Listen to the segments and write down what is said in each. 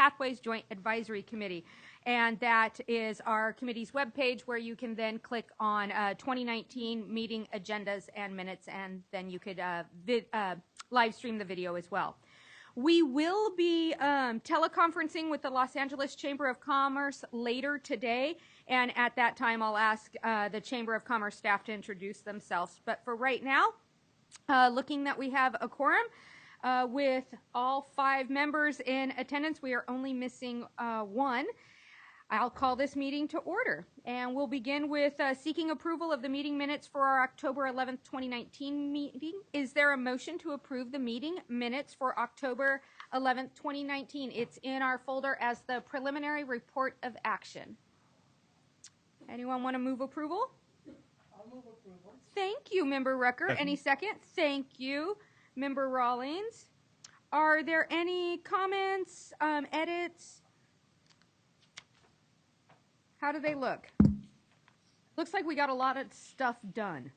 Pathways Joint Advisory Committee. And that is our committee's webpage where you can then click on 2019 meeting agendas and minutes, and then you could live stream the video as well. We will be teleconferencing with the Los Angeles Chamber of Commerce later today, and at that time I'll ask the Chamber of Commerce staff to introduce themselves. But for right now, looking that we have a quorum with all 5 members in attendance, we are only missing 1. I'll call this meeting to order, and we'll begin with seeking approval of the meeting minutes for our October 11th, 2019 meeting. Is there a motion to approve the meeting minutes for October 11th, 2019? It's in our folder as the preliminary report of action. Anyone want to move approval? I'll move approval. Thank you, Member Rucker. Any second? Thank you, Member Rawlings. Are there any comments, edits? How do they look? Looks like we got a lot of stuff done.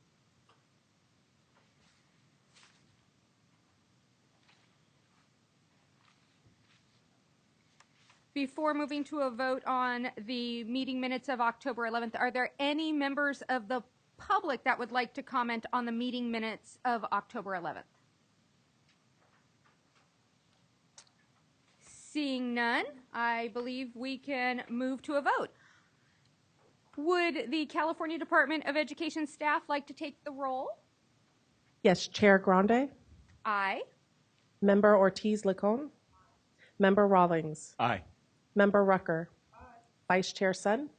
Before moving to a vote on the meeting minutes of October 11th, are there any members of the public that would like to comment on the meeting minutes of October 11th? Seeing none, I believe we can move to a vote. Would the California Department of Education staff like to take the roll? Yes, Chair Grande. Aye. Member Ortiz-Lacon. Member Rawlings. Aye. Member Rucker. Aye. Vice Chair Sun.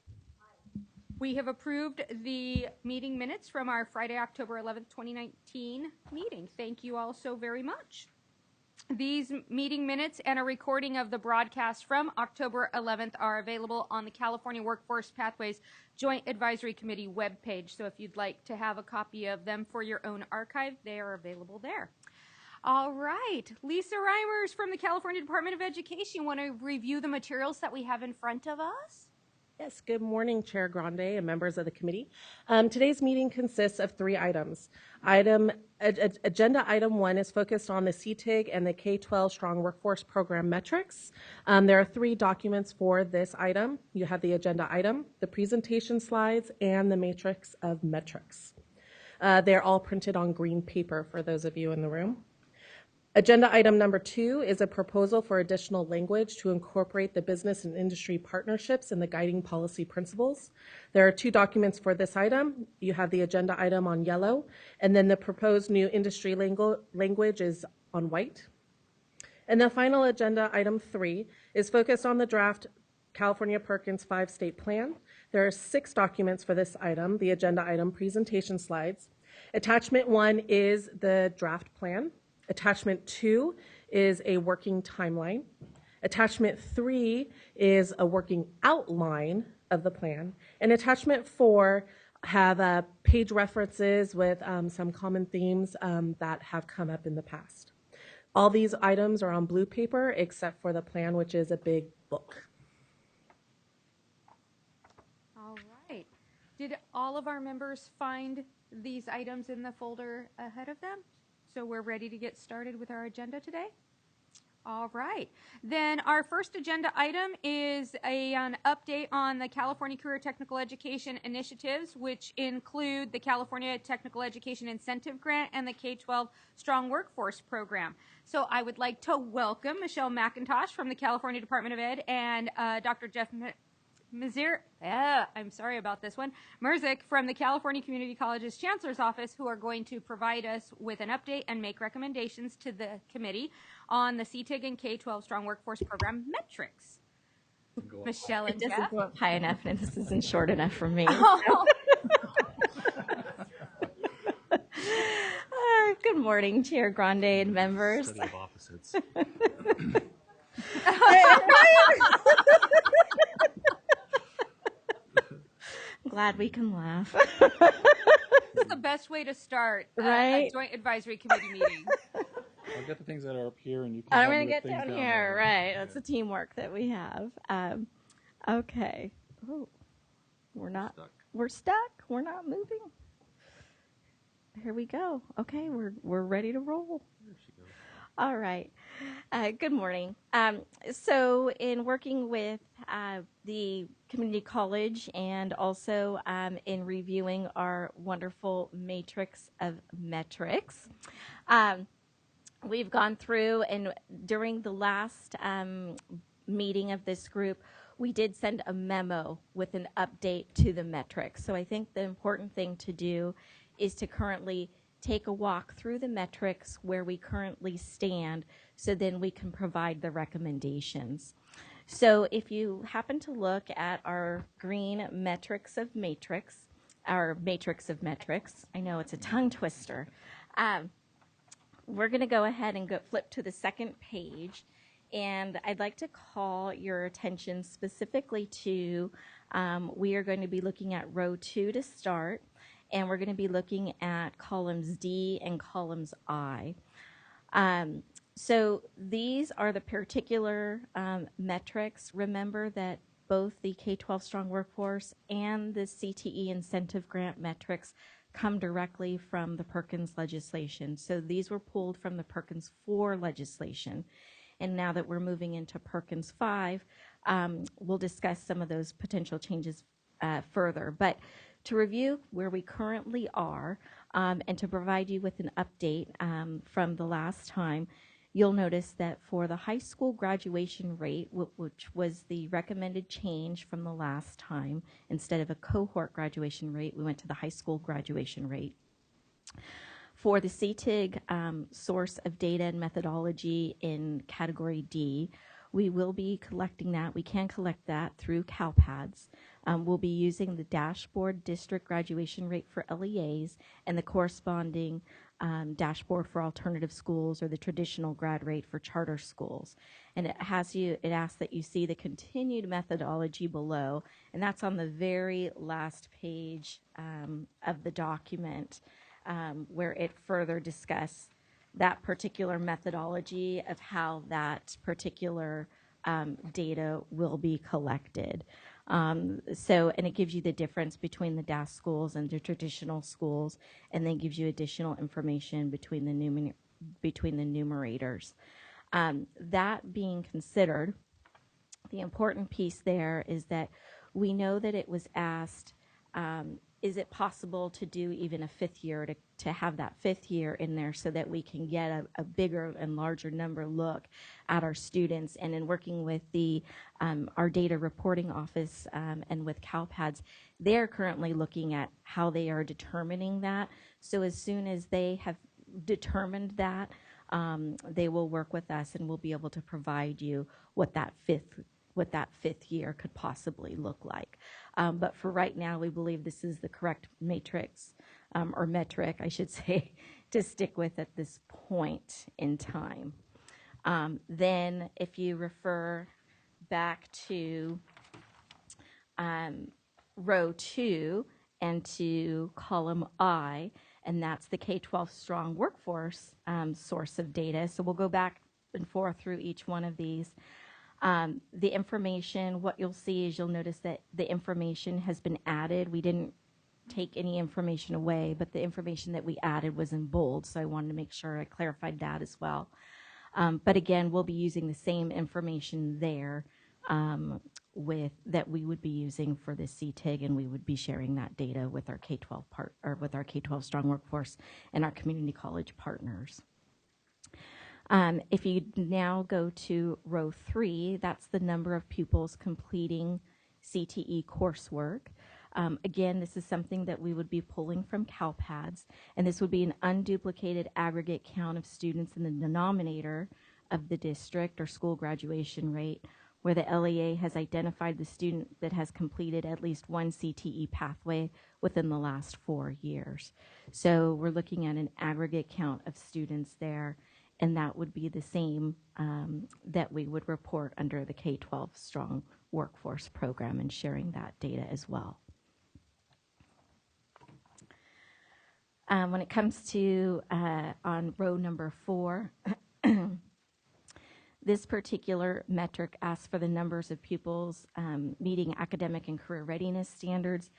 Aye. We have approved the meeting minutes from our Friday, October 11th, 2019 meeting. Thank you all so very much. These meeting minutes and a recording of the broadcast from October 11th are available on the California Workforce Pathways Joint Advisory Committee webpage. So if you'd like to have a copy of them for your own archive, they are available there. All right. Lisa Reimers from the California Department of Education. Want to review the materials that we have in front of us? Yes, good morning, Chair Grande and members of the committee. Today's meeting consists of 3 items. Agenda item 1 is focused on the CTIG and the K-12 Strong Workforce Program metrics. There are 3 documents for this item. You have the agenda item, the presentation slides, and the matrix of metrics. They're all printed on green paper for those of you in the room. Agenda item number 2 is a proposal for additional language to incorporate the business and industry partnerships and the guiding policy principles. There are 2 documents for this item. You have the agenda item on yellow, and then the proposed new industry language is on white. And the final agenda item 3 is focused on the draft California Perkins 5-state plan. There are 6 documents for this item, the agenda item presentation slides. Attachment 1 is the draft plan. Attachment 2 is a working timeline. Attachment 3 is a working outline of the plan. And attachment 4 have page references with some common themes that have come up in the past. All these items are on blue paper except for the plan, which is a big book. All right. Did all of our members find these items in the folder ahead of them? So we're ready to get started with our agenda today? All right. Then our first agenda item is an update on the California Career Technical Education initiatives, which include the California Technical Education Incentive Grant and the K-12 Strong Workforce Program. So I would like to welcome Michelle McIntosh from the California Department of Ed and Dr. Jeff I'm sorry about this one. Merzick from the California Community College's Chancellor's Office, who are going to provide us with an update and make recommendations to the committee on the CTIG and K-12 Strong Workforce Program metrics. Michelle and Jeff? It doesn't go up high enough, and this isn't short enough for me. Oh. Good morning, Chair Grande and members. Study of opposites. Glad we can laugh. This is the best way to start right? a joint advisory committee meeting. I'll get the things that are up here, and you can. I'm going to get down here. There. Right. That's the teamwork that we have. Okay. Oh, we're not. Stuck. We're stuck. We're not moving. Here we go. Okay, we're ready to roll. There she goes. All right. Good morning. So in working with the community college and also in reviewing our wonderful matrix of metrics, we've gone through, and during the last meeting of this group, we did send a memo with an update to the metrics. So I think the important thing to do is to currently take a walk through the metrics where we currently stand, so then we can provide the recommendations. So if you happen to look at our green metrics of matrix, our matrix of metrics, I know it's a tongue twister, we're going to go ahead and flip to the second page, and I'd like to call your attention specifically to, we are going to be looking at row 2 to start, and we're going to be looking at columns D and columns I. So these are the particular metrics. Remember that both the K-12 Strong Workforce and the CTE incentive grant metrics come directly from the Perkins legislation. So these were pulled from the Perkins 4 legislation. And now that we're moving into Perkins 5, we'll discuss some of those potential changes further. But to review where we currently are and to provide you with an update from the last time, you'll notice that for the high school graduation rate, which was the recommended change from the last time, instead of a cohort graduation rate, we went to the high school graduation rate. For the CTIG source of data and methodology in category D, we will be collecting that. We can collect that through CalPads. We'll be using the dashboard district graduation rate for LEAs and the corresponding dashboard for alternative schools, or the traditional grad rate for charter schools. And it asks that you see the continued methodology below, and that's on the very last page of the document, where it further discusses that particular methodology of how that particular data will be collected. And it gives you the difference between the DAS schools and the traditional schools, and then gives you additional information between the numerators. That being considered, the important piece there is that we know that it was asked, is it possible to do even a fifth year, to have that fifth year in there, so that we can get a bigger and larger number look at our students? And in working with our data reporting office and with CalPads, they're currently looking at how they are determining that. So as soon as they have determined that, they will work with us, and we'll be able to provide you what that fifth year could possibly look like. But for right now, we believe this is the correct matrix, or metric, I should say, to stick with at this point in time. Then if you refer back to row 2 and to column I, and that's the K-12 Strong Workforce source of data. So we'll go back and forth through each one of these. The information, what you'll see is you'll notice that the information has been added. We didn't take any information away, but the information that we added was in bold, so I wanted to make sure I clarified that as well. But again, we'll be using the same information there that we would be using for the CTIG, and we would be sharing that data with our K-12 with our K-12 Strong Workforce and our community college partners. If you now go to row 3, that's the number of pupils completing CTE coursework. Again, this is something that we would be pulling from CalPads, and this would be an unduplicated aggregate count of students in the denominator of the district or school graduation rate, where the LEA has identified the student that has completed at least one CTE pathway within the last 4 years. So we're looking at an aggregate count of students there, and that would be the same that we would report under the K-12 Strong Workforce program, and sharing that data as well. When it comes to on row number 4, this particular metric asks for the numbers of pupils meeting academic and career readiness standards.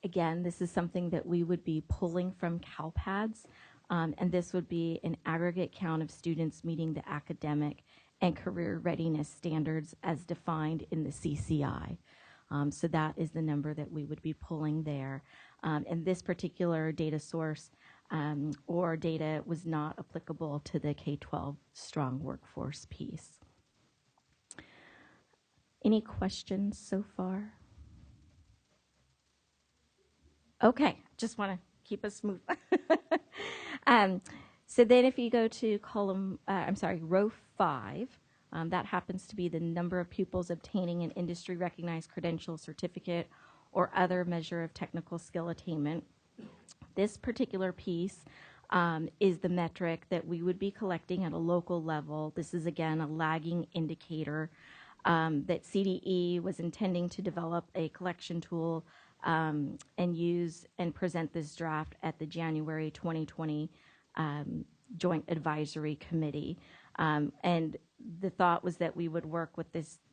Again, this is something that we would be pulling from CalPads. And this would be an aggregate count of students meeting the academic and career readiness standards as defined in the CCI. So that is the number that we would be pulling there. And this particular data source or data was not applicable to the K-12 strong workforce piece. Any questions so far? Okay, just want to keep us moving. So then if you go to row 5, that happens to be the number of pupils obtaining an industry-recognized credential, certificate, or other measure of technical skill attainment. This particular piece is the metric that we would be collecting at a local level. This is, again, a lagging indicator that CDE was intending to develop a collection tool and use and present this draft at the January 2020 Joint Advisory Committee. And the thought was that we would work with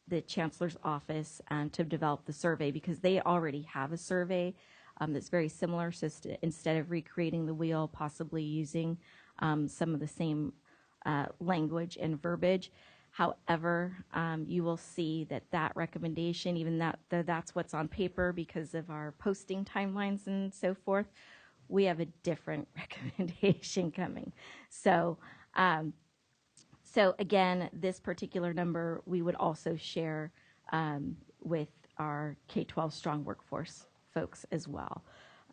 the Chancellor's Office to develop the survey, because they already have a survey that's very similar. So instead of recreating the wheel, possibly using some of the same language and verbiage. However, you will see that recommendation, even that's what's on paper because of our posting timelines and so forth, we have a different recommendation coming. So, so again, this particular number we would also share with our K-12 strong workforce folks as well.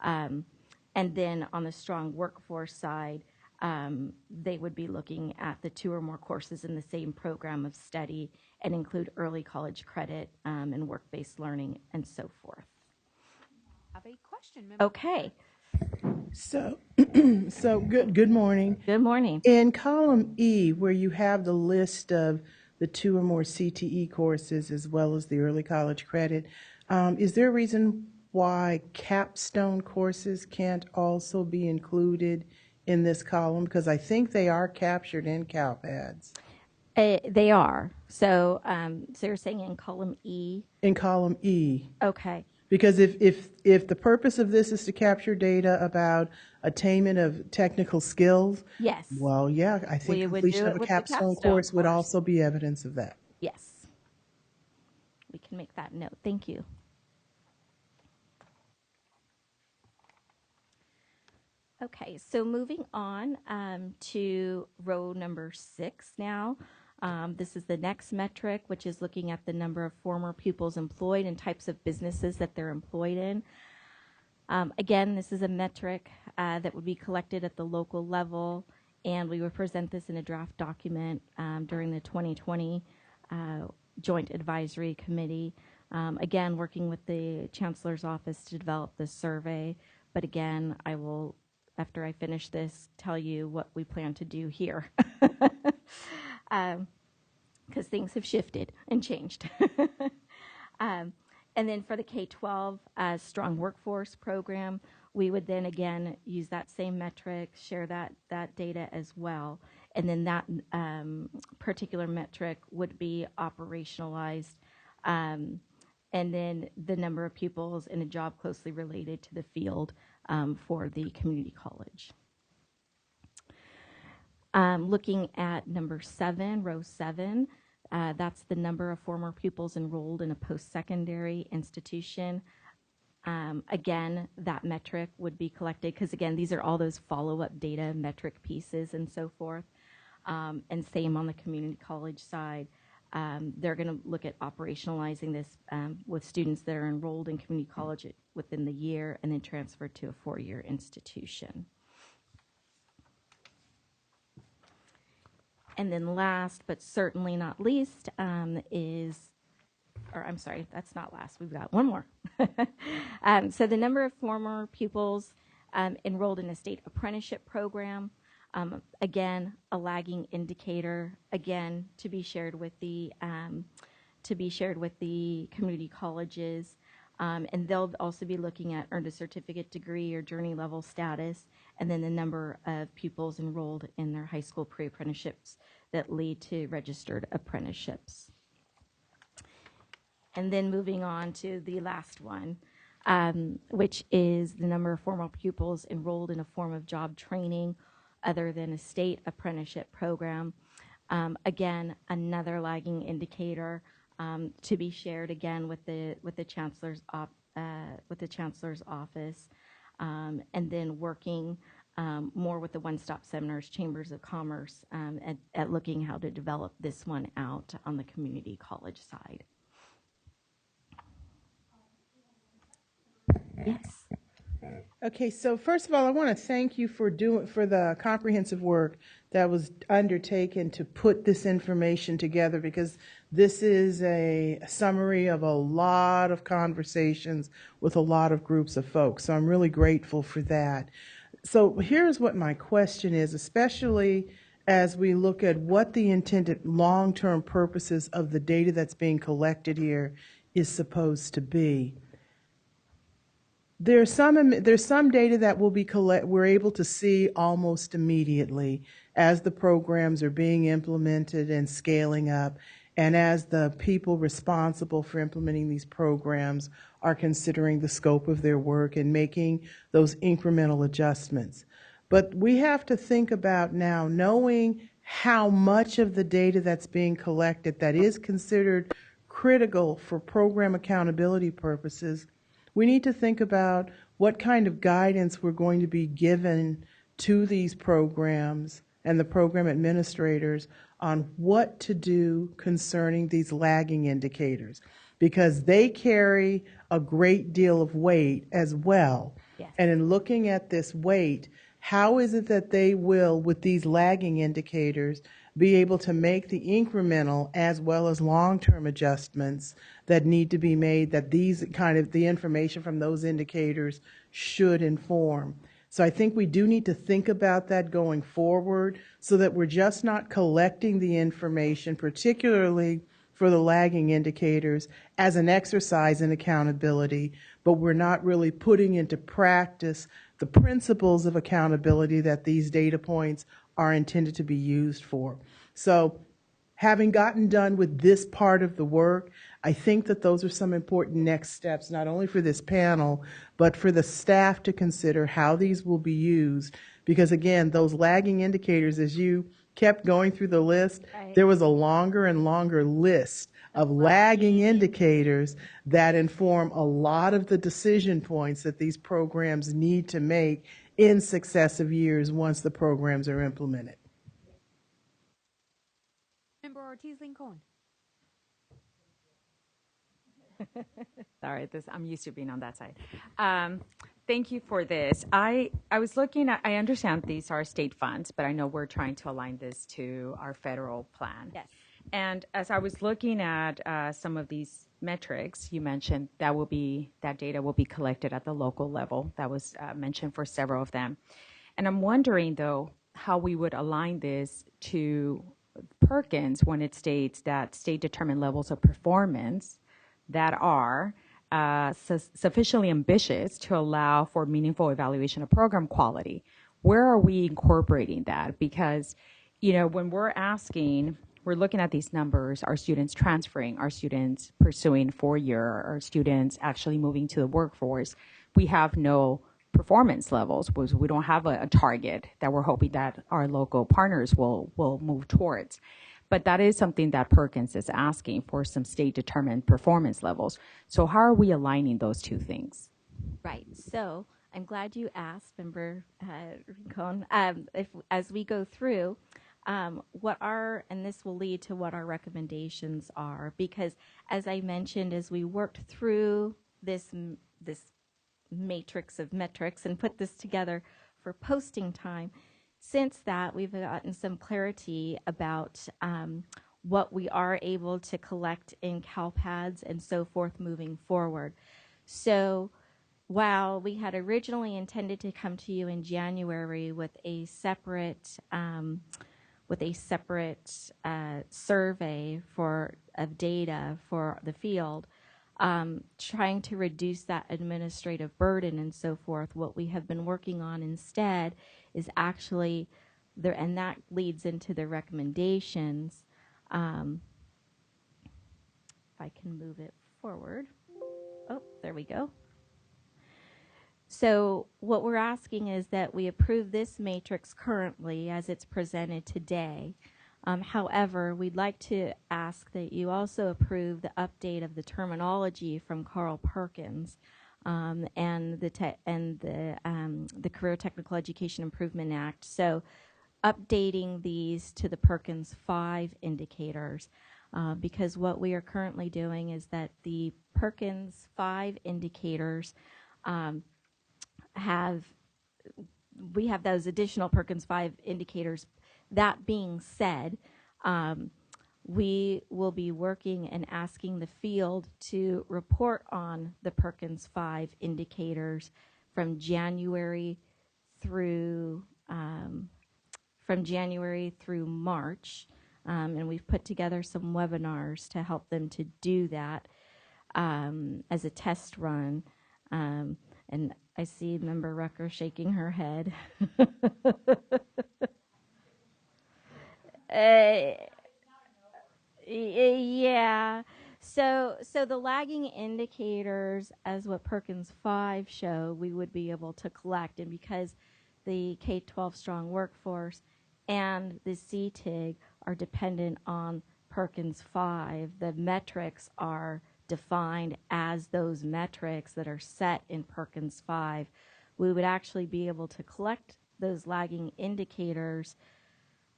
And then on the strong workforce side, they would be looking at the 2 or more courses in the same program of study and include early college credit and work-based learning and so forth. Have a question, member. Okay. So, good morning. Good morning. In column E, where you have the list of the 2 or more CTE courses as well as the early college credit, is there a reason why capstone courses can't also be included in this column? Because I think they are captured in CalPads. They are. So, so you're saying in column E? In column E. Okay. Because if the purpose of this is to capture data about attainment of technical skills, Yes. well, yeah, I think We would completion do it of a with the capstone capstone course would course. also be evidence of that. Yes. We can make that note. Thank you. Okay, so moving on to row number 6 now. This is the next metric, which is looking at the number of former pupils employed and types of businesses that they're employed in. Again, this is a metric that would be collected at the local level, and we would present this in a draft document during the 2020 Joint Advisory Committee. Again, working with the Chancellor's Office to develop this survey. But again, I will, after I finish this, tell you what we plan to do here. Because things have shifted and changed. And then for the K-12 strong workforce program, we would then again use that same metric, share that data as well. And then that particular metric would be operationalized. And then the number of pupils in a job closely related to the field for the community college. Looking at number 7, row 7, that's the number of former pupils enrolled in a post-secondary institution. Again, that metric would be collected because, again, these are all those follow-up data metric pieces and so forth. And same on the community college side. They're going to look at operationalizing this with students that are enrolled in community college within the year and then transferred to a 4-year institution. And then last, but certainly not least, I'm sorry, that's not last. We've got one more. So the number of former pupils enrolled in a state apprenticeship program, again, a lagging indicator, again, to be shared with the community colleges. And they'll also be looking at earned a certificate degree or journey level status, and then the number of pupils enrolled in their high school pre-apprenticeships that lead to registered apprenticeships. And then moving on to the last one, which is the number of former pupils enrolled in a form of job training other than a state apprenticeship program. Again, another lagging indicator to be shared again with the chancellor's office, and then working more with the one-stop seminars, chambers of commerce, at looking how to develop this one out on the community college side. Yes. Okay, so first of all, I want to thank you for the comprehensive work that was undertaken to put this information together, because this is a summary of a lot of conversations with a lot of groups of folks. So I'm really grateful for that. So here's what my question is, especially as we look at what the intended long-term purposes of the data that's being collected here is supposed to be. There's some data that we're able to see almost immediately as the programs are being implemented and scaling up, and as the people responsible for implementing these programs are considering the scope of their work and making those incremental adjustments. But we have to think about now, knowing how much of the data that's being collected that is considered critical for program accountability purposes. We need to think about what kind of guidance we're going to be given to these programs and the program administrators on what to do concerning these lagging indicators, because they carry a great deal of weight as well. Yes. And in looking at this weight, how is it that they will, with these lagging indicators, be able to make the incremental as well as long-term adjustments that need to be made, that the information from those indicators should inform. So I think we do need to think about that going forward, so that we're just not collecting the information, particularly for the lagging indicators, as an exercise in accountability, but we're not really putting into practice the principles of accountability that these data points are intended to be used for. So having gotten done with this part of the work, I think that those are some important next steps, not only for this panel, but for the staff to consider how these will be used. Because again, those lagging indicators, as you kept going through the list, Right. there was a longer and longer list of lagging indicators that inform a lot of the decision points that these programs need to make in successive years once the programs are implemented. Member Ortiz-Lincoln. Sorry, I'm used to being on that side. Thank you for this. I was looking at, I understand these are state funds, but I know we're trying to align this to our federal plan. Yes. And as I was looking at some of these metrics, you mentioned that data will be collected at the local level. That was mentioned for several of them. And I'm wondering, though, how we would align this to Perkins when it states that state-determined levels of performance that are sufficiently ambitious to allow for meaningful evaluation of program quality. Where are we incorporating that? Because, when we're looking at these numbers, are students transferring, are students pursuing four-year, are students actually moving to the workforce? We have no performance levels, because we don't have a target that we're hoping that our local partners will move towards. But that is something that Perkins is asking for, some state-determined performance levels. So how are we aligning those two things? Right. So I'm glad you asked, Member Rincon. As we go through, and this will lead to what our recommendations are, because as I mentioned, as we worked through this matrix of metrics and put this together for posting time, since that, we've gotten some clarity about what we are able to collect in CalPads and so forth moving forward. So while we had originally intended to come to you in January with a separate survey of data for the field, trying to reduce that administrative burden and so forth, what we have been working on instead is actually there, and that leads into the recommendations. If I can move it forward. Oh, there we go. So what we're asking is that we approve this matrix currently as it's presented today. However, we'd like to ask that you also approve the update of the terminology from Carl Perkins and the Career Technical Education Improvement Act. So updating these to the Perkins 5 indicators, because what we are currently doing is that the Perkins 5 indicators we have those additional Perkins 5 indicators. That being said, we will be working and asking the field to report on the Perkins 5 indicators from January through March, and we've put together some webinars to help them to do that as a test run. And I see Member Rucker shaking her head. Yeah. So the lagging indicators, as what Perkins 5 show, we would be able to collect, and because the K-12 strong workforce and the CTIG are dependent on Perkins 5, the metrics are defined as those metrics that are set in Perkins 5. We would actually be able to collect those lagging indicators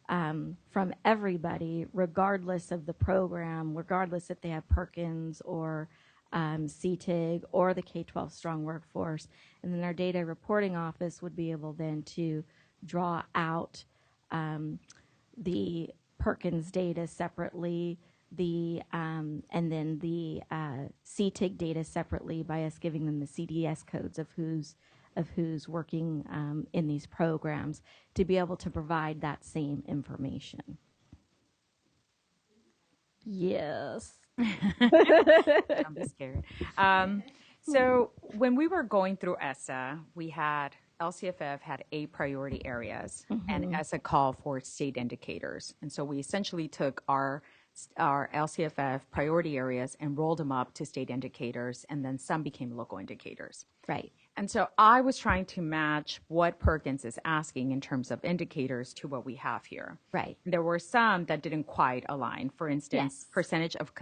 from everybody, regardless of the program, regardless if they have Perkins or CTIG or the K-12 strong workforce. And then our data reporting office would be able then to draw out the Perkins data separately, and then the CTIG data separately by us giving them the CDS codes of who's working in these programs to be able to provide that same information. Yes. I'm just scared. So when we were going through ESSA, LCFF had 8 priority areas, and ESSA called for state indicators. And so we essentially took our LCFF priority areas and rolled them up to state indicators, and then some became local indicators. Right. And so I was trying to match what Perkins is asking in terms of indicators to what we have here. Right. There were some that didn't quite align. For instance, percentage of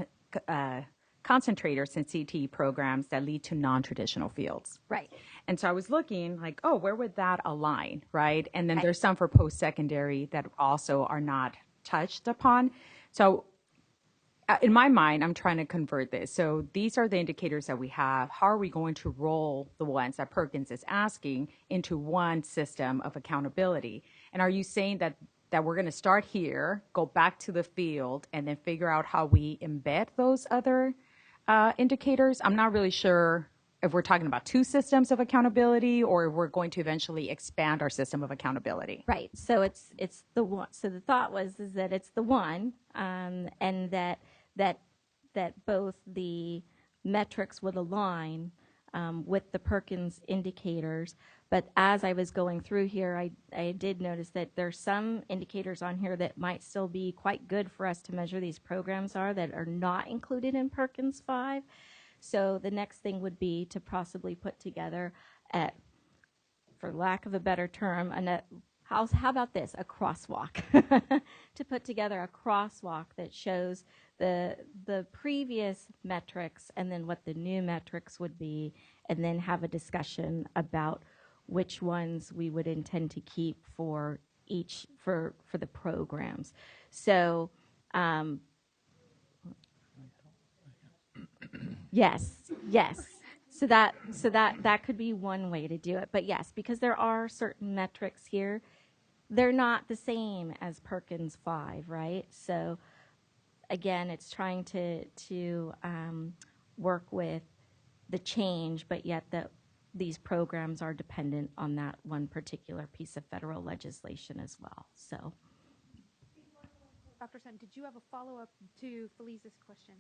concentrators in CTE programs that lead to non-traditional fields. Right. And so I was looking like, oh, where would that align, right? And then there's some for post-secondary that also are not touched upon. So in my mind, I'm trying to convert this. So these are the indicators that we have. How are we going to roll the ones that Perkins is asking into one system of accountability? And are you saying that we're going to start here, go back to the field, and then figure out how we embed those other indicators? I'm not really sure if we're talking about 2 systems of accountability or if we're going to eventually expand our system of accountability. Right. So it's the one. So the thought is that it's the one, and that both the metrics would align with the Perkins indicators. But as I was going through here, I did notice that there's some indicators on here that might still be quite good for us to measure these programs that are not included in Perkins 5. So the next thing would be to possibly put together, for lack of a better term, how about this, a crosswalk, to put together a crosswalk that shows the previous metrics and then what the new metrics would be, and then have a discussion about which ones we would intend to keep for the programs. So yes. So that could be one way to do it. But yes, because there are certain metrics here, they're not the same as Perkins 5, right? So again, it's trying to work with the change, but yet these programs are dependent on that one particular piece of federal legislation as well. So, Dr. Sun, did you have a follow-up to Felice's question?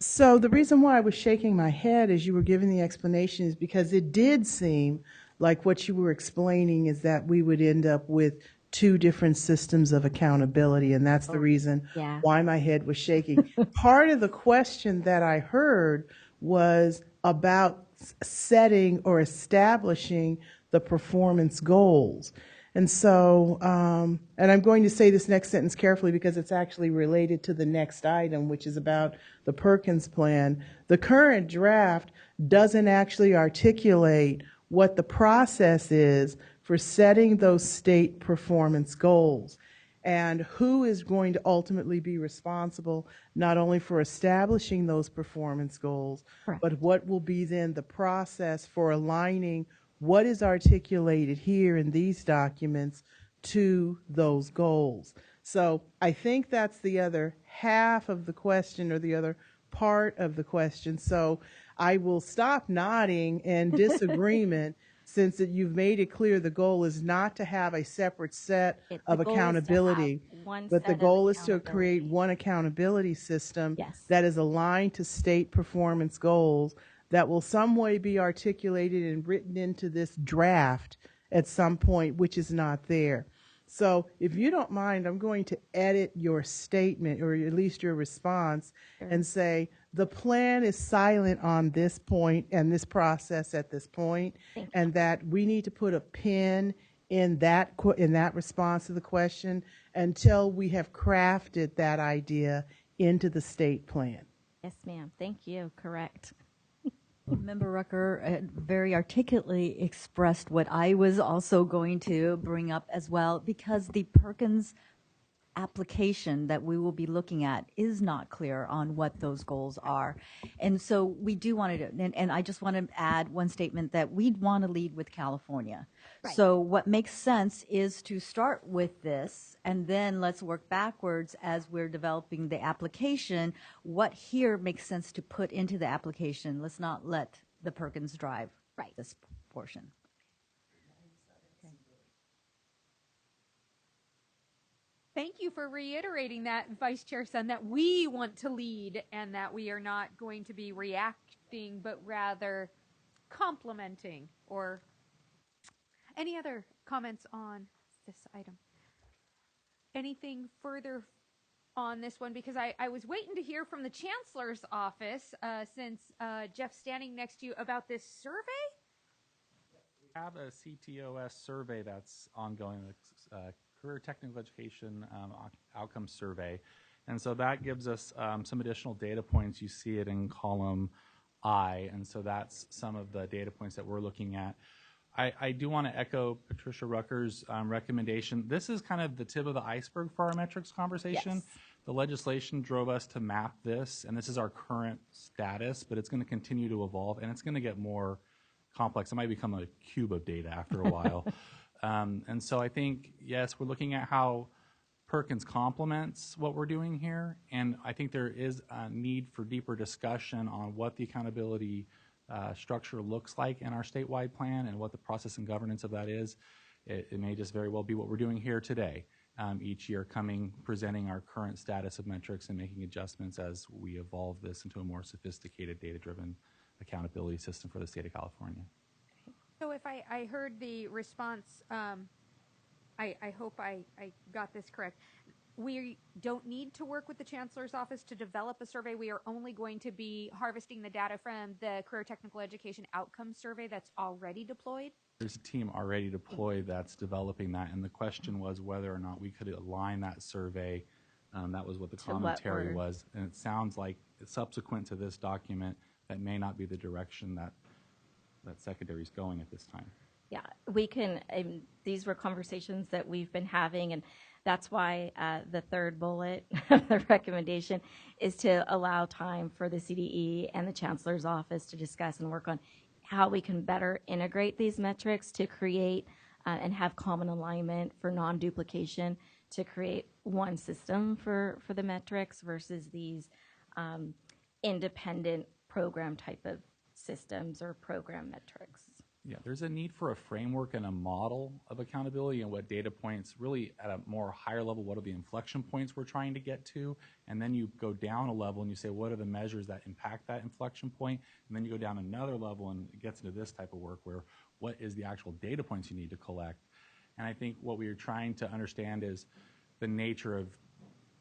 So the reason why I was shaking my head as you were giving the explanation is because it did seem like what you were explaining is that we would end up with 2 different systems of accountability, and that's the reason why my head was shaking. Part of the question that I heard was about setting or establishing the performance goals. And so, and I'm going to say this next sentence carefully because it's actually related to the next item, which is about the Perkins plan. The current draft doesn't actually articulate what the process is for setting those state performance goals and who is going to ultimately be responsible not only for establishing those performance goals, Correct. but what will be then the process for aligning what is articulated here in these documents to those goals. So I think that's the other half of the question, or the other part of the question. So I will stop nodding in disagreement since you've made it clear the goal is not to have a separate set of The goal is to have accountability, one but the set of goal is to create accountability. one accountability system Yes. that is aligned to state performance goals that will some way be articulated and written into this draft at some point, which is not there. So if you don't mind, I'm going to edit your statement, or at least your response, and say the plan is silent on this point and this process at this point, Thank you. and that we need to put a pin in that response to the question until we have crafted that idea into the state plan. Yes, ma'am. Thank you. Correct. Member Rucker very articulately expressed what I was also going to bring up as well, because the Perkins application that we will be looking at is not clear on what those goals are. And so we do want to, and I just want to add one statement that we'd want to lead with California. Right. So what makes sense is to start with this, and then let's work backwards as we're developing the application. What here makes sense to put into the application? Let's not let the Perkins drive this portion. Thank you for reiterating that, Vice Chair Sun, that we want to lead and that we are not going to be reacting, but rather complementing. Or any other comments on this item? Anything further on this one? Because I was waiting to hear from the Chancellor's office, since Jeff's standing next to you, about this survey. We have a CTOS survey that's ongoing, Career Technical Education Outcome Survey. And so that gives us some additional data points. You see it in column I, and so that's some of the data points that we're looking at. I do want to echo Patricia Rucker's recommendation. This is kind of the tip of the iceberg for our metrics conversation. Yes. The legislation drove us to map this, and this is our current status, but it's going to continue to evolve, and it's going to get more complex. It might become a cube of data after a while. And so I think, yes, we're looking at how Perkins complements what we're doing here, and I think there is a need for deeper discussion on what the accountability structure looks like in our statewide plan and what the process and governance of that is. It may just very well be what we're doing here today, each year presenting our current status of metrics and making adjustments as we evolve this into a more sophisticated data-driven accountability system for the state of California. So if I heard the response, I hope I got this correct. We don't need to work with the Chancellor's office to develop a survey. We are only going to be harvesting the data from the Career Technical Education Outcomes Survey that's already deployed. There's a team already deployed that's developing that, and the question was whether or not we could align that survey. That was what the commentary was, and it sounds like subsequent to this document, that may not be the direction that secondary is going at this time. Yeah, we can, these were conversations that we've been having, and that's why the third bullet of the recommendation is to allow time for the CDE and the Chancellor's office to discuss and work on how we can better integrate these metrics to create and have common alignment for non-duplication, to create one system for the metrics versus these independent program type of systems or program metrics. Yeah, there's a need for a framework and a model of accountability and what data points really at a more higher level, what are the inflection points we're trying to get to? And then you go down a level and you say, what are the measures that impact that inflection point? And then you go down another level and it gets into this type of work where what is the actual data points you need to collect? And I think what we are trying to understand is the nature of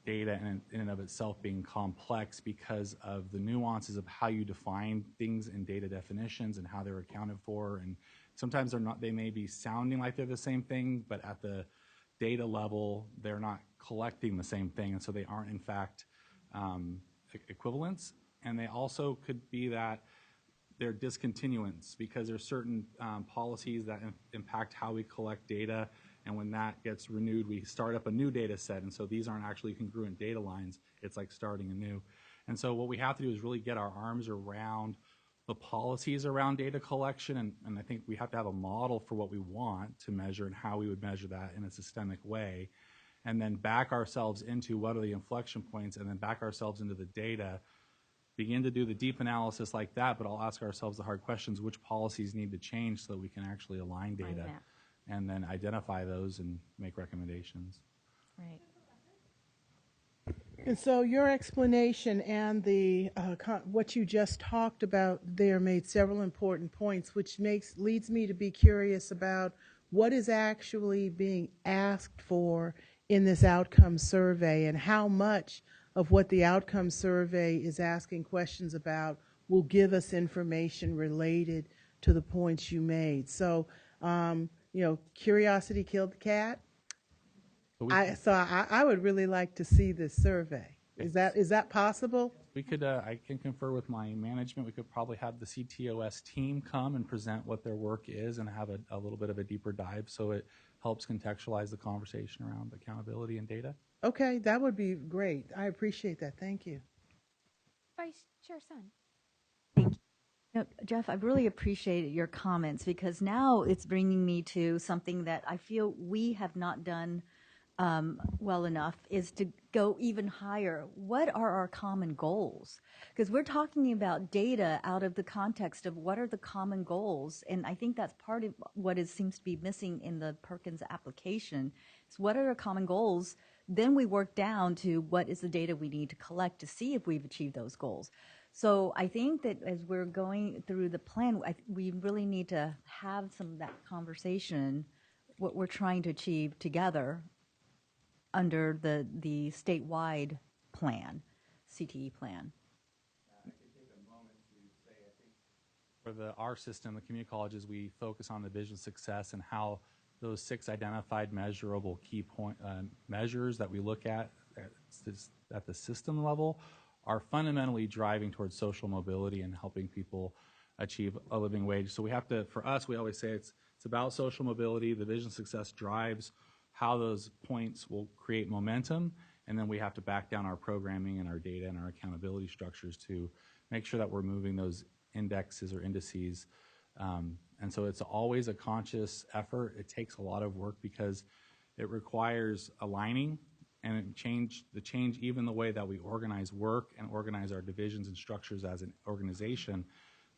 data in and of itself being complex because of the nuances of how you define things in data definitions and how they're accounted for. And sometimes they're not, they may be sounding like they're the same thing, but at the data level, they're not collecting the same thing. And so they aren't in fact equivalents. And they also could be that they're discontinuance because there's certain policies that impact how we collect data. And when that gets renewed, we start up a new data set. And so these aren't actually congruent data lines. It's like starting anew. And so what we have to do is really get our arms around the policies around data collection. And I think we have to have a model for what we want to measure and how we would measure that in a systemic way. And then back ourselves into what are the inflection points, and then back ourselves into the data, begin to do the deep analysis like that, but I'll ask ourselves the hard questions: which policies need to change so that we can actually align data, and then identify those and make recommendations. Right. And so your explanation and the what you just talked about there made several important points, which leads me to be curious about what is actually being asked for in this outcome survey, and how much of what the outcome survey is asking questions about will give us information related to the points you made. So, curiosity killed the cat. I would really like to see this survey. Is that possible? We could, I can confer with my management. We could probably have the CTOS team come and present what their work is and have a little bit of a deeper dive, so it helps contextualize the conversation around accountability and data. Okay, that would be great. I appreciate that. Thank you. Vice Chair Sun. Thank you. No, Jeff, I really appreciate your comments, because now it's bringing me to something that I feel we have not done well enough, is to go even higher. What are our common goals? Because we're talking about data out of the context of what are the common goals, and I think that's part of what seems to be missing in the Perkins application. Is what are our common goals? Then we work down to what is the data we need to collect to see if we've achieved those goals. So I think that as we're going through the plan, we really need to have some of that conversation, what we're trying to achieve together under the statewide plan, CTE plan. I could take a moment to say, I think for our system, the community colleges, we focus on the vision success and how those 6 identified measurable key measures that we look at the system level are fundamentally driving towards social mobility and helping people achieve a living wage. So we have to, for us, we always say it's about social mobility. The vision success drives how those points will create momentum, and then we have to back down our programming and our data and our accountability structures to make sure that we're moving those indexes or indices. And so it's always a conscious effort. It takes a lot of work because it requires aligning and change even the way that we organize work and organize our divisions and structures as an organization.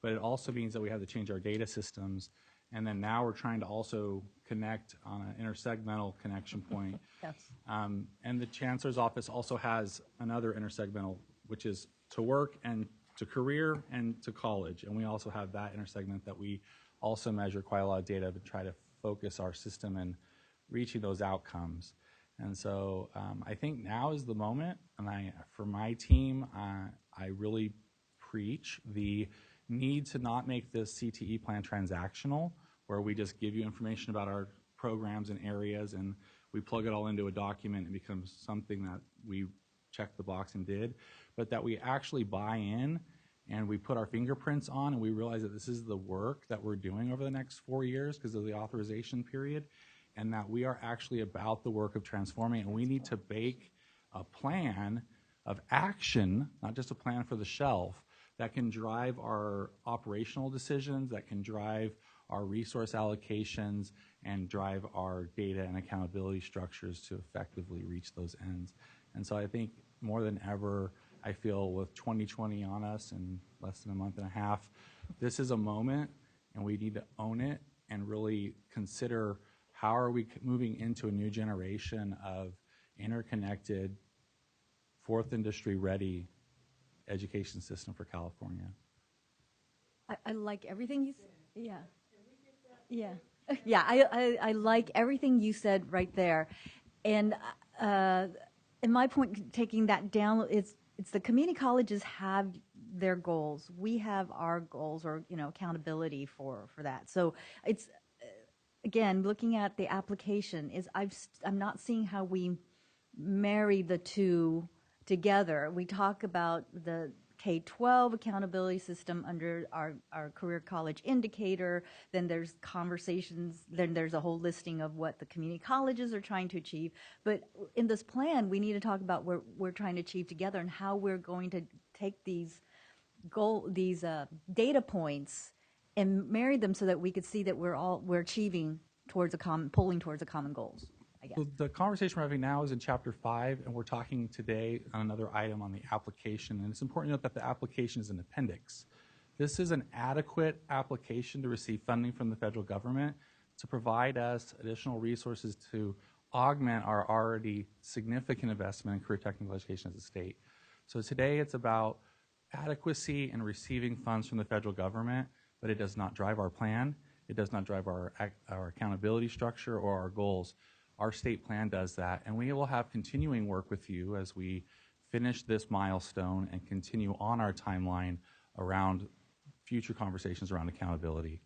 But it also means that we have to change our data systems. And then now we're trying to also connect on an intersegmental connection point. Yes. And the Chancellor's Office also has another intersegmental, which is to work and to career and to college. And we also have that intersegment that we also measure quite a lot of data to try to focus our system in reaching those outcomes. And so I think now is the moment, and for my team, I really preach the need to not make this CTE plan transactional, where we just give you information about our programs and areas and we plug it all into a document and it becomes something that we checked the box and did, but that we actually buy in and we put our fingerprints on and we realize that this is the work that we're doing over the next 4 years because of the authorization period, and that we are actually about the work of transforming, and we need to bake a plan of action, not just a plan for the shelf, that can drive our operational decisions, that can drive our resource allocations, and drive our data and accountability structures to effectively reach those ends. And so I think more than ever, I feel with 2020 on us in less than a month and a half, this is a moment and we need to own it and really consider how are we moving into a new generation of interconnected, fourth industry ready education system for California. I like everything you said. Yeah. Yeah. Yeah, I like everything you said right there. And in my point, taking that down, it's the community colleges have their goals. We have our goals, or accountability for that. So it's again looking at the application. I'm not seeing how we marry the two together. We talk about the K-12 accountability system under our career college indicator. Then there's conversations, then there's a whole listing of what the community colleges are trying to achieve. But in this plan, we need to talk about what we're trying to achieve together and how we're going to take these data points and marry them so that we could see that we're achieving pulling towards a common goals. So the conversation we're having now is in Chapter 5, and we're talking today on another item on the application. And it's important to note that the application is an appendix. This is an adequate application to receive funding from the federal government to provide us additional resources to augment our already significant investment in career technical education as a state. So today it's about adequacy in receiving funds from the federal government, but it does not drive our plan. It does not drive our accountability structure or our goals. Our state plan does that, and we will have continuing work with you as we finish this milestone and continue on our timeline around future conversations around accountability.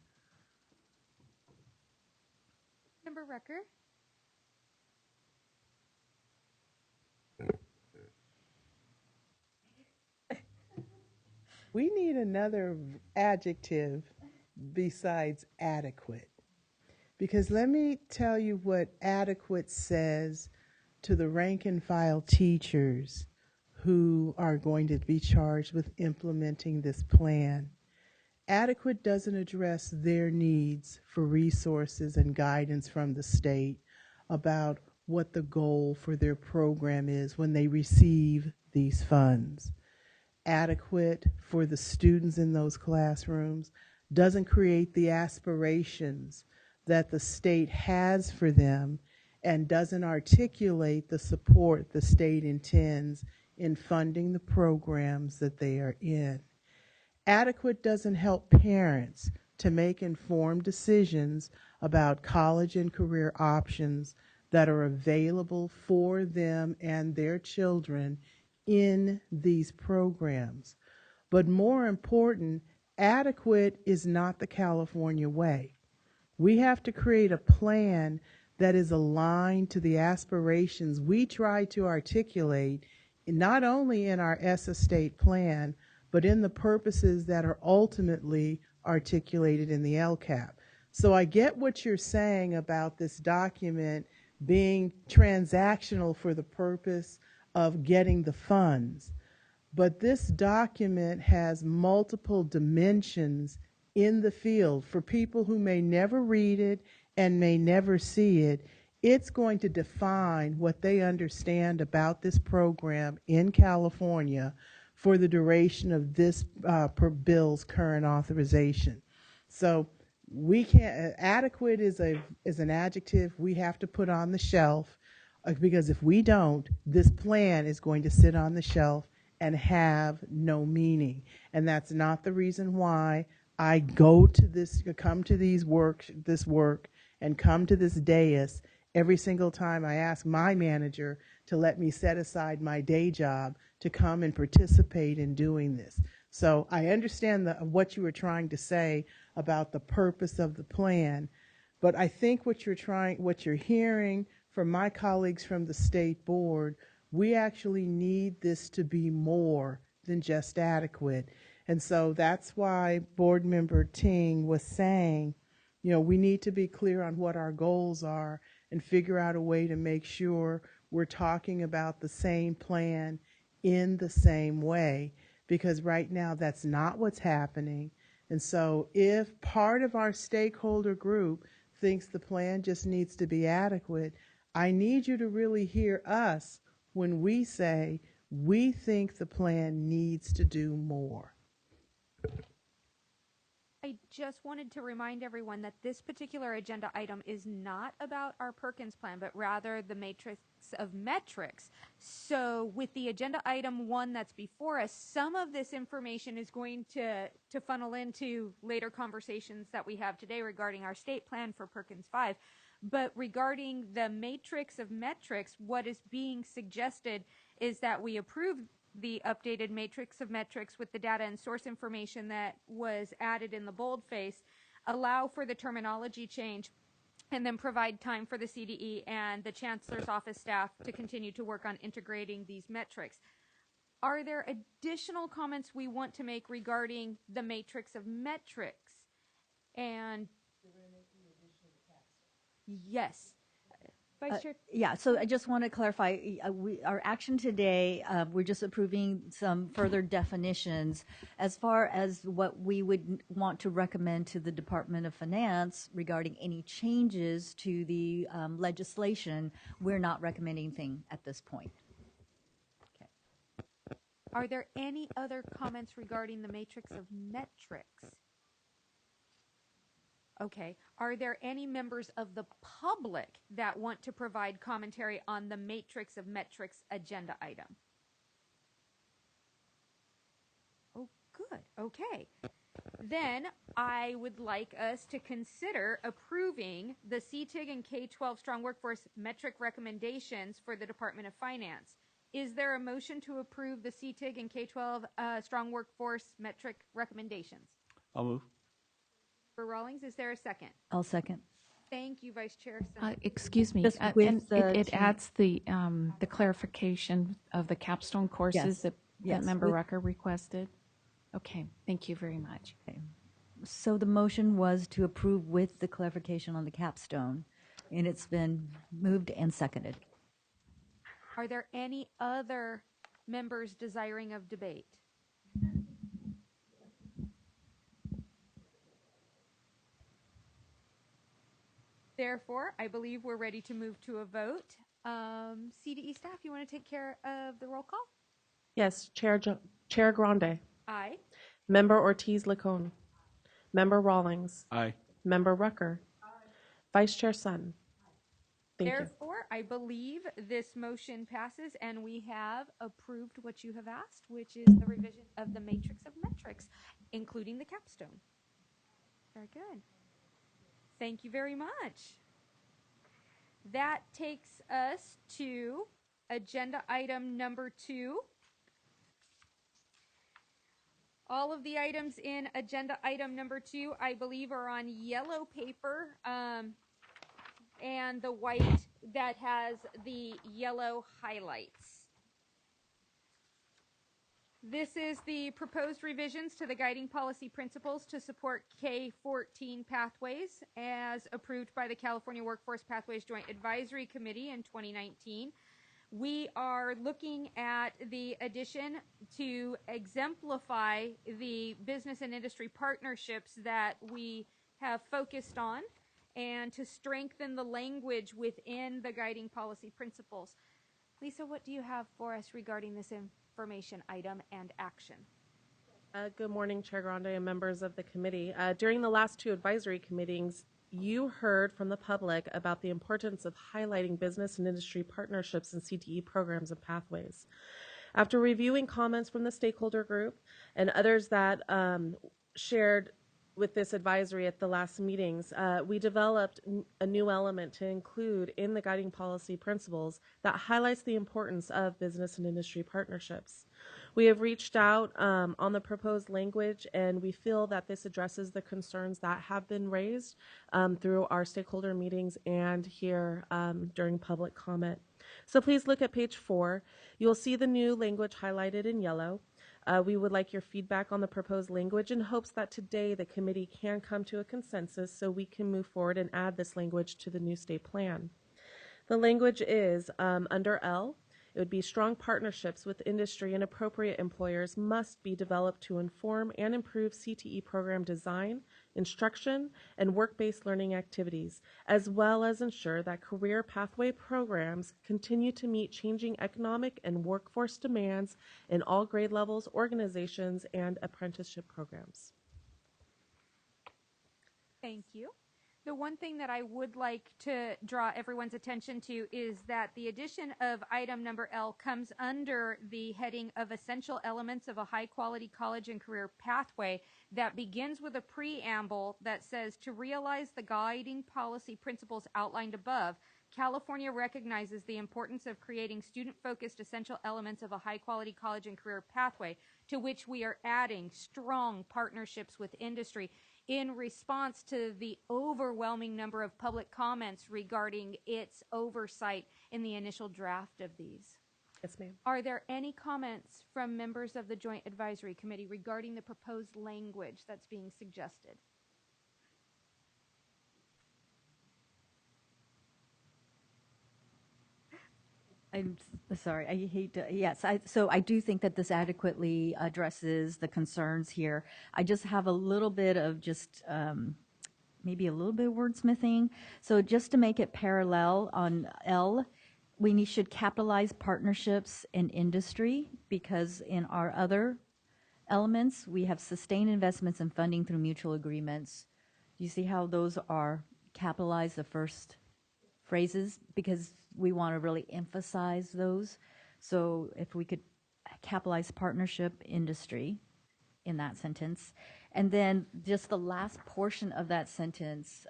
Member Rucker? We need another adjective besides adequate. Because let me tell you what adequate says to the rank and file teachers who are going to be charged with implementing this plan. Adequate doesn't address their needs for resources and guidance from the state about what the goal for their program is when they receive these funds. Adequate for the students in those classrooms doesn't create the aspirations that the state has for them and doesn't articulate the support the state intends in funding the programs that they are in. Adequate doesn't help parents to make informed decisions about college and career options that are available for them and their children in these programs. But more important, adequate is not the California way. We have to create a plan that is aligned to the aspirations we try to articulate, not only in our ESSA state plan, but in the purposes that are ultimately articulated in the LCAP. So I get what you're saying about this document being transactional for the purpose of getting the funds. But this document has multiple dimensions in the field. For people who may never read it and may never see it, it's going to define what they understand about this program in California for the duration of this bill's current authorization. So we can't, adequate is an adjective we have to put on the shelf, because if we don't, this plan is going to sit on the shelf and have no meaning. And that's not the reason why I come to this work and come to this dais every single time I ask my manager to let me set aside my day job to come and participate in doing this. So I understand what you were trying to say about the purpose of the plan, but I think what you're hearing from my colleagues from the state board, we actually need this to be more than just adequate. And so that's why Board Member Ting was saying, we need to be clear on what our goals are and figure out a way to make sure we're talking about the same plan in the same way, because right now that's not what's happening. And so if part of our stakeholder group thinks the plan just needs to be adequate, I need you to really hear us when we say we think the plan needs to do more. I just wanted to remind everyone that this particular agenda item is not about our Perkins plan, but rather the matrix of metrics. So with the agenda item 1 that's before us, some of this information is going to funnel into later conversations that we have today regarding our state plan for Perkins 5. But regarding the matrix of metrics, what is being suggested is that we approve the updated matrix of metrics with the data and source information that was added in the boldface, allow for the terminology change, and then provide time for the CDE and the Chancellor's Office staff to continue to work on integrating these metrics. Are there additional comments we want to make regarding the matrix of metrics? And yes. Vice Chair? Yeah, so I just want to clarify, our action today, we're just approving some further definitions. As far as what we would want to recommend to the Department of Finance regarding any changes to the legislation, we're not recommending anything at this point. Okay. Are there any other comments regarding the matrix of metrics? Okay. Are there any members of the public that want to provide commentary on the matrix of metrics agenda item? Oh, good. Okay. Then I would like us to consider approving the CTIG and K-12 Strong Workforce metric recommendations for the Department of Finance. Is there a motion to approve the CTIG and K-12 Strong Workforce metric recommendations? I'll move. For Rawlings, is there a second? I'll second. Thank you, Vice Chair Sun. Excuse me, Just with and the it change. adds the clarification of the capstone courses Yes. that Yes. Member With- Rucker requested. Okay, thank you very much. Okay. So the motion was to approve with the clarification on the capstone, and it's been moved and seconded. Are there any other members desiring of debate? Therefore, I believe we're ready to move to a vote. CDE staff, you want to take care of the roll call? Yes, Chair Grande, Aye. Member Ortiz-Lacone, Member Rawlings, Aye. Member Rucker, Vice Chair Sun. Thank you. Therefore, I believe this motion passes and we have approved what you have asked, which is the revision of the matrix of metrics, including the capstone. Very good. Thank you very much. That takes us to agenda item number 2. All of the items in agenda item number 2, I believe, are on yellow paper and the white that has the yellow highlights. This is the proposed revisions to the guiding policy principles to support K-14 pathways as approved by the California Workforce Pathways Joint Advisory Committee in 2019. We are looking at the addition to exemplify the business and industry partnerships that we have focused on and to strengthen the language within the guiding policy principles. Lisa, what do you have for us regarding this information item and action? Good morning, Chair Grande and members of the committee. During the last 2 advisory committees, you heard from the public about the importance of highlighting business and industry partnerships in CTE programs and pathways. After reviewing comments from the stakeholder group and others that shared with this advisory at the last meetings, we developed a new element to include in the guiding policy principles that highlights the importance of business and industry partnerships. We have reached out on the proposed language, and we feel that this addresses the concerns that have been raised through our stakeholder meetings and here during public comment. So please look at page 4. You'll see the new language highlighted in yellow. We would like your feedback on the proposed language in hopes that today the committee can come to a consensus so we can move forward and add this language to the new state plan. The language is under L. It would be strong partnerships with industry and appropriate employers must be developed to inform and improve CTE program design, instruction, and work-based learning activities, as well as ensure that career pathway programs continue to meet changing economic and workforce demands in all grade levels, organizations, and apprenticeship programs. Thank you. The one thing that I would like to draw everyone's attention to is that the addition of item number L comes under the heading of essential elements of a high-quality college and career pathway that begins with a preamble that says, to realize the guiding policy principles outlined above, California recognizes the importance of creating student-focused essential elements of a high-quality college and career pathway, to which we are adding strong partnerships with industry in response to the overwhelming number of public comments regarding its oversight in the initial draft of these. Yes, ma'am. Are there any comments from members of the Joint Advisory Committee regarding the proposed language that's being suggested? I'm sorry, I hate to, yes, so I do think that this adequately addresses the concerns here. I just have a little bit of just, maybe a little bit of wordsmithing. So just to make it parallel on L, we should capitalize partnerships in industry, because in our other elements, we have sustained investments and funding through mutual agreements. Do you see how those are capitalized, the first phrases? Because we want to really emphasize those. So if we could capitalize partnership industry in that sentence. And then just the last portion of that sentence,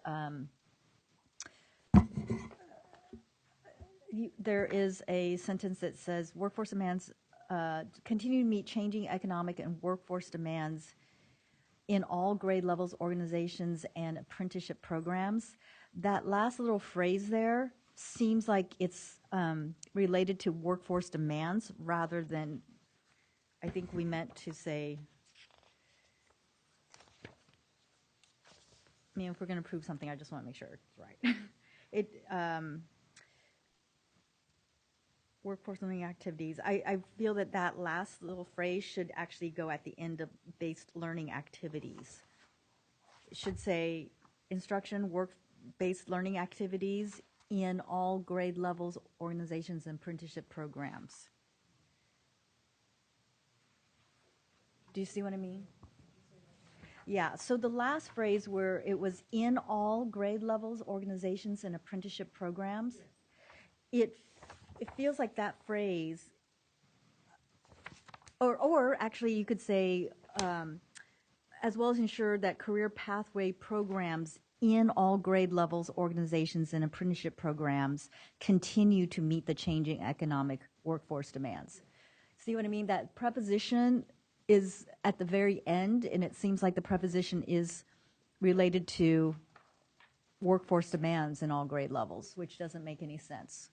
there is a sentence that says workforce demands continue to meet changing economic and workforce demands in all grade levels, organizations, and apprenticeship programs. That last little phrase there seems like it's related to workforce demands rather than, I think we meant to say, I mean, if we're going to prove something, I just want to make sure it's right. Workforce learning activities. I feel that that last little phrase should actually go at the end of based learning activities. It should say instruction, work-based learning activities in all grade levels, organizations, and apprenticeship programs. Do you see what I mean? Yeah, so the last phrase where it was in all grade levels, organizations, and apprenticeship programs, it feels like that phrase, or actually you could say, as well as ensure that career pathway programs in all grade levels, organizations, and apprenticeship programs continue to meet the changing economic workforce demands. See what I mean? That preposition is at the very end, and it seems like the preposition is related to workforce demands in all grade levels, which doesn't make any sense.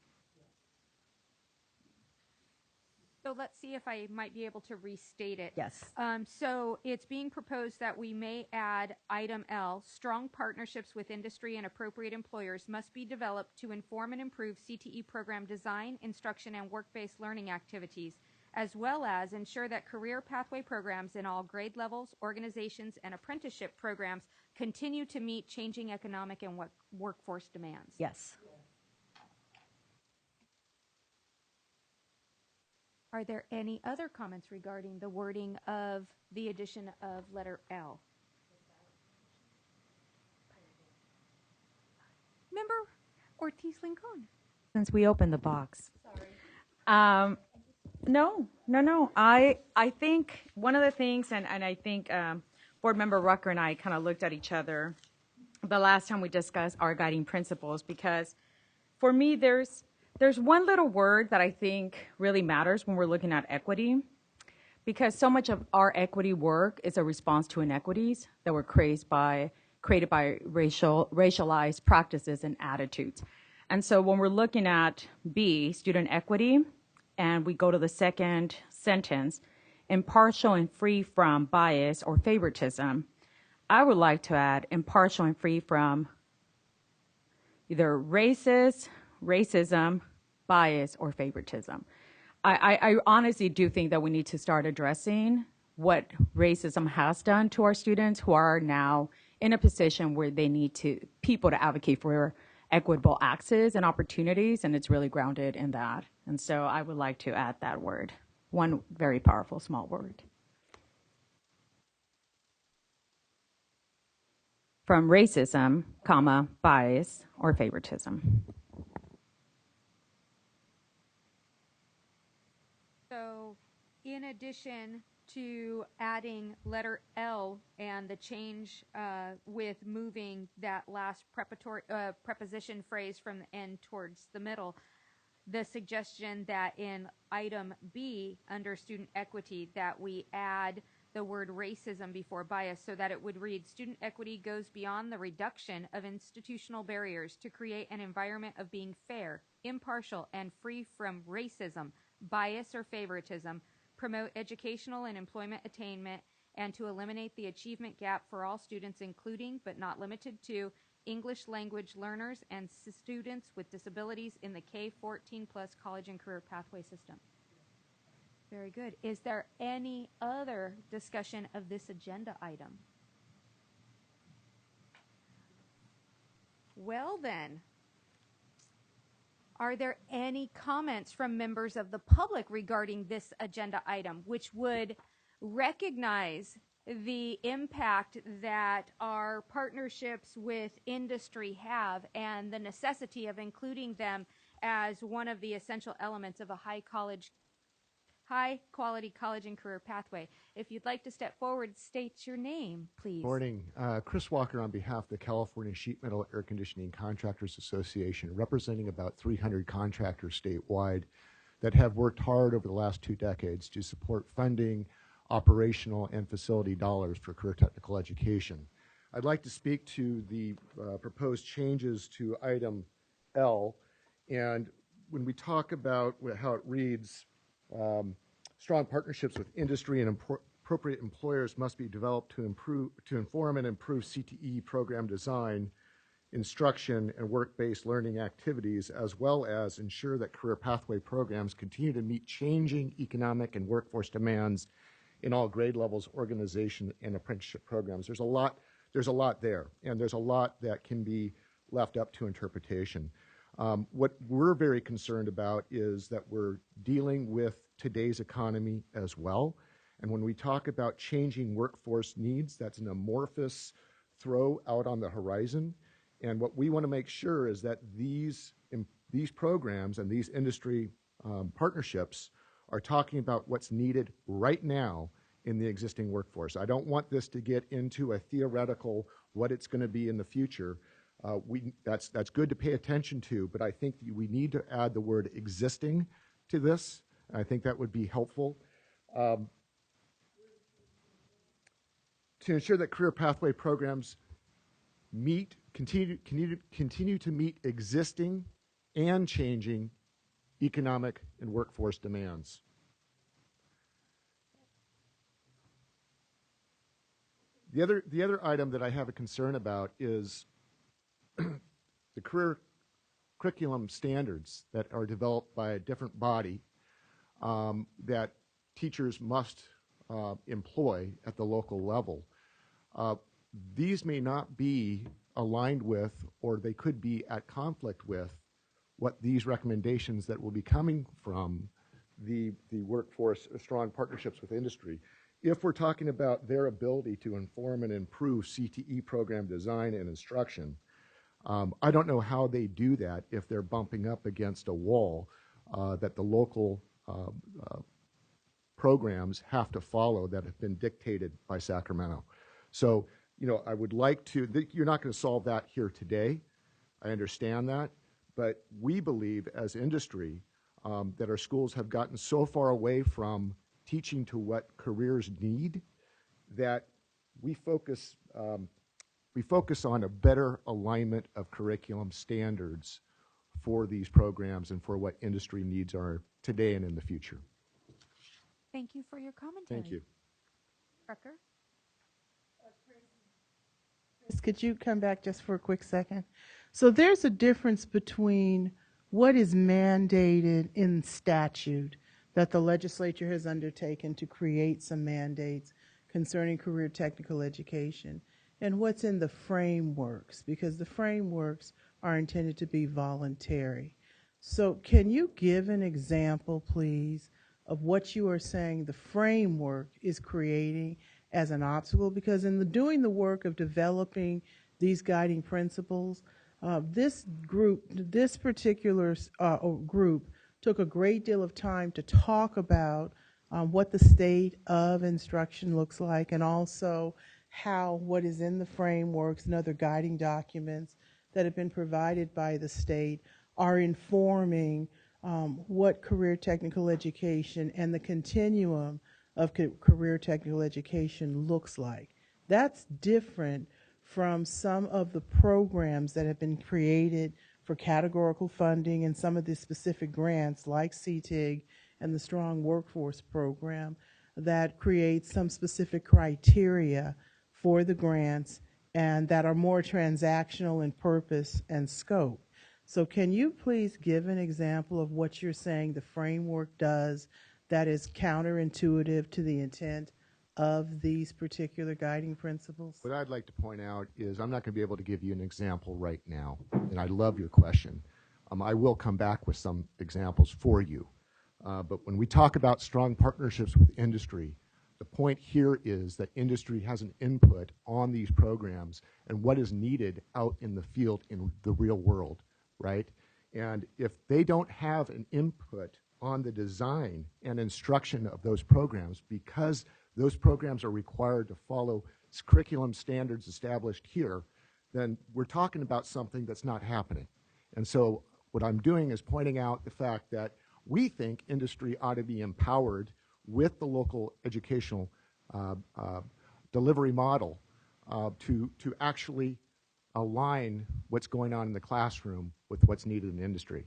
So let's see if I might be able to restate it. Yes. So it's being proposed that we may add item L, strong partnerships with industry and appropriate employers must be developed to inform and improve CTE program design, instruction, and work-based learning activities, as well as ensure that career pathway programs in all grade levels, organizations, and apprenticeship programs continue to meet changing economic and workforce demands. Yes. Are there any other comments regarding the wording of the addition of letter L? Member Ortiz-Lincoln. Since we opened the box. Sorry. No. I think one of the things, and I think Board Member Rucker and I kind of looked at each other the last time we discussed our guiding principles, because for me there's one little word that I think really matters when we're looking at equity, because so much of our equity work is a response to inequities that were created by racialized practices and attitudes. And so when we're looking at B, student equity, and we go to the second sentence, impartial and free from bias or favoritism, I would like to add impartial and free from either racism, bias, or favoritism. I honestly do think that we need to start addressing what racism has done to our students who are now in a position where they need people to advocate for equitable access and opportunities, and it's really grounded in that. And so I would like to add that word, one very powerful small word. from racism, comma, bias, or favoritism. So, in addition to adding letter L and the change with moving that last preposition phrase from the end towards the middle, the suggestion that in item B under student equity that we add the word racism before bias so that it would read, student equity goes beyond the reduction of institutional barriers to create an environment of being fair, impartial, and free from racism, bias, or favoritism, promote educational and employment attainment, and to eliminate the achievement gap for all students, including but not limited to English language learners and students with disabilities in the K-14 plus college and career pathway system. Very good. Is there any other discussion of this agenda item? Well then, are there any comments from members of the public regarding this agenda item, which would recognize the impact that our partnerships with industry have and the necessity of including them as one of the essential elements of a high-quality college and career pathway? If you'd like to step forward, state your name, please. Morning. Chris Walker on behalf of the California Sheet Metal Air Conditioning Contractors Association, representing about 300 contractors statewide that have worked hard over the last 2 decades to support funding, operational, and facility dollars for career technical education. I'd like to speak to the proposed changes to item L. And when we talk about how it reads, strong partnerships with industry and appropriate employers must be developed to inform and improve CTE program design, instruction, and work-based learning activities, as well as ensure that career pathway programs continue to meet changing economic and workforce demands in all grade levels, organization, and apprenticeship programs. There's a lot there, and there's a lot that can be left up to interpretation. What we're very concerned about is that we're dealing with today's economy as well. And when we talk about changing workforce needs, that's an amorphous throw out on the horizon. And what we want to make sure is that these programs and these industry partnerships are talking about what's needed right now in the existing workforce. I don't want this to get into a theoretical what it's going to be in the future. That's good to pay attention to, but I think that we need to add the word existing to this. I think that would be helpful. To ensure that career pathway programs continue to meet existing and changing economic and workforce demands. The other item that I have a concern about is the career curriculum standards that are developed by a different body that teachers must employ at the local level. These may not be aligned with, or they could be at conflict with, what these recommendations that will be coming from the workforce strong partnerships with industry. If we're talking about their ability to inform and improve CTE program design and instruction, I don't know how they do that if they're bumping up against a wall that the local programs have to follow that have been dictated by Sacramento. So, I would like to, you're not going to solve that here today. I understand that. But we believe as industry that our schools have gotten so far away from teaching to what careers need that we focus on a better alignment of curriculum standards for these programs and for what industry needs are today and in the future. Thank you for your commentary. Thank you. Rucker? Chris, could you come back just for a quick second? So there's a difference between what is mandated in statute that the legislature has undertaken to create some mandates concerning career technical education and what's in the frameworks, because the frameworks are intended to be voluntary. So can you give an example, please, of what you are saying the framework is creating as an obstacle? Because in doing the work of developing these guiding principles. This particular group took a great deal of time to talk about what the state of instruction looks like, and also how what is in the frameworks and other guiding documents that have been provided by the state are informing what career technical education and the continuum of career technical education looks like. That's different from some of the programs that have been created for categorical funding and some of the specific grants like CTIG and the Strong Workforce Program that create some specific criteria for the grants and that are more transactional in purpose and scope. So can you please give an example of what you're saying the framework does that is counterintuitive to the intent of these particular guiding principles? What I'd like to point out is I'm not going to be able to give you an example right now, and I love your question. I will come back with some examples for you. But when we talk about strong partnerships with industry, the point here is that industry has an input on these programs and what is needed out in the field in the real world, right? And if they don't have an input on the design and instruction of those programs, because those programs are required to follow curriculum standards established here, then we're talking about something that's not happening. And so what I'm doing is pointing out the fact that we think industry ought to be empowered with the local educational delivery model to actually align what's going on in the classroom with what's needed in industry.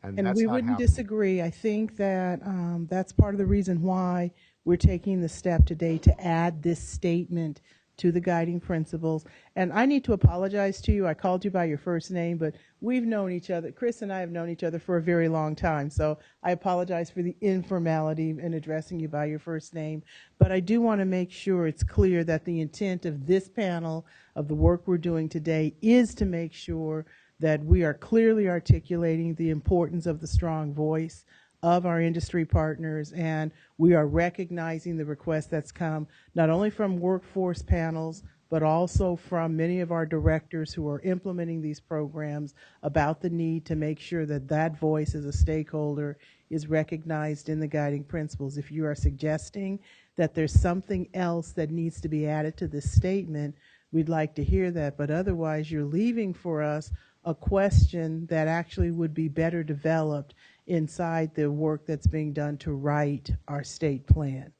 And that's we not wouldn't happening. disagree. I think that that's part of the reason why we're taking the step today to add this statement to the guiding principles. And I need to apologize to you. I called you by your first name, but we've known each other. Chris and I have known each other for a very long time. So I apologize for the informality in addressing you by your first name. But I do want to make sure it's clear that the intent of this panel, of the work we're doing today, is to make sure that we are clearly articulating the importance of the strong voice of our industry partners, and we are recognizing the request that's come not only from workforce panels, but also from many of our directors who are implementing these programs about the need to make sure that that voice as a stakeholder is recognized in the guiding principles. If you are suggesting that there's something else that needs to be added to this statement, we'd like to hear that, but otherwise you're leaving for us a question that actually would be better developed inside the work that's being done to write our state plan.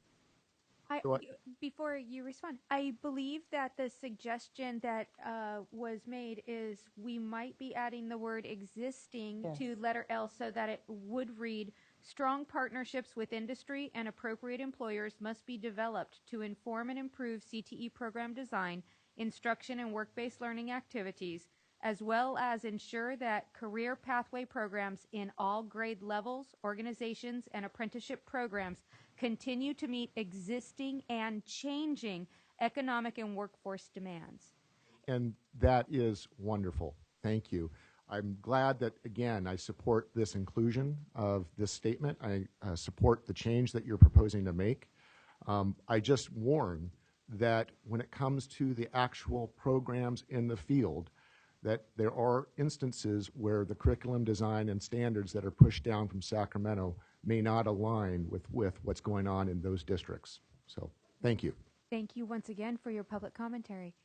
Before you respond, I believe that the suggestion that was made is we might be adding the word existing to letter L so that it would read, strong partnerships with industry and appropriate employers must be developed to inform and improve CTE program design, instruction, and work-based learning activities, as well as ensure that career pathway programs in all grade levels, organizations, and apprenticeship programs continue to meet existing and changing economic and workforce demands. And that is wonderful. Thank you. I'm glad that, again, I support this inclusion of this statement. I support the change that you're proposing to make. I just warn that when it comes to the actual programs in the field, that there are instances where the curriculum design and standards that are pushed down from Sacramento may not align with what's going on in those districts. So thank you. Thank you once again for your public commentary.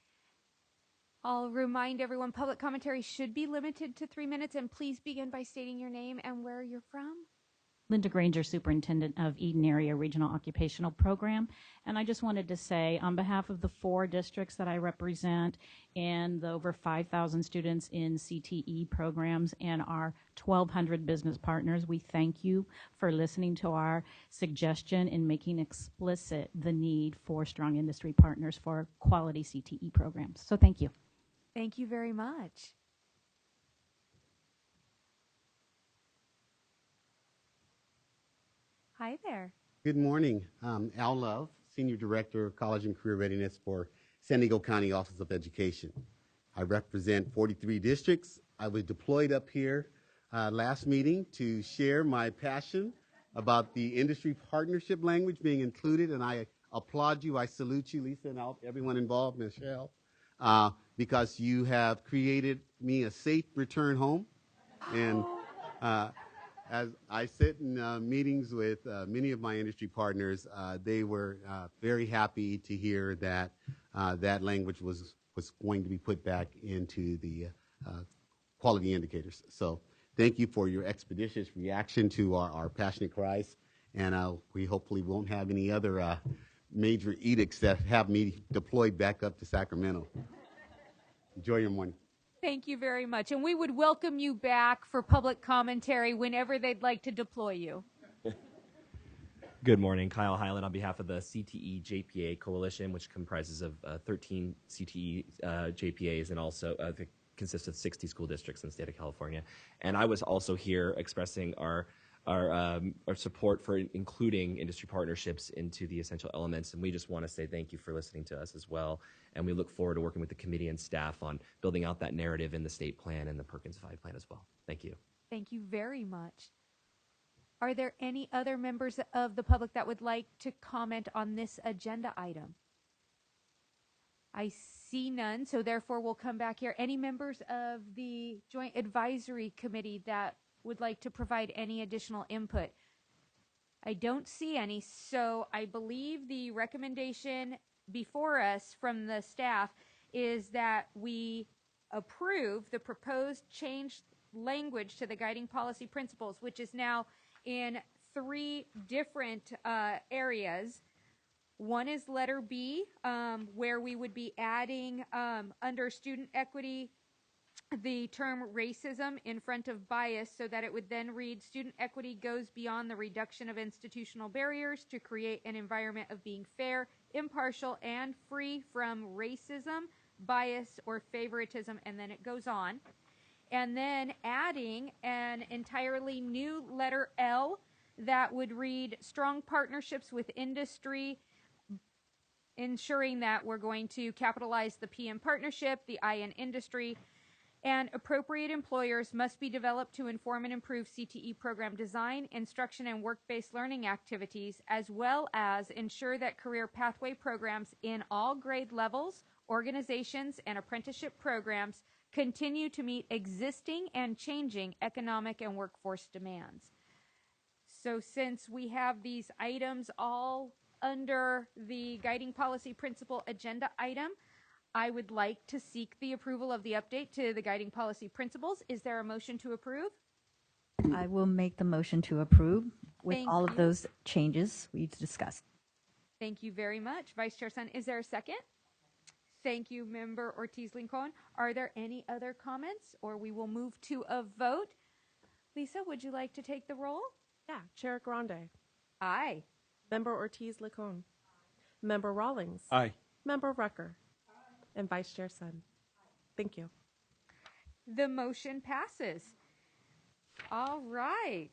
I'll remind everyone public commentary should be limited to 3 minutes, and please begin by stating your name and where you're from. Linda Granger, Superintendent of Eden Area Regional Occupational Program. And I just wanted to say, on behalf of the 4 districts that I represent and the over 5,000 students in CTE programs and our 1,200 business partners, we thank you for listening to our suggestion and making explicit the need for strong industry partners for quality CTE programs. So thank you. Thank you very much. Hi there. Good morning. Al Love, Senior Director of College and Career Readiness for San Diego County Office of Education. I represent 43 districts. I was deployed up here last meeting to share my passion about the industry partnership language being included, and I applaud you. I salute you, Lisa, and everyone involved, Michelle. because you have created me a safe return home. And as I sit in meetings with many of my industry partners, they were very happy to hear that that language was going to be put back into the quality indicators. So thank you for your expeditious reaction to our passionate cries, and we hopefully won't have any other major edicts that have me deployed back up to Sacramento. Enjoy your morning. Thank you very much. And we would welcome you back for public commentary whenever they'd like to deploy you. Good morning. Kyle Highland on behalf of the CTE-JPA Coalition, which comprises of 13 CTE JPAs and also consists of 60 school districts in the state of California. And I was also here expressing our support for including industry partnerships into the essential elements. And we just want to say thank you for listening to us as well. And we look forward to working with the committee and staff on building out that narrative in the state plan and the Perkins 5 plan as well. Thank you. Thank you very much. Are there any other members of the public that would like to comment on this agenda item? I see none, so therefore we'll come back here. Any members of the Joint Advisory Committee that would like to provide any additional input? I don't see any, so I believe the recommendation before us from the staff is that we approve the proposed changed language to the guiding policy principles, which is now in 3 different areas. One is letter B, where we would be adding under student equity the term racism in front of bias, so that it would then read, student equity goes beyond the reduction of institutional barriers to create an environment of being fair, impartial, and free from racism, bias, or favoritism, and then it goes on. And then adding an entirely new letter L that would read, strong partnerships with industry, ensuring that we're going to capitalize the P in partnership, the I in industry, and appropriate employers must be developed to inform and improve CTE program design, instruction, and work-based learning activities, as well as ensure that career pathway programs in all grade levels, organizations, and apprenticeship programs continue to meet existing and changing economic and workforce demands. So since we have these items all under the guiding policy principle agenda item, I would like to seek the approval of the update to the guiding policy principles. Is there a motion to approve? I will make the motion to approve with Thank all of you. those changes we've discussed. Thank you very much. Vice Chair Sun, is there a second? Thank you, Member Ortiz-Lincoln. Are there any other comments, or we will move to a vote? Lisa, would you like to take the roll? Yeah, Chair Grande. Aye. Member Ortiz-Licon. Member Rawlings. Aye. Member Rucker. And Vice Chair Sun. Thank you. The motion passes. All right.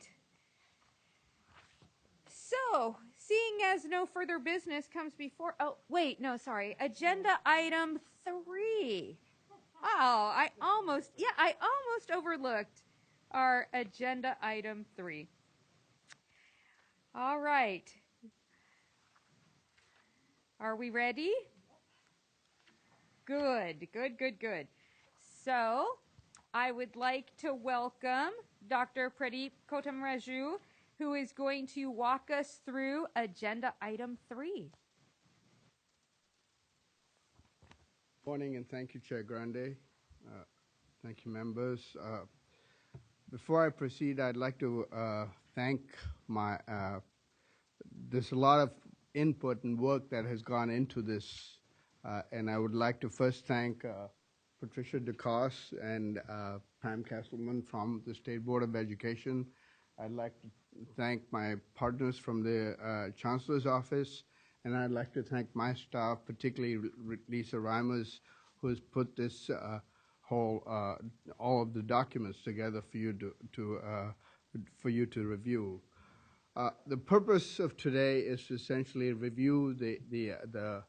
So, seeing as no further business comes before, oh, wait, no, sorry. Agenda item 3. Oh, I almost overlooked our agenda item 3. All right. Are we ready? Good. So, I would like to welcome Dr. Pradeep Kotamraju, who is going to walk us through agenda item 3. Morning, and thank you, Chair Grande. Thank you, members. Before I proceed, I'd like to thank my, there's a lot of input and work that has gone into this, and I would like to first thank Patricia DeCoste and Pam Castleman from the State Board of Education. I'd like to thank my partners from the Chancellor's Office, and I'd like to thank my staff, particularly Lisa Reimers, who has put this all of the documents together for you to review. The purpose of today is to essentially review the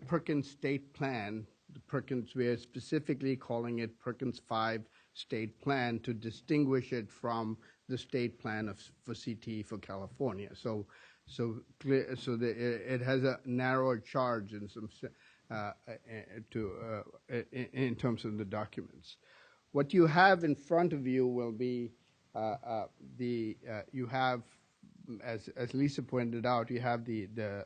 Perkins State Plan. The Perkins, we are specifically calling it Perkins 5 State Plan to distinguish it from the state plan for CTE for California. It has a narrower charge and in terms of the documents. What you have in front of you will be you have, as Lisa pointed out, you have the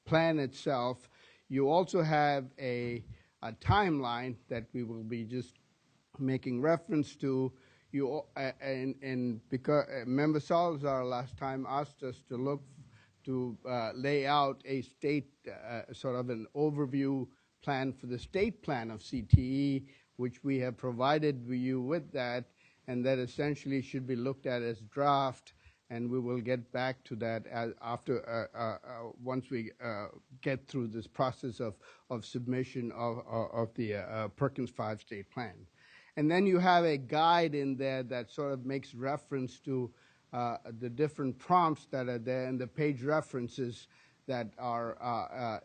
plan itself. You also have a timeline that we will be just making reference to. You and because Member Salazar last time asked us to look to lay out a state sort of an overview plan for the state plan of CTE, which we have provided you with that, and that essentially should be looked at as draft, and we will get back to that after once we get through this process of submission of the Perkins 5 state plan. And then you have a guide in there that sort of makes reference to the different prompts that are there and the page references that are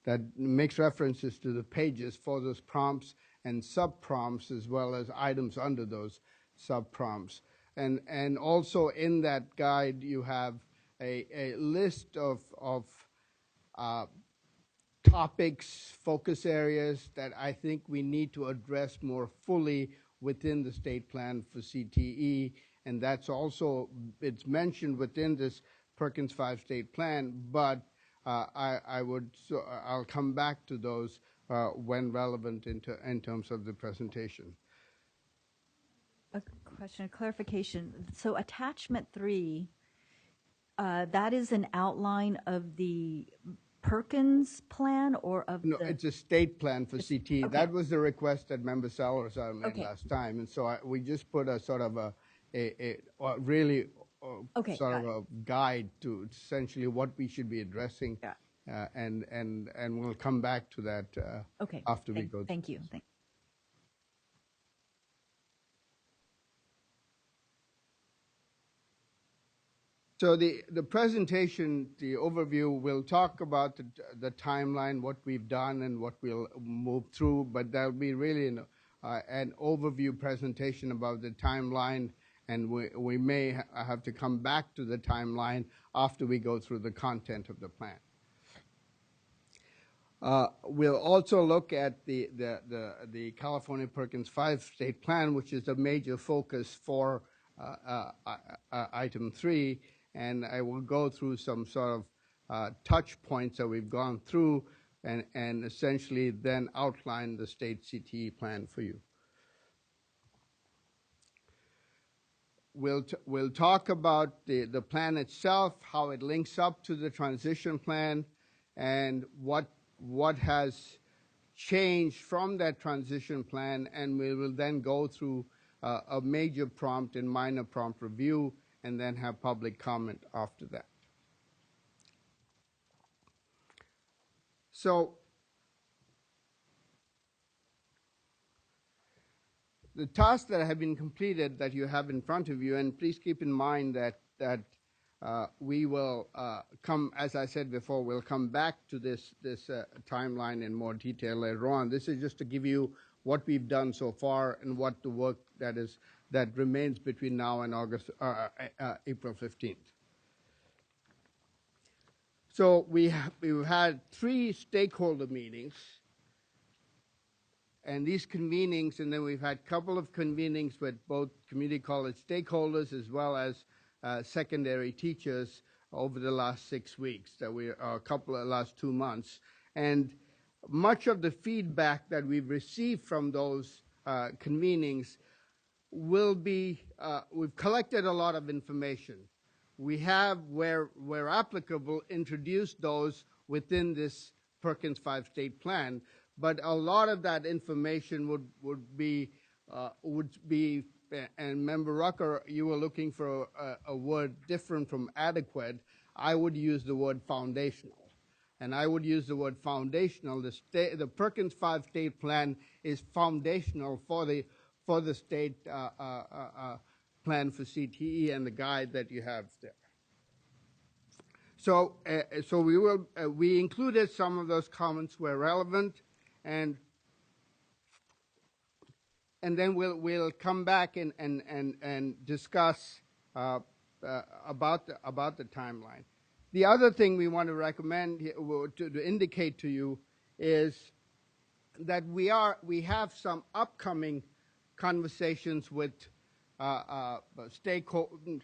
that makes references to the pages for those prompts and sub-prompts, as well as items under those sub-prompts. And also in that guide, you have a list of topics, focus areas that I think we need to address more fully within the state plan for CTE, and that's also, it's mentioned within this Perkins 5 state plan, but I'll come back to those when relevant in terms of the presentation. A question, a clarification. So attachment 3, that is an outline of the Perkins plan or of No, it's a state plan for CTE. Okay. That was the request that Member Salazar made last time, and so we just put a sort of a really sort of a guide to essentially what we should be addressing, and we'll come back to that after we go. Thank you. So the presentation, the overview, will talk about the timeline, what we've done and what we'll move through, but there'll be really an overview presentation about the timeline, and we may have to come back to the timeline after we go through the content of the plan. We'll also look at the California Perkins 5 state plan, which is a major focus for item 3, and I will go through some sort of touch points that we've gone through and essentially then outline the state CTE plan for you. We'll talk about the plan itself, how it links up to the transition plan, and what has changed from that transition plan, and we will then go through a major prompt and minor prompt review, and then have public comment after that. So the tasks that have been completed that you have in front of you, and please keep in mind that we will come, as I said before, we'll come back to this timeline in more detail later on. This is just to give you what we've done so far and what the work that remains between now and April 15th. So we've had 3 stakeholder meetings, and these convenings, and then we've had a couple of convenings with both community college stakeholders as well as secondary teachers over the last 6 weeks, last 2 months. And much of the feedback that we've received from those convenings will be, we've collected a lot of information. We have, where applicable, introduced those within this Perkins 5 state plan, but a lot of that information would be, and Member Rucker, you were looking for a word different from adequate. I would use the word foundational. And I would use the word foundational. The Perkins 5 state plan is foundational for the state plan for CTE and the guide that you have there. So, we included some of those comments where relevant, and then we'll come back and discuss about the timeline. The other thing we want to recommend, to indicate to you, is that we have some upcoming conversations with stakeholders.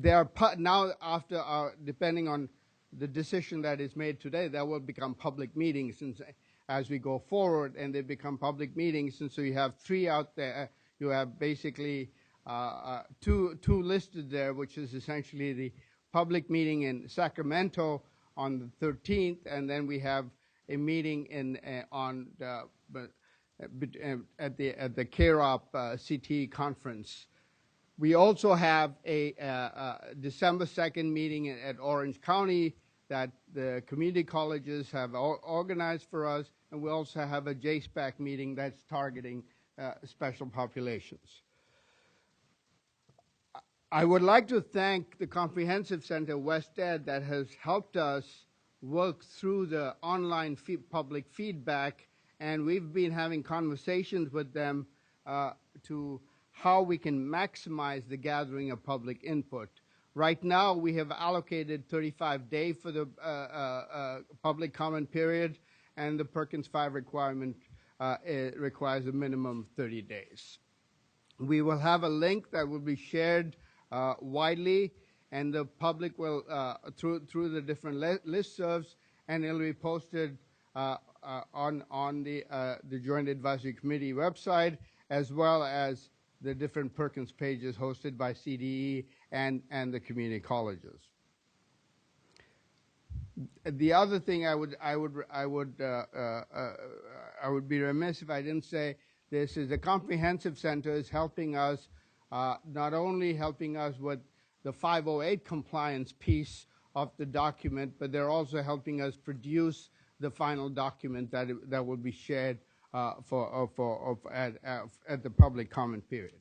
They are now, after depending on the decision that is made today, that will become public meetings as we go forward, and they become public meetings. And so you have 3 out there. You have basically two listed there, which is essentially the public meeting in Sacramento on the 13th, and then we have a meeting at the KROP CTE conference. We also have a December 2nd meeting at Orange County that the community colleges have organized for us, and we also have a JSPAC meeting that's targeting special populations. I would like to thank the Comprehensive Center West Ed that has helped us work through the online public feedback, and we've been having conversations with them to how we can maximize the gathering of public input. Right now, we have allocated 35 days for the public comment period, and the Perkins 5 requirement requires a minimum of 30 days. We will have a link that will be shared widely, and the public will, through the different listservs, and it'll be posted on the Joint Advisory Committee website, as well as the different Perkins pages hosted by CDE and the community colleges. The other thing I would be remiss if I didn't say this is the Comprehensive Center is helping us, not only helping us with the 508 compliance piece of the document, but they're also helping us produce the final document that will be shared at the public comment period.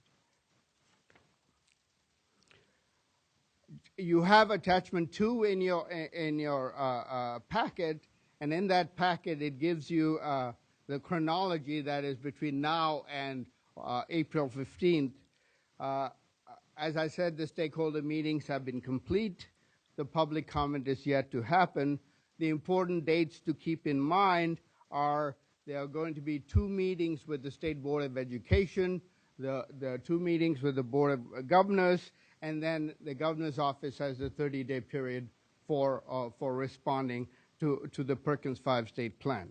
You have attachment 2 in your packet, and in that packet it gives you the chronology that is between now and April 15th. As I said, the stakeholder meetings have been complete. The public comment is yet to happen. The important dates to keep in mind are there are going to be 2 meetings with the State Board of Education, the 2 meetings with the Board of Governors, and then the Governor's Office has a 30-day period for responding to the Perkins 5 state plan.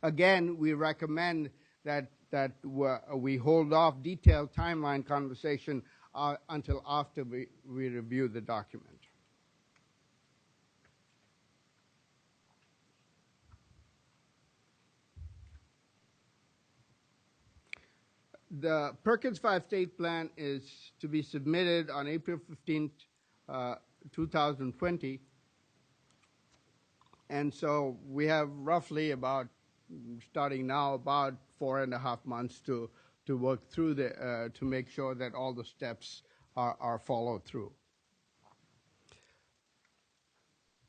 Again, we recommend that we hold off detailed timeline conversation until after we review the document. The Perkins 5 state plan is to be submitted on April 15th, 2020. And so we have roughly about, starting now, about 4.5 months to work through to make sure that all the steps are followed through.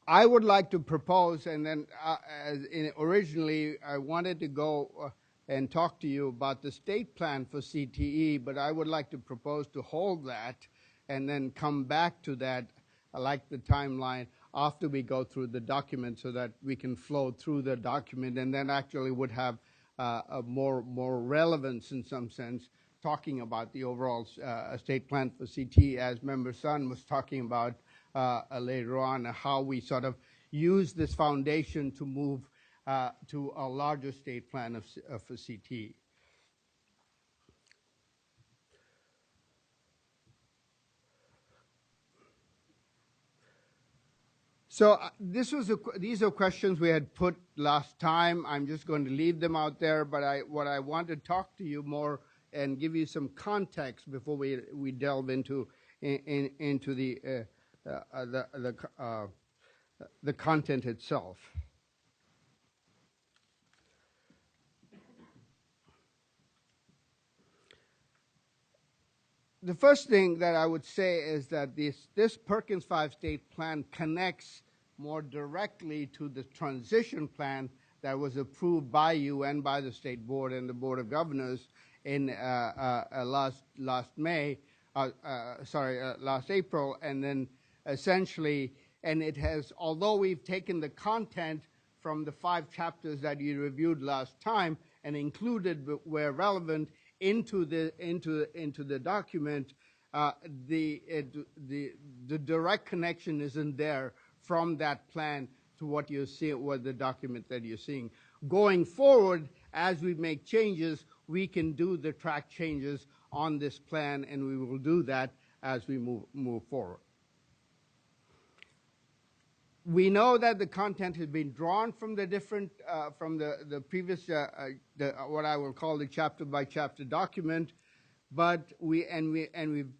I would like to propose, and then originally I wanted to go and talk to you about the state plan for CTE, but I would like to propose to hold that and then come back to that, like the timeline, after we go through the document so that we can flow through the document and then actually would have a more relevance in some sense, talking about the overall state plan for CTE, as Member Sun was talking about later on, how we sort of use this foundation to move to a larger state plan for CTE. So these are questions we had put last time. I'm just going to leave them out there, but what I want to talk to you more and give you some context before we delve into the content itself. The first thing that I would say is that this Perkins 5 state plan connects more directly to the transition plan that was approved by you and by the State Board and the Board of Governors in last April, and then essentially and it has, although we've taken the content from the 5 chapters that you reviewed last time and included where relevant into the document, the direct connection isn't there from that plan to what you're seeing, what the document that you're seeing. Going forward, as we make changes, we can do the track changes on this plan, and we will do that as we move forward. We know that the content has been drawn from the different, from the previous, what I will call the chapter by chapter document, but we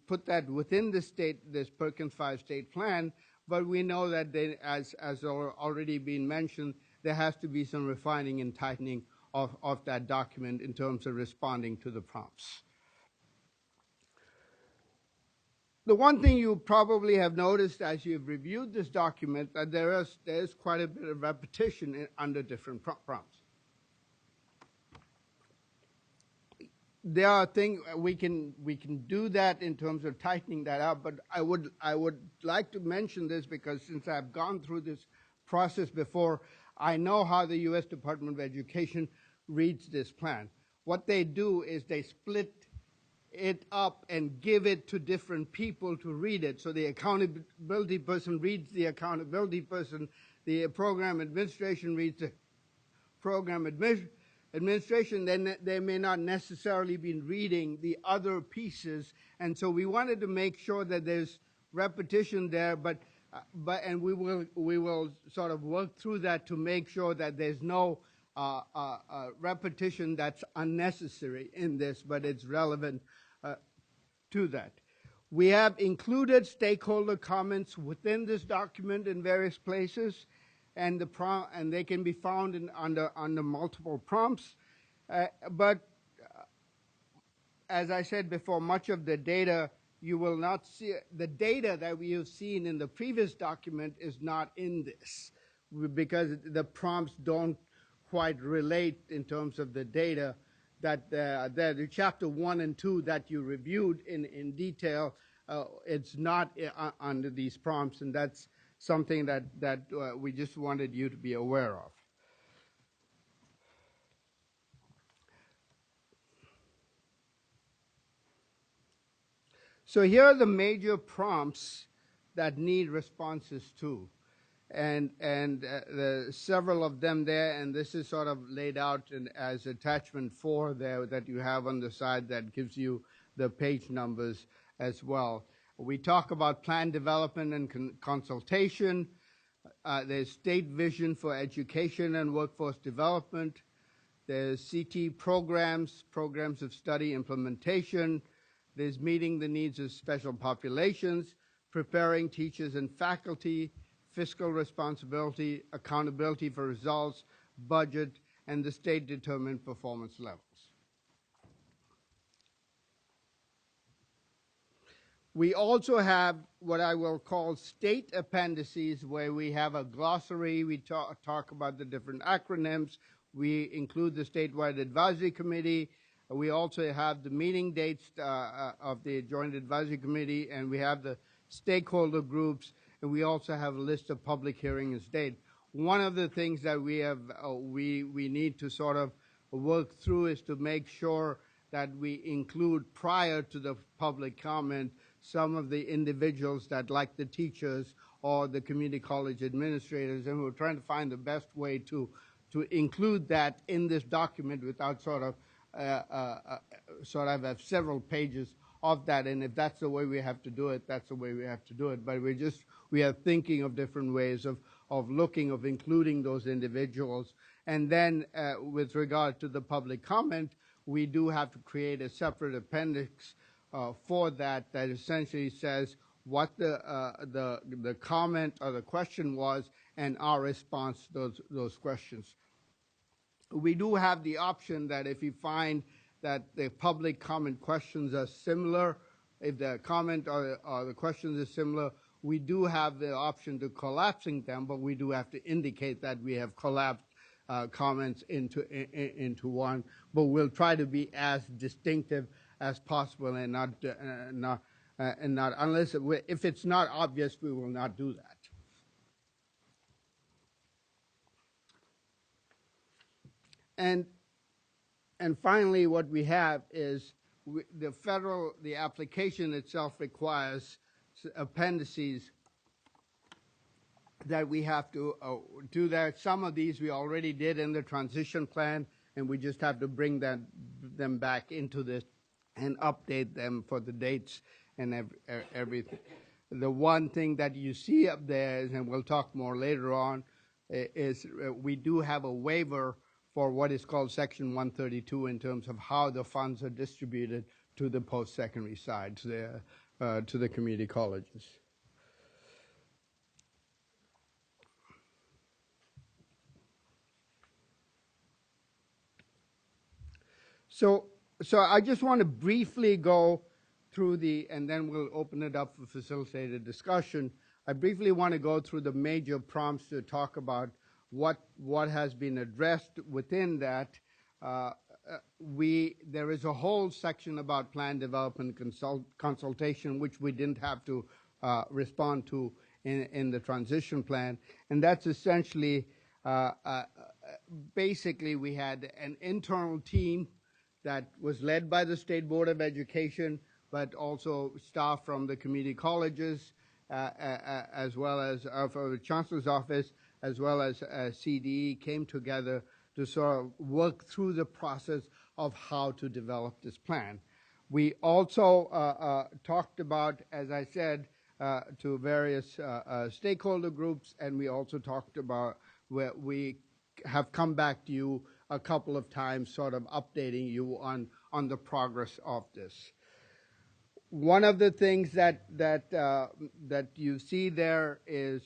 put that within the state, this Perkins 5-state plan. But we know that they, as already been mentioned, there has to be some refining and tightening of that document in terms of responding to the prompts. The one thing you probably have noticed as you've reviewed this document, that there is quite a bit of repetition under different prompts. There are things we can do that in terms of tightening that up, but I would like to mention this because since I've gone through this process before, I know how the U.S. Department of Education reads this plan. What they do is they split it up and give it to different people to read it. So the accountability person reads the accountability person, the program administration reads the program administration, then they may not necessarily be reading the other pieces. And so we wanted to make sure that there's repetition there, and we will sort of work through that to make sure that there's no repetition that's unnecessary in this, but it's relevant to that. We have included stakeholder comments within this document in various places, and they can be found under multiple prompts. But as I said before, much of the data you will not see. The data that we have seen in the previous document is not in this because the prompts don't quite relate in terms of the data that the chapter 1 and 2 that you reviewed in detail, it's not under these prompts, and that's something that we just wanted you to be aware of. So here are the major prompts that need responses to. And several of them there, and this is sort of laid out as attachment 4 there that you have on the side that gives you the page numbers as well. We talk about plan development and consultation. There's state vision for education and workforce development. There's CT programs of study implementation. There's meeting the needs of special populations, preparing teachers and faculty, fiscal responsibility, accountability for results, budget, and the state-determined performance levels. We also have what I will call state appendices, where we have a glossary. We talk about the different acronyms. We include the statewide advisory committee. We also have the meeting dates of the joint advisory committee, and we have the stakeholder groups, and we also have a list of public hearings date. One of the things that we have we need to sort of work through is to make sure that we include, prior to the public comment, some of the individuals that, like the teachers or the community college administrators, and we're trying to find the best way to include that in this document without sort of have several pages of that. And if that's the way we have to do it, that's the way we have to do it. But we are thinking of different ways of including those individuals. And then with regard to the public comment, we do have to create a separate appendix for that essentially says what the comment or the question was and our response to those questions. We do have the option that if you find that the public comment questions are similar, if the comment or the questions are similar, we do have the option to collapsing them, but we do have to indicate that we have collapsed comments into one. But we'll try to be as distinctive as possible and not unless if it's not obvious, we will not do that. And finally, what we have is the application itself requires appendices that we have to do that. Some of these we already did in the transition plan, and we just have to bring them back into this and update them for the dates and everything. The one thing that you see up there is, and we'll talk more later on, is we do have a waiver for what is called Section 132 in terms of how the funds are distributed to the post-secondary side, to the community colleges. So I just want to briefly go through and then we'll open it up for facilitated discussion. I briefly want to go through the major prompts to talk about what has been addressed within that. There is a whole section about plan development consultation, which we didn't have to respond to in the transition plan, and that's essentially basically we had an internal team that was led by the State Board of Education, but also staff from the community colleges, as well as from the Chancellor's Office, as well as CDE, came together to sort of work through the process of how to develop this plan. We also talked about, as I said, to various stakeholder groups, and we also talked about where we have come back to you a couple of times, sort of updating you on the progress of this. One of the things that you see there is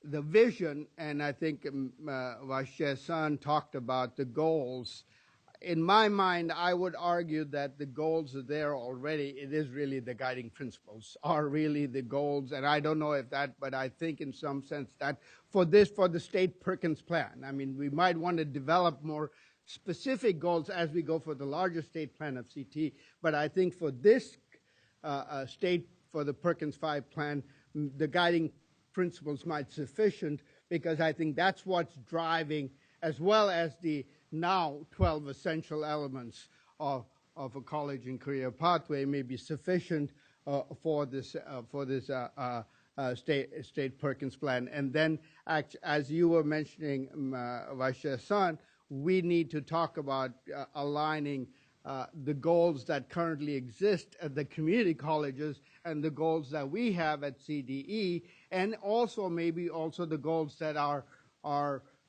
the vision, and I think Vice Chair Sun talked about the goals. In my mind, I would argue that the goals are there already. It is really the guiding principles are really the goals, and I don't know if that, but I think in some sense that for the state Perkins plan, I mean, we might want to develop more specific goals as we go for the larger state plan of CT, but I think for this state, for the Perkins 5 plan, the guiding principles might be sufficient, because I think that's what's driving, as well as the now 12 essential elements of a college and career pathway may be sufficient for this state Perkins plan. And then, as you were mentioning, Vice Chair Sun, we need to talk about aligning the goals that currently exist at the community colleges and the goals that we have at CDE, and also maybe also the goals that are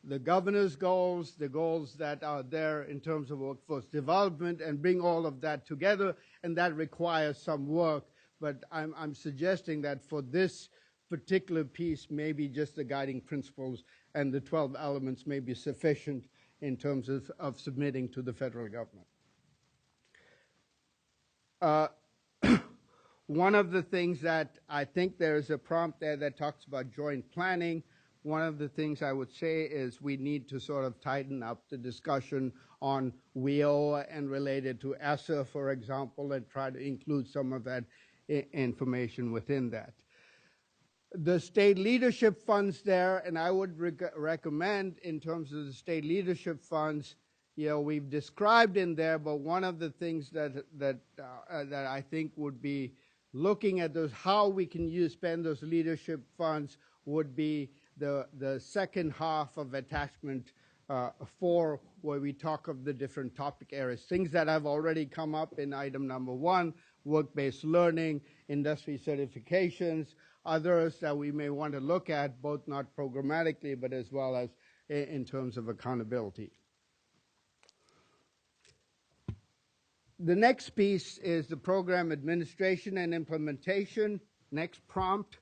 the governor's goals, the goals that are there in terms of workforce development, and bring all of that together, and that requires some work. But I'm suggesting that for this particular piece, maybe just the guiding principles and the 12 elements may be sufficient in terms of submitting to the federal government. One of the things that I think there is a prompt there that talks about joint planning. One of the things I would say is we need to sort of tighten up the discussion on WIO and related to ESSA, for example, and try to include some of that information within that. The state leadership funds there, and I would recommend in terms of the state leadership funds, you know, we've described in there, but one of the things that I think would be looking at those, how we can spend those leadership funds would be the second half of attachment 4, where we talk of the different topic areas, things that have already come up in item number 1, work-based learning, industry certifications, others that we may want to look at, both not programmatically, but as well as in terms of accountability. The next piece is the program administration and implementation. Next prompt.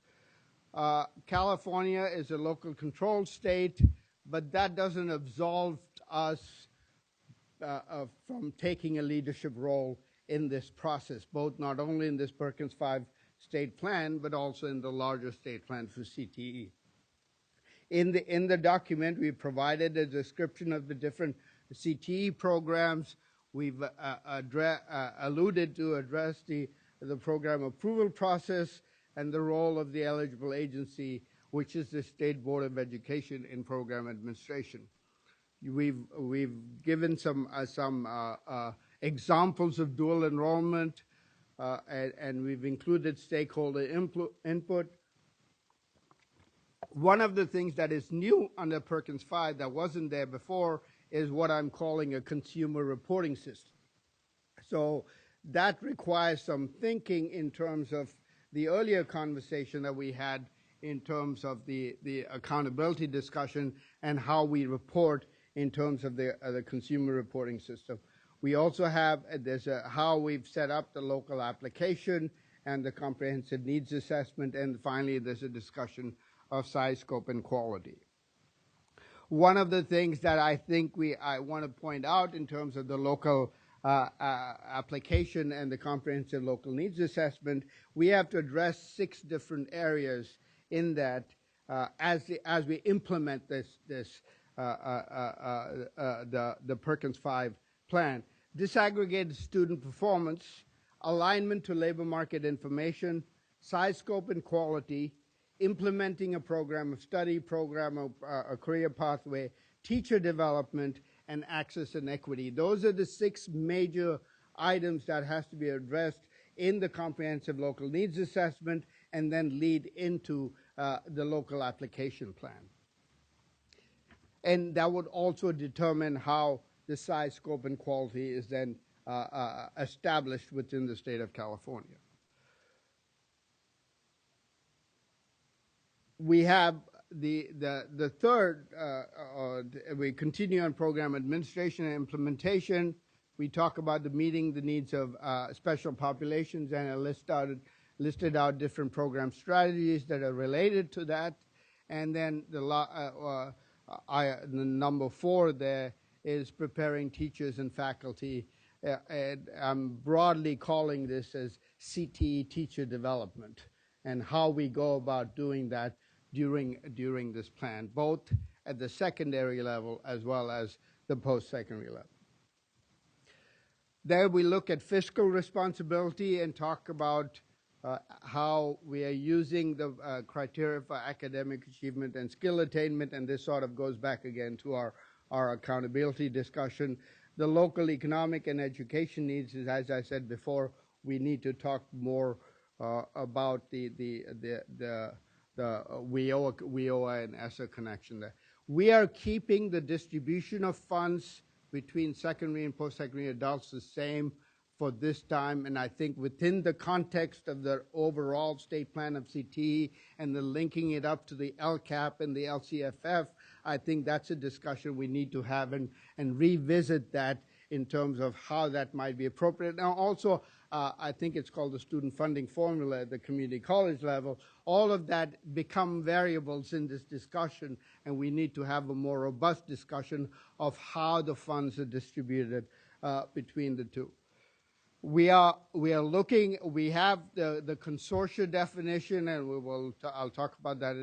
California is a local control state, but that doesn't absolve us from taking a leadership role in this process, both not only in this Perkins 5 state plan, but also in the larger state plan for CTE. In the document, we provided a description of the different CTE programs. We've alluded to address the program approval process and the role of the eligible agency, which is the State Board of Education in program administration. We've given some examples of dual enrollment, and we've included stakeholder input. One of the things that is new under Perkins 5 that wasn't there before is what I'm calling a consumer reporting system. So that requires some thinking in terms of the earlier conversation that we had in terms of the accountability discussion and how we report in terms of the consumer reporting system. We also have, how we've set up the local application and the comprehensive needs assessment, and finally there's a discussion of size, scope, and quality. One of the things that I think I want to point out in terms of the local application and the comprehensive local needs assessment, we have to address 6 different areas in that as we implement the Perkins 5 plan. Disaggregated student performance, alignment to labor market information, size, scope, and quality, implementing a program of study, program of a career pathway, teacher development, and access and equity. Those are the 6 major items that has to be addressed in the comprehensive local needs assessment and then lead into the local application plan. And that would also determine how the size, scope, and quality is then established within the state of California. We have the third, we continue on program administration and implementation. We talk about meeting the needs of special populations, and I listed out different program strategies that are related to that. And then the number 4 there is preparing teachers and faculty. And I'm broadly calling this as CTE teacher development and how we go about doing that during this plan, both at the secondary level as well as the post-secondary level. There we look at fiscal responsibility and talk about how we are using the criteria for academic achievement and skill attainment, and this sort of goes back again to our accountability discussion. The local economic and education needs is, as I said before, we need to talk more about the WIOA and ESSA connection there. We are keeping the distribution of funds between secondary and post-secondary adults the same for this time, and I think within the context of the overall state plan of CTE and the linking it up to the LCAP and the LCFF, I think that's a discussion we need to have and revisit that in terms of how that might be appropriate. Now also, I think it's called the student funding formula at the community college level. All of that become variables in this discussion, and we need to have a more robust discussion of how the funds are distributed between the two. We are looking, we have the consortia definition, and I'll talk about that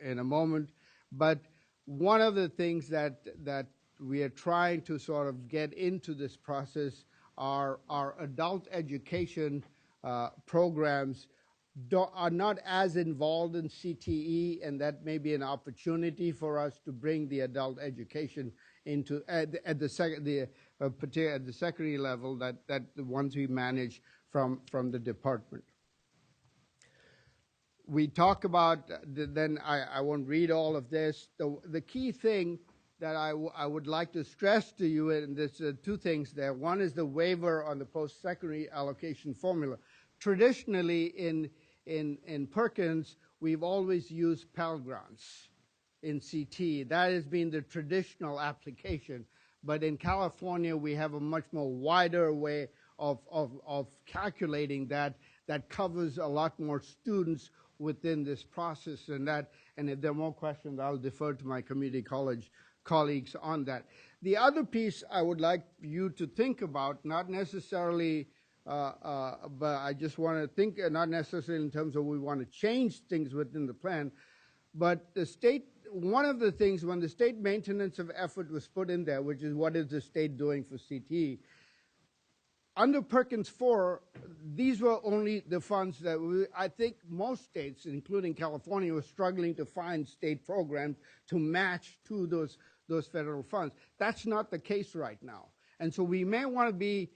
in a moment. But one of the things that we are trying to sort of get into this process are our adult education programs are not as involved in CTE, and that may be an opportunity for us to bring the adult education into at the secondary level, that the ones we manage from the department. We talk about, then I won't read all of this. The key thing that I would like to stress to you, and there's 2 things there. One is the waiver on the post-secondary allocation formula. Traditionally in Perkins, we've always used Pell Grants in CT. That has been the traditional application. But in California, we have a much more wider way of calculating that covers a lot more students within this process. And if there are more questions, I'll defer to my community college colleagues on that. The other piece I would like you to think about, not necessarily, but I just want to think, not necessarily in terms of we want to change things within the plan, but the state, one of the things when the state maintenance of effort was put in there, which is what is the state doing for CTE, under Perkins 4, these were only the funds that I think most states, including California, were struggling to find state programs to match to those those federal funds. That's not the case right now. And so we may want to be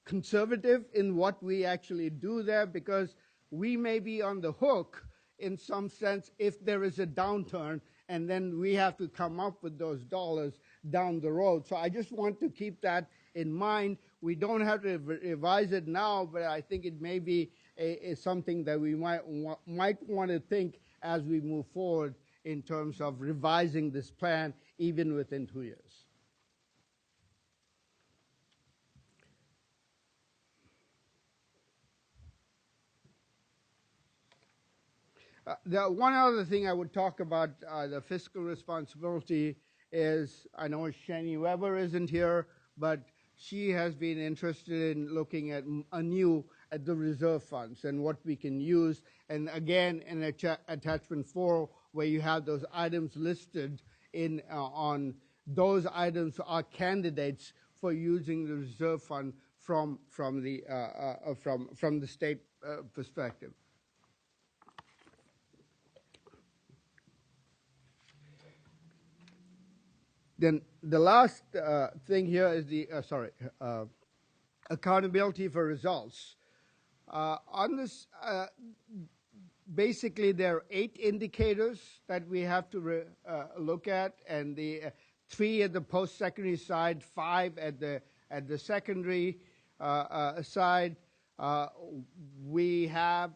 conservative in what we actually do there, because we may be on the hook in some sense if there is a downturn, and then we have to come up with those dollars down the road. So I just want to keep that in mind. We don't have to revise it now, but I think it may be something that we might want to think as we move forward in terms of revising this plan even within 2 years. The one other thing I would talk about, the fiscal responsibility, is I know Shani Weber isn't here, but she has been interested in looking at anew at the reserve funds and what we can use. And again, in attachment 4, where you have those items listed in on those items are candidates for using the reserve fund from the state perspective. Then the last thing here is the accountability for results. On this, basically there are 8 indicators that we have to look at, and the 3 at the post-secondary side, 5 at the secondary side. We have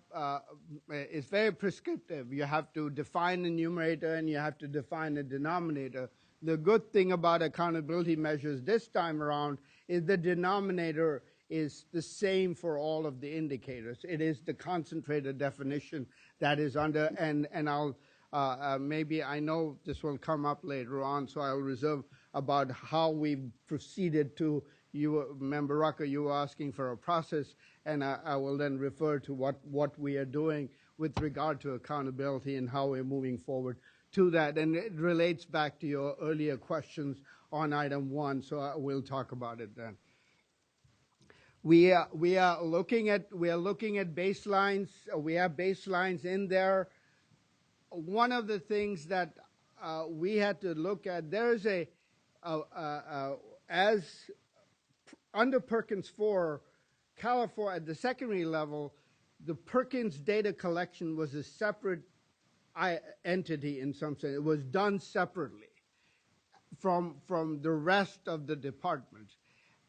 it's very prescriptive. You have to define the numerator and you have to define the denominator. The good thing about accountability measures this time around is the denominator is the same for all of the indicators. It is the concentrated definition that is under, and I'll maybe, I know this will come up later on, so I'll reserve about how we proceeded to, you, Member Rucker, you were asking for a process, and I will then refer to what we are doing with regard to accountability and how we're moving forward to that. And it relates back to your earlier questions on item 1, so we'll talk about it then. We are looking at baselines. We have baselines in there. One of the things that we had to look at, there is as under Perkins 4, California at the secondary level, the Perkins data collection was a separate entity in some sense. It was done separately from the rest of the department.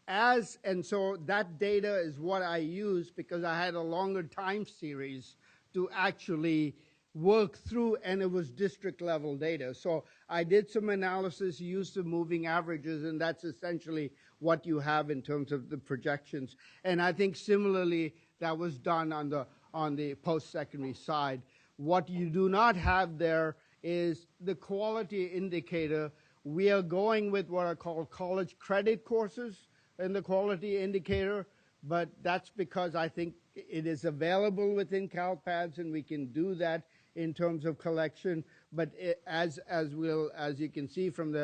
And so that data is what I used because I had a longer time series to actually work through, and it was district level data. So I did some analysis, used some moving averages, and that's essentially what you have in terms of the projections. And I think similarly that was done on the post-secondary side. What you do not have there is the quality indicator. We are going with what are called college credit courses in the quality indicator, but that's because I think it is available within CalPADS and we can do that in terms of collection. But as you can see from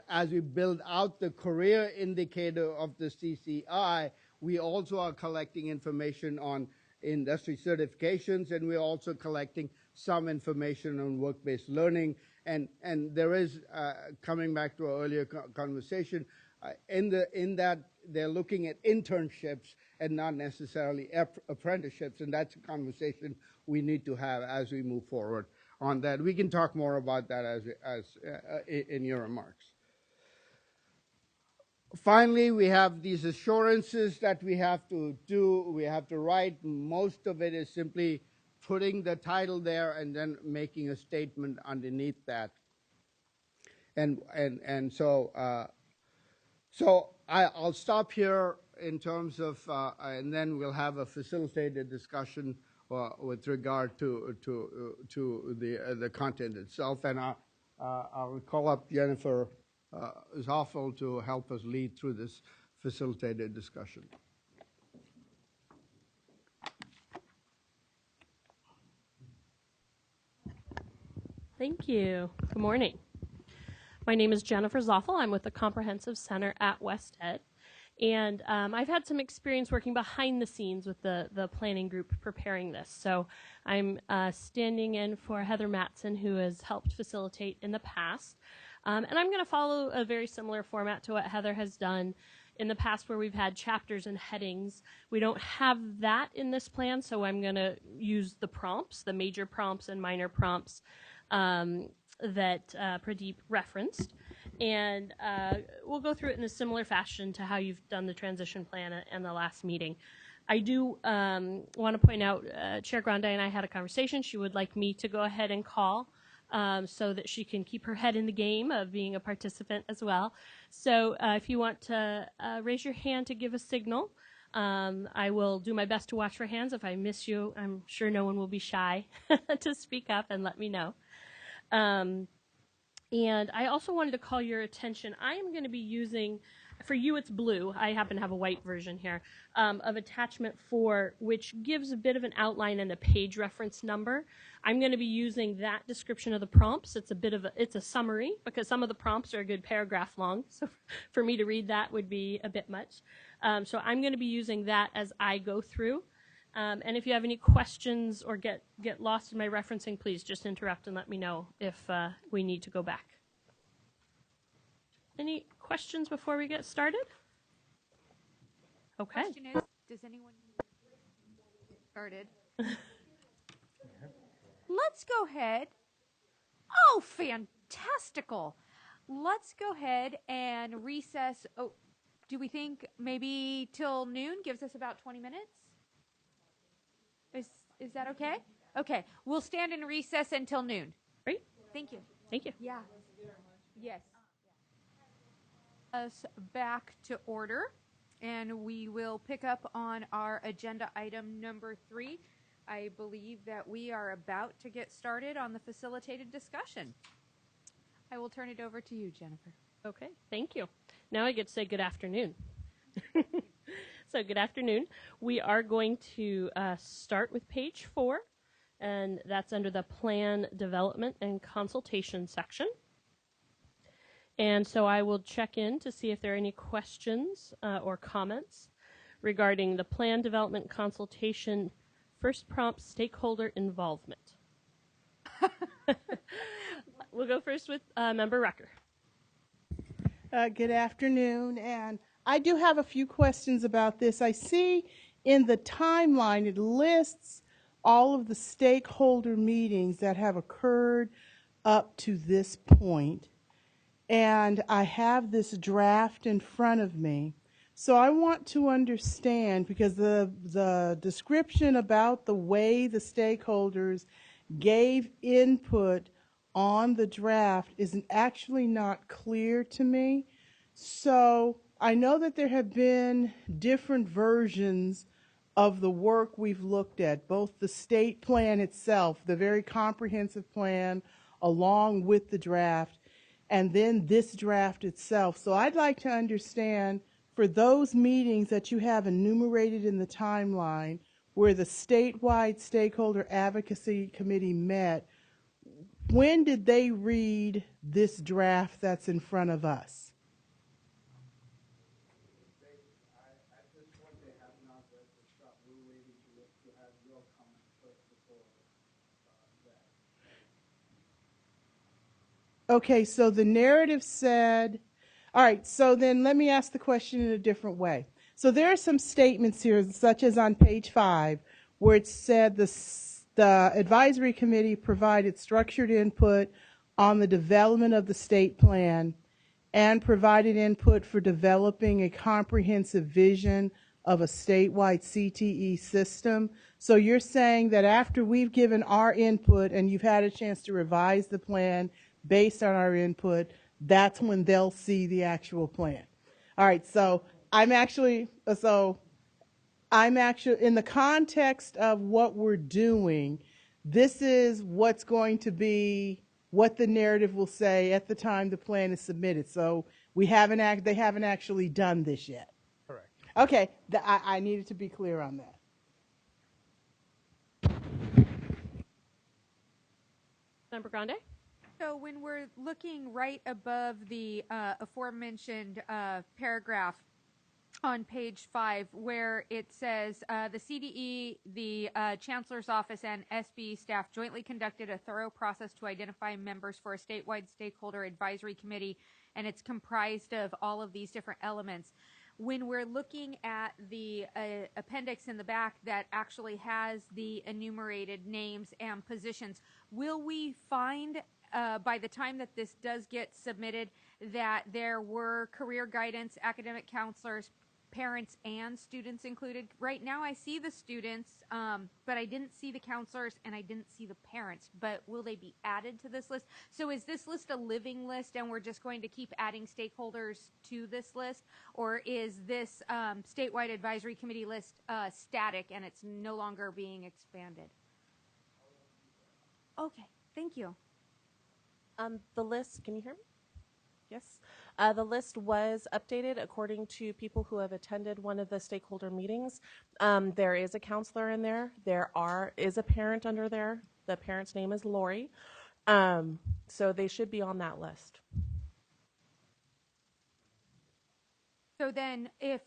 as we build out the career indicator of the CCI, we also are collecting information on industry certifications, and we're also collecting some information on work-based learning. And there is, coming back to our earlier conversation, in that they're looking at internships and not necessarily apprenticeships, and that's a conversation we need to have as we move forward on that. We can talk more about that as in your remarks. Finally, we have these assurances that we have to do, we have to write. Most of it is simply putting the title there and then making a statement underneath that. So I'll stop here in terms of, and then we'll have a facilitated discussion with regard to the content itself. And I'll call up Jennifer Zoffel to help us lead through this facilitated discussion. Thank you. Good morning. My name is Jennifer Zoffel. I'm with the Comprehensive Center at West Ed. And I've had some experience working behind the scenes with the planning group preparing this. So I'm standing in for Heather Matson, who has helped facilitate in the past. And I'm going to follow a very similar format to what Heather has done in the past, where we've had chapters and headings. We don't have that in this plan, so I'm going to use the prompts, the major prompts and minor prompts that Pradeep referenced. And we'll go through it in a similar fashion to how you've done the transition plan and the last meeting. I do want to point out, Chair Grande and I had a conversation. She would like me to go ahead and call so that she can keep her head in the game of being a participant as well. So if you want to raise your hand to give a signal, I will do my best to watch for hands. If I miss you, I'm sure no one will be shy to speak up and let me know. And I also wanted to call your attention. I am going to be using, for you it's blue, I happen to have a white version here, of attachment 4, which gives a bit of an outline and a page reference number. I'm going to be using that description of the prompts. It's a summary, because some of the prompts are a good paragraph long, so for me to read that would be a bit much. So I'm going to be using that as I go through. And if you have any questions or get lost in my referencing, please just interrupt and let me know if we need to go back. Any questions before we get started? Okay. Question is, does anyone get started? Let's go ahead. Oh, fantastical. Let's go ahead and recess. Oh, do we think maybe till noon gives us about 20 minutes? Is that okay? Okay. We'll stand in recess until noon. Great. Thank you. Thank you. Yeah. Yes. Us back to order, and we will pick up on our agenda item number 3. I believe that we are about to get started on the facilitated discussion. I will turn it over to you, Jennifer. Okay, thank you. Now I get to say good afternoon. So good afternoon. We are going to start with page 4, and that's under the plan development and consultation section. And so I will check in to see if there are any questions or comments regarding the plan development consultation first prompt stakeholder involvement. We'll go first with Member Rucker. Good afternoon, and I do have a few questions about this. I see in the timeline it lists all of the stakeholder meetings that have occurred up to this point, and I have this draft in front of me. So I want to understand, because the description about the way the stakeholders gave input on the draft is actually not clear to me. So I know that there have been different versions of the work we've looked at, both the state plan itself, the very comprehensive plan, along with the draft, and then this draft itself. So I'd like to understand, for those meetings that you have enumerated in the timeline where the statewide stakeholder advocacy committee met, when did they read this draft that's in front of us? Okay, so the narrative said, all right, so then let me ask the question in a different way. So there are some statements here, such as on page 5, where it said the advisory committee provided structured input on the development of the state plan and provided input for developing a comprehensive vision of a statewide CTE system. So you're saying that after we've given our input and you've had a chance to revise the plan based on our input, that's when they'll see the actual plan. All right, so I'm actually in the context of what we're doing, this is what's going to be what the narrative will say at the time the plan is submitted. So they haven't actually done this yet. Correct. Okay, I needed to be clear on that. Member Grande? So when we're looking right above the aforementioned paragraph on page 5 where it says the CDE, the Chancellor's Office, and SB staff jointly conducted a thorough process to identify members for a statewide stakeholder advisory committee, and it's comprised of all of these different elements. When we're looking at the appendix in the back that actually has the enumerated names and positions, will we find by the time that this does get submitted that there were career guidance, academic counselors, parents, and students included? Right now I see the students, but I didn't see the counselors and I didn't see the parents. But will they be added to this list? So is this list a living list and we're just going to keep adding stakeholders to this list? Or is this statewide advisory committee list static and it's no longer being expanded? Okay, thank you. The list, can you hear me? Yes. The list was updated according to people who have attended one of the stakeholder meetings. There is a counselor in there. There is a parent under there. The parent's name is Lori. So they should be on that list. So then if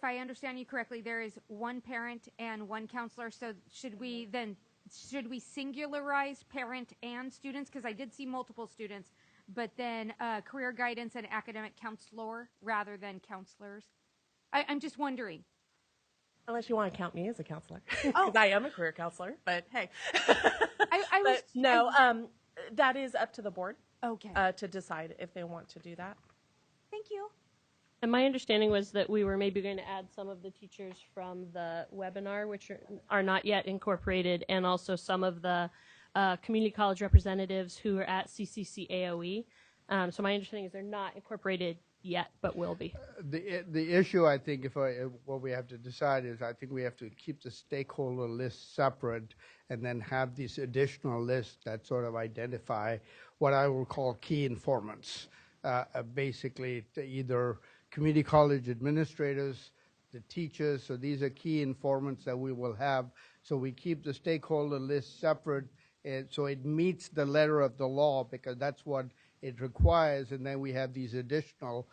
I understand you correctly, there is one parent and one counselor. So should we singularize parent and students? Because I did see multiple students. But then career guidance and academic counselor rather than counselors. I'm just wondering. Unless you want to count me as a counselor. Because I am a career counselor, but hey. That is up to the board to decide if they want to do that. Thank you. And my understanding was that we were maybe going to add some of the teachers from the webinar, which are not yet incorporated, and also some of the community college representatives who are at CCC-AOE. So my understanding is they're not incorporated yet, but will be. The issue, I think, what we have to decide is I think we have to keep the stakeholder list separate and then have these additional lists that sort of identify what I will call key informants. Basically, either community college administrators, the teachers, so these are key informants that we will have. So we keep the stakeholder list separate, and so it meets the letter of the law because that's what it requires, and then we have these additional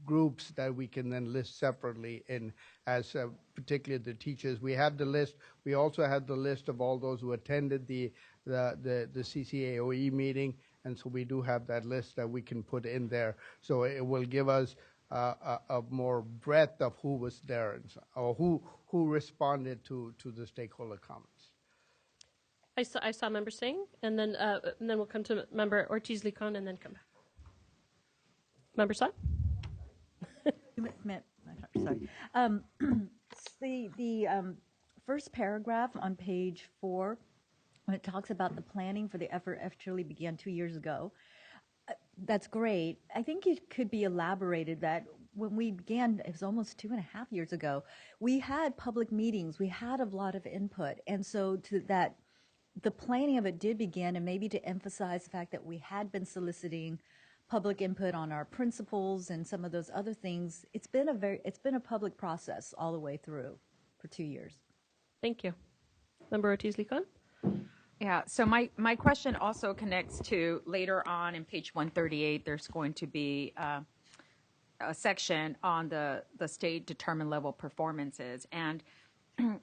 groups that we can then list separately in as particularly the teachers. We have the list. We also have the list of all those who attended the CCAOE meeting, and so we do have that list that we can put in there. So it will give us a more breadth of who was there or who responded to the stakeholder comments. I saw Member Singh, and then we'll come to Member Ortiz-Licon, and then come back. Member Sun? Sorry. The first paragraph on page 4, when it talks about the planning for the effort actually began 2 years ago, that's great. I think it could be elaborated that when we began, it was almost 2.5 years ago, we had public meetings, we had a lot of input, and so to that, the planning of it did begin, and maybe to emphasize the fact that we had been soliciting public input on our principles and some of those other things. It's been a public process all the way through for 2 years. Thank you. Member Ortiz-Licon? Yeah, so my question also connects to later on in page 138, there's going to be a section on the state determined level performances. And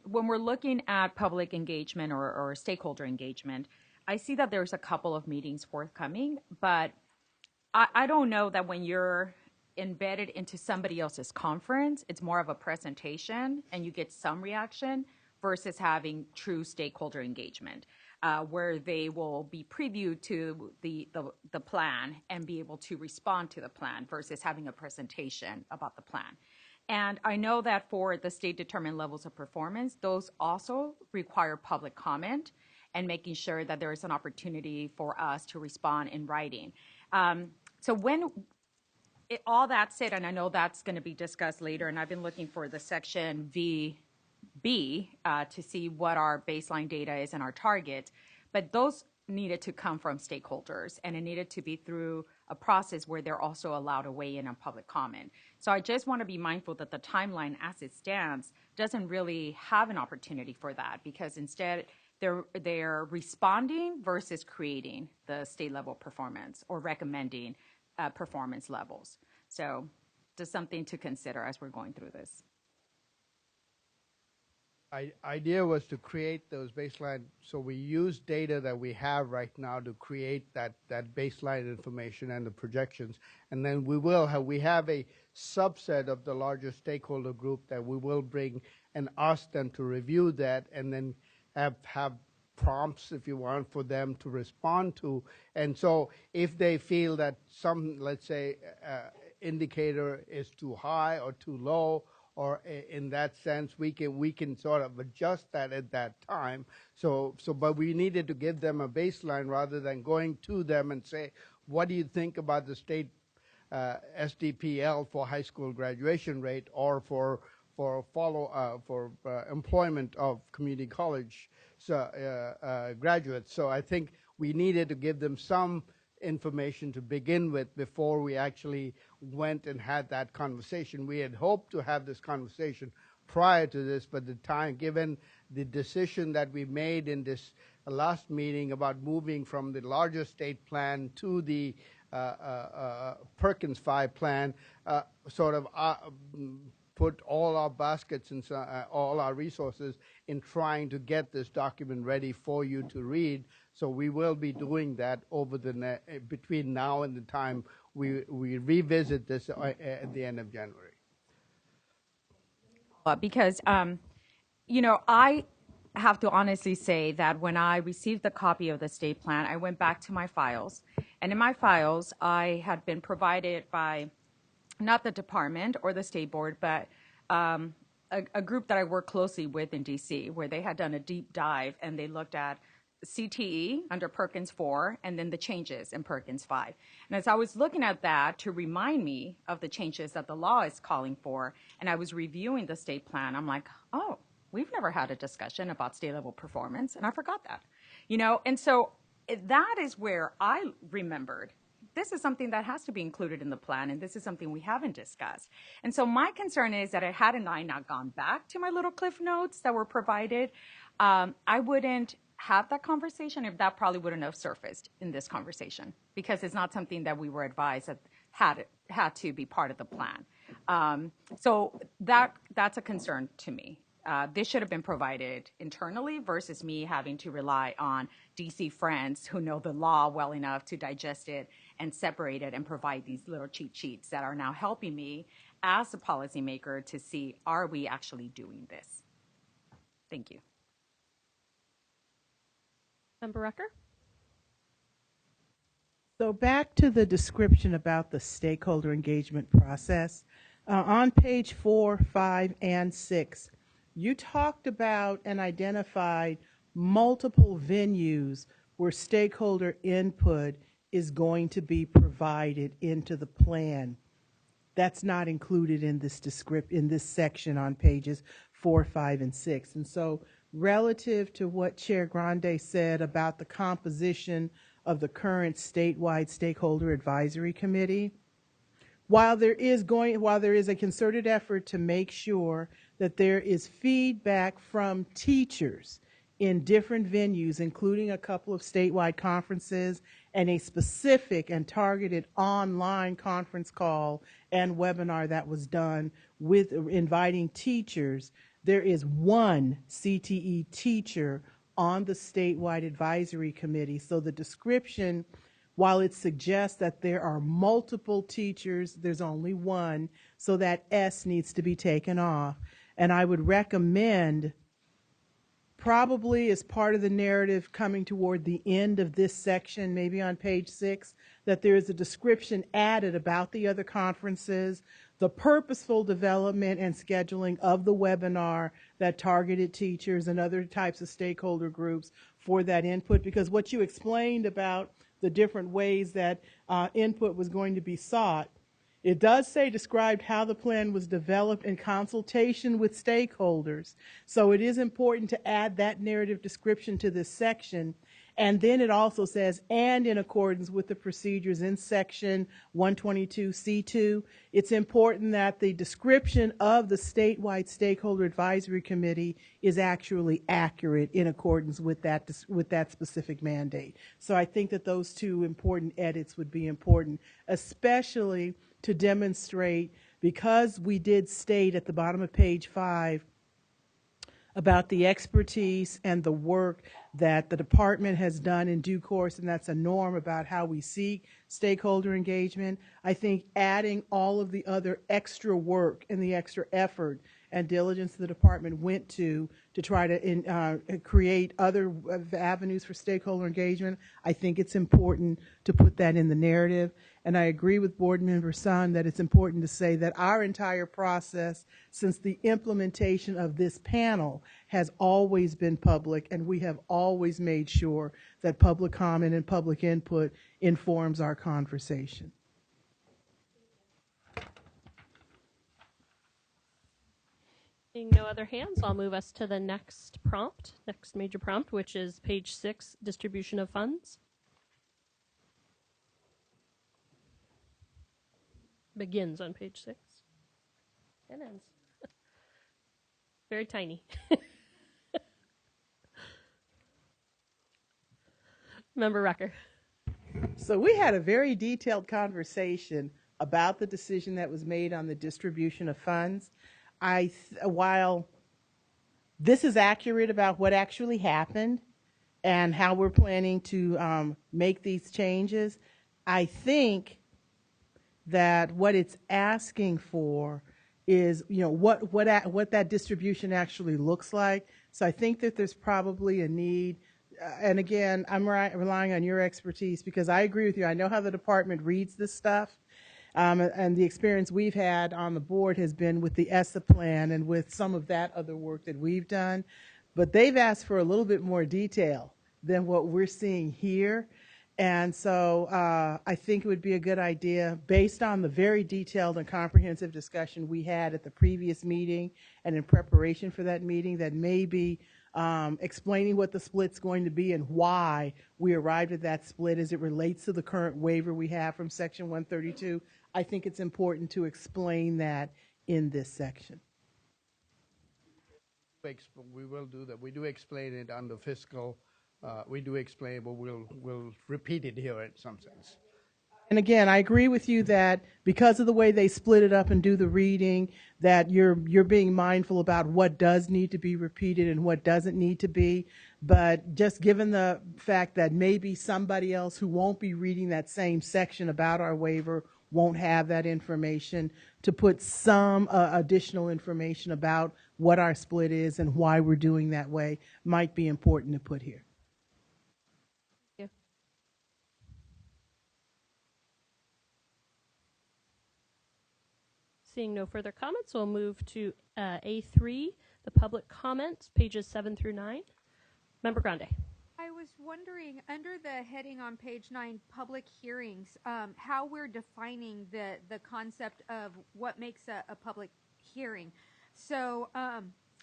when we're looking at public engagement or stakeholder engagement, I see that there's a couple of meetings forthcoming, but I don't know that when you're embedded into somebody else's conference, it's more of a presentation and you get some reaction versus having true stakeholder engagement, where they will be previewed to the plan and be able to respond to the plan versus having a presentation about the plan. And I know that for the state determined levels of performance, those also require public comment and making sure that there is an opportunity for us to respond in writing. So when all that said, and I know that's going to be discussed later, and I've been looking for the section VB to see what our baseline data is and our targets, but those needed to come from stakeholders, and it needed to be through a process where they're also allowed to weigh in on public comment. So I just want to be mindful that the timeline as it stands doesn't really have an opportunity for that, because instead they're responding versus creating the state level performance or recommending performance levels. So just something to consider as we're going through this. Idea was to create those baseline, so we use data that we have right now to create that baseline information and the projections, and then we have a subset of the larger stakeholder group that we will bring and ask them to review that, and then have prompts, if you want, for them to respond to. And so if they feel that some, let's say, indicator is too high or too low, or in that sense, we can sort of adjust that at that time. But we needed to give them a baseline rather than going to them and say, what do you think about the state SDPL for high school graduation rate, or for employment of community college graduates. So I think we needed to give them some information to begin with before we actually went and had that conversation. We had hoped to have this conversation prior to this, but the time, given the decision that we made in this last meeting about moving from the larger state plan to the Perkins 5 plan, put all our baskets and all our resources in trying to get this document ready for you to read. So we will be doing that over between now and the time we revisit this at the end of January. Because, I have to honestly say that when I received the copy of the state plan, I went back to my files. And in my files, I had been provided by not the department or the state board, but a group that I work closely with in DC, where they had done a deep dive and they looked at CTE under Perkins 4 and then the changes in Perkins 5. And as I was looking at that to remind me of the changes that the law is calling for, and I was reviewing the state plan, I'm like, oh, we've never had a discussion about state level performance, and I forgot that. And so that is where I remembered this is something that has to be included in the plan, and this is something we haven't discussed. And so my concern is that had I not gone back to my little cliff notes that were provided, I wouldn't have that conversation, if that probably wouldn't have surfaced in this conversation, because it's not something that we were advised that had to be part of the plan. So that's a concern to me. This should have been provided internally versus me having to rely on DC friends who know the law well enough to digest it and separate it and provide these little cheat sheets that are now helping me as a policymaker to see, are we actually doing this? Thank you. Member Rucker? So back to the description about the stakeholder engagement process. On page 4, 5, and 6, you talked about and identified multiple venues where stakeholder input is going to be provided into the plan. That's not included in this section on pages 4, 5, and 6. And so relative to what Chair Grande said about the composition of the current statewide stakeholder advisory committee, while there is a concerted effort to make sure that there is feedback from teachers in different venues, including a couple of statewide conferences and a specific and targeted online conference call and webinar that was done with inviting teachers, there is one CTE teacher on the statewide advisory committee. So the description, while it suggests that there are multiple teachers, there's only one, so that S needs to be taken off. And I would recommend, probably as part of the narrative coming toward the end of this section, maybe on page 6, that there is a description added about the other conferences, the purposeful development and scheduling of the webinar that targeted teachers and other types of stakeholder groups for that input, because what you explained about the different ways that input was going to be sought, it does say described how the plan was developed in consultation with stakeholders. So it is important to add that narrative description to this section. And then it also says, and in accordance with the procedures in section 122C2, it's important that the description of the statewide stakeholder advisory committee is actually accurate in accordance with that specific mandate. So I think that those two important edits would be important, especially to demonstrate because we did state at the bottom of page 5 about the expertise and the work that the department has done in due course, and that's a norm about how we seek stakeholder engagement. I think adding all of the other extra work and the extra effort and diligence the department went to try to create other avenues for stakeholder engagement, I think it's important to put that in the narrative. And I agree with Board Member Sun that it's important to say that our entire process since the implementation of this panel has always been public, and we have always made sure that public comment and public input informs our conversation. Seeing no other hands, I'll move us to the next major prompt, which is page 6, distribution of funds. Begins on page 6 and ends. Very tiny. Member Rucker. So we had a very detailed conversation about the decision that was made on the distribution of funds. While this is accurate about what actually happened and how we're planning to make these changes, I think that what it's asking for is, what that distribution actually looks like. So I think that there's probably a need. And again, I'm relying on your expertise because I agree with you. I know how the department reads this stuff. And the experience we've had on the board has been with the ESSA plan and with some of that other work that we've done. But they've asked for a little bit more detail than what we're seeing here. And so I think it would be a good idea, based on the very detailed and comprehensive discussion we had at the previous meeting and in preparation for that meeting, that maybe explaining what the split's going to be and why we arrived at that split as it relates to the current waiver we have from Section 132. I think it's important to explain that in this section. We will do that. We do explain it under fiscal. We do explain, but we'll repeat it here in some sense. And again, I agree with you that because of the way they split it up and do the reading, that you're being mindful about what does need to be repeated and what doesn't need to be. But just given the fact that maybe somebody else who won't be reading that same section about our waiver won't have that information, to put some additional information about what our split is and why we're doing that way might be important to put here. Seeing no further comments, we'll move to A3, the public comments, pages 7 through 9. Member Grande. I was wondering, under the heading on page 9, public hearings, how we're defining the concept of what makes a public hearing. So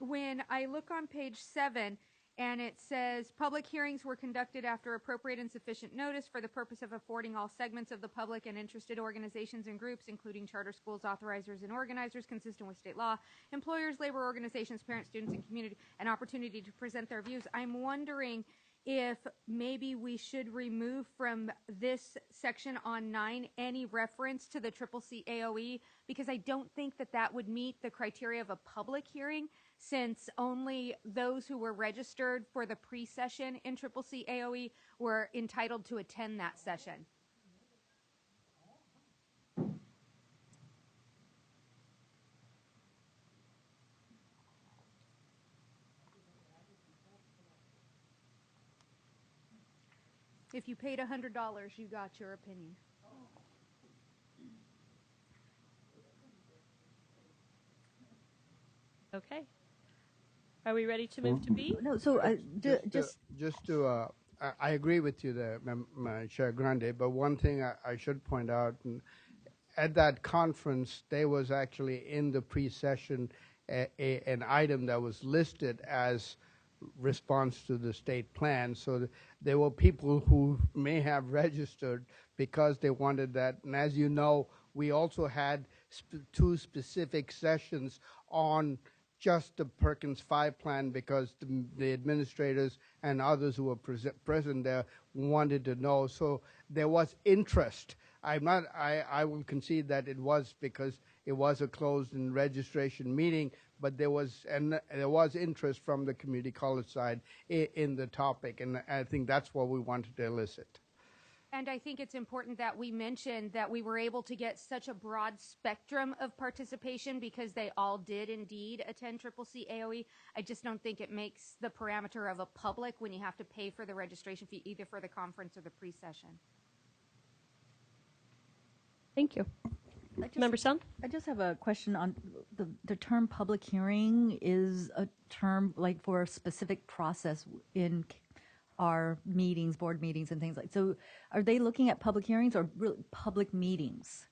when I look on page 7, and it says, public hearings were conducted after appropriate and sufficient notice for the purpose of affording all segments of the public and interested organizations and groups, including charter schools, authorizers, and organizers, consistent with state law, employers, labor organizations, parents, students, and community, an opportunity to present their views. I'm wondering if maybe we should remove from this section on 9 any reference to the CCC AOE, because I don't think that would meet the criteria of a public hearing, since only those who were registered for the pre-session in CCC AOE were entitled to attend that session. If you paid $100, you got your opinion. Okay. Are we ready to move to B? No, so I agree with you there, Chair Grande, but one thing I should point out, at that conference, there was actually in the pre-session an item that was listed as response to the state plan. So there were people who may have registered because they wanted that. And as you know, we also had 2 specific sessions on just the Perkins 5 plan because the administrators and others who were present there wanted to know. So there was interest. I will concede that it was because it was a closed and registration meeting, but there was interest from the community college side in the topic, and I think that's what we wanted to elicit. And I think it's important that we mention that we were able to get such a broad spectrum of participation because they all did indeed attend CCC AOE. I just don't think it makes the parameter of a public when you have to pay for the registration fee either for the conference or the pre-session. Thank you. Member Sun? I just have a question on the term public hearing is a term like for a specific process in our meetings, board meetings and things like, so are they looking at public hearings or really public meetings?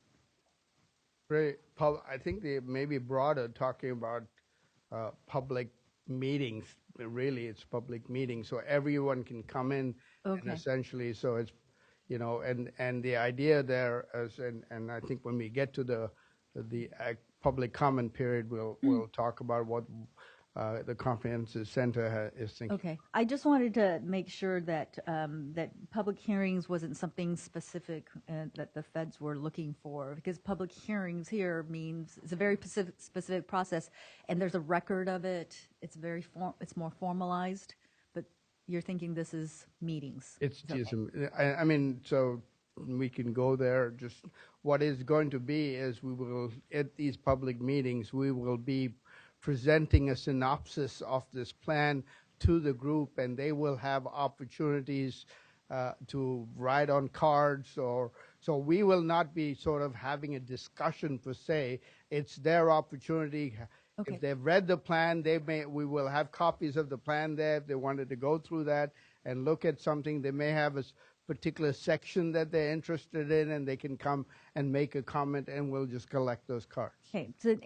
I think they may be broader, talking about public meetings. Really, it's public meetings, so everyone can come in, and essentially, so it's, you know, and the idea there is, and I think when we get to the public comment period, we'll talk about what the Comprehensive Center is thinking. Okay, I just wanted to make sure that that public hearings wasn't something specific that the feds were looking for, because public hearings here means it's a very specific process, and there's a record of it. It's it's more formalized, but you're thinking this is meetings. It's just, I mean, so we can go there. Just what is going to be is we will, at these public meetings, we will be presenting a synopsis of this plan to the group, and they will have opportunities to write on cards, or so we will not be sort of having a discussion per se. It's their opportunity. Okay. If they've read the plan, we will have copies of the plan there. If they wanted to go through that and look at something, they may have a particular section that they're interested in, and they can come and make a comment, and we'll just collect those cards. Okay, so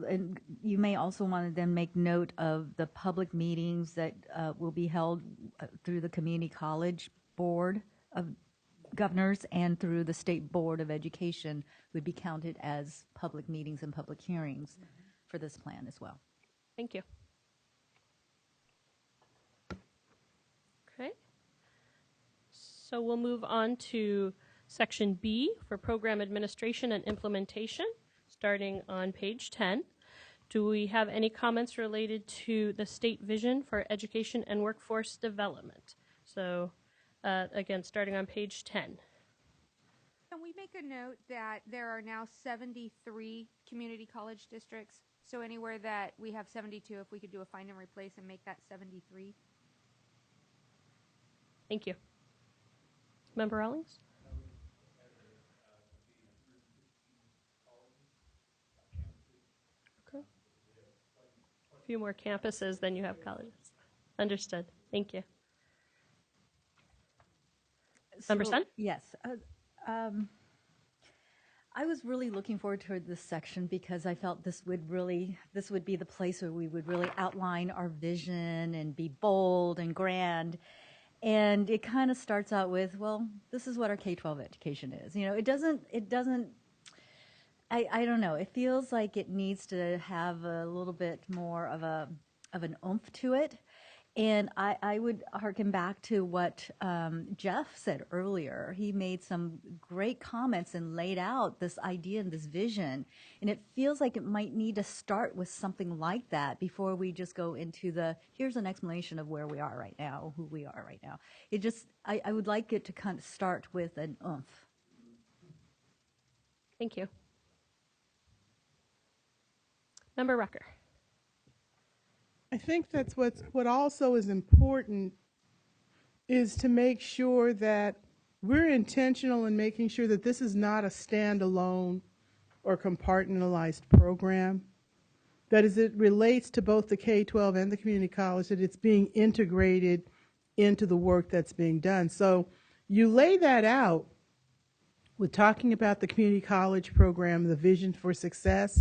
and you may also want to then make note of the public meetings that will be held through the Community College Board of Governors and through the State Board of Education would be counted as public meetings and public hearings for this plan as well. Thank you. Okay. So we'll move on to section B for program administration and implementation, starting on page 10. Do we have any comments related to the state vision for education and workforce development? So again, starting on page 10. Can we make a note that there are now 73 community college districts? So anywhere that we have 72, if we could do a find and replace and make that 73. Thank you. Member Rawlings? Okay. A few more campuses than you have colleges. Understood. Thank you. Member Sun? Yes. I was really looking forward to this section because I felt this would be the place where we would really outline our vision and be bold and grand. And it kind of starts out with, well, this is what our K-12 education is. You know, it doesn't, I don't know, it feels like it needs to have a little bit more of an oomph to it. And I would harken back to what Jeff said earlier. He made some great comments and laid out this idea and this vision. And it feels like it might need to start with something like that before we just go into here's an explanation of where we are right now, who we are right now. I would like it to kind of start with an oomph. Thank you. Member Rucker. I think that's what also is important is to make sure that we're intentional in making sure that this is not a standalone or compartmentalized program, that as it relates to both the K-12 and the community college, that it's being integrated into the work that's being done. So you lay that out with talking about the community college program, the vision for success.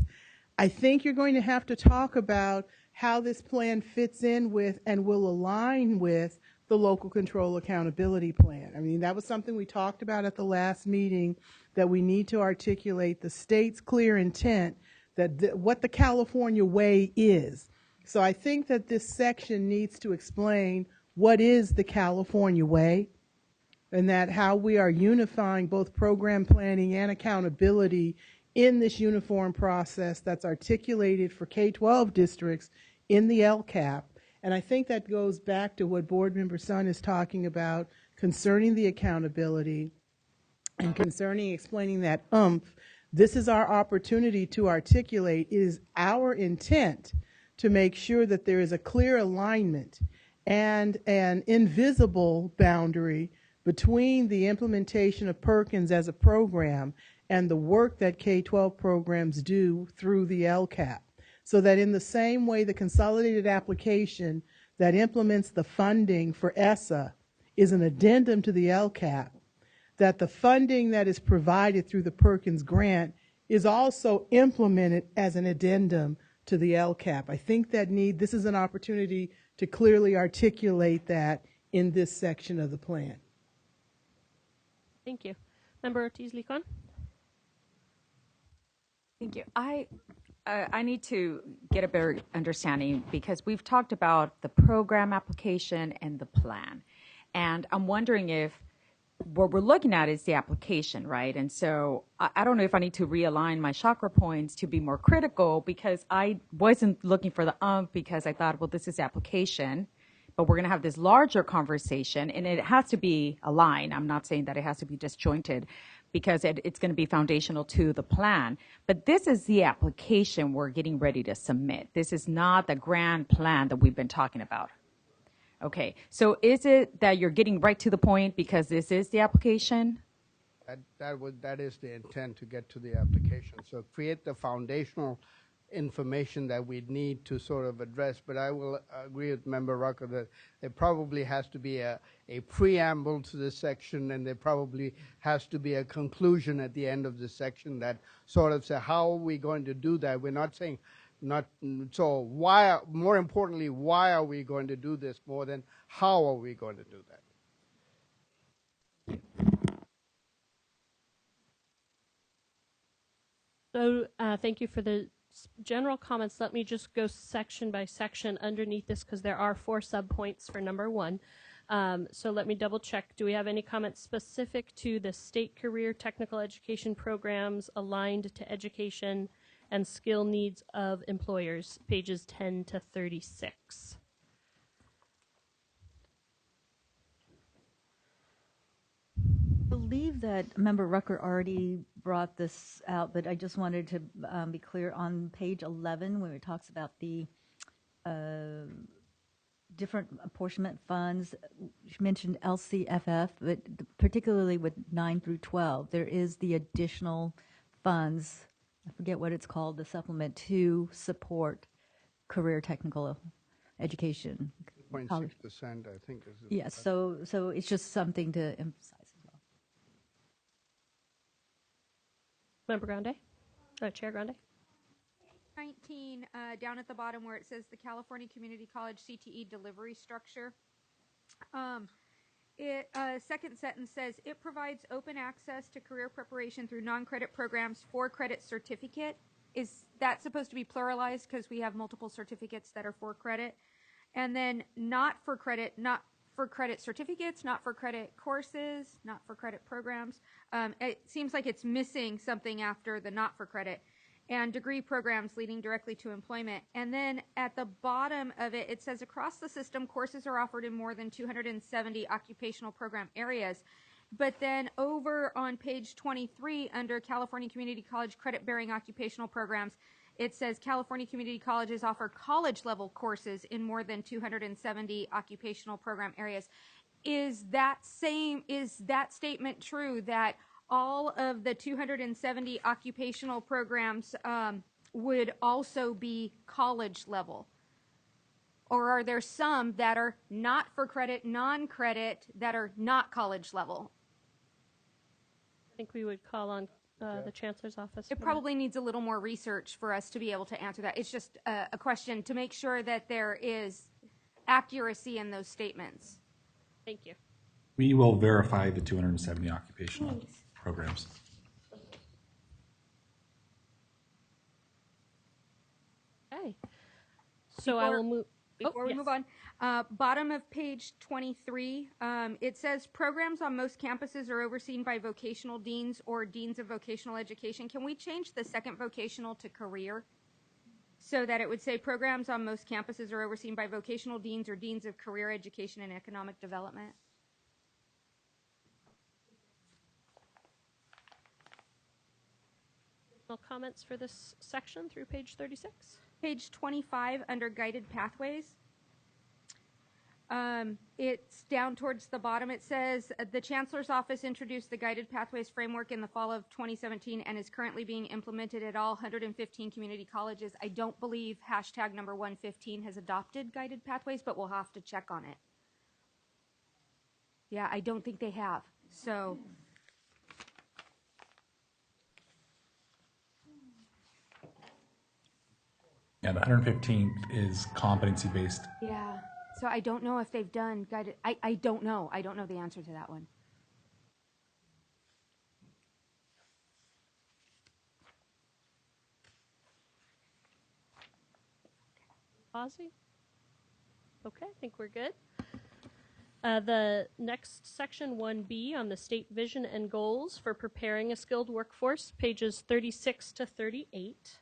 I think you're going to have to talk about how this plan fits in with and will align with the local control accountability plan. I mean, that was something we talked about at the last meeting, that we need to articulate the state's clear intent that what the California way is. So I think that this section needs to explain what is the California way, and that how we are unifying both program planning and accountability in this uniform process that's articulated for K-12 districts in the LCAP. And I think that goes back to what Board Member Sun is talking about concerning the accountability and concerning explaining that this is our opportunity to articulate. It is our intent to make sure that there is a clear alignment and an invisible boundary between the implementation of Perkins as a program and the work that K-12 programs do through the LCAP. So that in the same way the consolidated application that implements the funding for ESSA is an addendum to the LCAP, that the funding that is provided through the Perkins grant is also implemented as an addendum to the LCAP. I think that this is an opportunity to clearly articulate that in this section of the plan. Thank you. Member Ortiz-Licon? Thank you. I need to get a better understanding because we've talked about the program application and the plan. And I'm wondering if what we're looking at is the application, right? And so I don't know if I need to realign my chakra points to be more critical because I wasn't looking for the because I thought, well, this is application, but we're going to have this larger conversation and it has to be aligned. I'm not saying that it has to be disjointed because it's going to be foundational to the plan. But this is the application we're getting ready to submit. This is not the grand plan that we've been talking about. Okay, so is it that you're getting right to the point because this is the application? That is the intent, to get to the application. So create the foundational information that we need to sort of address. But I will agree with Member Rucker that there probably has to be a preamble to this section, and there probably has to be a conclusion at the end of the section that sort of say, how are we going to do that? We're not saying so why, more importantly, why are we going to do this more than how are we going to do that? So thank you for the general comments. Let me just go section by section underneath this because there are 4 subpoints for number 1. So let me double check. Do we have any comments specific to the state career technical education programs aligned to education and skill needs of employers, pages 10 to 36? I believe that Member Rucker already brought this out, but I just wanted to be clear on page 11 when it talks about the different apportionment funds. You mentioned LCFF, but particularly with 9 through 12, there is the additional funds, I forget what it's called, the supplement to support career technical education. 0.6%, I think. Yes, so it's just something to emphasize as well. Member Grande? Chair Grande? 19, down at the bottom where it says the California Community College CTE delivery structure. Second sentence says, it provides open access to career preparation through non-credit programs for credit certificate. Is that supposed to be pluralized because we have multiple certificates that are for credit? And then not for credit certificates, not for credit courses, not for credit programs. It seems like it's missing something after the not for credit. And degree programs leading directly to employment. And then at the bottom of it, it says across the system, courses are offered in more than 270 occupational program areas. But then over on page 23, under California Community College credit-bearing occupational programs, it says California Community Colleges offer college-level courses in more than 270 occupational program areas. Is that statement true, that all of the 270 occupational programs would also be college level? Or are there some that are not for credit, non-credit, that are not college level? I think we would call on the Chancellor's office. It probably needs a little more research for us to be able to answer that. It's just a question to make sure that there is accuracy in those statements. Thank you. We will verify the 270 occupational programs. Okay. So I will move. before we move on, bottom of page 23, it says programs on most campuses are overseen by vocational deans or deans of vocational education. Can we change the second vocational to career so that it would say programs on most campuses are overseen by vocational deans or deans of career education and economic development? Comments for this section through page 36? Page 25 under guided pathways. It's down towards the bottom. It says the Chancellor's Office introduced the Guided Pathways framework in the fall of 2017 and is currently being implemented at all 115 community colleges. I don't believe hashtag number 115 has adopted Guided Pathways, but we'll have to check on it. Yeah, I don't think they have. So yeah, the 115th is competency-based. yeah. So I don't know if they've done guided. I don't know. I don't know the answer to that one. Ozzy? Okay, I think we're good. The next section, 1B, on the state vision and goals for preparing a skilled workforce, pages 36 to 38.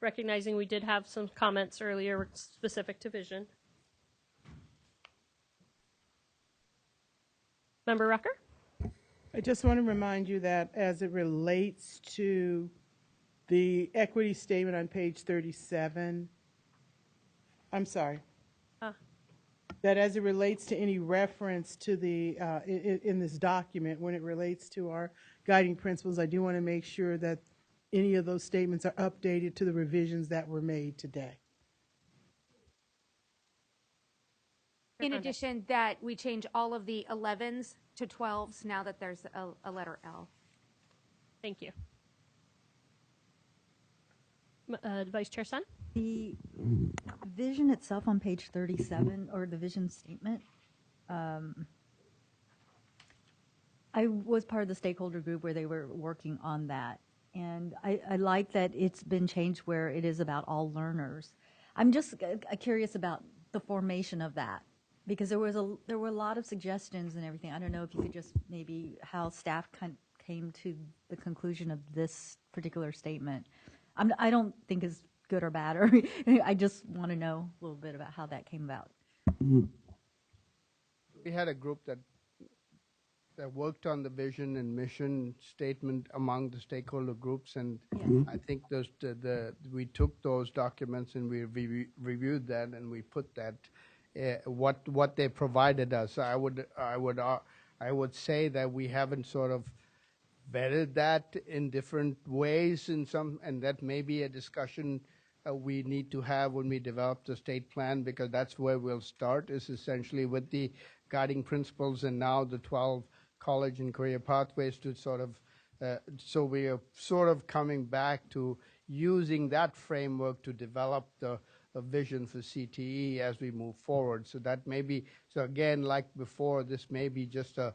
Recognizing we did have some comments earlier specific to vision. Member Rucker? I just want to remind you that as it relates to the equity statement on page 37, I'm sorry, that as it relates to any reference to the, in this document, when it relates to our guiding principles, I do want to make sure that any of those statements are updated to the revisions that were made today. In addition, that we change all of the 11s to 12s now that there's a letter L. Thank you. Vice Chair Sun? The vision itself on page 37, or the vision statement, I was part of the stakeholder group where they were working on that. And I like that it's been changed where it is about all learners. I'm just curious about the formation of that, because there were a lot of suggestions and everything. I don't know if you could just maybe how staff came to the conclusion of this particular statement. I don't think it's good or bad, or I just want to know a little bit about how that came about. We had a group that worked on the vision and mission statement among the stakeholder groups, and I think we took those documents and we reviewed that and we put that what they provided us. I would say that we haven't sort of vetted that in different ways and that may be a discussion we need to have when we develop the state plan, because that's where we'll start, is essentially with the guiding principles and now the 12 college and career pathways to sort of, so we are sort of coming back to using that framework to develop a vision for CTE as we move forward. So that may be, so again, like before, this may be just a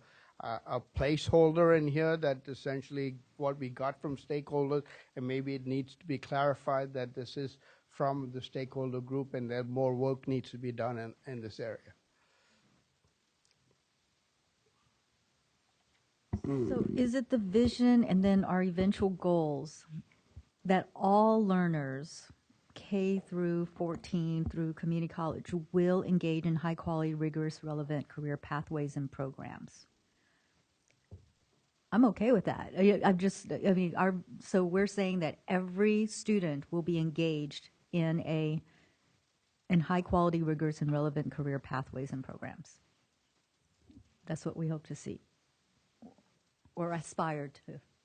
placeholder in here that essentially what we got from stakeholders, and maybe it needs to be clarified that this is from the stakeholder group and that more work needs to be done in this area. So is it the vision and then our eventual goals that all learners, K through 14 through community college, will engage in high quality, rigorous, relevant career pathways and programs? I'm okay with that. So we're saying that every student will be engaged in high quality, rigorous, and relevant career pathways and programs. That's what we hope to see, or aspire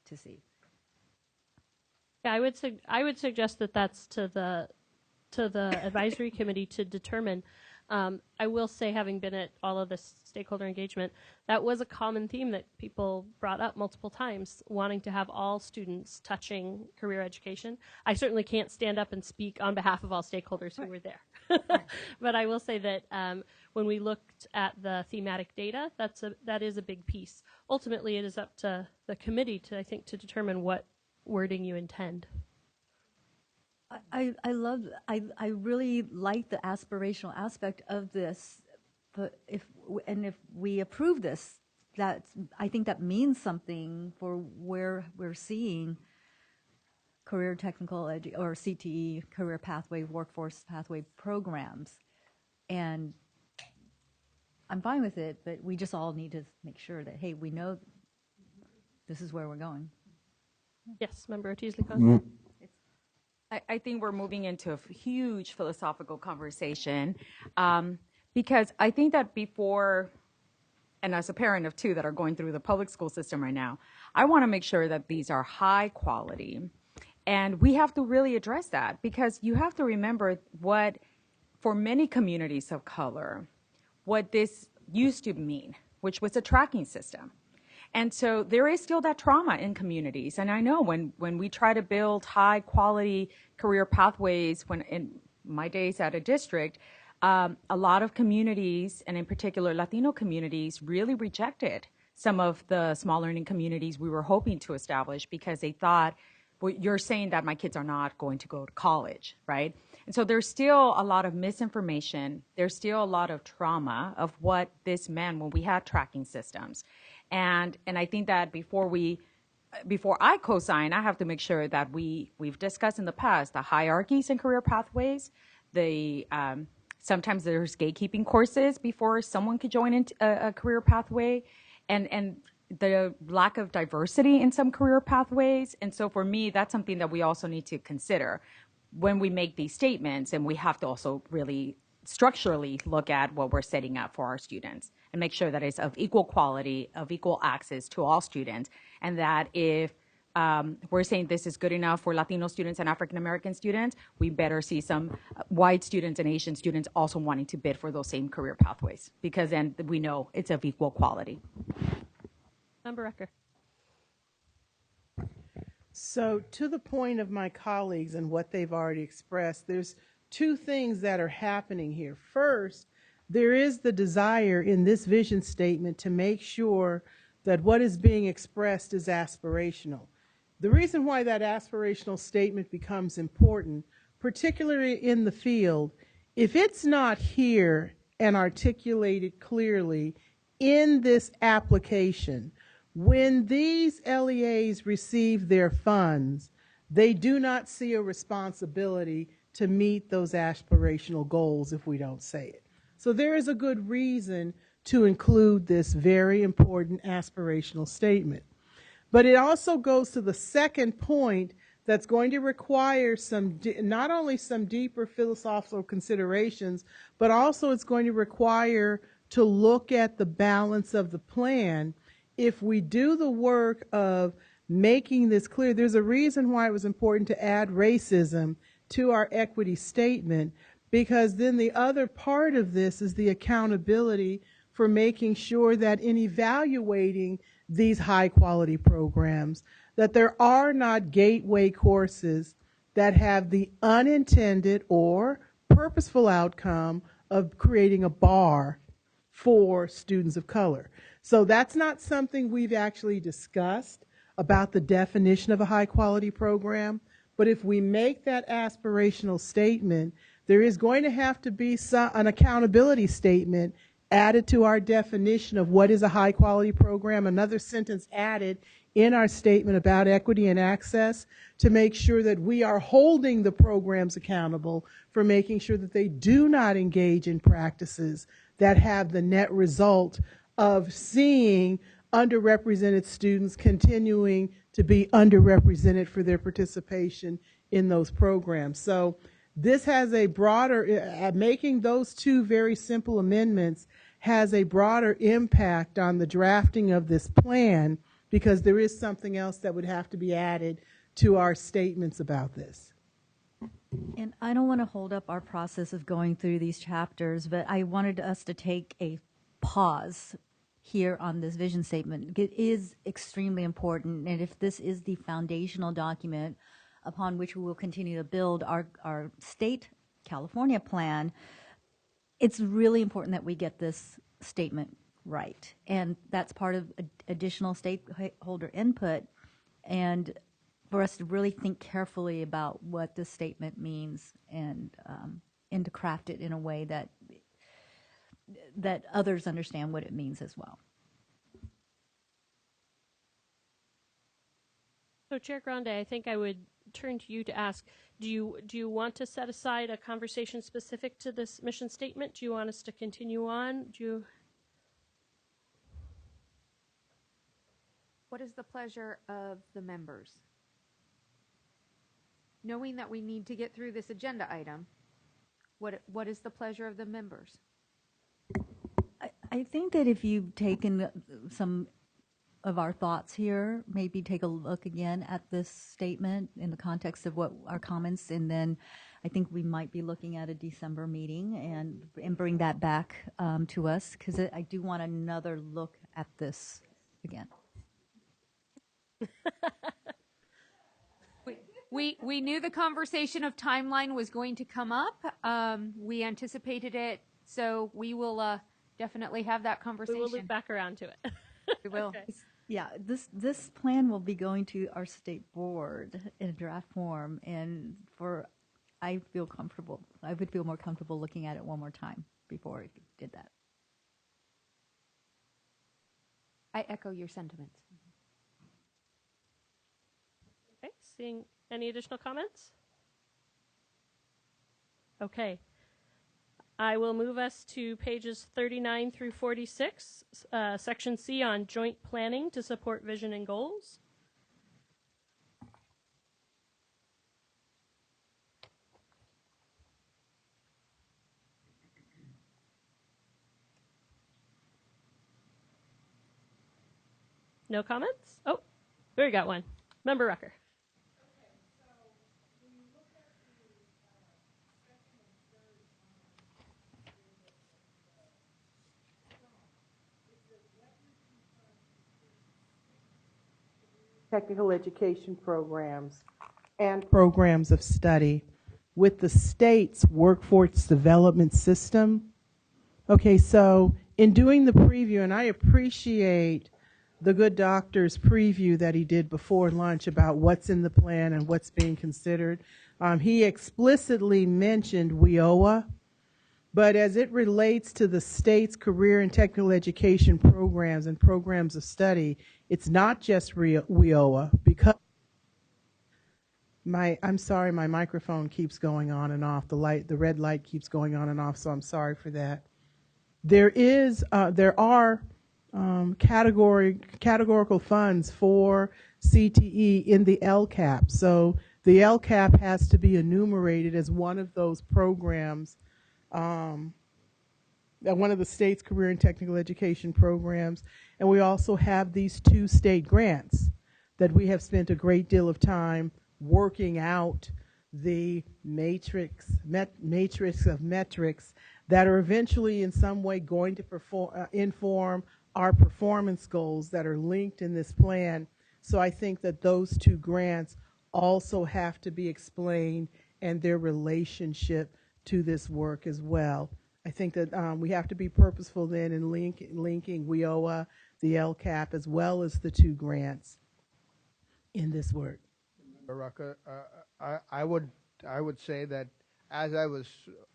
to see. Yeah, I would suggest that that's to the advisory committee to determine. I will say, having been at all of this stakeholder engagement, that was a common theme that people brought up multiple times, wanting to have all students touching career education. I certainly can't stand up and speak on behalf of all stakeholders who were there. But I will say that when we looked at the thematic data, that is a big piece. Ultimately, it is up to the committee to determine what wording you intend. I really like the aspirational aspect of this, but if we approve this, I think that means something for where we're seeing career technical or CTE, career pathway, workforce pathway programs. And I'm fine with it, but we just all need to make sure that, hey, we know this is where we're going. Yes, Member Ortiz-Licon. I think we're moving into a huge philosophical conversation because I think that before, and as a parent of two that are going through the public school system right now, I want to make sure that these are high quality. And we have to really address that because you have to remember what, for many communities of color, what this used to mean, which was a tracking system. And so there is still that trauma in communities. And I know when we try to build high quality career pathways, when in my days at a district, a lot of communities, and in particular Latino communities, really rejected some of the small learning communities we were hoping to establish because they thought, well, you're saying that my kids are not going to go to college, right? And so there's still a lot of misinformation. There's still a lot of trauma of what this meant when we had tracking systems. And I think that before I co-sign, I have to make sure that we've discussed in the past the hierarchies in career pathways. Sometimes there's gatekeeping courses before someone could join into a career pathway, and the lack of diversity in some career pathways. And so for me, that's something that we also need to consider when we make these statements, and we have to also really structurally look at what we're setting up for our students and make sure that it's of equal quality, of equal access to all students, and that if we're saying this is good enough for Latino students and African American students, we better see some white students and Asian students also wanting to bid for those same career pathways, because then we know it's of equal quality. Member Rucker. So to the point of my colleagues and what they've already expressed, there's two things that are happening here. First, there is the desire in this vision statement to make sure that what is being expressed is aspirational. The reason why that aspirational statement becomes important, particularly in the field, if it's not here and articulated clearly in this application, when these LEAs receive their funds, they do not see a responsibility to meet those aspirational goals if we don't say it. So there is a good reason to include this very important aspirational statement. But it also goes to the second point that's going to require not only some deeper philosophical considerations, but also it's going to require to look at the balance of the plan. If we do the work of making this clear, there's a reason why it was important to add racism to our equity statement, because then the other part of this is the accountability for making sure that in evaluating these high quality programs, that there are not gateway courses that have the unintended or purposeful outcome of creating a bar for students of color. So that's not something we've actually discussed about the definition of a high quality program. But if we make that aspirational statement, there is going to have to be an accountability statement added to our definition of what is a high quality program, another sentence added in our statement about equity and access to make sure that we are holding the programs accountable for making sure that they do not engage in practices that have the net result of seeing underrepresented students continuing to be underrepresented for their participation in those programs. So this has a broader, making those two very simple amendments has a broader impact on the drafting of this plan, because there is something else that would have to be added to our statements about this. And I don't want to hold up our process of going through these chapters, but I wanted us to take a pause here on this vision statement. It is extremely important, and if this is the foundational document upon which we will continue to build our state California plan, it's really important that we get this statement right. And that's part of additional stakeholder input. And for us to really think carefully about what this statement means and to craft it in a way that others understand what it means as well. So Chair Grande, I think I would turn to you to ask, do you want to set aside a conversation specific to this mission statement? Do you want us to continue on? What is the pleasure of the members? Knowing that we need to get through this agenda item, what is the pleasure of the members? I think that if you've taken some of our thoughts here, maybe take a look again at this statement in the context of what our comments, and then I think we might be looking at a December meeting and bring that back to us, because I do want another look at this again. We knew the conversation of timeline was going to come up. We anticipated it, so we will definitely have that conversation. We will loop back around to it. We will. Okay. Yeah, this plan will be going to our state board in a draft form, and I feel comfortable. I would feel more comfortable looking at it one more time before I did that. I echo your sentiments. Okay, seeing any additional comments? Okay. I will move us to pages 39 through 46, section C on joint planning to support vision and goals. No comments? Oh, we got one. Member Rucker. Technical education programs and programs of study with the state's workforce development system. Okay, so in doing the preview, and I appreciate the good doctor's preview that he did before lunch about what's in the plan and what's being considered. He explicitly mentioned WIOA, but as it relates to the state's career and technical education programs and programs of study, it's not just WIOA, because I'm sorry, my microphone keeps going on and off. The red light keeps going on and off, so I'm sorry for that. There are categorical funds for CTE in the LCAP. So the LCAP has to be enumerated as one of those programs, one of the state's career and technical education programs. And we also have these 2 state grants that we have spent a great deal of time working out the matrix of metrics that are eventually in some way going to inform our performance goals that are linked in this plan. So I think that those 2 grants also have to be explained and their relationship to this work as well. I think that we have to be purposeful then in linking WIOA, the LCAP, as well as the 2 grants in this work. Baraka, I would say that as I was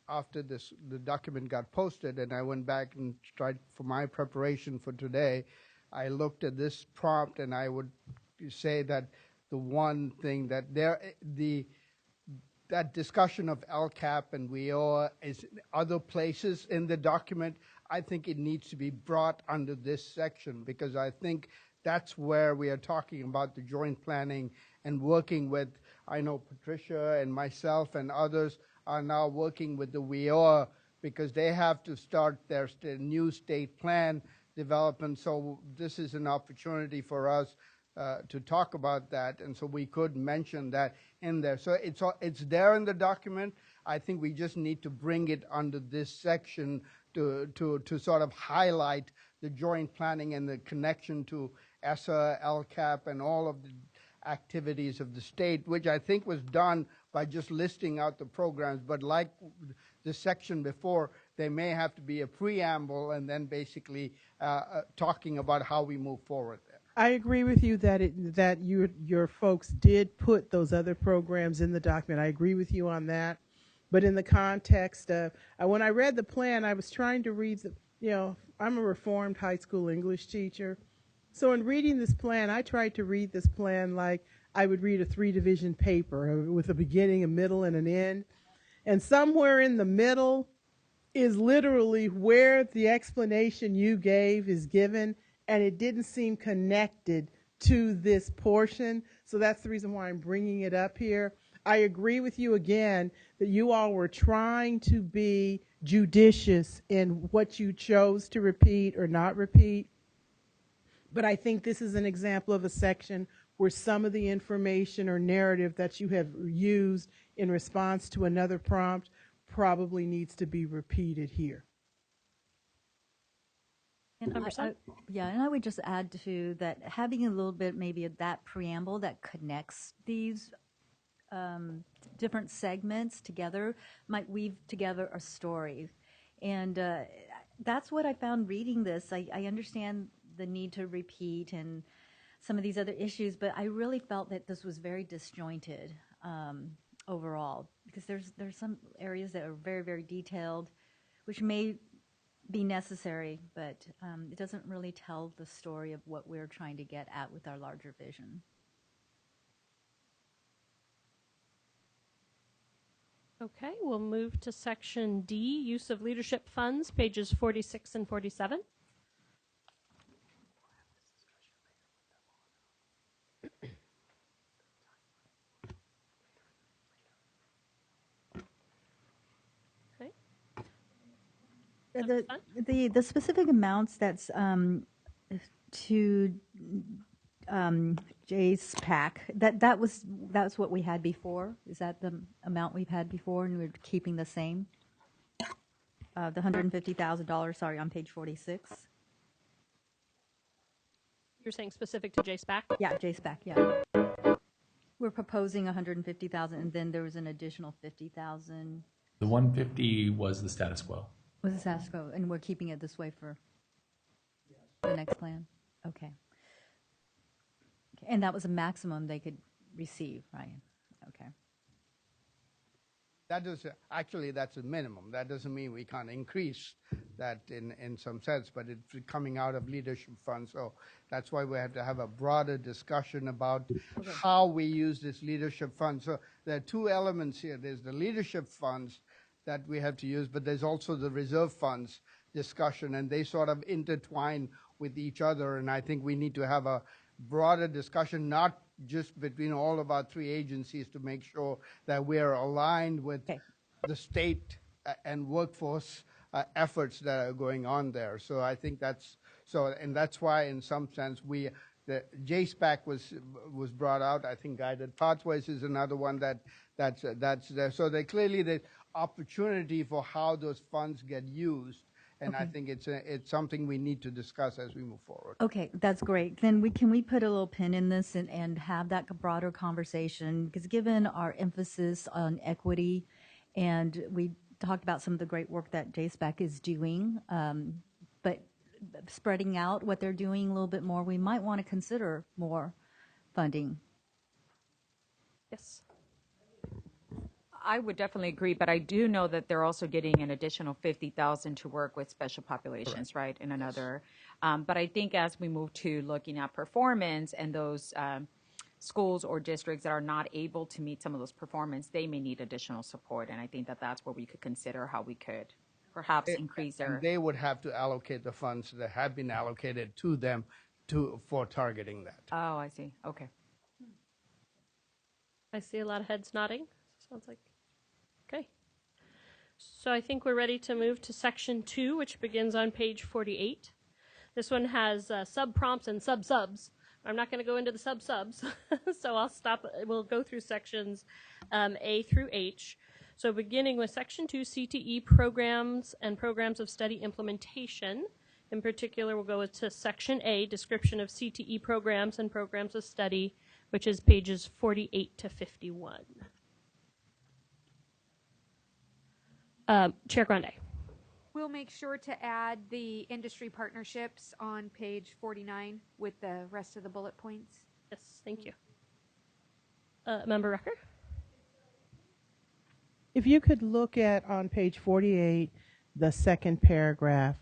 after the document got posted and I went back and tried for my preparation for today, I looked at this prompt and I would say that the one thing that that discussion of LCAP and WIOA is other places in the document. I think it needs to be brought under this section, because I think that's where we are talking about the joint planning and working with, I know Patricia and myself and others are now working with the WIOA because they have to start their new state plan development. So this is an opportunity for us to talk about that, and so we could mention that in there. So it's there in the document. I think we just need to bring it under this section to sort of highlight the joint planning and the connection to ESSA, LCAP, and all of the activities of the state, which I think was done by just listing out the programs. But like the section before, there may have to be a preamble and then basically talking about how we move forward there. I agree with you that that your folks did put those other programs in the document. I agree with you on that. But in the context of when I read the plan, I was trying to read I'm a reformed high school English teacher. So in reading this plan, I tried to read this plan like I would read a 3-division paper with a beginning, a middle, and an end. And somewhere in the middle is literally where the explanation you gave is given, and it didn't seem connected to this portion. So that's the reason why I'm bringing it up here. I agree with you again that you all were trying to be judicious in what you chose to repeat or not repeat. But I think this is an example of a section where some of the information or narrative that you have used in response to another prompt probably needs to be repeated here. And I would just add to that, having a little bit maybe of that preamble that connects these different segments together might weave together a story. And that's what I found reading this. I understand the need to repeat and some of these other issues, but I really felt that this was very disjointed overall, because there's some areas that are very, very detailed, which may be necessary, but it doesn't really tell the story of what we're trying to get at with our larger vision. Okay, we'll move to section D, use of leadership funds, pages 46 and 47. Okay. The specific amounts that's to JSPAC, that's what we had before. Is that the amount we've had before, and we're keeping the same? The $150,000. Sorry, on page 46. You're saying specific to JSPAC? Yeah, JSPAC. Yeah. We're proposing 150,000, and then there was an additional 50,000. The 150 was the status quo. Was the status quo, and we're keeping it this way for the next plan? Okay. And that was a maximum they could receive, right? Okay. That is actually, that's a minimum. That doesn't mean we can't increase that in some sense, but it's coming out of leadership funds. So that's why we have to have a broader discussion about how we use this leadership fund. So there are two elements here. There's the leadership funds that we have to use, but there's also the reserve funds discussion, and they sort of intertwine with each other. And I think we need to have a broader discussion, not just between all of our three agencies, to make sure that we are aligned with the state and workforce efforts that are going on there. So I think that's so, and that's why, in some sense, the JSPAC was brought out. I think Guided Pathways is another one that's there. So they clearly the opportunity for how those funds get used. And I think it's something we need to discuss as we move forward. Okay, that's great. Then can we put a little pin in this and have that broader conversation? Because given our emphasis on equity, and we talked about some of the great work that JSPAC is doing, but spreading out what they're doing a little bit more, we might want to consider more funding. Yes. I would definitely agree, but I do know that they're also getting an additional $50,000 to work with special populations, right? In another, but I think as we move to looking at performance and those schools or districts that are not able to meet some of those performance, they may need additional support, and I think that that's where we could consider how we could perhaps increase their. And they would have to allocate the funds that have been allocated to them for targeting that. Oh, I see. Okay. I see a lot of heads nodding. Sounds like. Okay. So I think we're ready to move to section 2, which begins on page 48. This one has sub-prompts and sub-subs. I'm not going to go into the sub-subs, so I'll stop. We'll go through sections A through H. So beginning with section 2, CTE programs and programs of study implementation. In particular, we'll go to section A, description of CTE programs and programs of study, which is pages 48 to 51. Chair Grande. We'll make sure to add the industry partnerships on page 49 with the rest of the bullet points. Yes, thank you. Member Rucker? If you could look at on page 48, the second paragraph,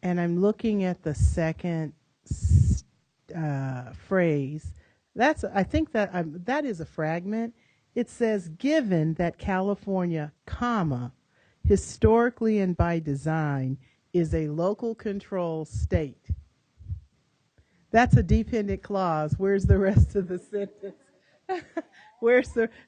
and I'm looking at the second phrase. I think that is a fragment. It says, given that California, comma, historically and by design, is a local control state. That's a dependent clause. Where's the rest of the sentence?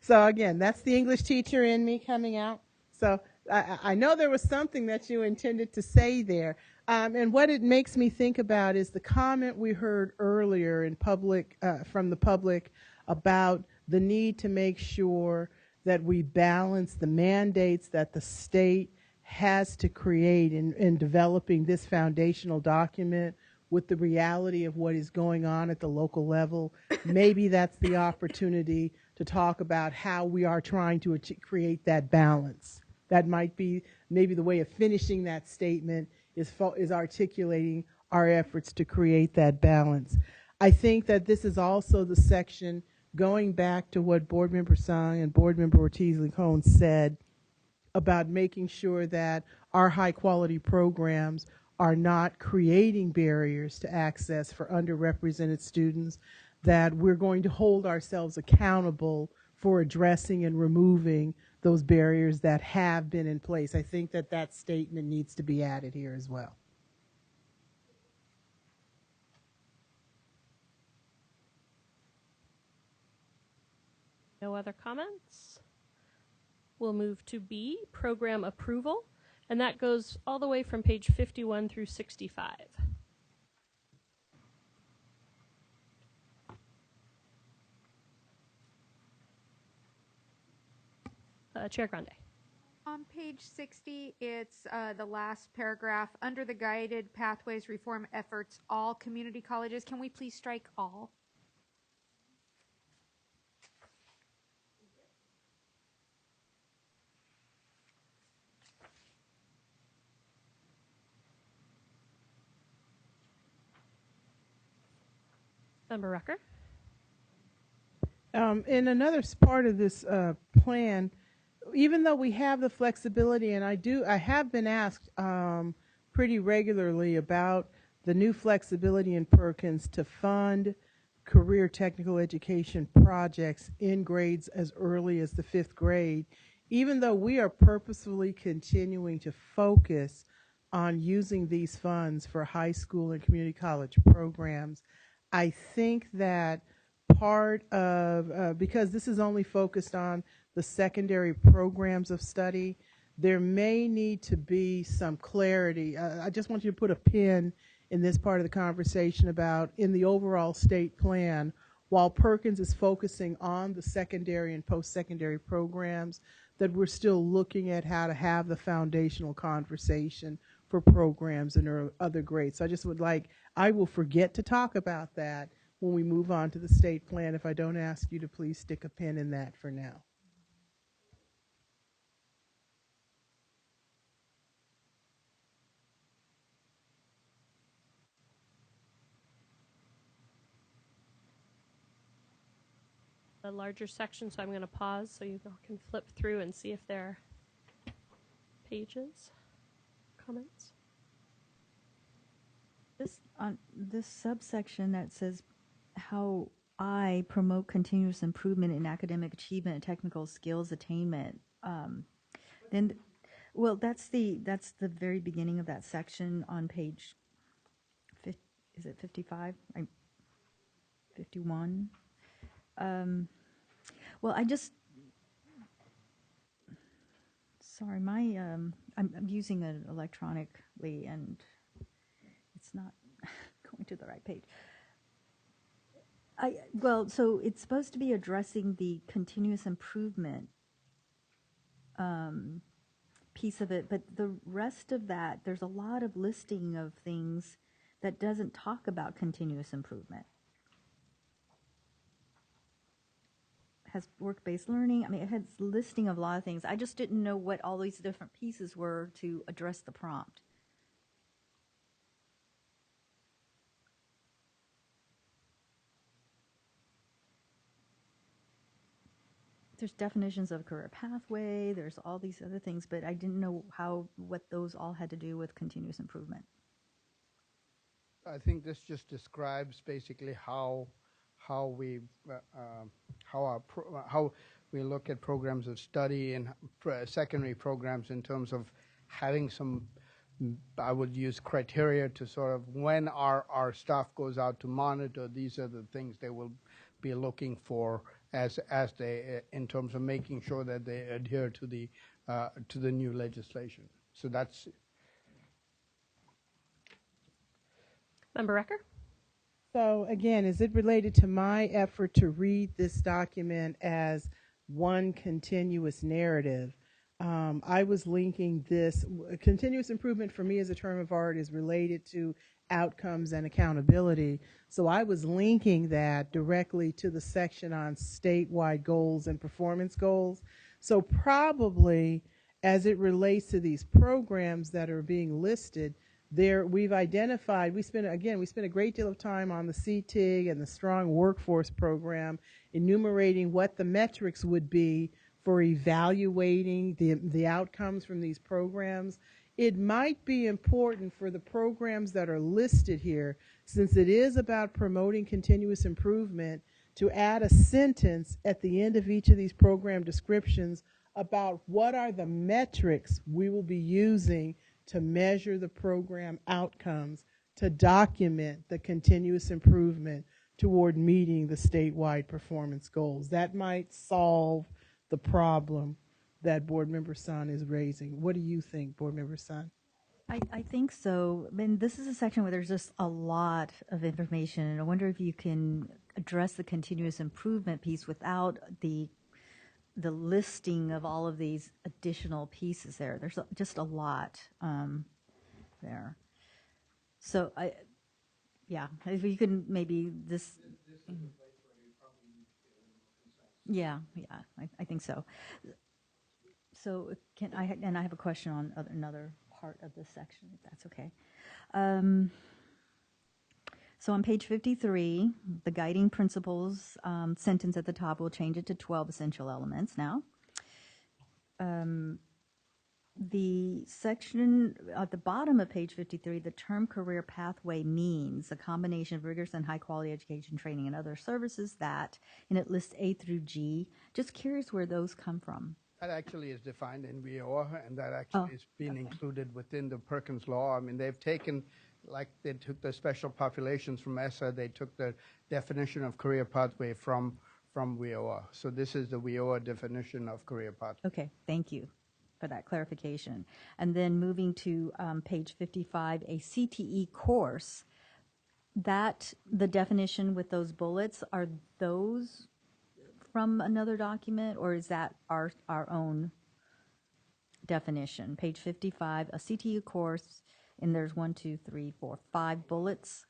So again, that's the English teacher in me coming out. So I know there was something that you intended to say there. And what it makes me think about is the comment we heard earlier in public, from the public about the need to make sure that we balance the mandates that the state has to create in developing this foundational document with the reality of what is going on at the local level. Maybe that's the opportunity to talk about how we are trying to create that balance. That might be maybe the way of finishing that statement is articulating our efforts to create that balance. I think that this is also the section going back to what Board Member Sung and Board Member Ortiz-Lincoln said about making sure that our high quality programs are not creating barriers to access for underrepresented students, that we're going to hold ourselves accountable for addressing and removing those barriers that have been in place. I think that that statement needs to be added here as well. No other comments? We'll move to B, program approval, and that goes all the way from page 51 through 65. Chair Grande. On page 60, it's the last paragraph. Under the guided pathways reform efforts, all community colleges. Can we please strike all? Member Rucker? In another part of this plan, even though we have the flexibility, and I have been asked pretty regularly about the new flexibility in Perkins to fund career technical education projects in grades as early as the 5th grade, even though we are purposefully continuing to focus on using these funds for high school and community college programs. I think that part of, because this is only focused on the secondary programs of study, there may need to be some clarity. I just want you to put a pin in this part of the conversation about in the overall state plan, while Perkins is focusing on the secondary and post-secondary programs, that we're still looking at how to have the foundational conversation for programs in other grades. So I just would like, I will forget to talk about that when we move on to the state plan if I don't ask you to please stick a pin in that for now. A larger section, so I'm going to pause so you all can flip through and see if there are pages, comments. This subsection that says how I promote continuous improvement in academic achievement and technical skills attainment. Well, that's the very beginning of that section on page. Is it 55? 51. Well, sorry, I'm using it electronically and it's not going to the right page. So it's supposed to be addressing the continuous improvement piece of it, but the rest of that, there's a lot of listing of things that doesn't talk about continuous improvement. has work-based learning. I mean, it has a listing of a lot of things. I just didn't know what all these different pieces were to address the prompt. There's definitions of career pathway, there's all these other things, but I didn't know what those all had to do with continuous improvement. I think this just describes basically how we look at programs of study and secondary programs in terms of having some, I would use criteria to sort of when our staff goes out to monitor, these are the things they will be looking for as they in terms of making sure that they adhere to the new legislation. So that's. Member Recker? So again, is it related to my effort to read this document as one continuous narrative? I was linking this, continuous improvement for me as a term of art is related to outcomes and accountability. So I was linking that directly to the section on statewide goals and performance goals. So probably as it relates to these programs that are being listed, there we've identified, we spent a great deal of time on the CTIG and the Strong Workforce Program, enumerating what the metrics would be for evaluating the outcomes from these programs. It might be important for the programs that are listed here, since it is about promoting continuous improvement, to add a sentence at the end of each of these program descriptions about what are the metrics we will be using to measure the program outcomes, to document the continuous improvement toward meeting the statewide performance goals. That might solve the problem that Board Member Sun is raising. What do you think, Board Member Sun? I think so. I mean, this is a section where there's just a lot of information, and I wonder if you can address the continuous improvement piece without the listing of all of these additional pieces there. There's just a lot there. So if you can maybe this. Yeah, I think so. So I have a question on another part of this section, if that's okay. So on page 53, the guiding principles sentence at the top, we'll change it to 12 essential elements now. The section at the bottom of page 53, the term career pathway means a combination of rigorous and high quality education, training, and other services that, and it lists A through G. Just curious where those come from. That actually is defined in WIOA, and that actually is being included within the Perkins law. I mean, they've taken, like they took the special populations from ESSA, they took the definition of career pathway from WIOA. So this is the WIOA definition of career pathway. Okay, thank you for that clarification. And then moving to page 55, a CTE course, that the definition with those bullets, are those from another document, or is that our own definition? Page 55, a CTE course, and there's 5 bullets.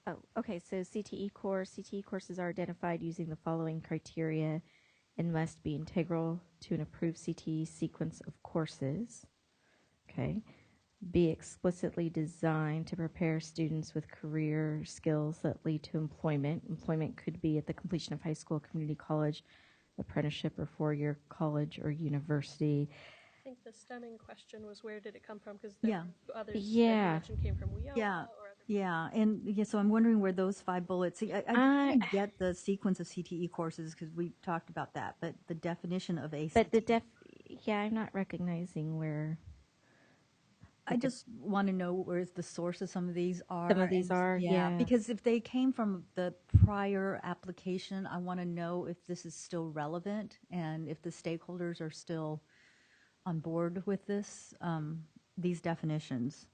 Oh, okay, so CTE courses are identified using the following criteria and must be integral to an approved CTE sequence of courses. Okay. Be explicitly designed to prepare students with career skills that lead to employment. Employment could be at the completion of high school, community college, apprenticeship, or 4-year college or university. I think the stemming question was, where did it come from? Because others came from WIOA or other. So I'm wondering where those 5 bullets. I didn't get the sequence of CTE courses because we talked about that, but the definition of a. But I'm not recognizing where. I just want to know where the source of some of these are. Some of these are, yeah. Because if they came from the prior application, I want to know if this is still relevant and if the stakeholders are still on board with this, these definitions.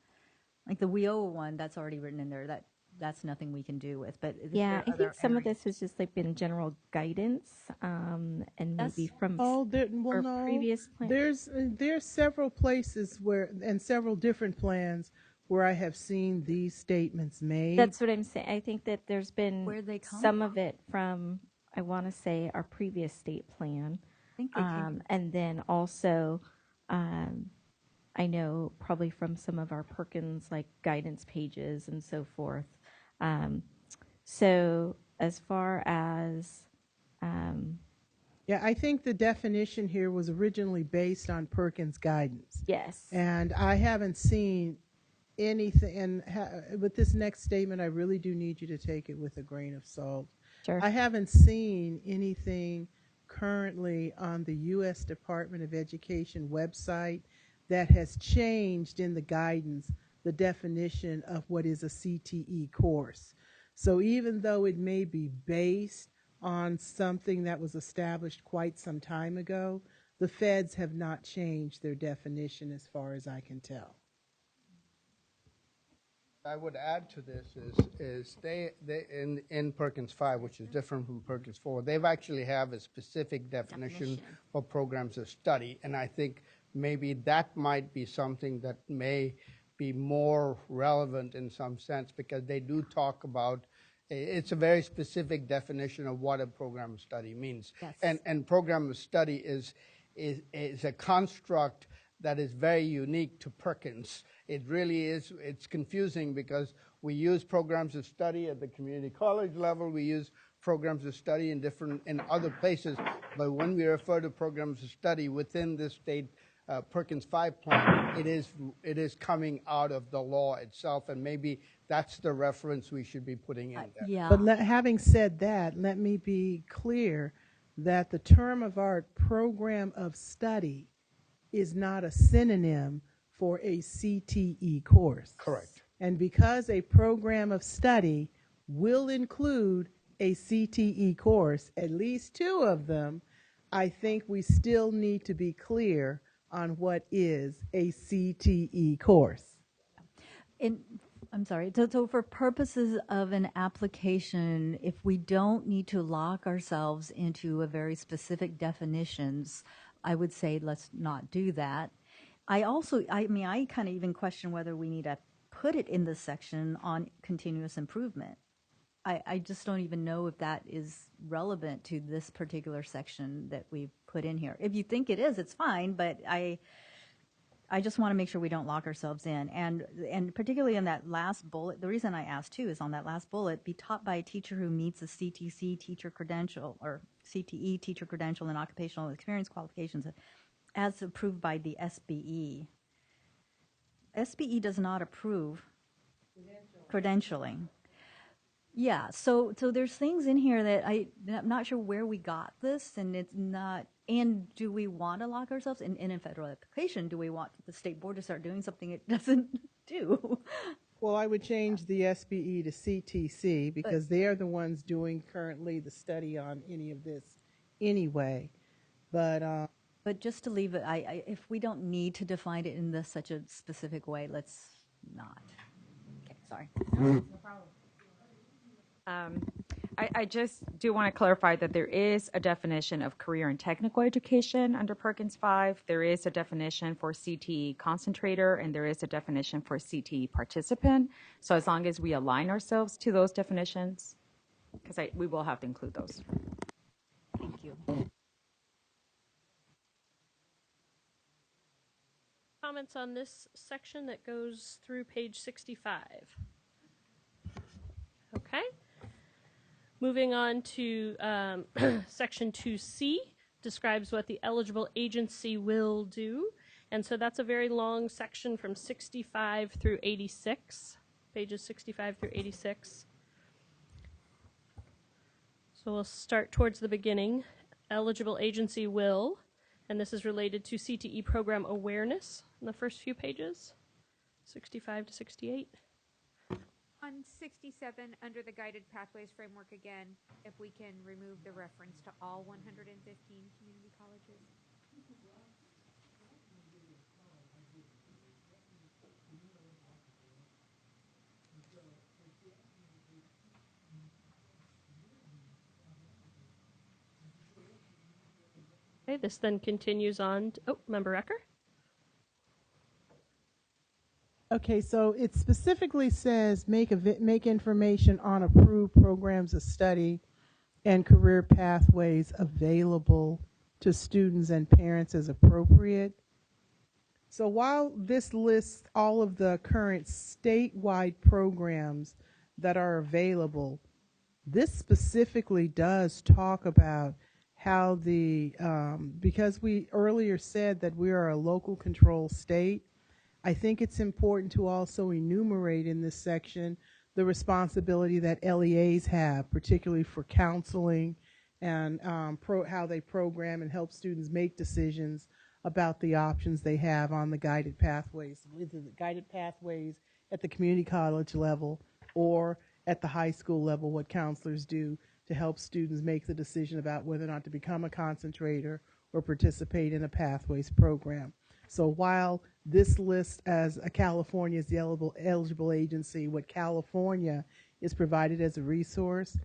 Like the WIOA one, that's already written in there. That that's nothing we can do with. But is Yeah, there I other think some of areas? this has just like been general guidance, and maybe from Oh, well, or no. previous plan. There's several places where, and several different plans where I have seen these statements made. That's what I'm saying. I think that there's been Where'd they come some from? of it from, I want to say, our previous state plan. I think they came And then also, I know probably from some of our Perkins like guidance pages and so forth. So as far as, Yeah, I think the definition here was originally based on Perkins guidance. yes, And I haven't seen anything, and with this next statement, I really do need you to take it with a grain of salt. sure. I haven't seen anything currently on the U.S. Department of Education website that has changed in the guidance the definition of what is a CTE course. So even though it may be based on something that was established quite some time ago, the feds have not changed their definition as far as I can tell. I would add to this is they in Perkins 5, which is different from Perkins 4, they've actually have a specific definition for programs of study, and I think maybe that might be something that may be more relevant in some sense, because they do talk about, it's a very specific definition of what a program of study means. Yes. And program of study is a construct that is very unique to Perkins. It really is. It's confusing because we use programs of study at the community college level. We use programs of study in other places. But when we refer to programs of study within this state Perkins 5 plan, it is coming out of the law itself, and maybe that's the reference we should be putting in there. Yeah. But having said that, let me be clear that the term of art program of study is not a synonym for a CTE course. Correct. And because a program of study will include a CTE course, at least two of them, I think we still need to be clear on what is a CTE course. I'm sorry. So for purposes of an application, if we don't need to lock ourselves into a very specific definitions, I would say let's not do that. I kind of even question whether we need to put it in this section on continuous improvement. I just don't even know if that is relevant to this particular section that we've put in here. If you think it is, it's fine, but I just want to make sure we don't lock ourselves in. And particularly in that last bullet, the reason I asked too is on that last bullet, be taught by a teacher who meets a CTC teacher credential or CTE teacher credential and occupational experience qualifications as approved by the SBE. SBE does not approve credentialing. Yeah, so there's things in here that I'm not sure where we got this, and it's not. And do we want to lock ourselves in a federal application? Do we want the state board to start doing something it doesn't do? Well, I would change the SBE to CTC because they are the ones doing currently the study on any of this anyway. But just to leave it, if we don't need to define it in such a specific way, let's not. Okay, sorry. No problem. I just do want to clarify that there is a definition of career and technical education under Perkins 5. There is a definition for CTE concentrator, and there is a definition for CTE participant. So as long as we align ourselves to those definitions, because we will have to include those. Thank you. Comments on this section that goes through page 65. Okay. Moving on to section 2C, describes what the eligible agency will do. And so that's a very long section from 65 through 86, pages 65 through 86. So we'll start towards the beginning. Eligible agency will, and this is related to CTE program awareness in the first few pages, 65 to 68. On 67, under the guided pathways framework again, if we can remove the reference to all 115 community colleges. Okay, this then continues on. Member Ecker? Okay, so it specifically says make information on approved programs of study and career pathways available to students and parents as appropriate. So while this lists all of the current statewide programs that are available, this specifically does talk about how because we earlier said that we are a local control state, I think it's important to also enumerate in this section the responsibility that LEAs have, particularly for counseling and how they program and help students make decisions about the options they have on the guided pathways, either the guided pathways at the community college level or at the high school level, what counselors do to help students make the decision about whether or not to become a concentrator or participate in a pathways program. So while this lists as a California's the eligible agency, what California is provided as a resource,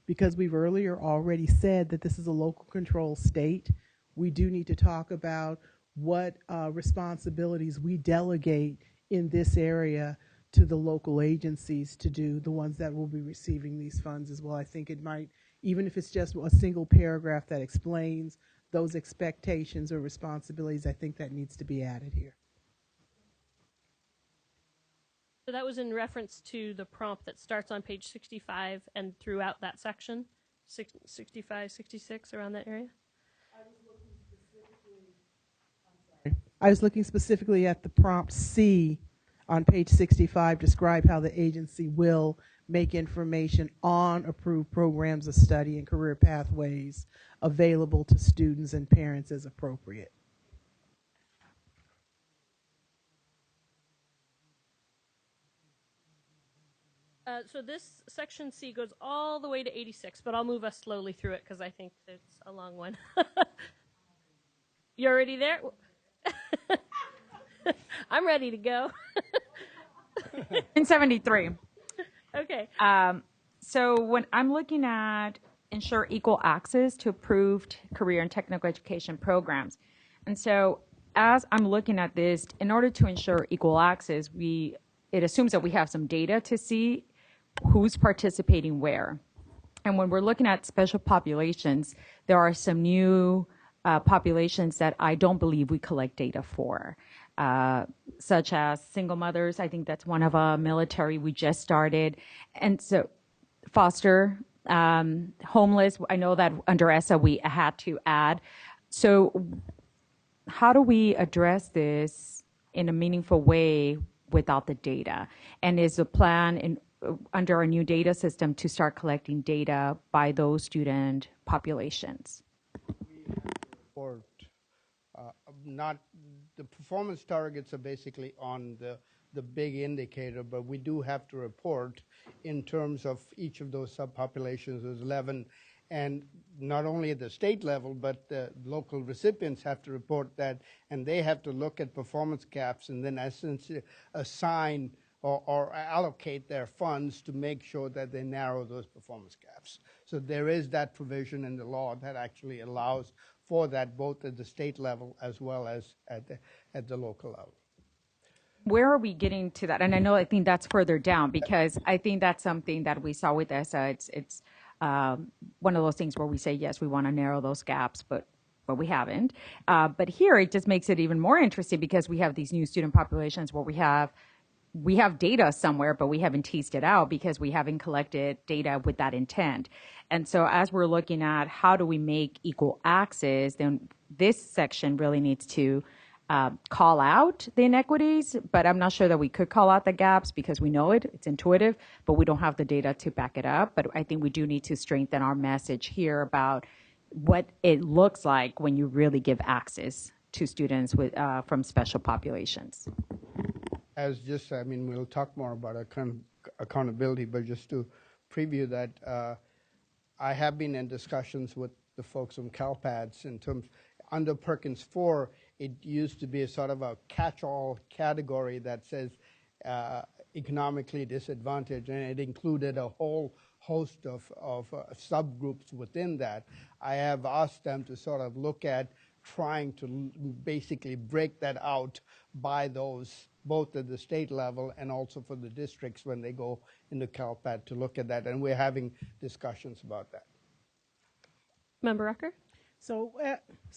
because we've earlier already said that this is a local control state, we do need to talk about what responsibilities we delegate in this area to the local agencies to do, the ones that will be receiving these funds as well. I think it might, even if it's just a single paragraph that explains those expectations or responsibilities, I think that needs to be added here. So that was in reference to the prompt that starts on page 65 and throughout that section, 65, 66, around that area? I was looking specifically at the prompt C on page 65, describe how the agency will make information on approved programs of study and career pathways available to students and parents as appropriate. So this section C goes all the way to 86, but I'll move us slowly through it because I think it's a long one. You already there? I'm ready to go. In 73. Okay. So when I'm looking at ensure equal access to approved career and technical education programs, and so as I'm looking at this, in order to ensure equal access, it assumes that we have some data to see who's participating where. And when we're looking at special populations, there are some new populations that I don't believe we collect data for, such as single mothers. I think that's one of our military we just started. And so foster, homeless, I know that under ESSA we had to add. So how do we address this in a meaningful way without the data? And is the plan under our new data system to start collecting data by those student populations? Or not the performance targets are basically on the big indicator, but we do have to report in terms of each of those subpopulations. There's 11, and not only at the state level, but the local recipients have to report that, and they have to look at performance gaps and then essentially assign or allocate their funds to make sure that they narrow those performance gaps. So there is that provision in the law that actually allows for that both at the state level as well as at the local level. Where are we getting to that? And I think that's further down, because I think that's something that we saw with ESSA. It's one of those things where we say, yes, we want to narrow those gaps, but we haven't. But here it just makes it even more interesting because we have these new student populations where we have data somewhere, but we haven't teased it out because we haven't collected data with that intent. And so as we're looking at how do we make equal access, then this section really needs to call out the inequities, but I'm not sure that we could call out the gaps because we know it's intuitive, but we don't have the data to back it up. But I think we do need to strengthen our message here about what it looks like when you really give access to students from special populations. We'll talk more about accountability, but just to preview that, I have been in discussions with the folks from CalPADS in terms, under Perkins 4, it used to be a sort of a catch-all category that says economically disadvantaged, and it included a whole host of subgroups within that. I have asked them to sort of look at trying to basically break that out by those, both at the state level and also for the districts when they go into CalPAT to look at that. And we're having discussions about that. Member Rucker? So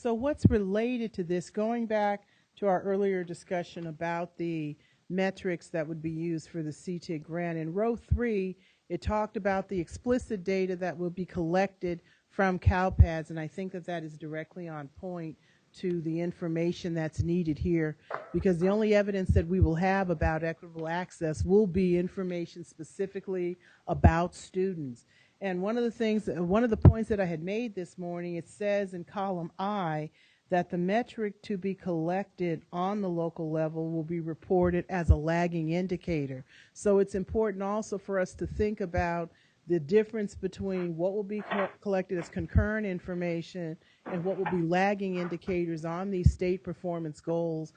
what's related to this, going back to our earlier discussion about the metrics that would be used for the CTIG grant, in row 3, it talked about the explicit data that will be collected from CalPADS, and I think that that is directly on point to the information that's needed here, because the only evidence that we will have about equitable access will be information specifically about students. And one of the points that I had made this morning, it says in column I that the metric to be collected on the local level will be reported as a lagging indicator. So it's important also for us to think about the difference between what will be collected as concurrent information and what will be lagging indicators on these state performance goals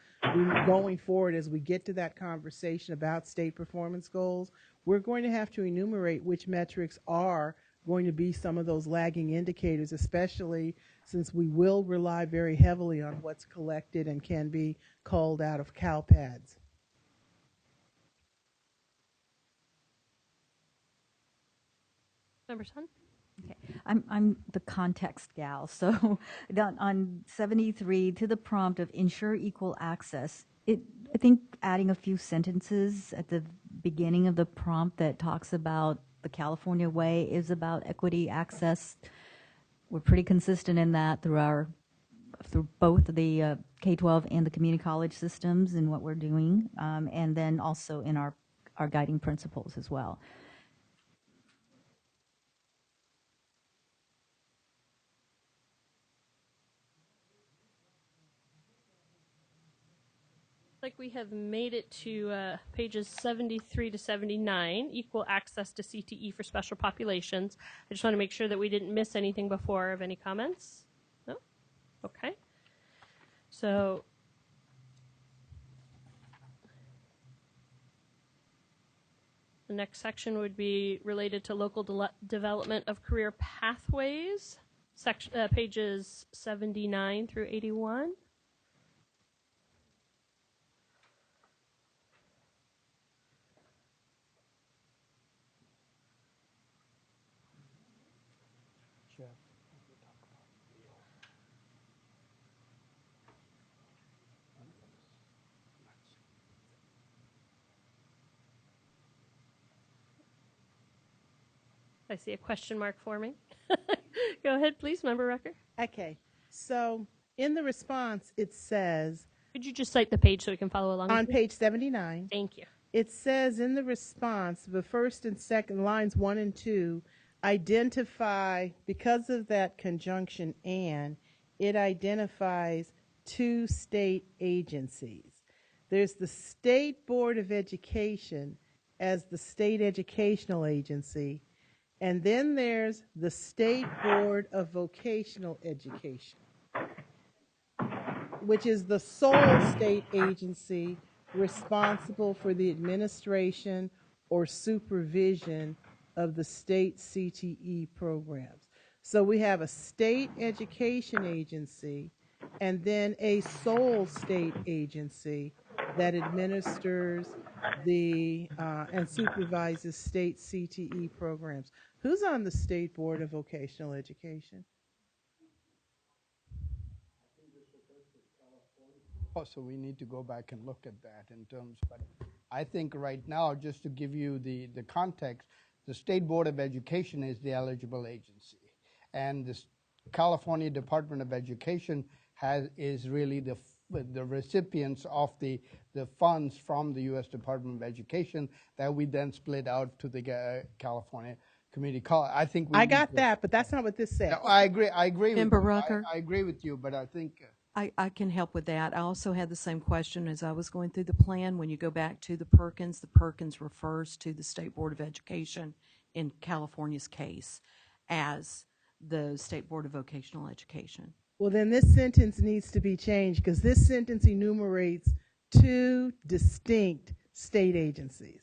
going forward. As we get to that conversation about state performance goals, we're going to have to enumerate which metrics are going to be some of those lagging indicators, especially since we will rely very heavily on what's collected and can be culled out of CalPADS. Member Sun? Okay, I'm the context gal. So on 73, to the prompt of ensure equal access, I think adding a few sentences at the beginning of the prompt that talks about the California way is about equity access. We're pretty consistent in that through both the K-12 and the community college systems in what we're doing, and then also in our guiding principles as well. Like we have made it to pages 73 to 79, equal access to CTE for special populations. I just want to make sure that we didn't miss anything before. Of any comments? No? Okay. So the next section would be related to local development of career pathways, pages 79 through 81. I see a question mark forming. Go ahead, please, Member Rucker. Okay, so in the response, it says... Could you just cite the page so we can follow along? On page 79. Thank you. It says in the response, the first and second lines 1 and 2 identify, because of that conjunction and, it identifies 2 state agencies. There's the State Board of Education as the state educational agency, and then there's the State Board of Vocational Education, which is the sole state agency responsible for the administration or supervision of the state CTE programs. So we have a state education agency and then a sole state agency that administers and supervises state CTE programs. Who's on the State Board of Vocational Education? So we need to go back and look at that in terms, but I think right now, just to give you the context, the State Board of Education is the eligible agency, and the California Department of Education is really the recipients of the funds from the U.S. Department of Education that we then split out to the California Community College. I think I got that, but that's not what this says. No, I agree. I agree. Member with you. Rucker? I agree with you, but I think. I can help with that. I also had the same question as I was going through the plan. When you go back to the Perkins refers to the State Board of Education in California's case as the State Board of Vocational Education. Well, then this sentence needs to be changed because this sentence enumerates 2 distinct state agencies.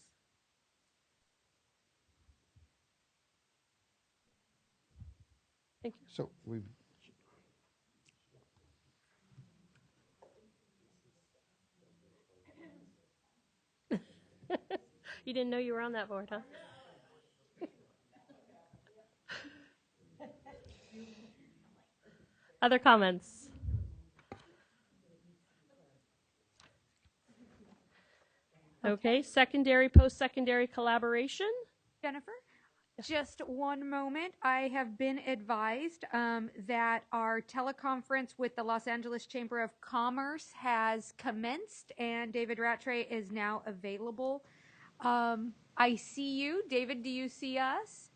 Thank you. So we've. You didn't know you were on that board, huh? Other comments? Okay, secondary, post-secondary collaboration. Jennifer? Just one moment. I have been advised that our teleconference with the Los Angeles Chamber of Commerce has commenced, and David Rattray is now available. I see you. David, do you see us?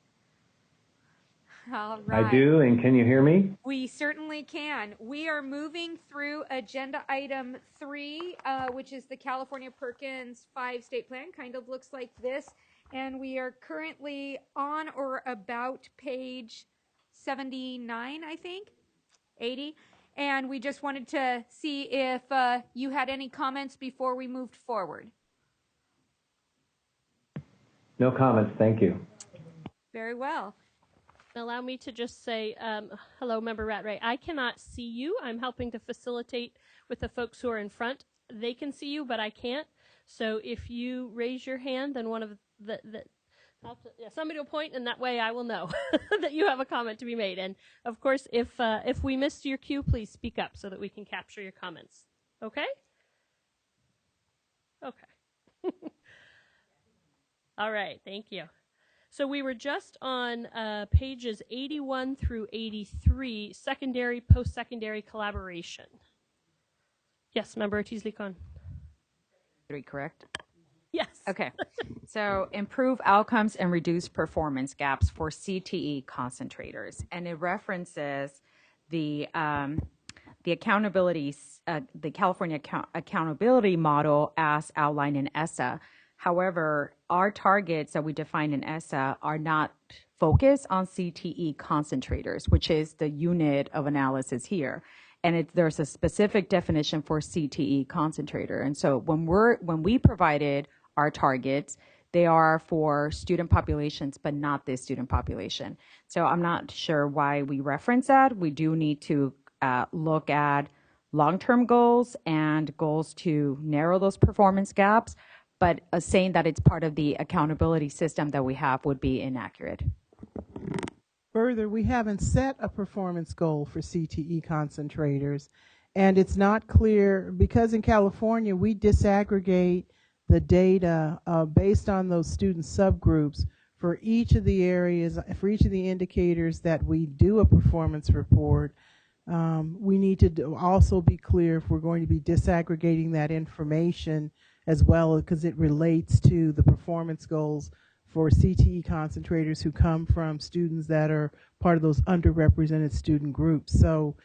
All right. I do, and can you hear me? We certainly can. We are moving through agenda item 3, which is the California Perkins 5-state plan. Kind of looks like this. And we are currently on or about page 79, I think, 80. And we just wanted to see if you had any comments before we moved forward. No comments, thank you. Very well. Allow me to just say, hello, Member Rattray. I cannot see you. I'm helping to facilitate with the folks who are in front. They can see you, but I can't. So if you raise your hand, then one of somebody will point, and that way I will know that you have a comment to be made. And of course, if we missed your cue, please speak up so that we can capture your comments. Okay? Okay. All right. Thank you. So we were just on pages 81 through 83, secondary, post-secondary collaboration. Yes, Member Ortiz-Licon. 3, correct? Yes. Okay. So improve outcomes and reduce performance gaps for CTE concentrators. And it references the accountability, the California accountability model as outlined in ESSA. However, our targets that we define in ESSA are not focused on CTE concentrators, which is the unit of analysis here. And there's a specific definition for CTE concentrator. And so when we provided our targets, they are for student populations, but not this student population. So I'm not sure why we reference that. We do need to look at long-term goals and goals to narrow those performance gaps. But saying that it's part of the accountability system that we have would be inaccurate. Further, we haven't set a performance goal for CTE concentrators, and it's not clear because in California we disaggregate the data based on those student subgroups for each of the areas, for each of the indicators that we do a performance report. We need to also be clear if we're going to be disaggregating that information as well, because it relates to the performance goals for CTE concentrators who come from students that are part of those underrepresented student groups. So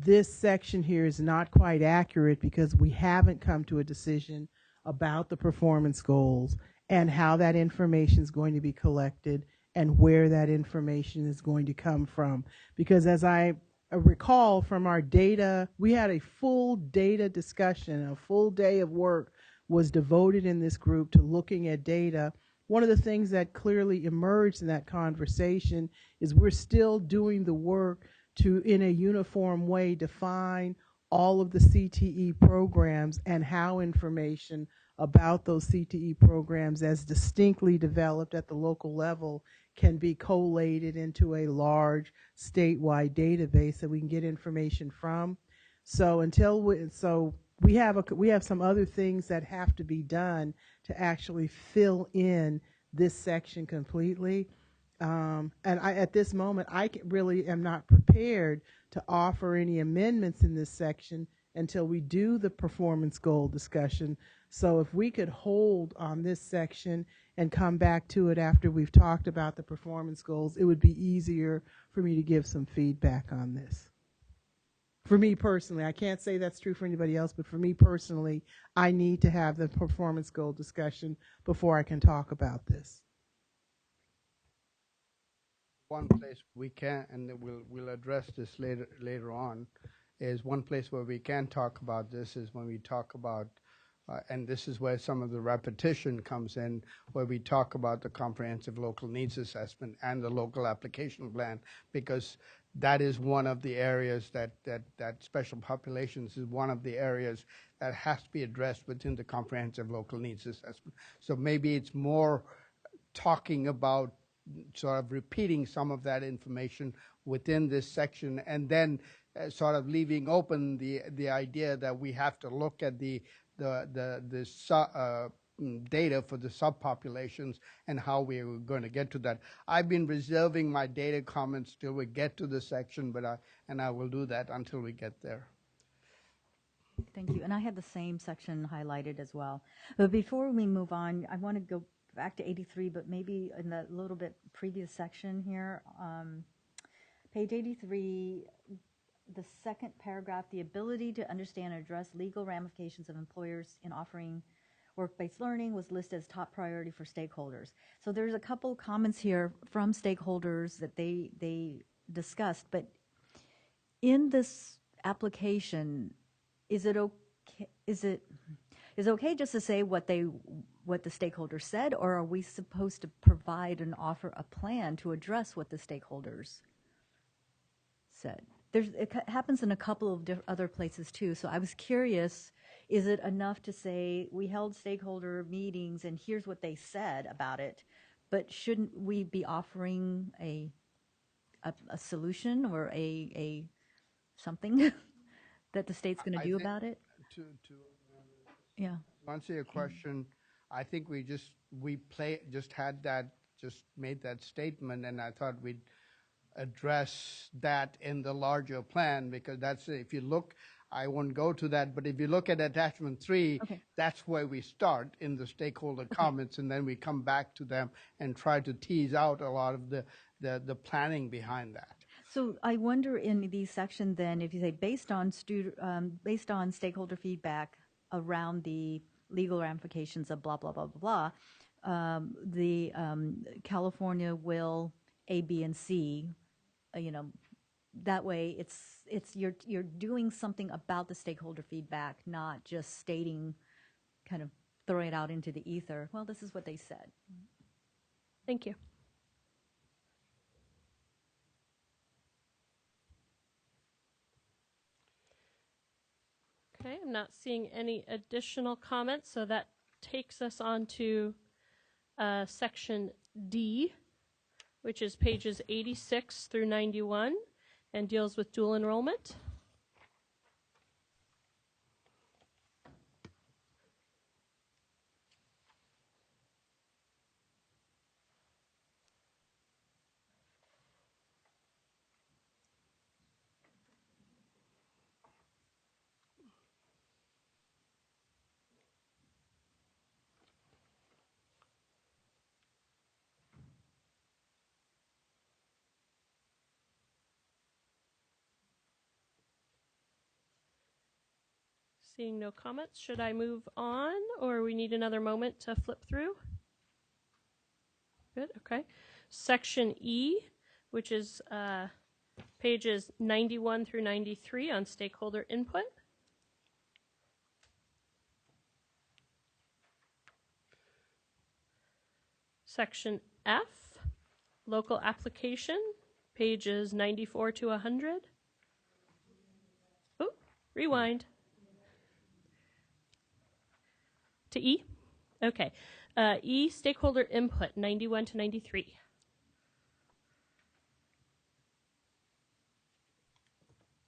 this section here is not quite accurate because we haven't come to a decision about the performance goals and how that information is going to be collected and where that information is going to come from. Because as I recall from our data, we had a full data discussion, a full day of work was devoted in this group to looking at data. One of the things that clearly emerged in that conversation is we're still doing the work to, in a uniform way, define all of the CTE programs and how information about those CTE programs as distinctly developed at the local level can be collated into a large statewide database that we can get information from. So we have some other things that have to be done to actually fill in this section completely. And at this moment, I really am not prepared to offer any amendments in this section until we do the performance goal discussion. So if we could hold on this section and come back to it after we've talked about the performance goals, it would be easier for me to give some feedback on this. For me personally, I can't say that's true for anybody else, but for me personally, I need to have the performance goal discussion before I can talk about this. One place we can, and we'll address this later on, is one place where we can talk about this is when we talk about, and this is where some of the repetition comes in, where we talk about the comprehensive local needs assessment and the local application plan, because that is one of the areas that special populations is one of the areas that has to be addressed within the comprehensive local needs assessment. So maybe it's more talking about sort of repeating some of that information within this section, and then sort of leaving open the idea that we have to look at the data for the subpopulations and how we're going to get to that. I've been reserving my data comments till we get to the section, but I will do that until we get there. Thank you. And I had the same section highlighted as well. But before we move on, I want to go back to 83, but maybe in the little bit previous section here. Page 83, the second paragraph, the ability to understand and address legal ramifications of employers in offering work-based learning was listed as top priority for stakeholders. So there's a couple comments here from stakeholders that they discussed, but in this application, is it okay just to say what the stakeholders said, or are we supposed to provide and offer a plan to address what the stakeholders said? It happens in a couple of other places too, so I was curious, is it enough to say we held stakeholder meetings and here's what they said about it, but shouldn't we be offering a solution or a something that the state's going to do about it? Yeah. To answer your question, I think we made that statement, and I thought we'd address that in the larger plan, because that's, if you look, I won't go to that, but if you look at attachment 3, that's where we start in the stakeholder comments, and then we come back to them and try to tease out a lot of the planning behind that. So I wonder in these sections then, if you say based on stakeholder feedback around the legal ramifications of blah, blah, blah, blah, blah, the California will A, B, and C, that way you're doing something about the stakeholder feedback, not just stating, kind of throwing it out into the ether. Well, this is what they said. Thank you. Okay, I'm not seeing any additional comments, so that takes us on to section D, which is pages 86 through 91, and deals with dual enrollment. Seeing no comments, should I move on, or we need another moment to flip through? Good, okay. Section E, which is pages 91 through 93 on stakeholder input. Section F, local application, pages 94 to 100. Oh, rewind. To E? Okay. E, stakeholder input, 91 to 93.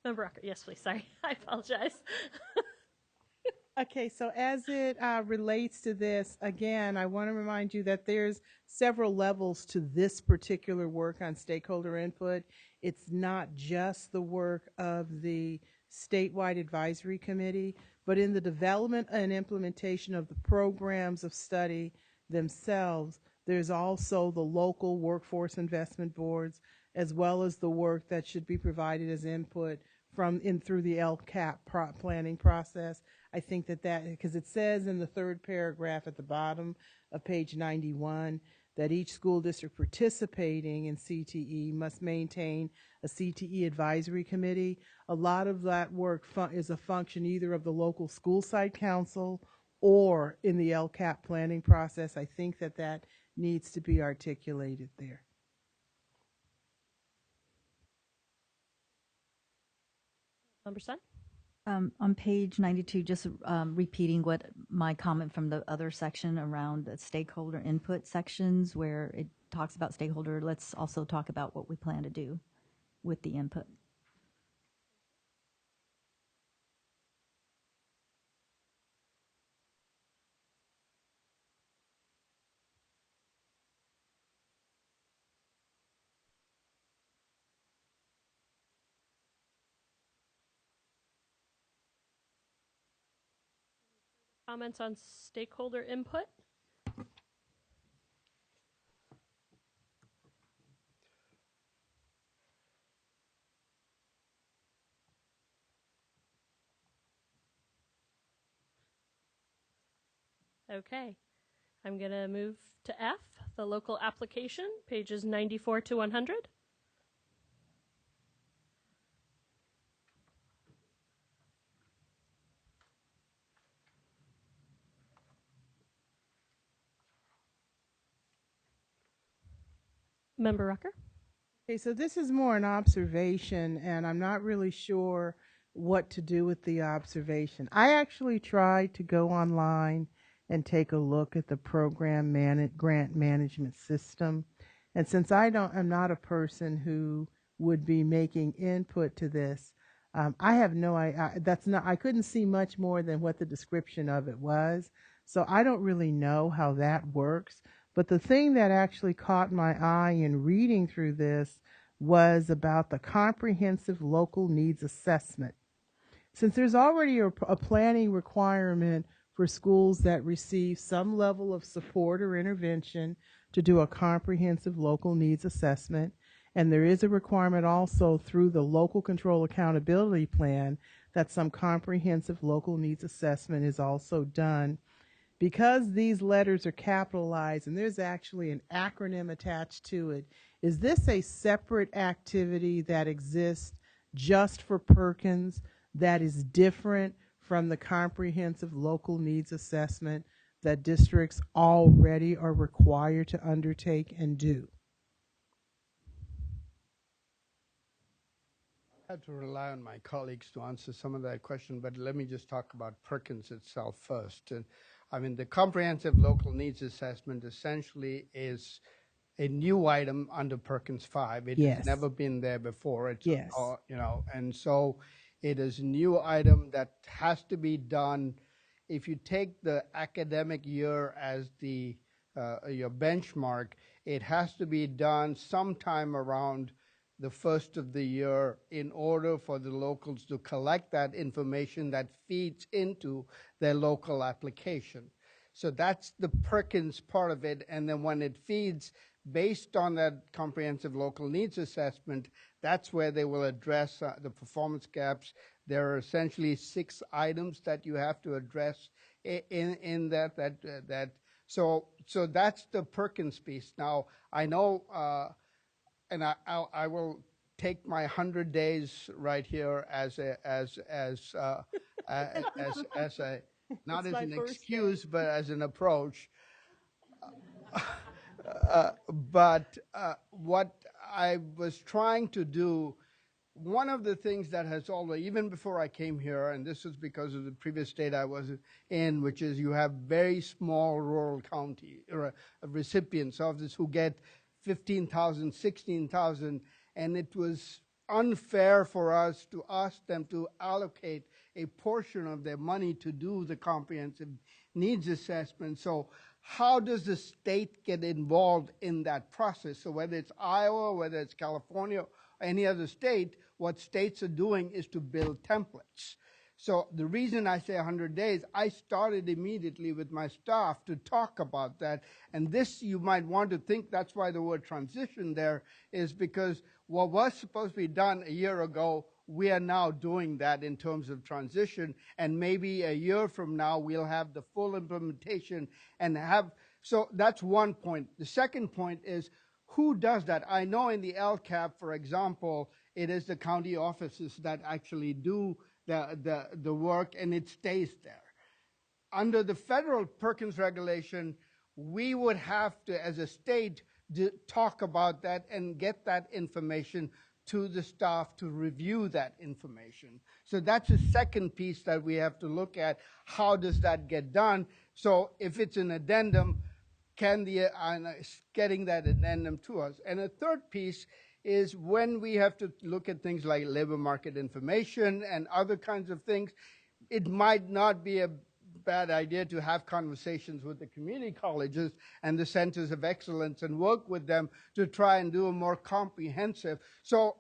Member Rucker, yes, please, sorry. I apologize. Okay, so as it relates to this, again, I want to remind you that there's several levels to this particular work on stakeholder input. It's not just the work of the statewide advisory committee, but in the development and implementation of the programs of study themselves, there's also the local workforce investment boards, as well as the work that should be provided as input through the LCAP planning process. I think that because it says in the third paragraph at the bottom of page 91 that each school district participating in CTE must maintain a CTE advisory committee. A lot of that work is a function either of the local school site council or in the LCAP planning process. I think that needs to be articulated there. Member Sen? On page 92, just repeating what my comment from the other section around the stakeholder input sections where it talks about stakeholder, let's also talk about what we plan to do with the input. Comments on stakeholder input? Okay, I'm going to move to F, the local application, pages 94 to 100. Member Rucker? Okay, so this is more an observation, and I'm not really sure what to do with the observation. I actually tried to go online and take a look at the grant management system. And since I'm not a person who would be making input to this, I have no idea. I couldn't see much more than what the description of it was. So I don't really know how that works. But the thing that actually caught my eye in reading through this was about the comprehensive local needs assessment. Since there's already a planning requirement for schools that receive some level of support or intervention to do a comprehensive local needs assessment, and there is a requirement also through the local control accountability plan that some comprehensive local needs assessment is also done. Because these letters are capitalized and there's actually an acronym attached to it, is this a separate activity that exists just for Perkins that is different from the comprehensive local needs assessment that districts already are required to undertake and do? I had to rely on my colleagues to answer some of that question, but let me just talk about Perkins itself first. And I mean, the comprehensive local needs assessment essentially is a new item under Perkins 5. It Yes. has never been there before. It's, Yes. And so it is a new item that has to be done. If you take the academic year as your benchmark, it has to be done sometime around the first of the year in order for the locals to collect that information that feeds into their local application. So that's the Perkins part of it. And then when it feeds based on that comprehensive local needs assessment, that's where they will address the performance gaps. There are essentially 6 items that you have to address in that. So that's the Perkins piece. Now, I know, and I will take my 100 days right here as a not as an excuse, but as an approach. But what I was trying to do, one of the things that has always, even before I came here, and this is because of the previous state I was in, which is you have very small rural county recipients of this who get 15,000, 16,000, and it was unfair for us to ask them to allocate a portion of their money to do the comprehensive needs assessment. So how does the state get involved in that process? So whether it's Iowa, whether it's California, or any other state, what states are doing is to build templates. So the reason I say 100 days, I started immediately with my staff to talk about that. And this, you might want to think that's why the word transition there is, because what was supposed to be done a year ago, we are now doing that in terms of transition. And maybe a year from now, we'll have the full implementation and have, so that's one point. The second point is, who does that? I know in the LCAP, for example, it is the county offices that actually do the work, and it stays there. Under the federal Perkins regulation, we would have to, as a state, talk about that and get that information to the staff to review that information. So that's the second piece that we have to look at. How does that get done? So if it's an addendum, can the getting that addendum to us? And a third piece is when we have to look at things like labor market information and other kinds of things, it might not be a bad idea to have conversations with the community colleges and the centers of excellence and work with them to try and do a more comprehensive. So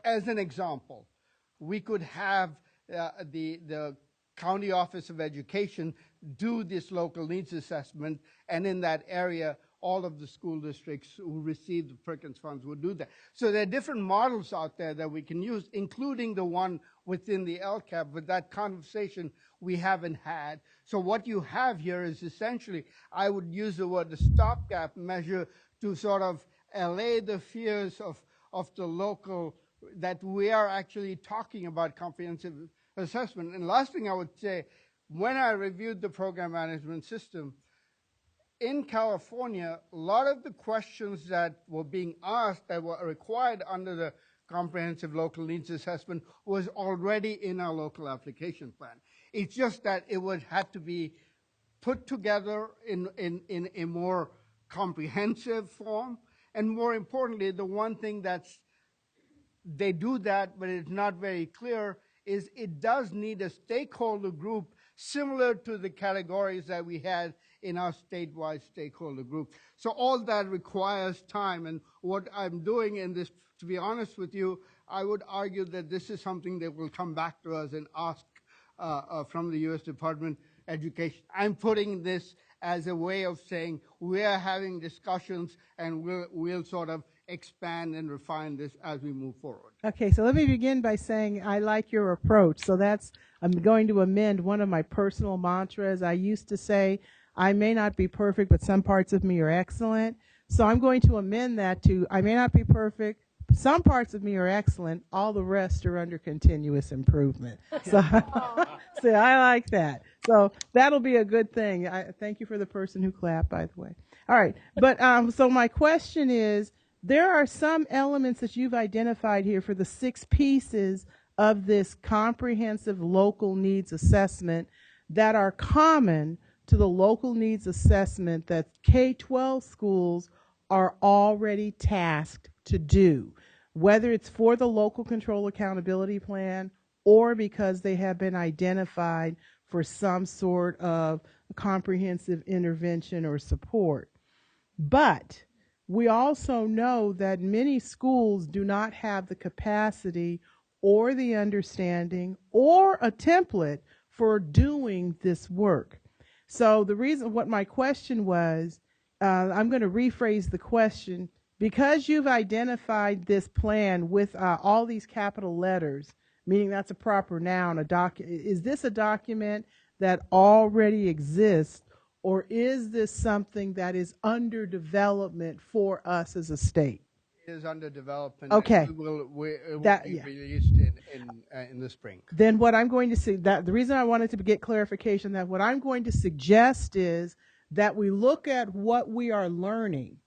as an example, we could have the County Office of Education do this local needs assessment, and in that area, all of the school districts who receive the Perkins funds would do that. So there are different models out there that we can use, including the one within the LCAP, but that conversation we haven't had. So what you have here is essentially, I would use the word the stopgap measure to sort of allay the fears of the local, that we are actually talking about comprehensive assessment. And last thing I would say, when I reviewed the program management system, in California, a lot of the questions that were being asked that were required under the comprehensive local needs assessment was already in our local application plan. It's just that it would have to be put together in a more comprehensive form. And more importantly, the one thing that's, they do that, but it's not very clear, is it does need a stakeholder group similar to the categories that we had in our statewide stakeholder group. So all that requires time. And what I'm doing in this, to be honest with you, I would argue that this is something that will come back to us and ask from the U.S. Department of Education. I'm putting this as a way of saying we are having discussions and we'll sort of expand and refine this as we move forward. Okay, so let me begin by saying I like your approach. So that's, I'm going to amend one of my personal mantras. I used to say, I may not be perfect, but some parts of me are excellent. So I'm going to amend that to, I may not be perfect, but some parts of me are excellent, all the rest are under continuous improvement. So, so I like that. So that'll be a good thing. Thank you for the person who clapped, by the way. All right, but so my question is, there are some elements that you've identified here for the 6 pieces of this comprehensive local needs assessment that are common to the local needs assessment that K-12 schools are already tasked to do, whether it's for the local control accountability plan or because they have been identified for some sort of comprehensive intervention or support. But we also know that many schools do not have the capacity or the understanding or a template for doing this work. So the reason, what my question was, I'm going to rephrase the question. Because you've identified this plan with all these capital letters, meaning that's a proper noun, is this a document that already exists, or is this something that is under development for us as a state? It is under development. Okay. It will be Yeah. released in the spring. Then what I'm going to say, that the reason I wanted to get clarification, that what I'm going to suggest is that we look at what we are learning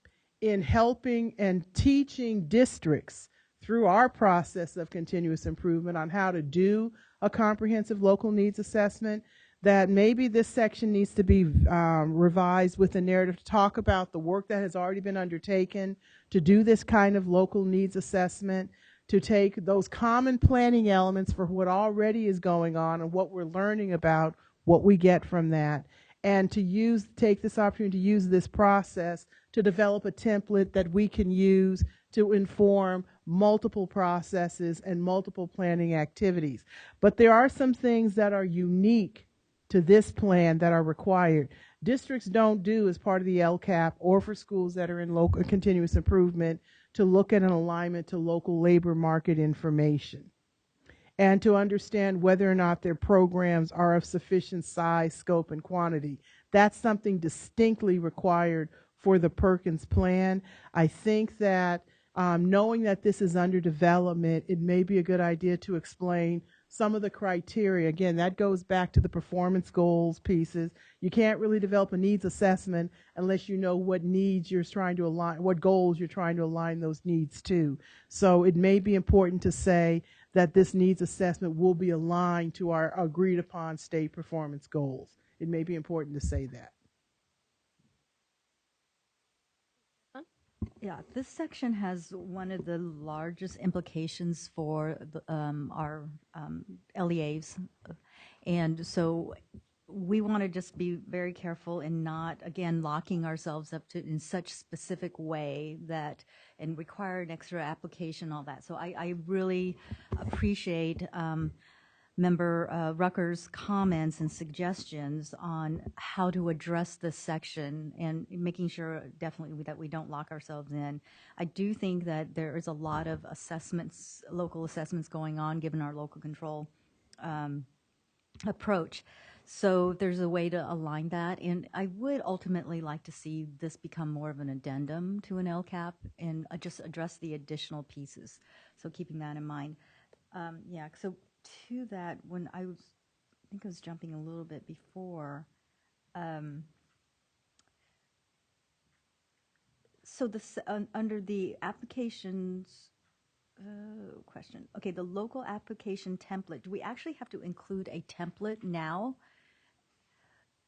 in helping and teaching districts through our process of continuous improvement on how to do a comprehensive local needs assessment, that maybe this section needs to be revised with a narrative to talk about the work that has already been undertaken to do this kind of local needs assessment, to take those common planning elements for what already is going on and what we're learning about what we get from that, and to take this opportunity to use this process to develop a template that we can use to inform multiple processes and multiple planning activities. But there are some things that are unique to this plan that are required. Districts don't do as part of the LCAP or for schools that are in local continuous improvement to look at an alignment to local labor market information and to understand whether or not their programs are of sufficient size, scope, and quantity. That's something distinctly required for the Perkins plan. I think that knowing that this is under development, it may be a good idea to explain some of the criteria. Again, that goes back to the performance goals pieces. You can't really develop a needs assessment unless you know what needs you're trying to align, what goals you're trying to align those needs to. So it may be important to say that this needs assessment will be aligned to our agreed upon state performance goals. It may be important to say that. Yeah, this section has one of the largest implications for our LEAs. And so we want to just be very careful in not, again, locking ourselves up to in such specific way that, and require an extra application, all that. So I really appreciate Member Rucker's comments and suggestions on how to address this section and making sure definitely that we don't lock ourselves in. I do think that there is a lot of assessments, local assessments going on given our local control approach. So there's a way to align that. And I would ultimately like to see this become more of an addendum to an LCAP and just address the additional pieces. So keeping that in mind. Yeah, so to that, when I think I was jumping a little bit before. So this under the applications question. Okay, the local application template. Do we actually have to include a template now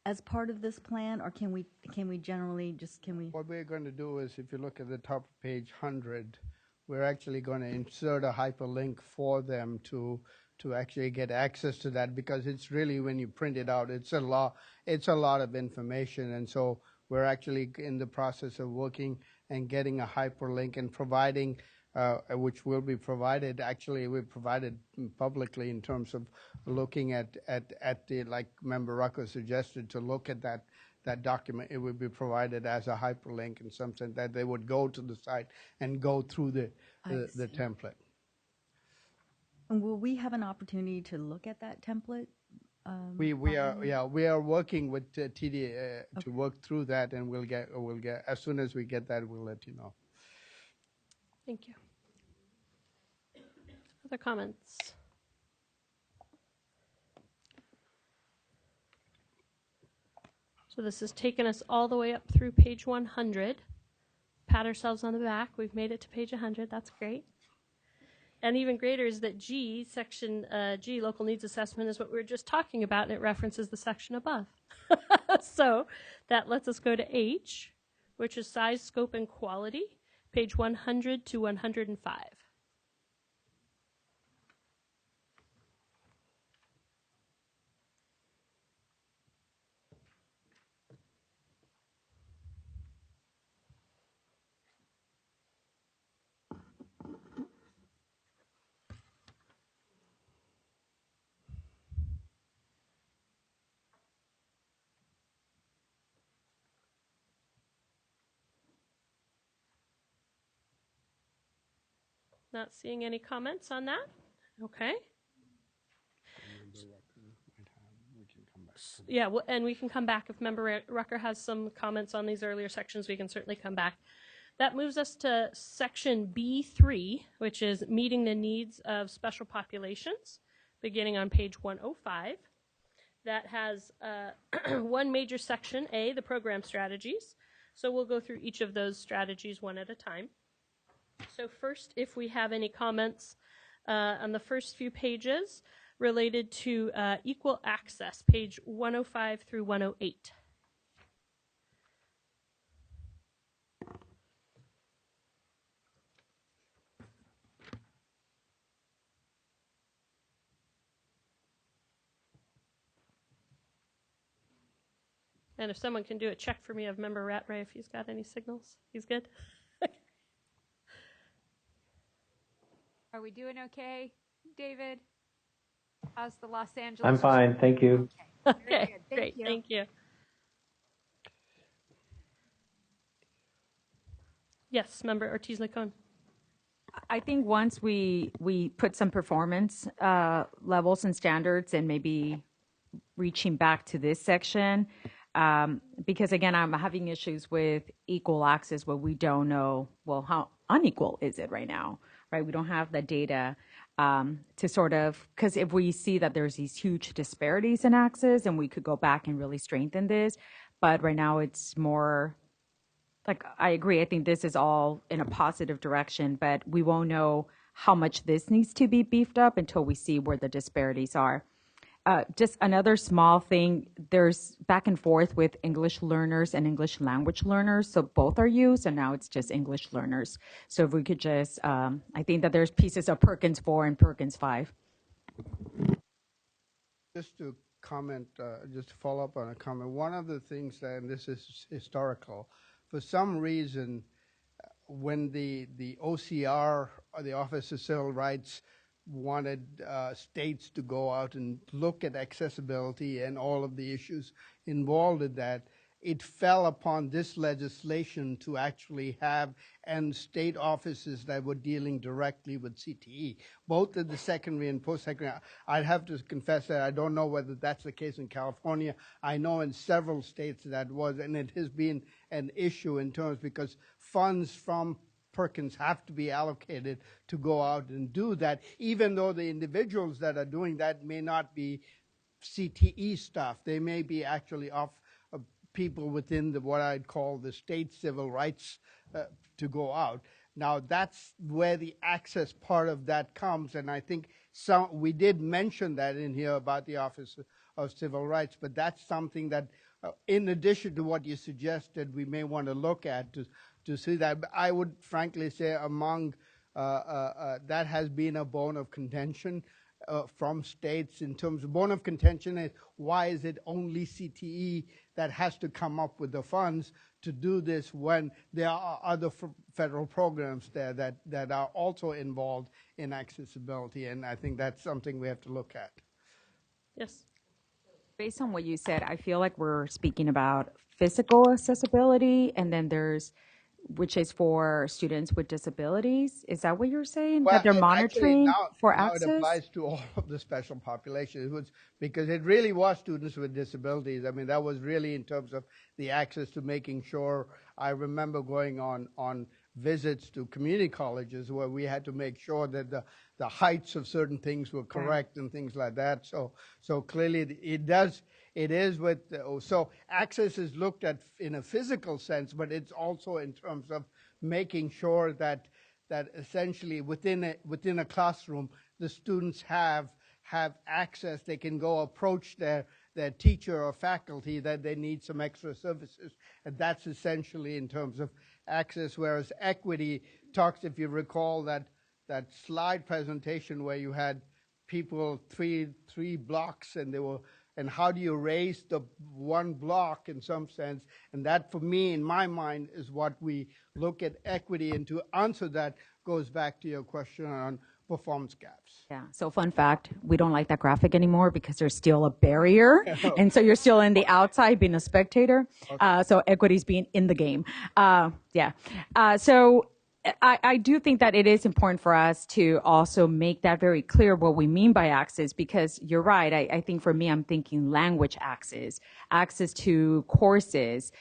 as part of this plan, or can we generally just What we're going to do is, if you look at the top of page 100, we're actually going to insert a hyperlink for them to actually get access to that, because it's really, when you print it out, it's a lot of information. And so we're actually in the process of working and getting a hyperlink and providing, which will be provided, actually we provided publicly in terms of looking at the, like Member Rucker suggested, to look at that document. It would be provided as a hyperlink in some sense, that they would go to the site and go through the template. And will we have an opportunity to look at that template? We are working with TD to work through that, and we'll get as soon as we get that, we'll let you know. Thank you. Other comments? So this has taken us all the way up through page 100. Pat ourselves on the back. We've made it to page 100. That's great. And even greater is that G, section G, local needs assessment, is what we were just talking about, and it references the section above. So that lets us go to H, which is size, scope, and quality, page 100 to 105. Not seeing any comments on that. Okay. Yeah, well, and we can come back if Member Rucker has some comments on these earlier sections. We can certainly come back. That moves us to section B3, which is meeting the needs of special populations, beginning on page 105. That has one major section, A, the program strategies. So we'll go through each of those strategies one at a time. So first, if we have any comments on the first few pages related to equal access, page 105 through 108. And if someone can do a check for me of Member Rattray if he's got any signals. He's good? Are we doing okay, David? How's the Los Angeles? I'm fine, thank you. Okay, great, thank you. Yes, Member Ortiz-Licon. I think once we put some performance levels and standards, and maybe reaching back to this section, because again, I'm having issues with equal access where we don't know, well, how unequal is it right now, right? We don't have the data. to sort of, because if we see that there's these huge disparities in access, and we could go back and really strengthen this. But right now it's more like, I agree, I think this is all in a positive direction, but we won't know how much this needs to be beefed up until we see where the disparities are. Just another small thing, there's back and forth with English learners and English language learners. So both are used, and now it's just English learners. So if we could just, I think that there's pieces of Perkins 4 and Perkins 5. Just to comment, just to follow up on a comment, one of the things that, and this is historical, for some reason, when the OCR, or the Office of Civil Rights, wanted states to go out and look at accessibility and all of the issues involved in that, it fell upon this legislation to actually have and state offices that were dealing directly with CTE, both at the secondary and post-secondary. I'd have to confess that I don't know whether that's the case in California. I know in several states that was, and it has been an issue in terms because funds from Perkins have to be allocated to go out and do that, even though the individuals that are doing that may not be CTE staff. They may be actually people within what I'd call the state civil rights to go out. Now that's where the access part of that comes, and I think we did mention that in here about the Office of Civil Rights, but that's something that in addition to what you suggested, we may want to look at to see that. But I would frankly say among that has been a bone of contention from states in terms of bone of contention is why is it only CTE that has to come up with the funds to do this when there are other federal programs there that are also involved in accessibility, and I think that's something we have to look at. Yes. Based on what you said, I feel like we're speaking about physical accessibility, and then there's, which is for students with disabilities. Is that what you're saying? Well, that they're monitoring for now access? it applies to all of the special populations. It was, because it really was students with disabilities. I mean, that was really in terms of the access to making sure. I remember going on visits to community colleges where we had to make sure that the heights of certain things were correct and things like that. So clearly it is with, so access is looked at in a physical sense, but it's also in terms of making sure that essentially within a classroom, the students have access. They can go approach their teacher or faculty that they need some extra services. And that's essentially in terms of access, whereas equity talks, if you recall that slide presentation where you had people three blocks and how do you raise the one block in some sense? And that, for me, in my mind, is what we look at equity. And to answer that goes back to your question on performance gaps. Yeah. So fun fact, we don't like that graphic anymore because there's still a barrier. And so you're still in the outside being a spectator. Okay. So equity's being in the game. So I do think that it is important for us to also make that very clear what we mean by access, because you're right. I think for me, I'm thinking language access to courses,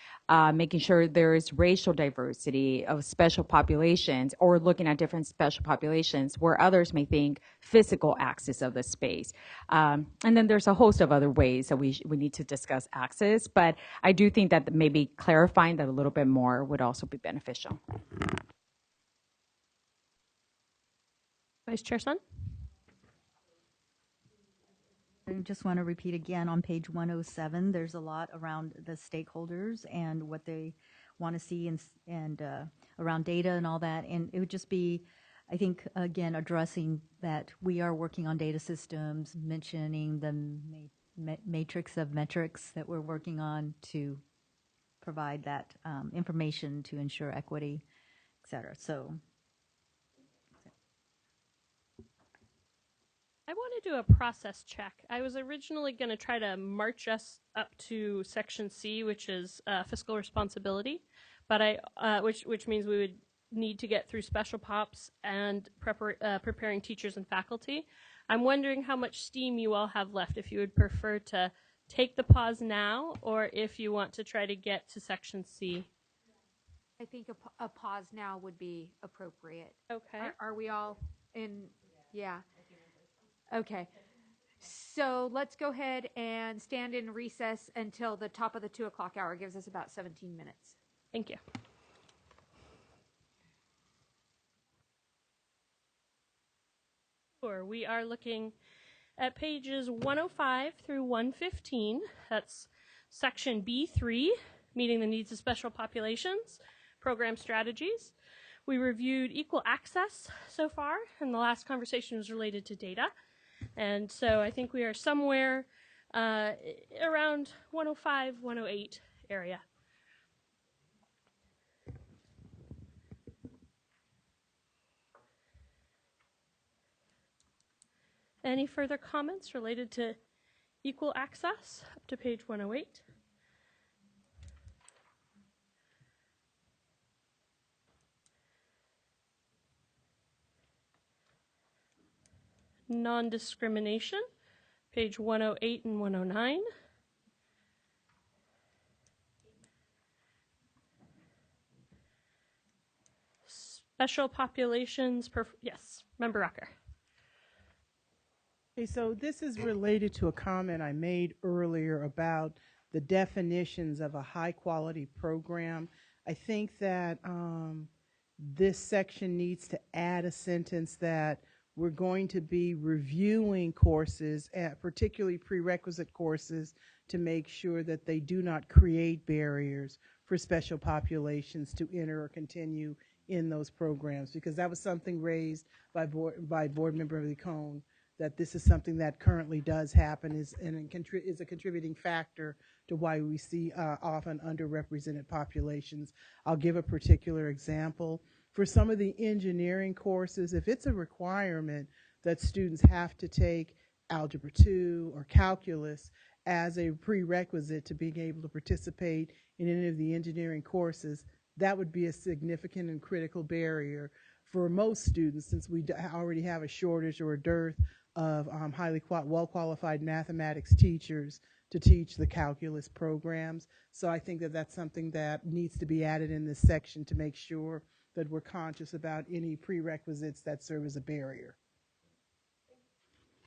making sure there is racial diversity of special populations, or looking at different special populations where others may think physical access of the space. And then there's a host of other ways that we need to discuss access, but I do think that maybe clarifying that a little bit more would also be beneficial. Vice Chair Sun? I just want to repeat again on page 107, there's a lot around the stakeholders and what they want to see and around data and all that. And it would just be, I think, again, addressing that we are working on data systems, mentioning the matrix of metrics that we're working on to provide that information to ensure equity, et cetera. So I want to do a process check. I was originally going to try to march us up to Section C, which is fiscal responsibility, but which means we would need to get through special pops and preparing teachers and faculty. I'm wondering how much steam you all have left, if you would prefer to take the pause now, or if you want to try to get to Section C. I think a pause now would be appropriate. Okay. Are we all in? Yeah. Okay. So let's go ahead and stand in recess until the top of the 2 o'clock hour. Gives us about 17 minutes. Thank you. Sure. We are looking at pages 105 through 115. That's section B3, meeting the needs of special populations, program strategies. We reviewed equal access so far, and the last conversation was related to data. And so I think we are somewhere around 105, 108 area. Any further comments related to equal access up to page 108? Non-discrimination, page 108 and 109. Special populations, yes, Member Rucker. Okay, so this is related to a comment I made earlier about the definitions of a high-quality program. I think that this section needs to add a sentence that we're going to be reviewing courses, particularly prerequisite courses, to make sure that they do not create barriers for special populations to enter or continue in those programs, because that was something raised by Board Member Licone, that this is something that currently does happen is a contributing factor to why we see often underrepresented populations. I'll give a particular example. For some of the engineering courses, if it's a requirement that students have to take Algebra 2 or Calculus as a prerequisite to being able to participate in any of the engineering courses, that would be a significant and critical barrier for most students, since we already have a shortage or a dearth of well-qualified mathematics teachers to teach the calculus programs. So I think that that's something that needs to be added in this section to make sure that we're conscious about any prerequisites that serve as a barrier.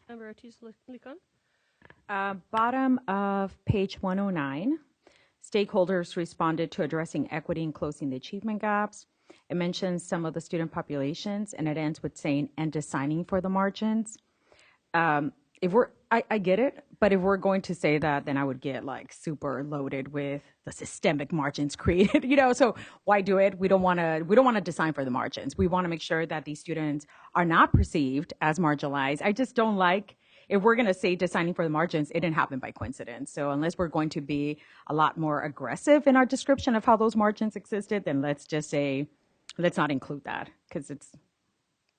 Member Ortiz-Licon. Bottom of page 109, stakeholders responded to addressing equity and closing the achievement gaps. It mentions some of the student populations, and it ends with saying, and designing for the margins. I get it, but if we're going to say that, then I would get like super loaded with the systemic margins created, so why do it? We don't want to design for the margins. We want to make sure that these students are not perceived as marginalized. I just don't like, if we're going to say designing for the margins, it didn't happen by coincidence. So unless we're going to be a lot more aggressive in our description of how those margins existed, then let's just say, let's not include that, because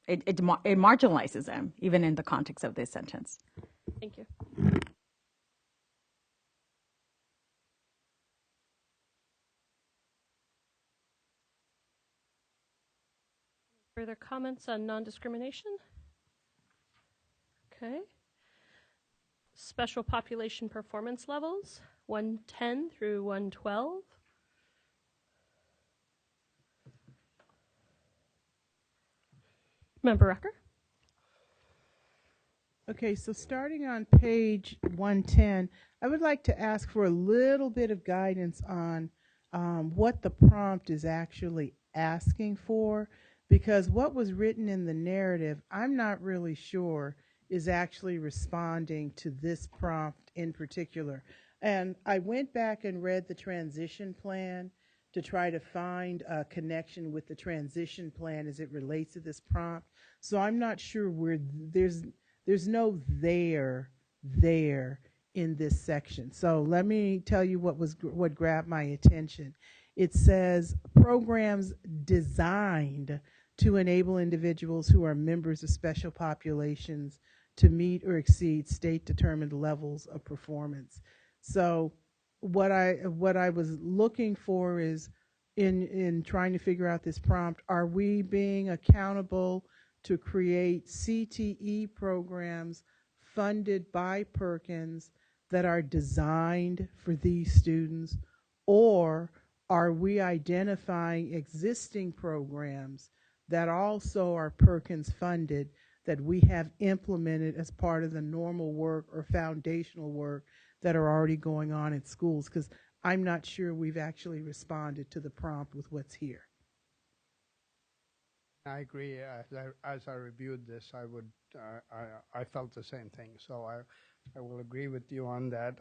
it marginalizes them, even in the context of this sentence. Thank you. Further comments on non-discrimination? Okay. Special population performance levels, 110 through 112. Member Rucker. Okay, so starting on page 110, I would like to ask for a little bit of guidance on what the prompt is actually asking for, because what was written in the narrative, I'm not really sure is actually responding to this prompt in particular. And I went back and read the transition plan to try to find a connection with the transition plan as it relates to this prompt. So I'm not sure where there's no there in this section. So let me tell you what grabbed my attention. It says programs designed to enable individuals who are members of special populations to meet or exceed state-determined levels of performance. So what I was looking for is, in trying to figure out this prompt, are we being accountable to create CTE programs funded by Perkins that are designed for these students, or are we identifying existing programs that also are Perkins funded that we have implemented as part of the normal work or foundational work that are already going on in schools, because I'm not sure we've actually responded to the prompt with what's here. I agree. As I reviewed this, I felt the same thing. So I will agree with you on that.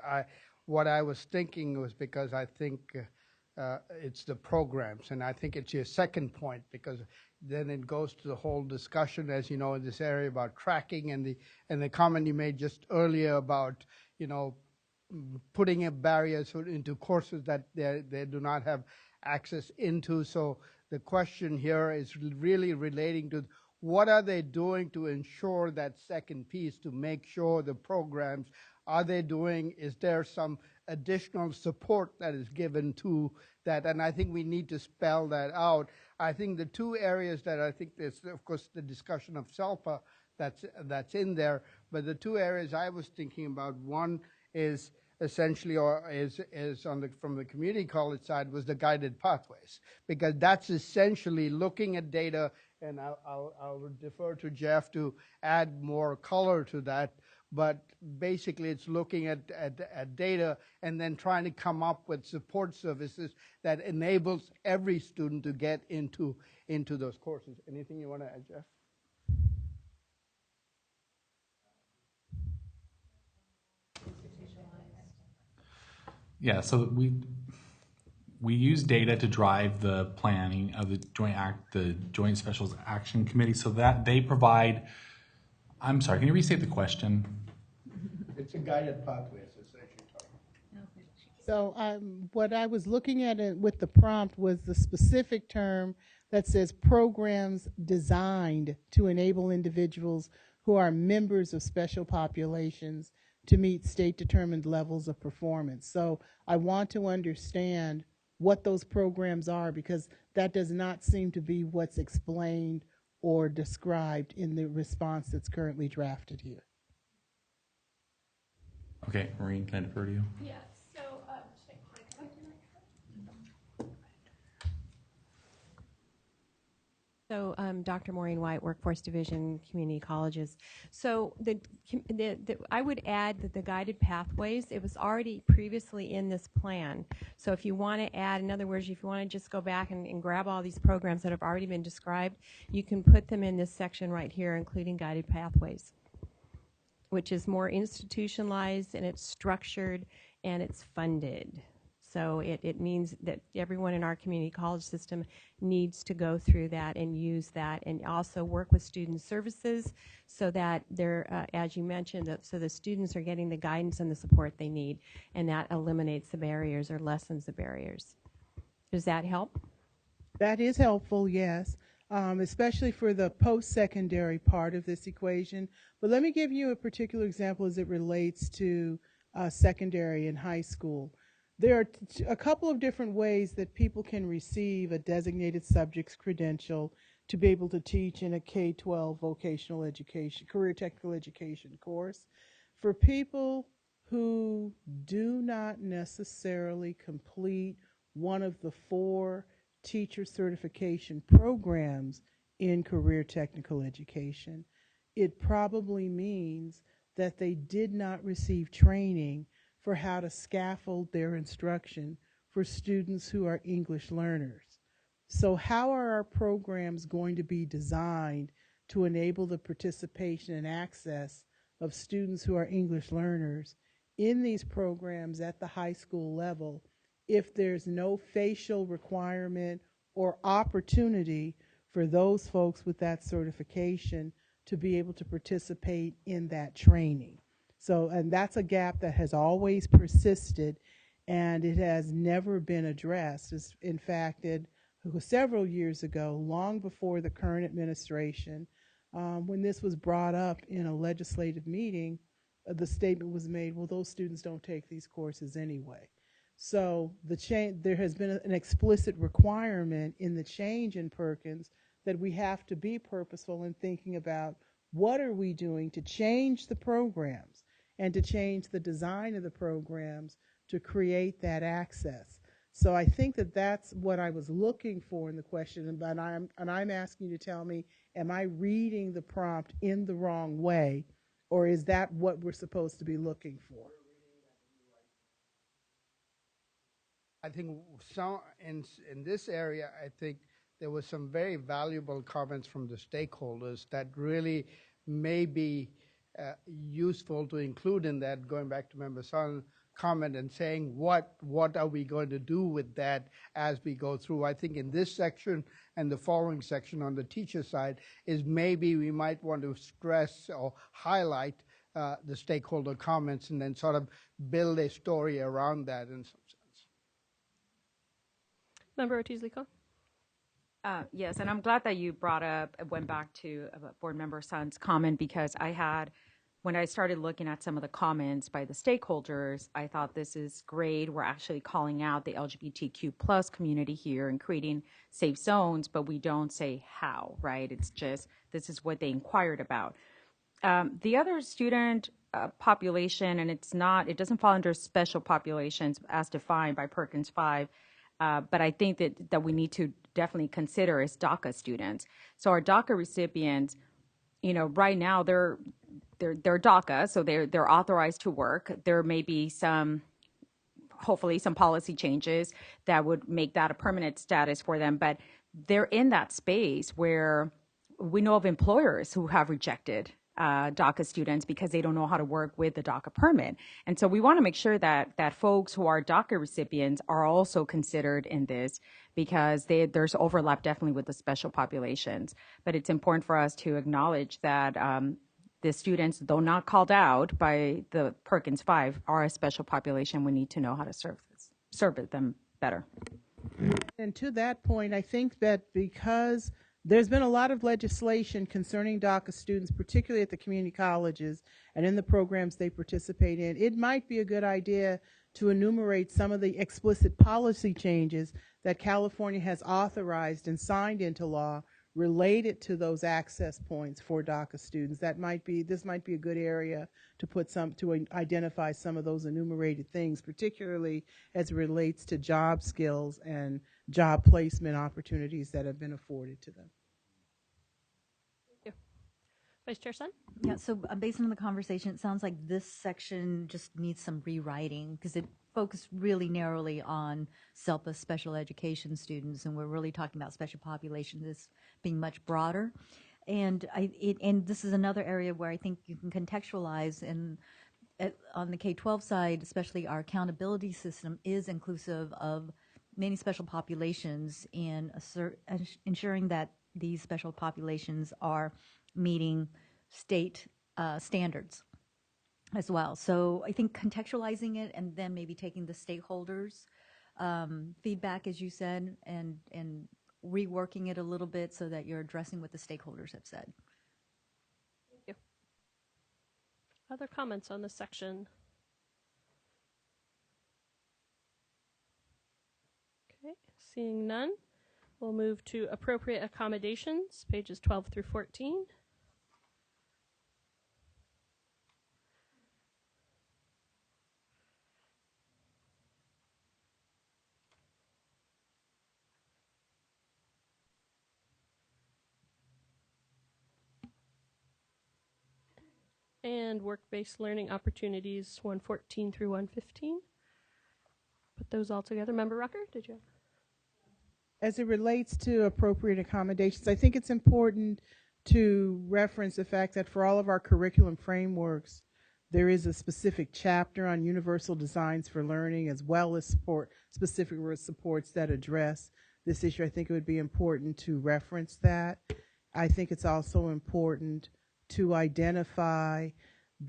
What I was thinking was, because I think it's the programs, and I think it's your second point, because then it goes to the whole discussion, as you know, in this area about tracking, and the comment you made just earlier about, you know, putting in barriers into courses that they do not have access into. So the question here is really relating to what are they doing to ensure that second piece, to make sure the programs, are they doing, is there some additional support that is given to that? And I think we need to spell that out. I think the two areas that I think there's, of course, the discussion of SELPA that's in there, but the two areas I was thinking about, one is essentially, or is on the, from the community college side, was the guided pathways, because that's essentially looking at data, and I'll defer to Jeff to add more color to that, but basically it's looking at data and then trying to come up with support services that enables every student to get into those courses. Anything you want to add, Jeff? Yeah, so we use data to drive the planning of the Joint Specials Action Committee, so that they provide. I'm sorry, can you restate the question? It's a guided pathways, essentially. So what I was looking at with the prompt was the specific term that says programs designed to enable individuals who are members of special populations to meet state-determined levels of performance. So I want to understand what those programs are, because that does not seem to be what's explained or described in the response that's currently drafted here. Okay, Maureen, can I defer to you? Yes. So, Dr. Maureen White, Workforce Division, Community Colleges. So, I would add that the guided pathways, it was already previously in this plan. So, if you want to add, in other words, if you want to just go back and grab all these programs that have already been described, you can put them in this section right here, including guided pathways, which is more institutionalized, and it's structured, and it's funded. So it means that everyone in our community college system needs to go through that and use that, and also work with student services so that they're, as you mentioned, so the students are getting the guidance and the support they need, and that eliminates the barriers or lessens the barriers. Does that help? That is helpful, yes, especially for the post-secondary part of this equation. But let me give you a particular example as it relates to secondary and high school. There are a couple of different ways that people can receive a designated subjects credential to be able to teach in a K-12 vocational education, career technical education course. For people who do not necessarily complete one of the 4 teacher certification programs in career technical education, it probably means that they did not receive training for how to scaffold their instruction for students who are English learners. So how are our programs going to be designed to enable the participation and access of students who are English learners in these programs at the high school level if there's no facial requirement or opportunity for those folks with that certification to be able to participate in that training? So, and that's a gap that has always persisted, and it has never been addressed. In fact, it was several years ago, long before the current administration, when this was brought up in a legislative meeting, the statement was made, well, those students don't take these courses anyway. So there has been an explicit requirement in the change in Perkins that we have to be purposeful in thinking about what are we doing to change the programs and to change the design of the programs to create that access. So I think that that's what I was looking for in the question, and I'm asking you to tell me, am I reading the prompt in the wrong way, or is that what we're supposed to be looking for? I think in this area, I think there was some very valuable comments from the stakeholders that really may be useful to include in that, going back to Member Son's comment and saying what are we going to do with that as we go through. I think in this section and the following section on the teacher side is maybe we might want to stress or highlight the stakeholder comments and then sort of build a story around that in some sense. Member Ortiz-Licon? Yes, and I'm glad that you went back to Board Member Sun's comment, because when I started looking at some of the comments by the stakeholders, I thought this is great. We're actually calling out the LGBTQ plus community here and creating safe zones, but we don't say how, right? It's just, this is what they inquired about. The other student population, and it doesn't fall under special populations as defined by Perkins 5, but I think that we need to definitely consider is DACA students. So our DACA recipients, right now they're DACA, so they're authorized to work. There may be hopefully some policy changes that would make that a permanent status for them, but they're in that space where we know of employers who have rejected DACA students because they don't know how to work with the DACA permit. And so we want to make sure that folks who are DACA recipients are also considered in this, because there's overlap definitely with the special populations. But it's important for us to acknowledge that the students, though not called out by the Perkins 5, are a special population. We need to know how to serve them better. And to that point, I think that because there's been a lot of legislation concerning DACA students, particularly at the community colleges and in the programs they participate in, it might be a good idea to enumerate some of the explicit policy changes that California has authorized and signed into law related to those access points for DACA students. This might be a good area to identify some of those enumerated things, particularly as it relates to job skills and job placement opportunities that have been afforded to them. Thank you. Vice Chair Sun? Yeah, so based on the conversation, it sounds like this section just needs some rewriting, because it focused really narrowly on SELPA special education students, and we're really talking about special populations as being much broader. And this is another area where I think you can contextualize, on the K-12 side, especially our accountability system is inclusive of many special populations in ensuring that these special populations are meeting state standards as well. So I think contextualizing it and then maybe taking the stakeholders' feedback, as you said, and reworking it a little bit so that you're addressing what the stakeholders have said. Thank you. Other comments on this section? Okay, seeing none, we'll move to appropriate accommodations, pages 12 through 14. And work-based learning opportunities, 114 through 115. Put those all together. Member Rucker, did you have? As it relates to appropriate accommodations, I think it's important to reference the fact that for all of our curriculum frameworks, there is a specific chapter on universal designs for learning, as well as specific supports that address this issue. I think it would be important to reference that. I think it's also important to identify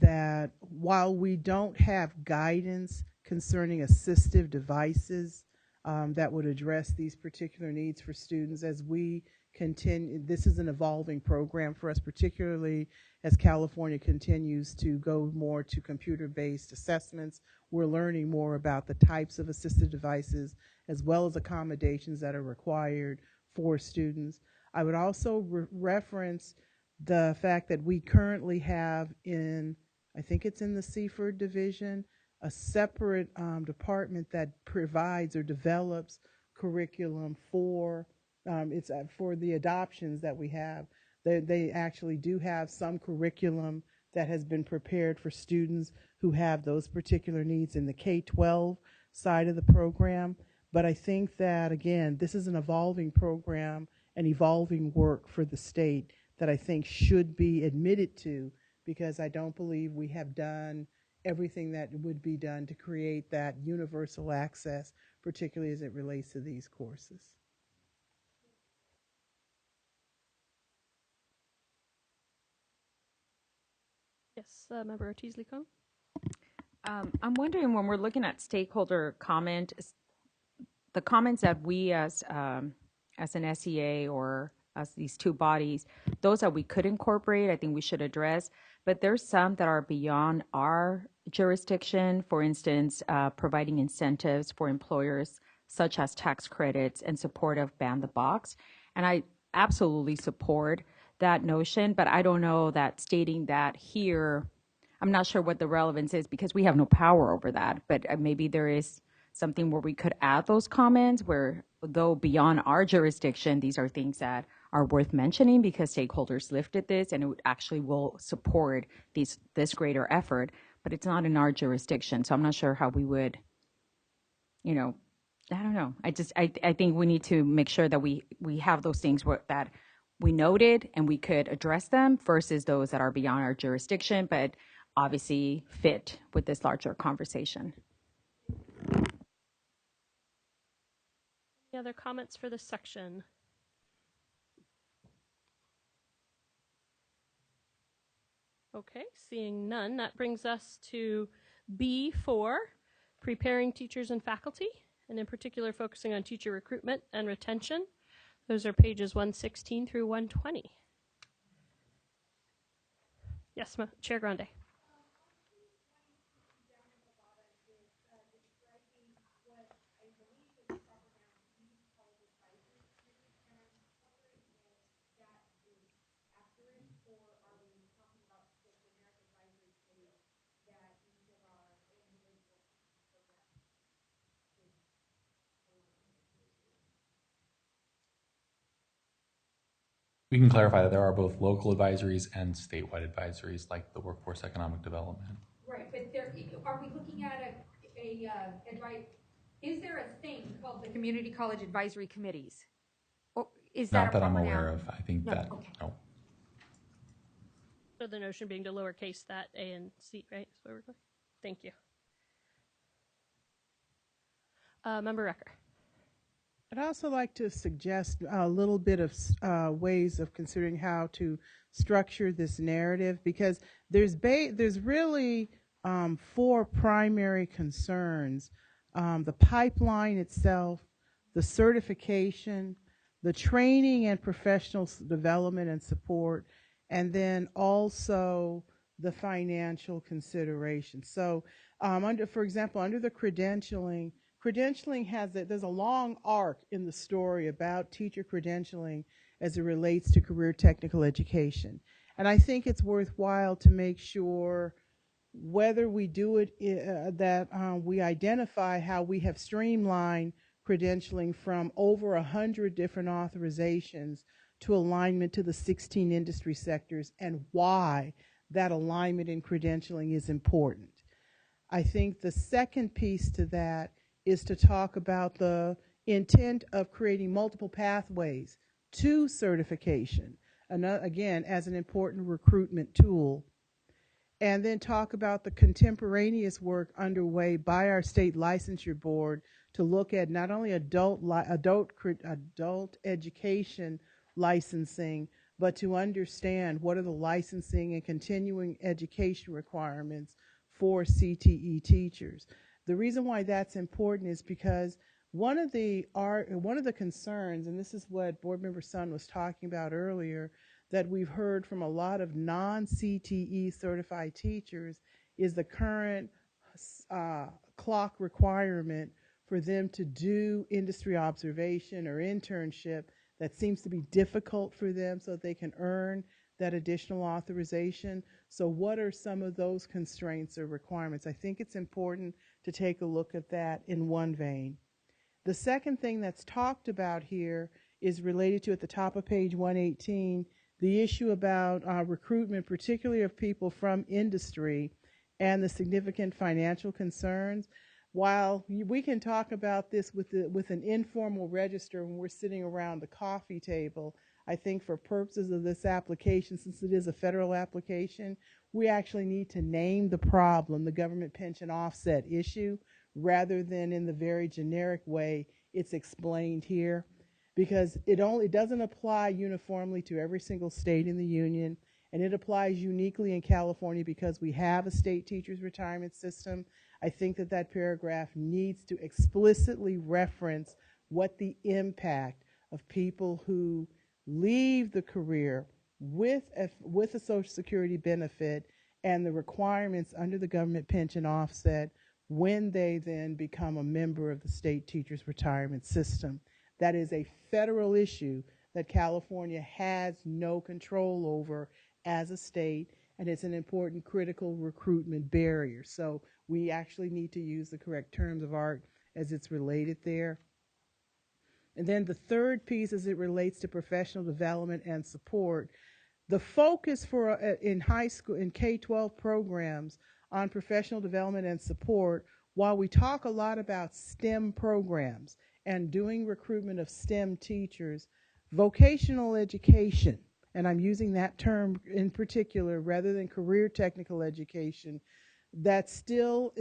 that while we don't have guidance concerning assistive devices that would address these particular needs for students, as we continue, this is an evolving program for us, particularly as California continues to go more to computer-based assessments. We're learning more about the types of assistive devices as well as accommodations that are required for students. I would also reference the fact that we currently have I think it's in the Seaford division, a separate department that provides or develops curriculum for it's for the adoptions that we have. They actually do have some curriculum that has been prepared for students who have those particular needs in the K-12 side of the program. But I think that, again, this is an evolving program and evolving work for the state that I think should be admitted to, because I don't believe we have done everything that would be done to create that universal access, particularly as it relates to these courses. Yes, Member Ortiz-Licon. I'm wondering, when we're looking at stakeholder comment, the comments that we as an SEA or as these two bodies, those that we could incorporate, I think we should address. But there's some that are beyond our jurisdiction. For instance, providing incentives for employers, such as tax credits and support of Ban the Box. And I absolutely support that notion, but I don't know that stating that here, I'm not sure what the relevance is, because we have no power over that. But maybe there is something where we could add those comments where, though beyond our jurisdiction, these are things that are worth mentioning because stakeholders lifted this and it actually will support this greater effort, but it's not in our jurisdiction. So I'm not sure how we would, I don't know. I think we need to make sure that we have those things that we noted and we could address them versus those that are beyond our jurisdiction, but obviously fit with this larger conversation. Any other comments for this section? Okay, seeing none, that brings us to B4, preparing teachers and faculty, and in particular focusing on teacher recruitment and retention. Those are pages 116 through 120. Yes, Chair Grande. We can clarify that there are both local advisories and statewide advisories, like the Workforce Economic Development. Right, but are we looking at is there a thing called the Community College Advisory Committees? Or is that Not that I'm proper aware noun? of. I think that, Okay. no. So the notion being to lowercase that A and C, right? So we're going. Thank you. Member Rucker. I'd also like to suggest a little bit of ways of considering how to structure this narrative, because there's really 4 primary concerns: the pipeline itself, the certification, the training and professional development and support, and then also the financial consideration. So, for example, under the credentialing has there's a long arc in the story about teacher credentialing as it relates to career technical education. And I think it's worthwhile to make sure, whether we do it, that we identify how we have streamlined credentialing from over 100 different authorizations to alignment to the 16 industry sectors, and why that alignment in credentialing is important. I think the second piece to that is to talk about the intent of creating multiple pathways to certification, again, as an important recruitment tool. And then talk about the contemporaneous work underway by our state licensure board to look at not only adult education licensing, but to understand what are the licensing and continuing education requirements for CTE teachers. The reason why that's important is because one of the concerns, and this is what Board Member Sun was talking about earlier, that we've heard from a lot of non-CTE certified teachers, is the current clock requirement for them to do industry observation or internship that seems to be difficult for them, so that they can earn that additional authorization. So what are some of those constraints or requirements? I think it's important to take a look at that in one vein. The second thing that's talked about here is related to, at the top of page 118, the issue about recruitment, particularly of people from industry, and the significant financial concerns. While we can talk about this with an informal register when we're sitting around the coffee table, I think for purposes of this application, since it is a federal application, we actually need to name the problem, the government pension offset issue, rather than in the very generic way it's explained here, because it doesn't apply uniformly to every single state in the union, and it applies uniquely in California because we have a state teachers retirement system. I think that paragraph needs to explicitly reference what the impact of people who leave the career with a Social Security benefit and the requirements under the government pension offset when they then become a member of the state teachers retirement system. That is a federal issue that California has no control over as a state, and it's an important critical recruitment barrier. So we actually need to use the correct terms of art as it's related there. And then the third piece, as it relates to professional development and support, the focus for in high school, in K-12 programs on professional development and support, while we talk a lot about STEM programs and doing recruitment of STEM teachers, vocational education, and I'm using that term in particular rather than career technical education, that still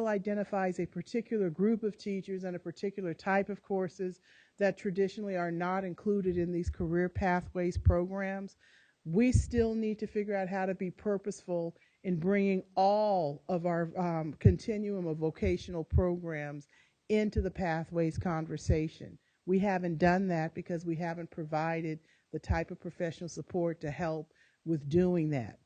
identifies a particular group of teachers and a particular type of courses that traditionally are not included in these career pathways programs. We still need to figure out how to be purposeful in bringing all of our continuum of vocational programs into the pathways conversation. We haven't done that because we haven't provided the type of professional support to help with doing that.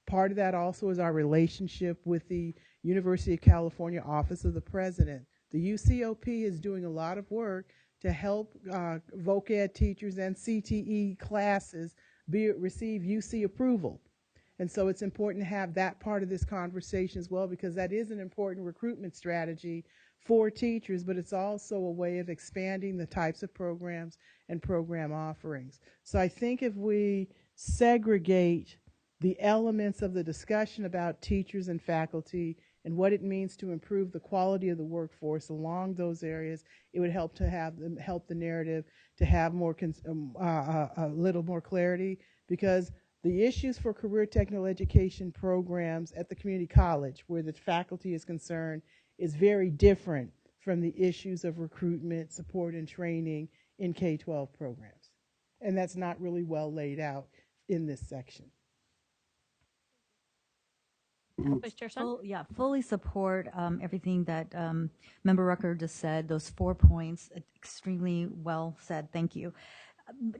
Part of that also is our relationship with the University of California Office of the President. The UCOP is doing a lot of work to help voc ed teachers and CTE classes receive UC approval. And so it's important to have that part of this conversation as well, because that is an important recruitment strategy for teachers, but it's also a way of expanding the types of programs and program offerings. So I think if we segregate the elements of the discussion about teachers and faculty and what it means to improve the quality of the workforce along those areas, it would help to help the narrative to have more a little more clarity, because the issues for career technical education programs at the community college, where the faculty is concerned, is very different from the issues of recruitment, support, and training in K-12 programs. And that's not really well laid out in this section. Fully support everything that Member Rucker just said. Those 4 points, extremely well said. Thank you.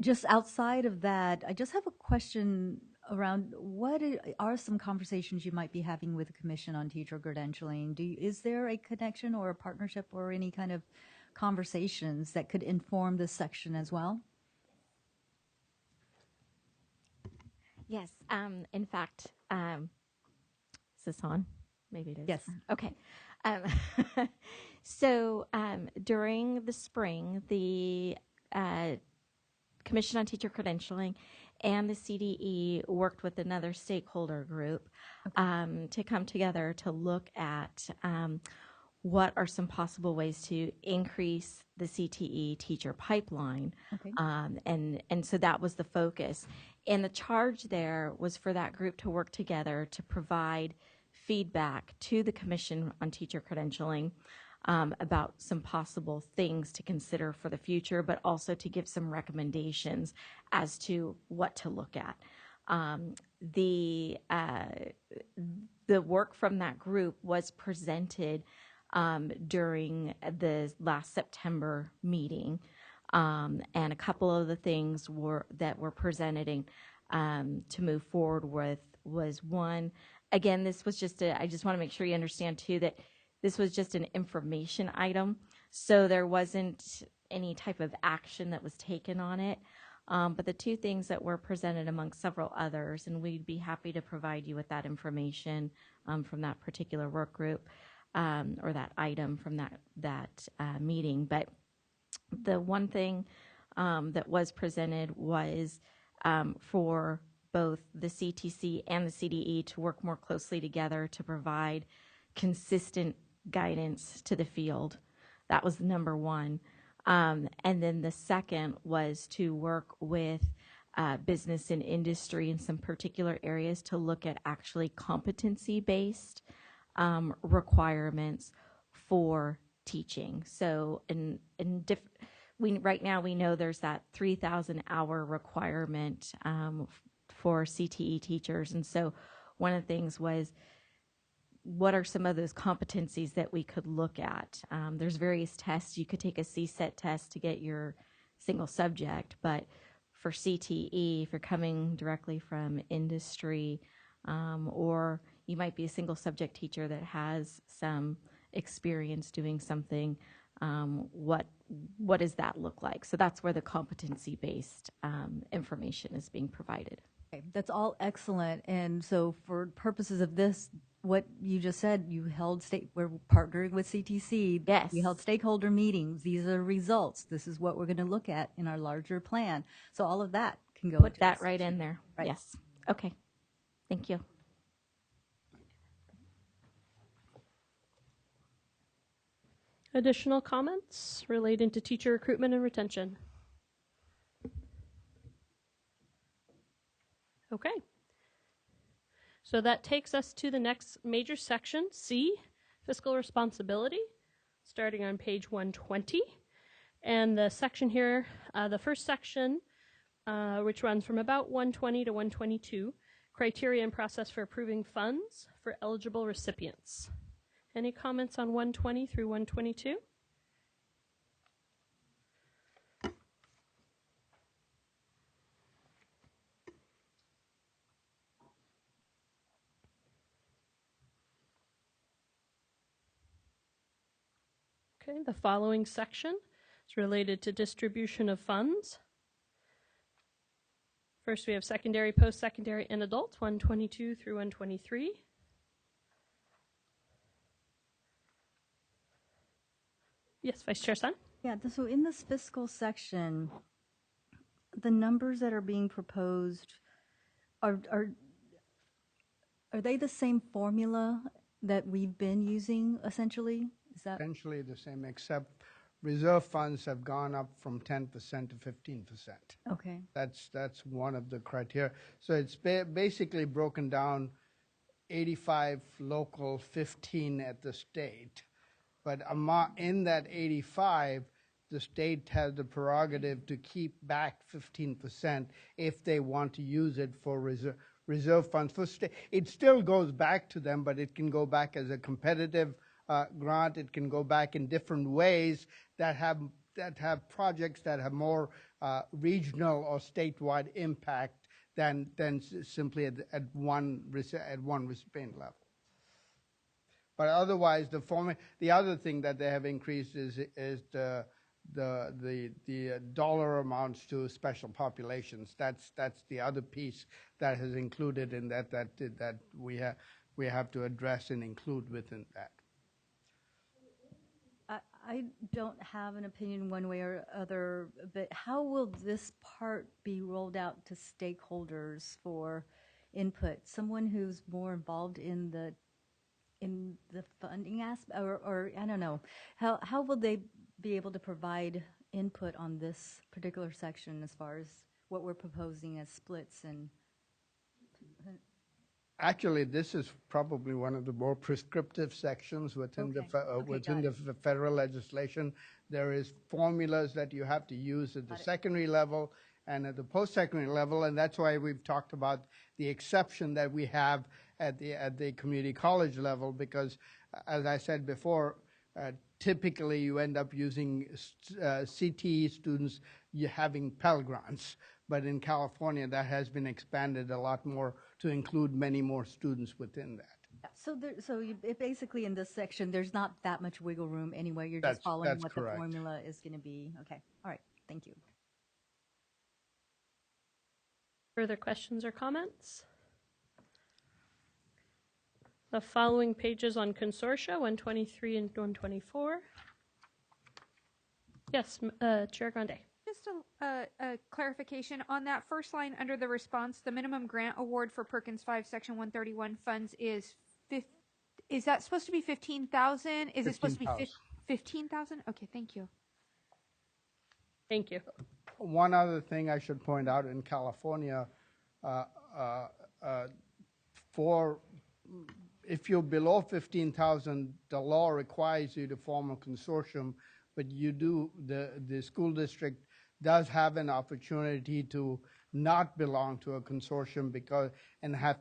Just outside of that, I just have a question around what are some conversations you might be having with the Commission on Teacher Credentialing? Is there a connection or a partnership or any kind of conversations that could inform this section as well? Yes. In fact, is this on? Maybe it is. Yes. Okay. So during the spring, the Commission on Teacher Credentialing and the CDE worked with another stakeholder group to come together to look at what are some possible ways to increase the CTE teacher pipeline. Okay. And so that was the focus. And the charge there was for that group to work together to provide feedback to the Commission on Teacher Credentialing about some possible things to consider for the future, but also to give some recommendations as to what to look at. The work from that group was presented during the last September meeting, and a couple of the things that were presented to move forward with was one. Again, this was just I just want to make sure you understand too that this was just an information item, so there wasn't any type of action that was taken on it. But the two things that were presented among several others, and we'd be happy to provide you with that information from that particular work group or that item from that meeting. But the one thing that was presented was for both the CTC and the CDE to work more closely together to provide consistent guidance to the field. That was number one. And then the second was to work with business and industry in some particular areas to look at actually competency-based requirements for teaching. So right now we know there's that 3,000 hour requirement for CTE teachers. And so one of the things was, what are some of those competencies that we could look at? There's various tests. You could take a CSET test to get your single subject, but for CTE, if you're coming directly from industry, or you might be a single subject teacher that has some experience doing something, what does that look like? So that's where the competency-based information is being provided. Okay, that's all excellent. And so for purposes of this, what you just said, we're partnering with CTC. Yes. We held stakeholder meetings. These are results. This is what we're going to look at in our larger plan. So all of that can go. Put that right in there. Right. Yes. Okay. Thank you. Additional comments relating to teacher recruitment and retention? Okay. So that takes us to the next major section, C, fiscal responsibility, starting on page 120. And the section here, the first section, which runs from about 120 to 122, criteria and process for approving funds for eligible recipients. Any comments on 120 through 122? Okay, the following section is related to distribution of funds. First, we have secondary, post-secondary, and adults, 122 through 123. Yes, Vice Chair Sun? Yeah, so in this fiscal section, the numbers that are being proposed, are they the same formula that we've been using, essentially? Is that Essentially the same, except reserve funds have gone up from 10% to 15%. okay? That's one of the criteria. So it's basically broken down 85 local, 15 at the state. But in that 85, the state has the prerogative to keep back 15% if they want to use it for reserve funds. For it still goes back to them, but it can go back as a competitive grant. It can go back in different ways that have projects that have more regional or statewide impact than simply at one recipient level. But otherwise, the other thing that they have increased is the dollar amounts to special populations. That's the other piece that is included in that we have to address and include within that. I don't have an opinion one way or other, but how will this part be rolled out to stakeholders for input? Someone who's more involved in the funding aspect, or I don't know, how will they be able to provide input on this particular section as far as what we're proposing as splits and? Actually, this is probably one of the more prescriptive sections within the federal legislation. There is formulas that you have to use at the secondary level and at the post-secondary level, and that's why we've talked about the exception that we have at the community college level, because, as I said before, typically you end up using CTE students having Pell Grants. But in California, that has been expanded a lot more to include many more students within that. So basically in this section, there's not that much wiggle room anyway. You're just following what the formula is going to be. Okay. All right. Thank you. Further questions or comments? The following pages on consortia, 123 and 124. Yes, Chair Grande. Just a clarification on that first line under the response. The minimum grant award for Perkins 5 Section 131 funds is that supposed to be 15,000? Is it supposed to be 15,000? Okay, thank you. Thank you. One other thing I should point out in California, if you're below 15,000, the law requires you to form a consortium, but the school district does have an opportunity to not belong to a consortium and have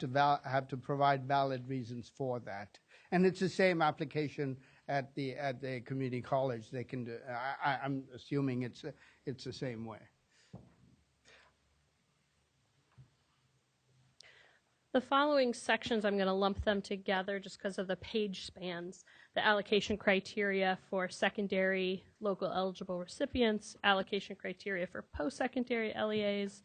to provide valid reasons for that. And it's the same application at the community college. They can do. I'm assuming it's the same way. The following sections, I'm going to lump them together just because of the page spans. The allocation criteria for secondary local eligible recipients, allocation criteria for post-secondary LEAs,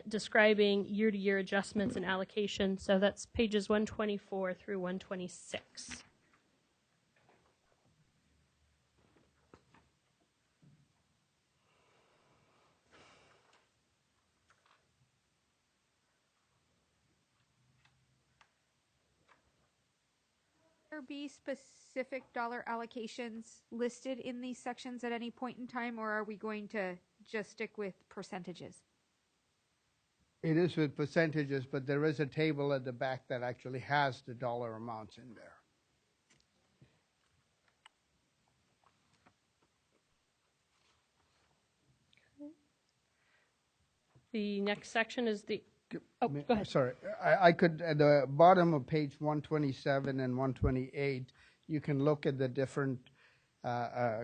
describing year-to-year adjustments and allocation. So that's pages 124 through 126. There be specific dollar allocations listed in these sections at any point in time, or are we going to just stick with percentages? It is with percentages, but there is a table at the back that actually has the dollar amounts in there. Okay. The next section is the go ahead. Sorry, I could, at the bottom of page 127 and 128, you can look at the different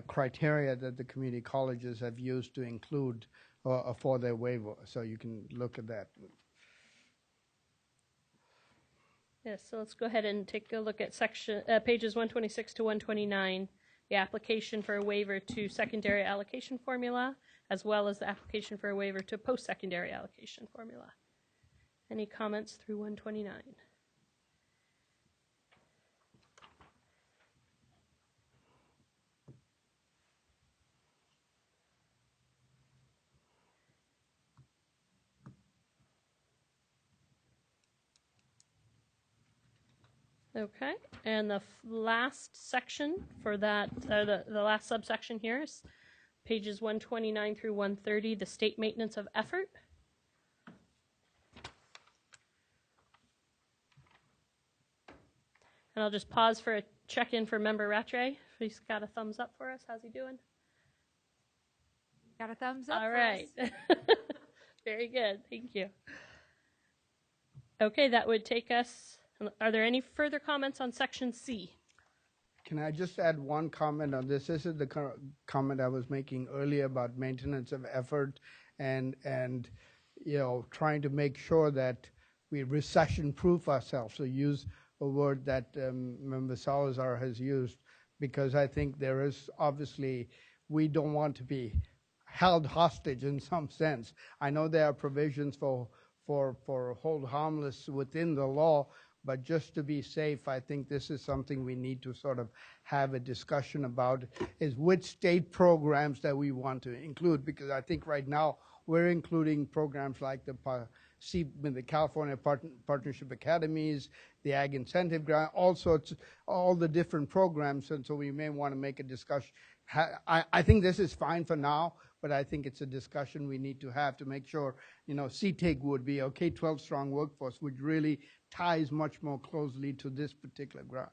criteria that the community colleges have used to include for their waiver. So you can look at that. Yes, so let's go ahead and take a look at pages 126 to 129, the application for a waiver to secondary allocation formula, as well as the application for a waiver to post-secondary allocation formula. Any comments through 129? Okay, and the last section for that, the last subsection here is pages 129 through 130, the state maintenance of effort. And I'll just pause for a check-in for Member Rattray. If he's got a thumbs up for us. How's he doing? Got a thumbs up. All right. Very good. Thank you. Okay, that would take us. Are there any further comments on section C? Can I just add one comment on this? This is the comment I was making earlier about maintenance of effort and trying to make sure that we recession-proof ourselves. So use a word that Member Salazar has used, because I think there is obviously, we don't want to be held hostage in some sense. I know there are provisions for hold harmless within the law, but just to be safe, I think this is something we need to sort of have a discussion about, is which state programs that we want to include, because I think right now we're including programs like the California Partnership Academies, the Ag Incentive Grant, all the different programs, and so we may want to make a discussion. I think this is fine for now, but I think it's a discussion we need to have to make sure, CTAG would be, K-12 strong workforce, which really ties much more closely to this particular grant.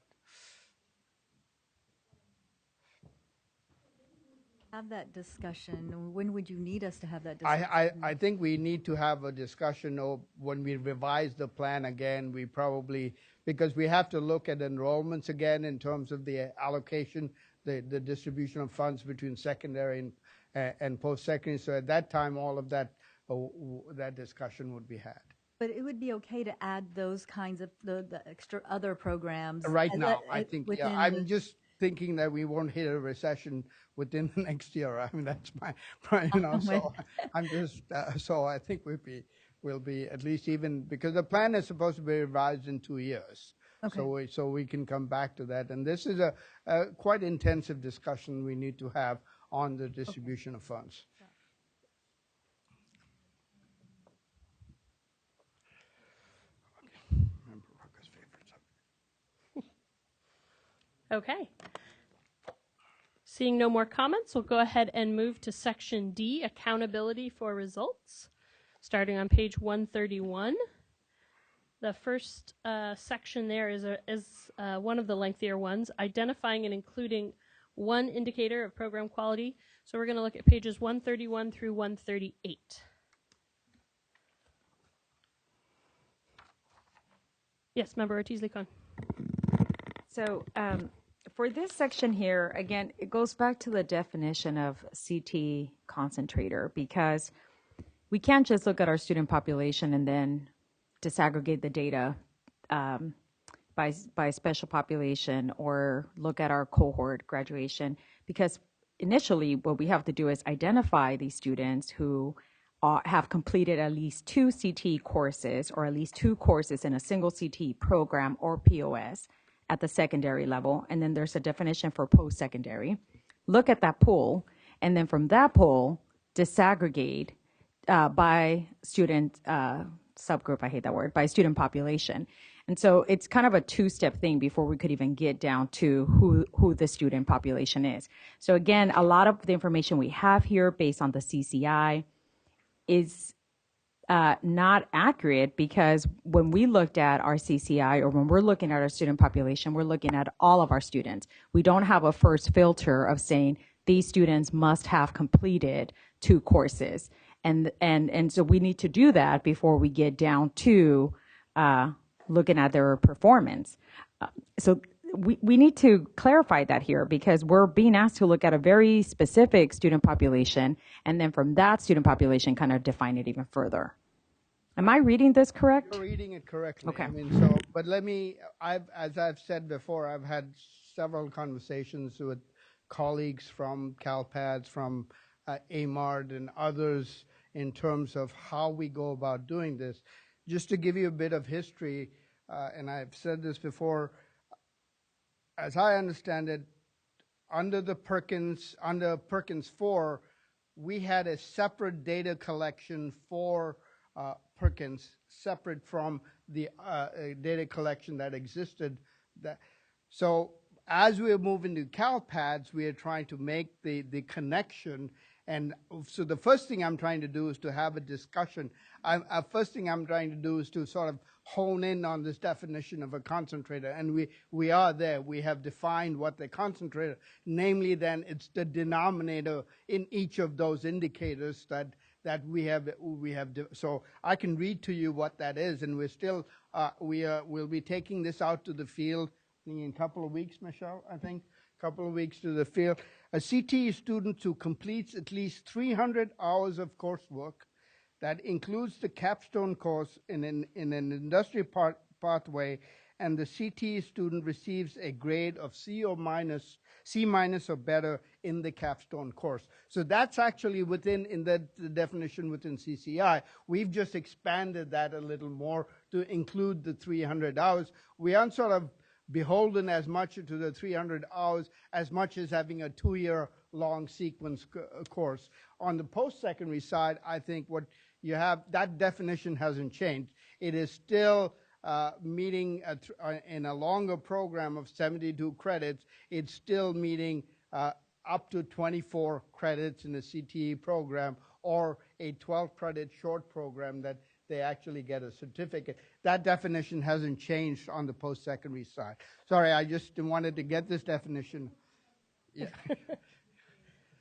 Have that discussion. When would you need us to have that discussion? I think we need to have a discussion when we revise the plan again. We probably, because we have to look at enrollments again in terms of the allocation, the distribution of funds between secondary and post-secondary. So at that time, all of that discussion would be had. But it would be okay to add those kinds of the extra other programs. Right now, I think, I'm just thinking that we won't hit a recession within the next year. I mean, that's my so I'm just, so I think we'd be will be at least even, because the plan is supposed to be revised in 2 years. Okay. So we can come back to that. And this is a quite intensive discussion we need to have on the distribution of funds. Okay. Seeing no more comments, we'll go ahead and move to section D, accountability for results, starting on page 131. The first section there is one of the lengthier ones, identifying and including one indicator of program quality. So we're going to look at pages 131 through 138. Yes, Member Ortiz-Licon. So for this section here, again, it goes back to the definition of CT concentrator, because we can't just look at our student population and then disaggregate the data by special population or look at our cohort graduation, because initially what we have to do is identify these students who have completed at least 2 CT courses or at least 2 courses in a single CT program or POS at the secondary level, and then there's a definition for post-secondary. Look at that pool, and then from that pool, disaggregate by student subgroup, I hate that word, by student population. And so it's kind of a 2-step thing before we could even get down to who the student population is. So again, a lot of the information we have here based on the CCI is not accurate, because when we looked at our CCI, or when we're looking at our student population, we're looking at all of our students. We don't have a first filter of saying these students must have completed 2 courses. And so we need to do that before we get down to looking at their performance. So we need to clarify that here, because we're being asked to look at a very specific student population, and then from that student population kind of define it even further. Am I reading this correct? You're reading it correctly. Okay. I mean, but let me, as I've said before, I've had several conversations with colleagues from CalPADS, from AMARD and others in terms of how we go about doing this. Just to give you a bit of history, and I've said this before, as I understand it, under Perkins 4, we had a separate data collection for Perkins, separate from the data collection that existed. So as we are moving to CalPADS, we are trying to make the connection. And so the first thing I'm trying to do is to have a discussion. First thing I'm trying to do is to sort of hone in on this definition of a concentrator. And we are there. We have defined what the concentrator, namely then it's the denominator in each of those indicators that we have. So I can read to you what that is. And we're still, we'll be taking this out to the field in a couple of weeks, Michelle, I think. Couple of weeks to the field. A CTE student who completes at least 300 hours of coursework that includes the capstone course in an industry pathway, and the CTE student receives a grade of C minus or better in the capstone course. So that's actually in the definition within CCI. We've just expanded that a little more to include the 300 hours. We aren't sort of beholden as much to the 300 hours as much as having a 2-year long sequence course. On the post-secondary side, I think what you have, that definition hasn't changed. It is still meeting in a longer program of 72 credits, it's still meeting up to 24 credits in a CTE program, or a 12-credit short program that they actually get a certificate. That definition hasn't changed on the post-secondary side. Sorry, I just wanted to get this definition. Yeah.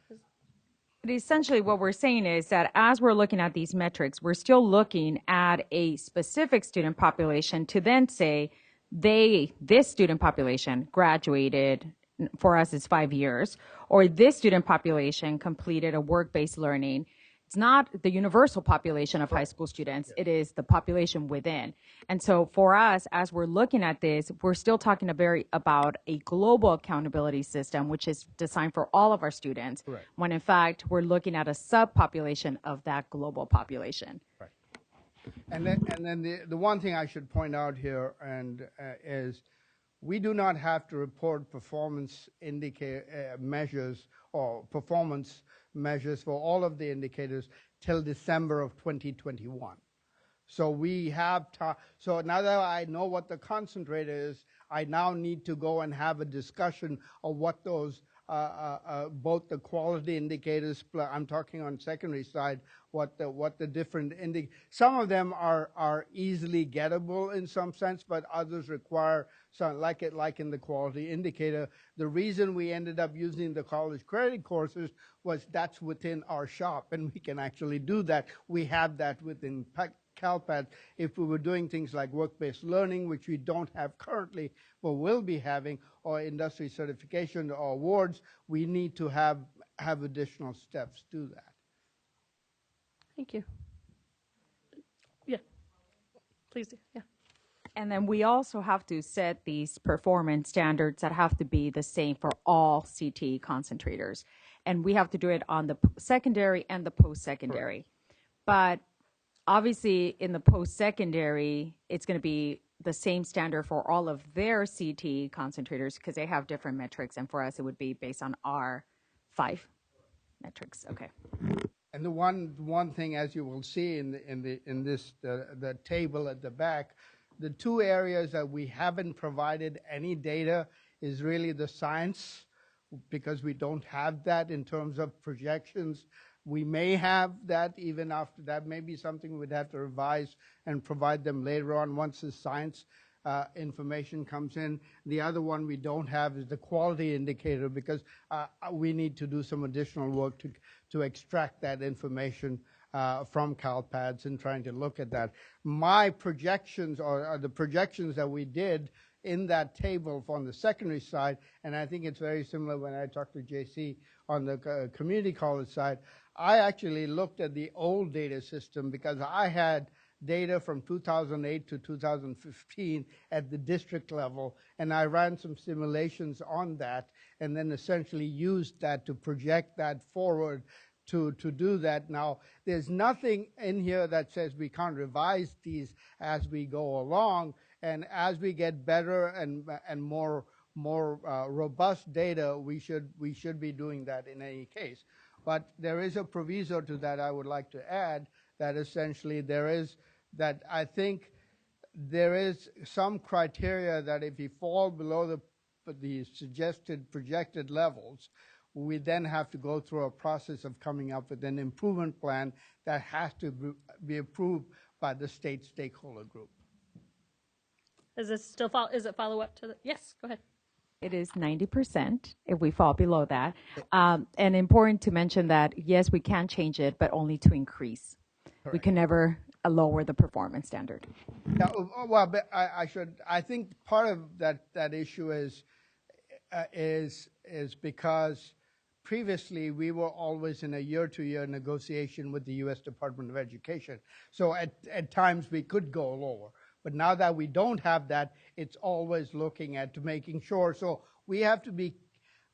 But essentially what we're saying is that as we're looking at these metrics, we're still looking at a specific student population to then say this student population graduated, for us it's 5 years, or this student population completed a work-based learning. It's not the universal population of high school students, it is the population within. And so for us, as we're looking at this, we're still talking about a global accountability system, which is designed for all of our students, Right. when in fact, we're looking at a subpopulation of that global population. Right. And then the one thing I should point out here is we do not have to report performance measures or performance measures for all of the indicators till December of 2021. So we have so now that I know what the concentrate is, I now need to go and have a discussion of what those both the quality indicators, I'm talking on secondary side, what the different some of them are easily gettable in some sense, but others require some, like in the quality indicator. The reason we ended up using the college credit courses was that's within our shop, and we can actually do that. We have that within CalPAD. If we were doing things like work-based learning, which we don't have currently, but will be having, or industry certification or awards, we need to have additional steps to that. Thank you. Yeah, please do. Yeah. And then we also have to set these performance standards that have to be the same for all CTE concentrators. And we have to do it on the secondary and the post-secondary. But obviously in the post-secondary, it's going to be the same standard for all of their CTE concentrators because they have different metrics. And for us, it would be based on our 5 metrics. Okay. And the one thing, as you will see in the table at the back, the 2 areas that we haven't provided any data is really the science, because we don't have that in terms of projections. We may have that even after that. Maybe something we'd have to revise and provide them later on once the science information comes in. The other one we don't have is the quality indicator, because we need to do some additional work to extract that information from CalPADS and trying to look at that. My projections are the projections that we did in that table on the secondary side, and I think it's very similar when I talked to JC on the community college side. I actually looked at the old data system because I had data from 2008 to 2015 at the district level, and I ran some simulations on that and then essentially used that to project that forward to do that. Now, there's nothing in here that says we can't revise these as we go along, and as we get better and more robust data, we should be doing that in any case. But there is a proviso to that I would like to add, that essentially I think there is some criteria that if you fall below the suggested projected levels, we then have to go through a process of coming up with an improvement plan that has to be approved by the state stakeholder group. Is it follow up to the, yes, go ahead. It is 90% if we fall below that. And important to mention that, yes, we can change it, but only to increase. Correct. We can never lower the performance standard. Yeah, well, but I think part of that issue is because previously we were always in a year-to-year negotiation with the U.S. Department of Education. So at times we could go lower. But now that we don't have that, it's always looking at making sure. So we have to be,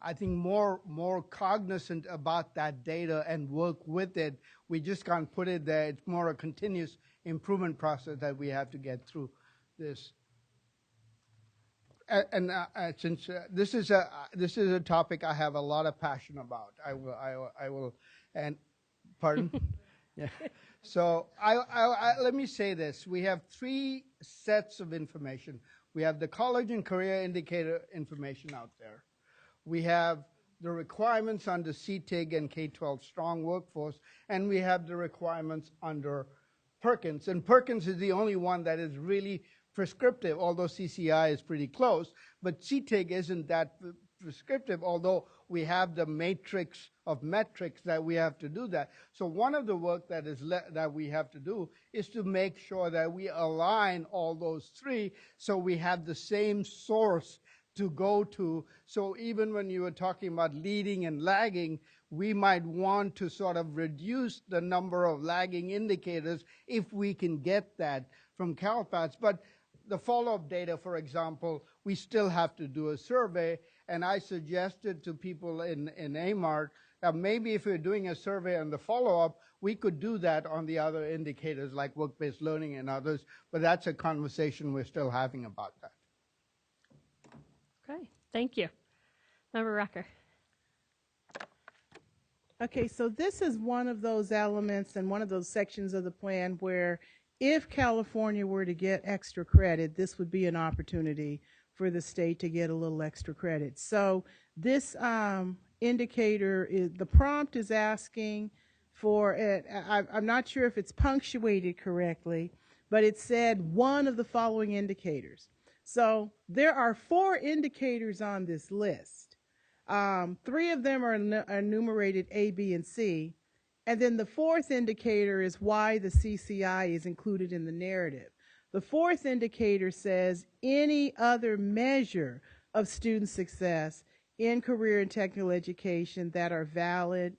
I think, more cognizant about that data and work with it. We just can't put it there. It's more a continuous improvement process that we have to get through this. And since this is a topic I have a lot of passion about, I will, and pardon. Yeah. So let me say this. We have 3 sets of information. We have the college and career indicator information out there. We have the requirements under CTIG and K-12 strong workforce, and we have the requirements under Perkins. And Perkins is the only one that is really prescriptive, although CCI is pretty close. But CTIG isn't that prescriptive, although we have the matrix of metrics that we have to do that. So one of the work that we have to do is to make sure that we align all those 3 so we have the same source to go to. So even when you were talking about leading and lagging, we might want to sort of reduce the number of lagging indicators if we can get that from CalPADS. But the follow-up data, for example, we still have to do a survey, and I suggested to people in AMART Maybe if we're doing a survey and the follow-up, we could do that on the other indicators like work-based learning and others, but that's a conversation we're still having about that. Okay, thank you. Member Rucker. Okay, so this is one of those elements and one of those sections of the plan where if California were to get extra credit, this would be an opportunity for the state to get a little extra credit. So this indicator, the prompt is asking for it. I'm not sure if it's punctuated correctly, but it said one of the following indicators. So there are 4 indicators on this list. 3 of them are enumerated A, B, and C. And then the 4th indicator is why the CCI is included in the narrative. The 4th indicator says any other measure of student success in career and technical education that are valid,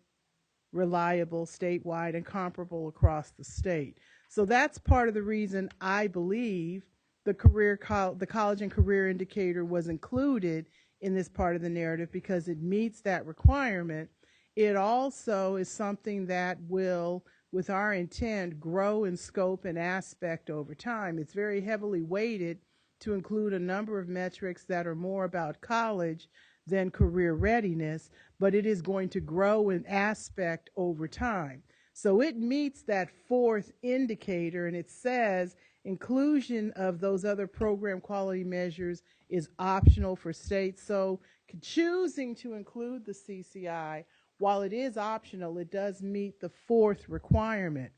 reliable, statewide, and comparable across the state. So that's part of the reason I believe the college and career indicator was included in this part of the narrative, because it meets that requirement. It also is something that will, with our intent, grow in scope and aspect over time. It's very heavily weighted to include a number of metrics that are more about college than career readiness, but it is going to grow in aspect over time. So it meets that 4th indicator, and it says inclusion of those other program quality measures is optional for states. So choosing to include the CCI, while it is optional, it does meet the 4th requirement.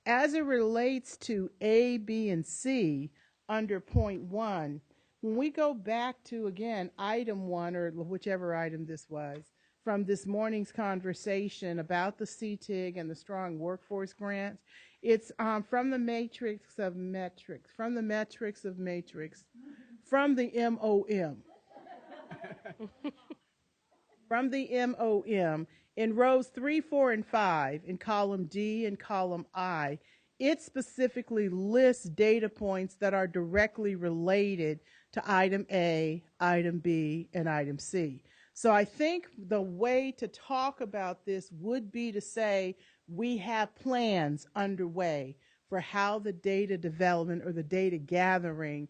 As it relates to A, B, and C under point 1, when we go back to, again, item 1, or whichever item this was, from this morning's conversation about the CTIG and the Strong Workforce Grant, it's from the matrix of metrics, from the metrics of matrix, from the MOM. From the MOM, in rows 3, 4, and 5, in column D and column I, it specifically lists data points that are directly related to item A, item B, and item C. So I think the way to talk about this would be to say we have plans underway for how the data development or the data gathering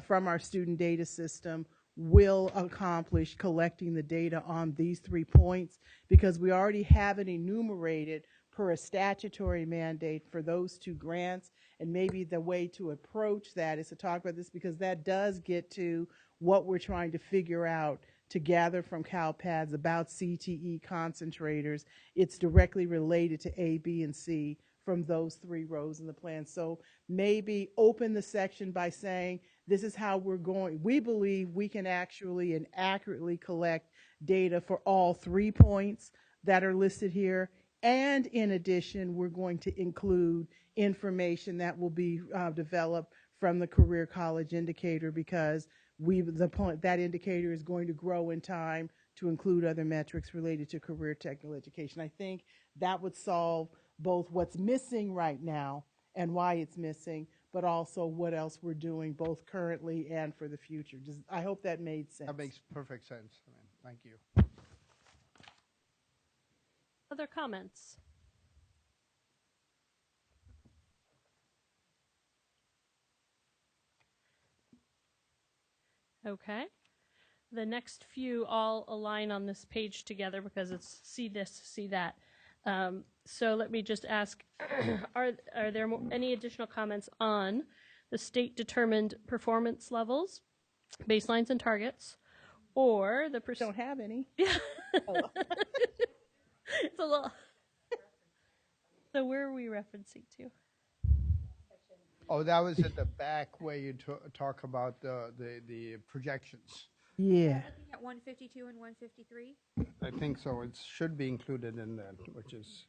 from our student data system will accomplish collecting the data on these 3 points, because we already have it enumerated per a statutory mandate for those 2 grants. And maybe the way to approach that is to talk about this, because that does get to what we're trying to figure out to gather from CalPADS about CTE concentrators. It's directly related to A, B, and C from those 3 rows in the plan. So maybe open the section by saying, this is how we're going. We believe we can actually and accurately collect data for all 3 points that are listed here. And in addition, we're going to include information that will be developed from the Career College Indicator, because that indicator is going to grow in time to include other metrics related to career technical education. I think that would solve both what's missing right now and why it's missing, but also what else we're doing both currently and for the future. I hope that made sense. That makes perfect sense. Thank you. Other comments? Okay. The next few all align on this page together because it's see this, see that. So let me just ask, are there any additional comments on the state-determined performance levels, baselines and targets, or the Don't have any. Yeah. It's a little. So where are we referencing to? Oh, that was at the back where you talk about the projections. Yeah. Looking at 152 and 153. I think so. It should be included in that, which is,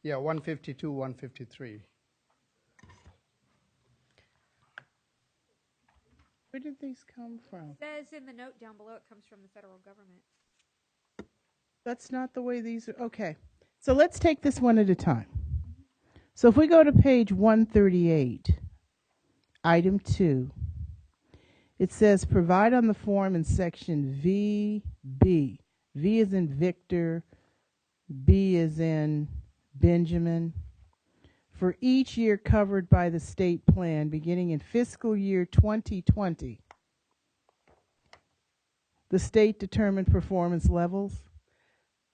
yeah, 152, 153. Where did these come from? It says in the note down below it comes from the federal government. That's not the way these are. Okay. So let's take this one at a time. So if we go to page 138, item 2, it says provide on the form in section V B. V is in Victor, B is in Benjamin. For each year covered by the state plan beginning in fiscal year 2020, the state determined performance levels.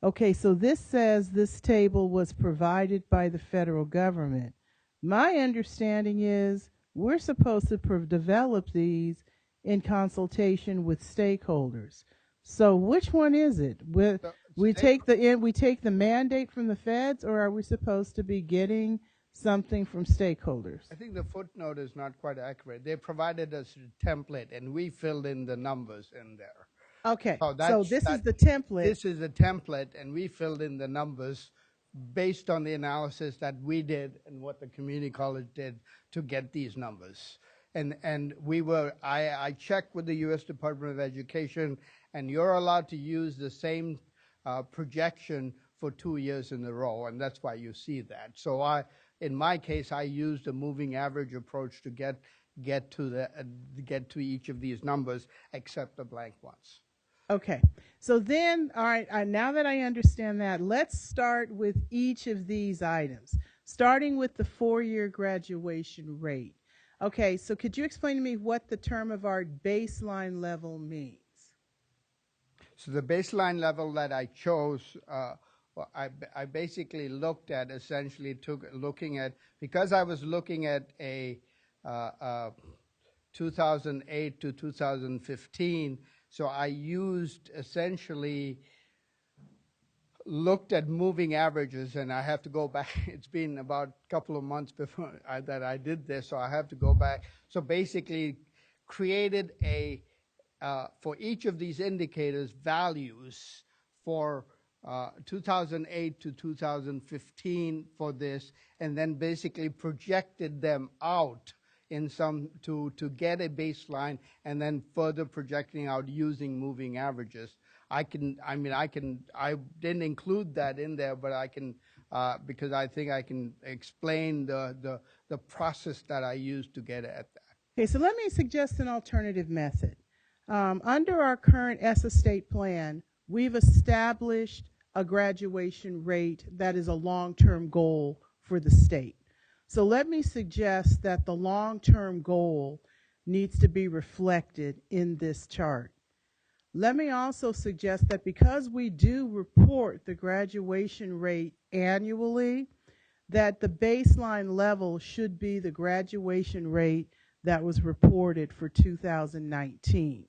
Okay, so this says this table was provided by the federal government. My understanding is we're supposed to develop these in consultation with stakeholders. So which one is it? We take the mandate from the feds, or are we supposed to be getting something from stakeholders? I think the footnote is not quite accurate. They provided us a template, and we filled in the numbers in there. Okay, so this is the template. This is the template, and we filled in the numbers based on the analysis that we did and what the community college did to get these numbers. And I checked with the U.S. Department of Education, and you're allowed to use the same projection for 2 years in a row, and that's why you see that. So in my case, I used a moving average approach to get to each of these numbers, except the blank ones. Okay, so then, all right, now that I understand that, let's start with each of these items, starting with the 4-year graduation rate. Okay, so could you explain to me what the term of art baseline level means? So the baseline level that I chose, I basically looked at, essentially looking at, because I was looking at a 2008 to 2015, so I used essentially looked at moving averages, and I have to go back. It's been about a couple of months before that I did this, so I have to go back. So basically created for each of these indicators, values for 2008 to 2015 for this, and then basically projected them out in some to get a baseline, and then further projecting out using moving averages. I didn't include that in there, but I can because I think I can explain the process that I used to get at that. Okay, so let me suggest an alternative method. Under our current ESSA state plan, we've established a graduation rate that is a long-term goal for the state. So let me suggest that the long-term goal needs to be reflected in this chart. Let me also suggest that because we do report the graduation rate annually, that the baseline level should be the graduation rate that was reported for 2019.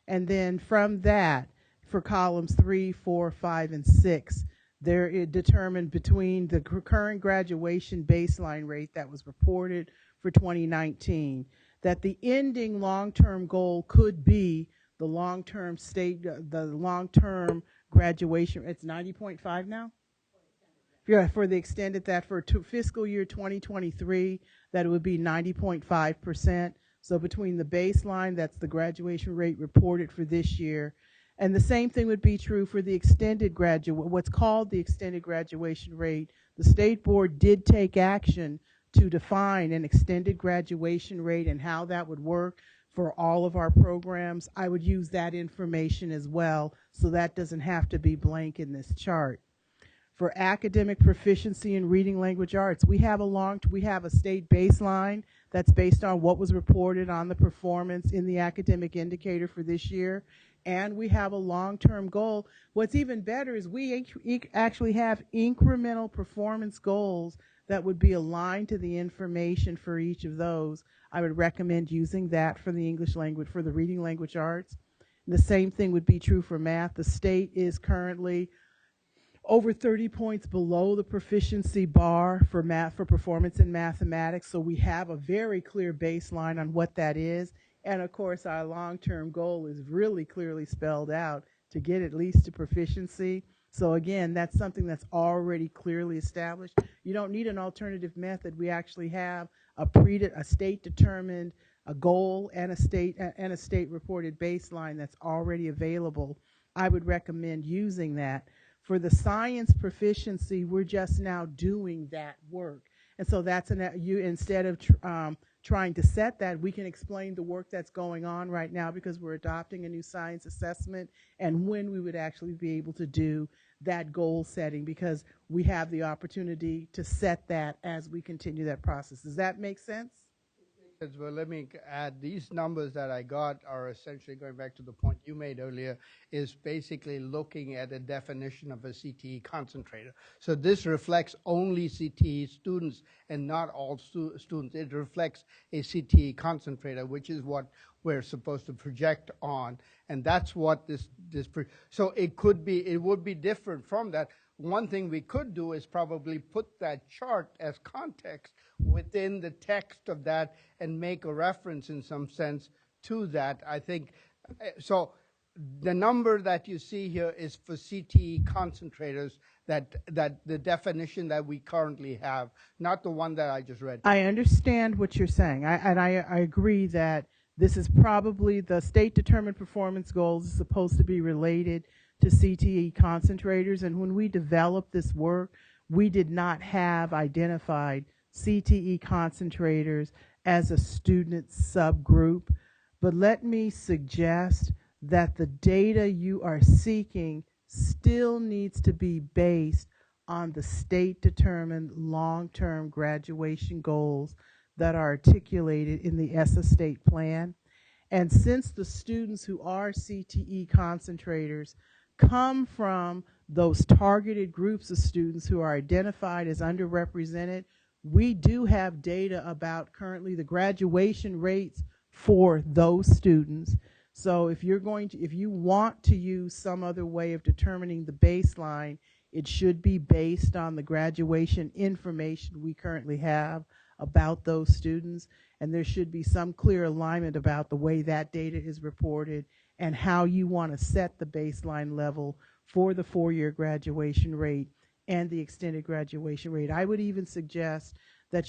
And then from that, for columns 3, 4, 5, and 6, there is determined between the current graduation baseline rate that was reported for 2019, that the ending long-term goal could be the long-term graduation. It's 90.5 now? Yeah, for the extended, that for fiscal year 2023, that it would be 90.5%. So between the baseline, that's the graduation rate reported for this year, and the same thing would be true for the extended what's called the extended graduation rate. The state board did take action to define an extended graduation rate and how that would work for all of our programs. I would use that information as well, so that doesn't have to be blank in this chart. For academic proficiency in reading language arts, we have a state baseline that's based on what was reported on the performance in the academic indicator for this year, and we have a long-term goal. What's even better is we actually have incremental performance goals that would be aligned to the information for each of those. I would recommend using that for the English language, for the reading language arts. And the same thing would be true for math. The state is currently over 30 points below the proficiency bar for math, for performance in mathematics. So we have a very clear baseline on what that is. And of course, our long-term goal is really clearly spelled out to get at least to proficiency. So again, that's something that's already clearly established. You don't need an alternative method. We actually have a state-determined a goal and a state-reported baseline that's already available. I would recommend using that. For the science proficiency, we're just now doing that work. And so that's instead of trying to set that, we can explain the work that's going on right now because we're adopting a new science assessment and when we would actually be able to do that goal setting because we have the opportunity to set that as we continue that process. Does that make sense? Well, let me add, these numbers that I got are essentially going back to the point you made earlier, is basically looking at a definition of a CTE concentrator. So this reflects only CTE students and not all students. It reflects a CTE concentrator, which is what we're supposed to project on. And that's what so it would be different from that. One thing we could do is probably put that chart as context within the text of that and make a reference in some sense to that. I think, so the number that you see here is for CTE concentrators, that the definition that we currently have, not the one that I just read. I understand what you're saying. I agree that this is probably the state determined performance goals is supposed to be related to CTE concentrators, and when we developed this work, we did not have identified CTE concentrators as a student subgroup. But let me suggest that the data you are seeking still needs to be based on the state-determined long-term graduation goals that are articulated in the ESSA state plan. And since the students who are CTE concentrators come from those targeted groups of students who are identified as underrepresented, we do have data about currently the graduation rates for those students. So if you want to use some other way of determining the baseline, it should be based on the graduation information we currently have about those students, and there should be some clear alignment about the way that data is reported and how you want to set the baseline level for the 4-year graduation rate and the extended graduation rate. I would even suggest that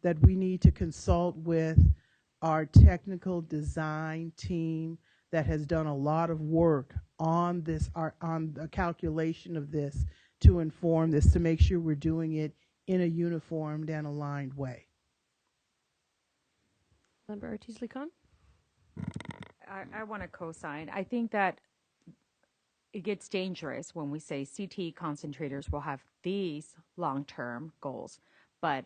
that we need to consult with our technical design team that has done a lot of work on this, on the calculation of this, to inform this, to make sure we're doing it in a uniformed and aligned way. Member Ortiz-Licon? I want to co-sign. I think that it gets dangerous when we say CTE concentrators will have these long-term goals, but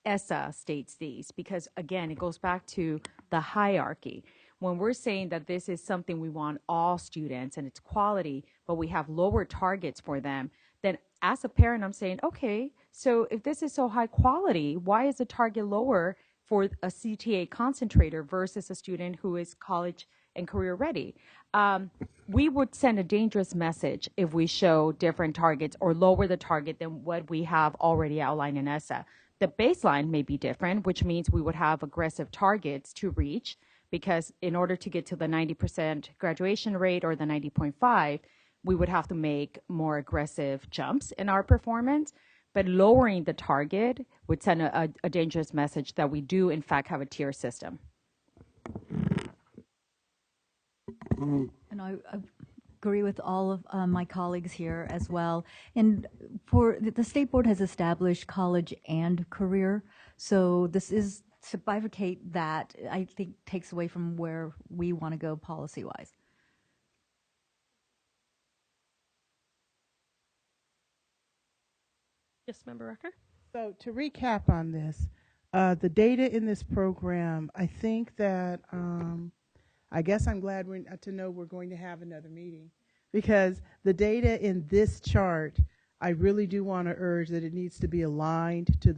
ESSA states these because, again, it goes back to the hierarchy. When we're saying that this is something we want all students and it's quality, but we have lower targets for them, then as a parent, I'm saying, okay, so if this is so high quality, why is the target lower for a CTA concentrator versus a student who is college and career ready? We would send a dangerous message if we show different targets or lower the target than what we have already outlined in ESSA. The baseline may be different, which means we would have aggressive targets to reach, because in order to get to the 90% graduation rate or the 90.5, we would have to make more aggressive jumps in our performance. But lowering the target would send a dangerous message that we do, in fact, have a tier system. And I agree with all of my colleagues here as well. And for the state board has established college and career, so this is to bifurcate that, I think takes away from where we want to go policy-wise. Yes, Member Rucker? So to recap on this, the data in this program, I think that I guess I'm glad to know we're going to have another meeting, because the data in this chart, I really do want to urge that it needs to be aligned to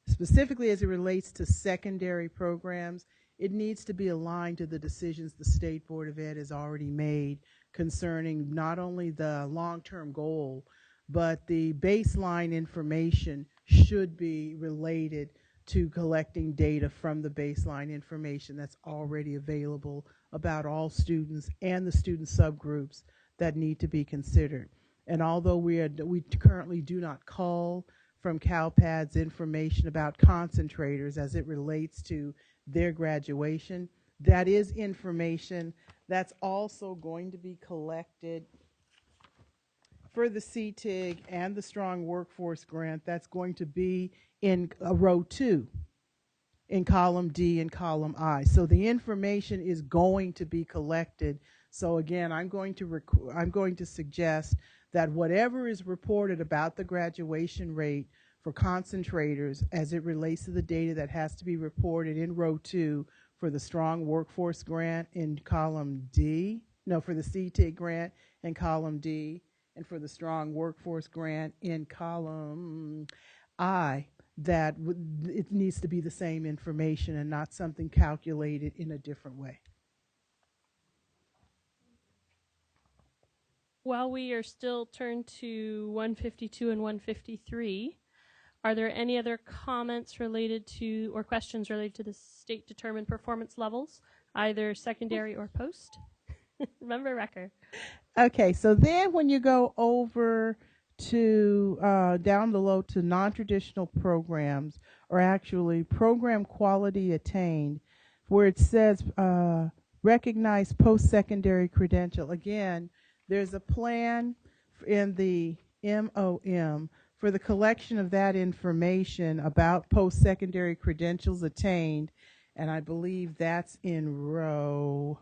specifically as it relates to secondary programs, it needs to be aligned to the decisions the State Board of Ed has already made concerning not only the long-term goal, but the baseline information should be related to collecting data from the baseline information that's already available about all students and the student subgroups that need to be considered. And although we currently do not call from CalPADS information about concentrators as it relates to their graduation, that is information that's also going to be collected for the CTIG and the Strong Workforce Grant, that's going to be in row 2, in column D and column I. So the information is going to be collected. So again, I'm going to suggest that whatever is reported about the graduation rate for concentrators as it relates to the data that has to be reported in row 2 for the Strong Workforce Grant in column D, no, for the CTIG grant in column D, and for the Strong Workforce Grant in column I, that it needs to be the same information and not something calculated in a different way. While we are still turned to 152 and 153, are there any other comments related to or questions related to the state determined performance levels, either secondary or post? Remember, Recker. Okay, so then when you go over to down below to non-traditional programs, or actually program quality attained, where it says recognize post-secondary credential. Again, there's a plan in the MOM for the collection of that information about post-secondary credentials attained, and I believe that's in row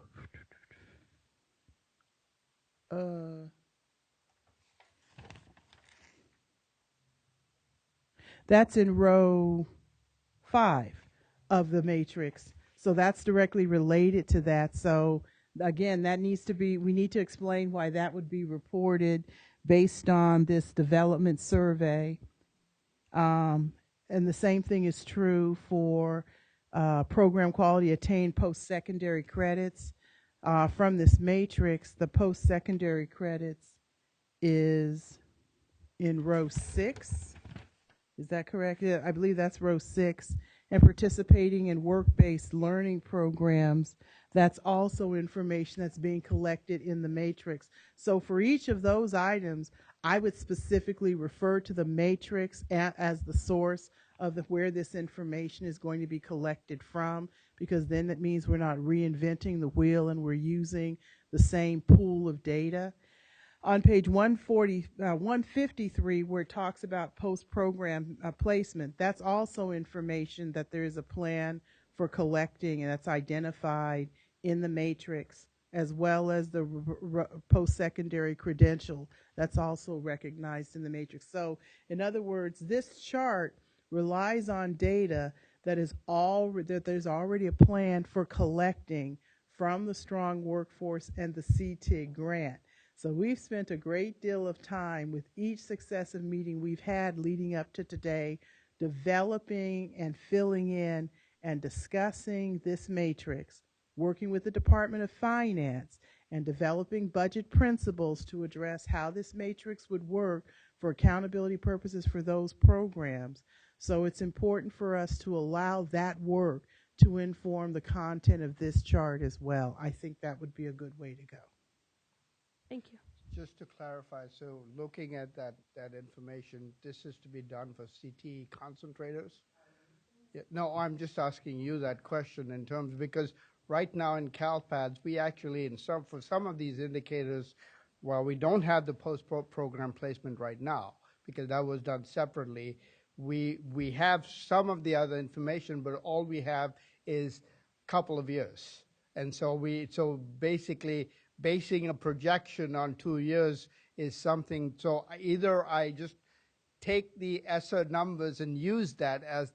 that's in row 5 of the matrix. So that's directly related to that. So again, that needs to be, we need to explain why that would be reported based on this development survey. And the same thing is true for program quality attained post-secondary credits. From this matrix, the post-secondary credits is in row 6. Is that correct? Yeah, I believe that's row 6. And participating in work-based learning programs, that's also information that's being collected in the matrix. So for each of those items, I would specifically refer to the matrix as the source of where this information is going to be collected from, because then that means we're not reinventing the wheel and we're using the same pool of data. On page 153, where it talks about post-program placement, that's also information that there is a plan for collecting, and that's identified in the matrix, as well as the post-secondary credential that's also recognized in the matrix. So in other words, this chart relies on data that is that there's already a plan for collecting from the Strong Workforce and the CTIG grant. So we've spent a great deal of time with each successive meeting we've had leading up to today, developing and filling in and discussing this matrix, working with the Department of Finance, and developing budget principles to address how this matrix would work for accountability purposes for those programs. So it's important for us to allow that work to inform the content of this chart as well. I think that would be a good way to go. Thank you. Just to clarify, so looking at that information, this is to be done for CTE concentrators? Yeah, no, I'm just asking you that question in terms, because right now in CalPADS, we actually, for some of these indicators, while we don't have the post-program placement right now, because that was done separately, we have some of the other information, but all we have is a couple of years. And so basically, basing a projection on 2 years is something, so either I just take the ESSER numbers and use that as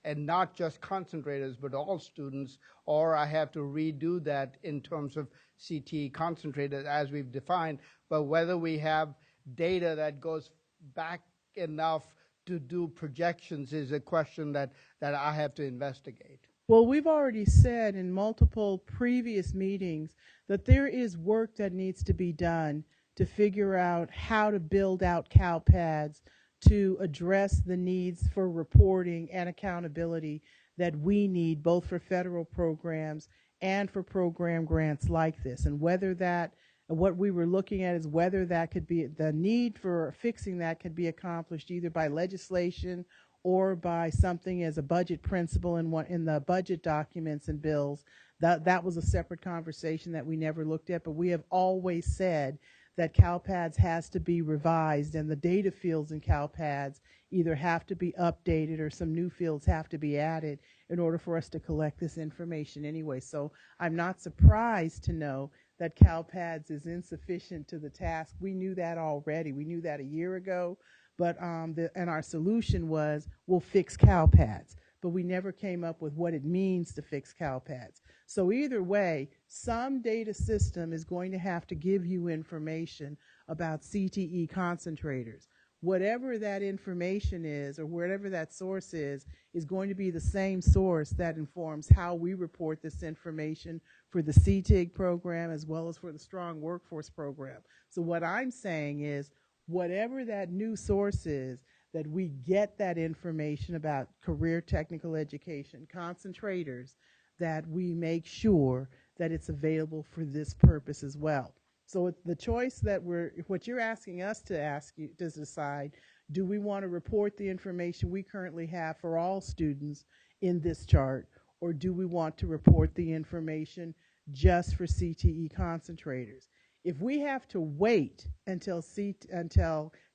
and not just concentrators, but all students, or I have to redo that in terms of CTE concentrators as we've defined. But whether we have data that goes back enough to do projections is a question that I have to investigate. Well, we've already said in multiple previous meetings that there is work that needs to be done to figure out how to build out CalPADS to address the needs for reporting and accountability that we need, both for federal programs and for program grants like this. And whether that, what we were looking at is whether that could be, the need for fixing that could be accomplished either by legislation or by something as a budget principle in the budget documents and bills. That was a separate conversation that we never looked at, but we have always said that CalPads has to be revised, and the data fields in CalPads either have to be updated or some new fields have to be added in order for us to collect this information anyway. So I'm not surprised to know that CalPads is insufficient to the task. We knew that already. We knew that a year ago, but and our solution was, we'll fix CalPads. But we never came up with what it means to fix CalPads. So either way, some data system is going to have to give you information about CTE concentrators. Whatever that information is, or wherever that source is going to be the same source that informs how we report this information for the CTIG program as well as for the Strong Workforce program. So what I'm saying is, whatever that new source is, that we get that information about career technical education concentrators, that we make sure that it's available for this purpose as well. So the choice that what you're asking us to decide, do we want to report the information we currently have for all students in this chart, or do we want to report the information just for CTE concentrators? If we have to wait until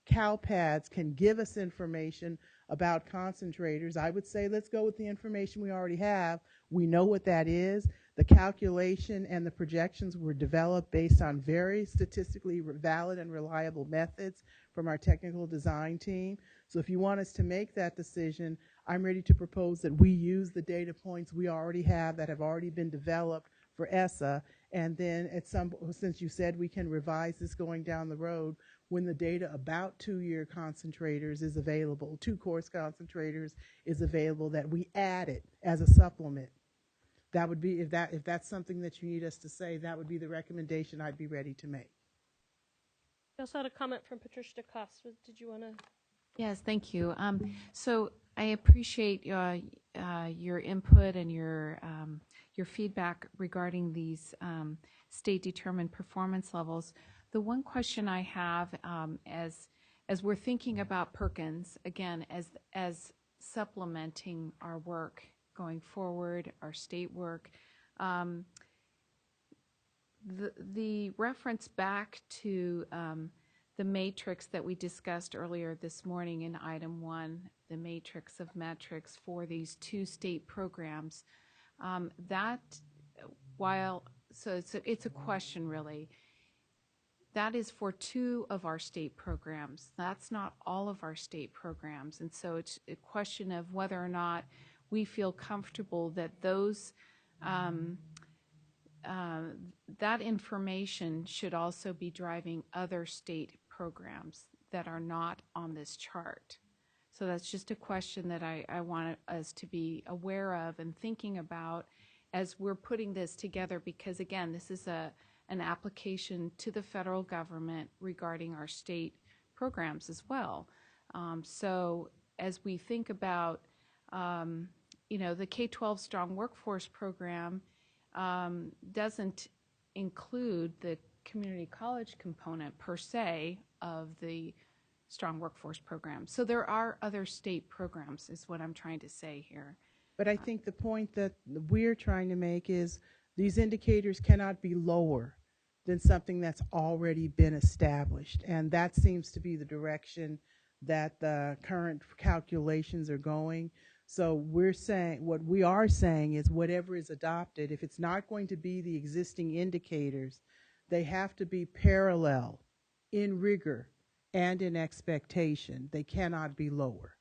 CalPads can give us information about concentrators, I would say let's go with the information we already have. We know what that is. The calculation and the projections were developed based on very statistically valid and reliable methods from our technical design team. So if you want us to make that decision, I'm ready to propose that we use the data points we already have that have already been developed for ESSA, and then since you said we can revise this going down the road, when the data about two-year concentrators is available, two-course concentrators is available, that we add it as a supplement. That would be, if that's something that you need us to say, that would be the recommendation I'd be ready to make. I also had a comment from Patricia DeCosta. Did you want to? Yes, thank you. So I appreciate your input and your feedback regarding these state-determined performance levels. The one question I have, as we're thinking about Perkins, again, as supplementing our work going forward, our state work, the reference back to the matrix that we discussed earlier this morning in item 1, the matrix of metrics for these two state programs, it's a question really. That is for two of our state programs. That's not all of our state programs. And so it's a question of whether or not we feel comfortable that those that information should also be driving other state programs that are not on this chart. So that's just a question that I want us to be aware of and thinking about as we're putting this together, because again, this is an application to the federal government regarding our state programs as well. So as we think about, the K-12 Strong Workforce program doesn't include the community college component per se of the Strong Workforce program. So there are other state programs is what I'm trying to say here. But I think the point that we're trying to make is these indicators cannot be lower than something that's already been established. And that seems to be the direction that the current calculations are going. So we're saying, what we are saying is whatever is adopted, if it's not going to be the existing indicators, they have to be parallel in rigor and in expectation. They cannot be lower.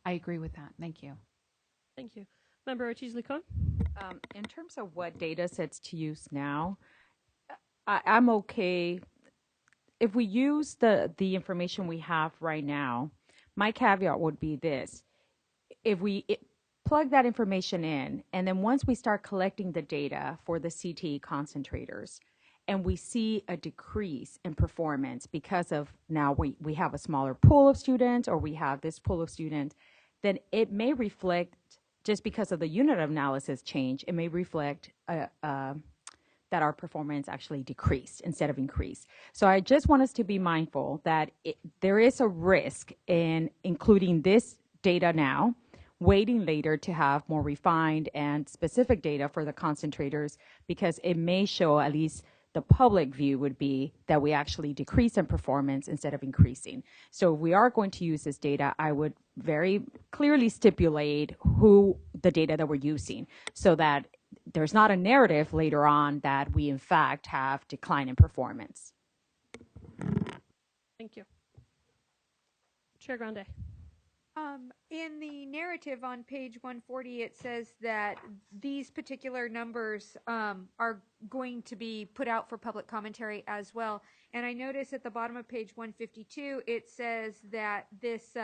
I agree with that. Thank you. Thank you. Member Ortiz-Licon? In terms of what data sets to use now, I'm okay. If we use the information we have right now, my caveat would be this. If we plug that information in, and then once we start collecting the data for the CTE concentrators, and we see a decrease in performance because of now we have a smaller pool of students, or we have this pool of students, then it may reflect, just because of the unit analysis change, it may reflect that our performance actually decreased instead of increased. So I just want us to be mindful that there is a risk in including this data now, waiting later to have more refined and specific data for the concentrators, because it may show, at least the public view would be that we actually decrease in performance instead of increasing. So if we are going to use this data, I would very clearly stipulate who the data that we're using so that there's not a narrative later on that we in fact have decline in performance. Thank you. Chair Grande. In the narrative on page 140, it says that these particular numbers are going to be put out for public commentary as well. And I notice at the bottom of page 152, it says that this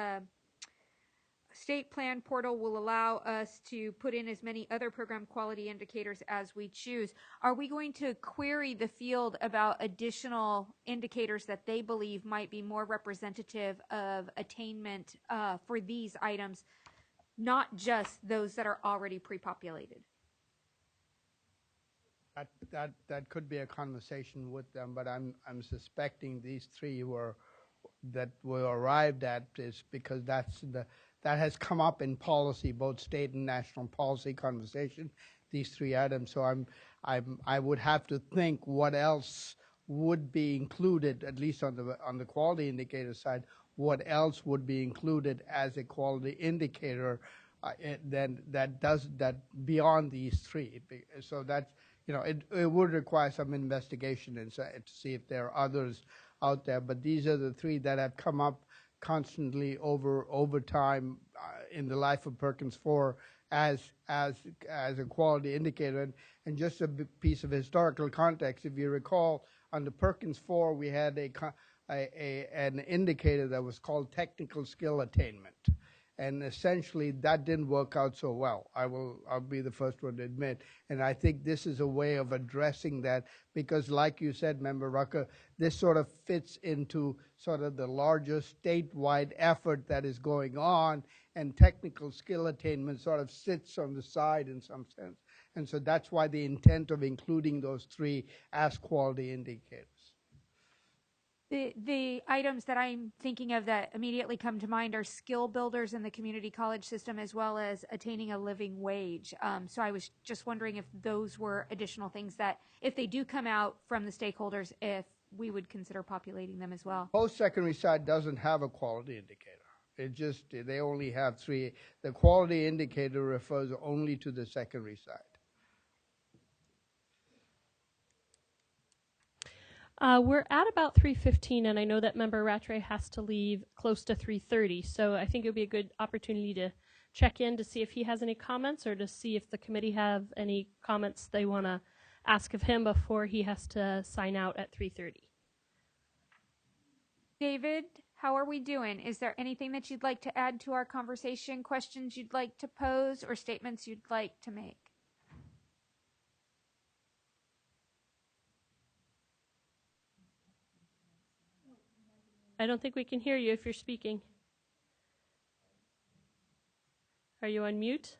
state plan portal will allow us to put in as many other program quality indicators as we choose. Are we going to query the field about additional indicators that they believe might be more representative of attainment for these items, not just those that are already pre-populated? That could be a conversation with them, but I'm suspecting these three that were arrived at is because that has come up in policy, both state and national policy conversation, these three items. So I would have to think what else would be included, at least on the quality indicator side, what else would be included as a quality indicator then that does that beyond these three. So that's, it would require some investigation and to see if there are others out there. But these are the three that have come up constantly over time in the life of Perkins 4 as a quality indicator. And just a piece of historical context, if you recall, under Perkins 4 we had an indicator that was called technical skill attainment. And essentially that didn't work out so well. I'll be the first one to admit. And I think this is a way of addressing that because like you said, Member Rucker, this sort of fits into sort of the larger statewide effort that is going on, and technical skill attainment sort of sits on the side in some sense. And so that's why the intent of including those three as quality indicators. The items that I'm thinking of that immediately come to mind are skill builders in the community college system, as well as attaining a living wage. So I was just wondering if those were additional things that, if they do come out from the stakeholders, if we would consider populating them as well. Post-secondary side doesn't have a quality indicator. They only have three. The quality indicator refers only to the secondary side. We're at about 3:15, and I know that Member Rattray has to leave close to 3:30, so I think it would be a good opportunity to check in to see if he has any comments or to see if the committee have any comments they want to ask of him before he has to sign out at 3:30. David, how are we doing? Is there anything that you'd like to add to our conversation, questions you'd like to pose, or statements you'd like to make? I don't think we can hear you if you're speaking. Are you on mute?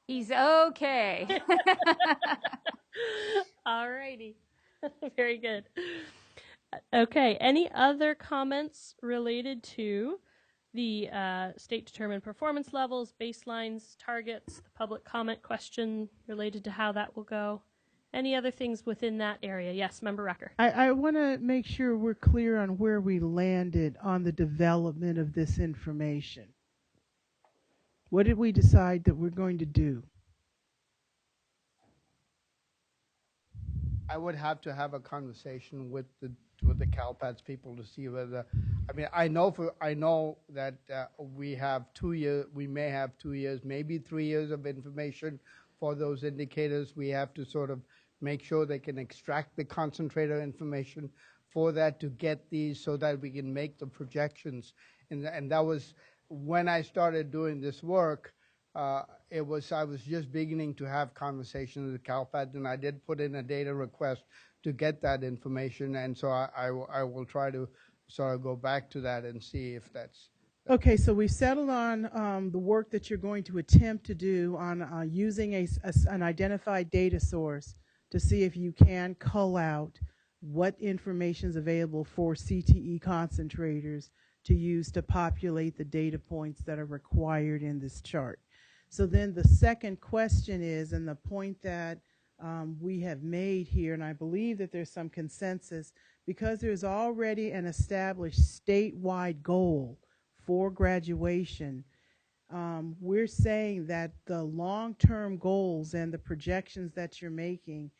He's okay. All righty. Very good. Okay, any other comments related to the state-determined performance levels, baselines, targets, the public comment question related to how that will go? Any other things within that area? Yes, Member Rucker. I want to make sure we're clear on where we landed on the development of this information. What did we decide that we're going to do? I would have to have a conversation with the CalPATS people to see whether. I mean, I know that we have 2 years. We may have 2 years, maybe 3 years of information for those indicators. We have to sort of make sure they can extract the concentrator information for that to get these, so that we can make the projections. And that was when I started doing this work. I was just beginning to have conversations with CalPAT, and I did put in a data request to get that information, and so I will try to sort of go back to that and see if that's. Okay, so we settled on the work that you're going to attempt to do on using an identified data source to see if you can cull out what information is available for CTE concentrators to use to populate the data points that are required in this chart. So then the second question is, and the point that we have made here, and I believe that there's some consensus, because there's already an established statewide goal for graduation, we're saying that the long-term goals and the projections that you're making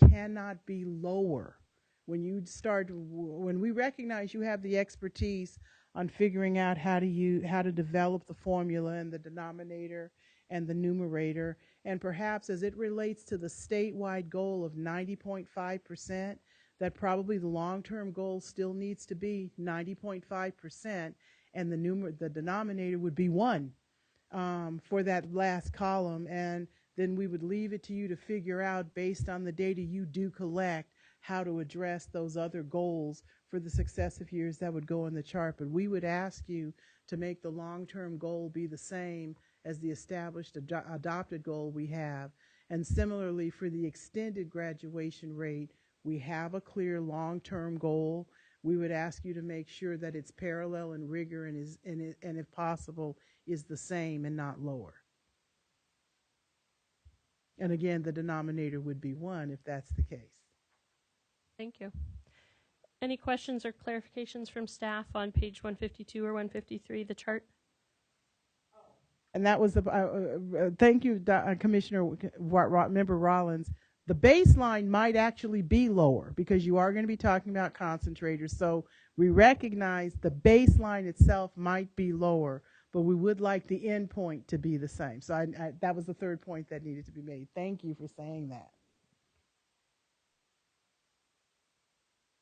cannot be lower. When we recognize you have the expertise on figuring out how to develop the formula and the denominator and the numerator, and perhaps as it relates to the statewide goal of 90.5%, that probably the long-term goal still needs to be 90.5%, and the denominator would be 1 for that last column, and then we would leave it to you to figure out, based on the data you do collect, how to address those other goals for the successive years that would go in the chart. But we would ask you to make the long-term goal be the same as the established adopted goal we have. And similarly, for the extended graduation rate, we have a clear long-term goal. We would ask you to make sure that it's parallel in rigor and if possible, is the same and not lower. And again, the denominator would be 1 if that's the case. Thank you. Any questions or clarifications from staff on page 152 or 153, the chart? And that was thank you, Commissioner Member Rollins. The baseline might actually be lower because you are going to be talking about concentrators. So we recognize the baseline itself might be lower, but we would like the endpoint to be the same. So that was the third point that needed to be made. Thank you for saying that.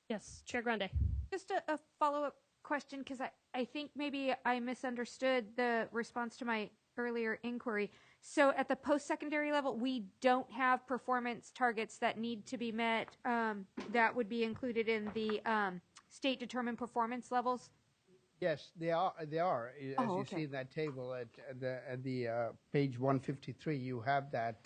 Yes, Chair Grande. Just a follow-up question, because I think maybe I misunderstood the response to my earlier inquiry. So at the post-secondary level, we don't have performance targets that need to be met that would be included in the state-determined performance levels? Yes, they are. As you see in that table at the page 153, you have that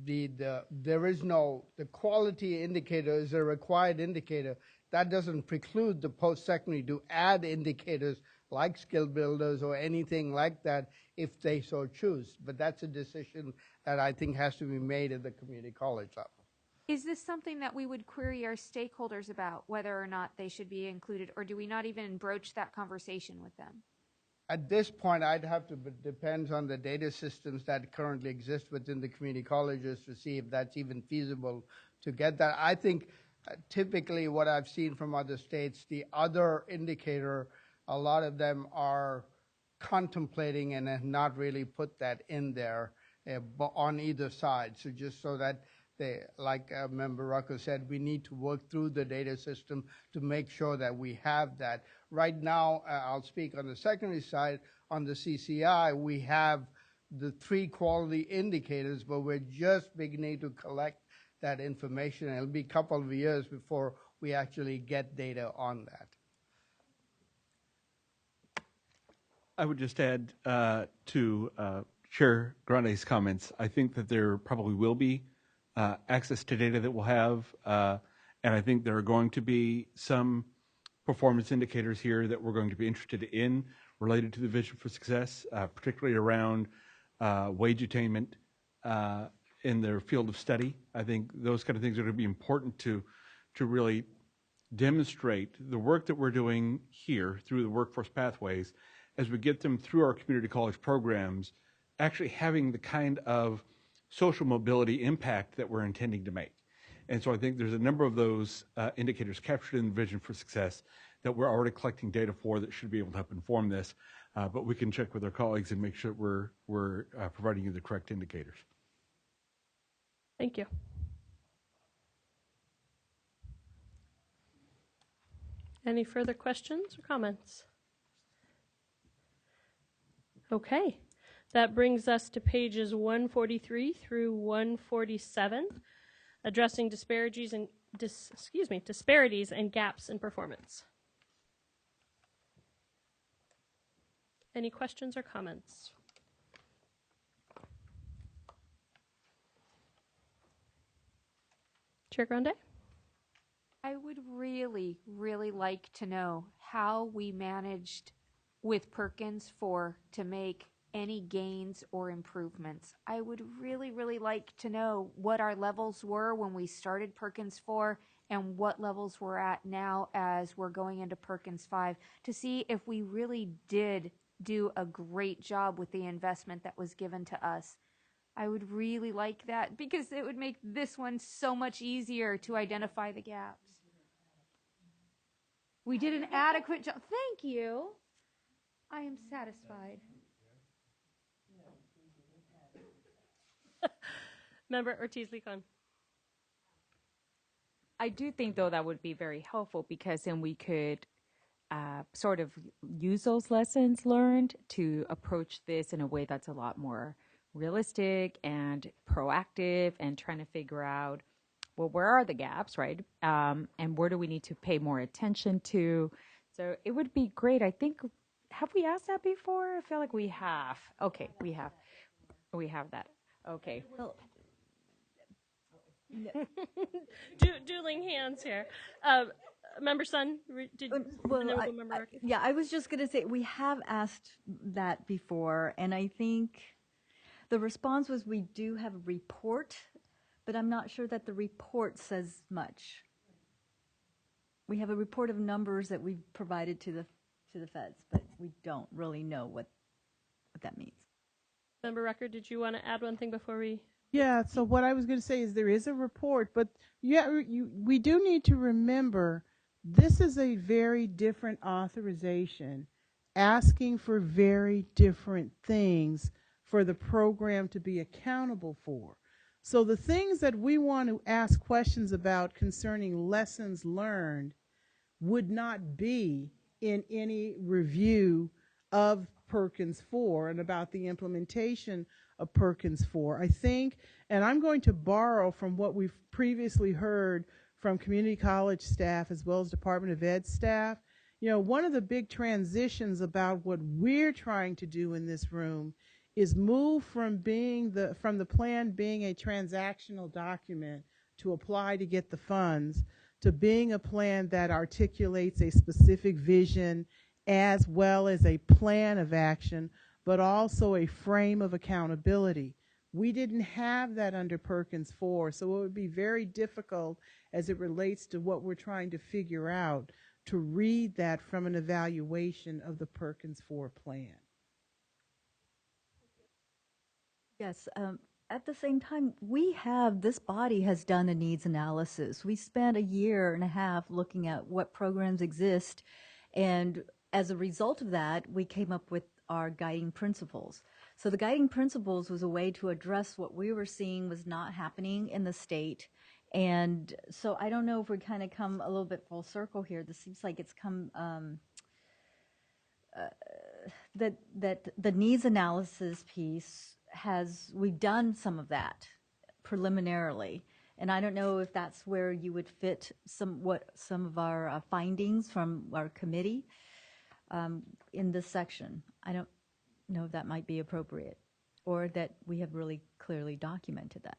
there is no, the quality indicator is a required indicator. That doesn't preclude the post-secondary to add indicators like skill builders or anything like that if they so choose. But that's a decision that I think has to be made at the community college level. Is this something that we would query our stakeholders about, whether or not they should be included, or do we not even broach that conversation with them? At this point, I'd have to, but depends on the data systems that currently exist within the community colleges to see if that's even feasible to get that. I think typically what I've seen from other states, the other indicator, a lot of them are contemplating and have not really put that in there on either side. So just so that they, like Member Rocco said, we need to work through the data system to make sure that we have that. Right now, I'll speak on the secondary side. On the CCI, we have the 3 quality indicators, but we're just beginning to collect that information. It'll be a couple of years before we actually get data on that. I would just add to Chair Grande's comments. I think that there probably will be access to data that we'll have, and I think there are going to be some performance indicators here that we're going to be interested in related to the Vision for Success, particularly around wage attainment in their field of study. I think those kind of things are going to be important to really demonstrate the work that we're doing here through the workforce pathways as we get them through our community college programs, actually having the kind of social mobility impact that we're intending to make. And so I think there's a number of those indicators captured in the Vision for Success that we're already collecting data for that should be able to help inform this, but we can check with our colleagues and make sure we're providing you the correct indicators. Thank you. Any further questions or comments? Okay, that brings us to pages 143 through 147, addressing disparities and gaps in performance. Any questions or comments? Chair Grande? I I would really, really like to know how we managed with Perkins 4 to make any gains or improvements. I would really, really like to know what our levels were when we started Perkins 4 and what levels we're at now as we're going into Perkins 5 to see if we really did do a great job with the investment that was given to us. I would really like that because it would make this one so much easier to identify the gaps. We did an adequate job. Thank you. I am satisfied. Member Ortiz-Licon. I do think, though, that would be very helpful because then we could sort of use those lessons learned to approach this in a way that's a lot more realistic and proactive and trying to figure out, well, where are the gaps, right? And where do we need to pay more attention to? So it would be great. I think, have we asked that before? I feel like we have. Okay, we have. We have that. Okay. Well, dueling hands here. Member Sun, I was just going to say, we have asked that before, and I think the response was we do have a report, but I'm not sure that the report says much. We have a report of numbers that we've provided to the feds, but we don't really know what that means. Member Rucker, did you want to add one thing before we? Yeah, so what I was going to say is there is a report, but we do need to remember this is a very different authorization asking for very different things for the program to be accountable for. So the things that we want to ask questions about concerning lessons learned would not be in any review of Perkins 4 and about the implementation of Perkins 4. I think, and I'm going to borrow from what we've previously heard from community college staff as well as Department of Ed staff. You know, one of the big transitions about what we're trying to do in this room is move from the plan being a transactional document to apply to get the funds to being a plan that articulates a specific vision as well as a plan of action, but also a frame of accountability. We didn't have that under Perkins 4, so it would be very difficult as it relates to what we're trying to figure out to read that from an evaluation of the Perkins 4 plan. Yes, at the same time, this body has done a needs analysis. We spent a year and a half looking at what programs exist, and as a result of that, we came up with our guiding principles. So the guiding principles was a way to address what we were seeing was not happening in the state. And so I don't know if we kind of come a little bit full circle here. This seems like it's come, that the needs analysis piece we've done some of that preliminarily. And I don't know if that's where you would fit some of our findings from our committee in this section. I don't know if that might be appropriate or that we have really clearly documented that.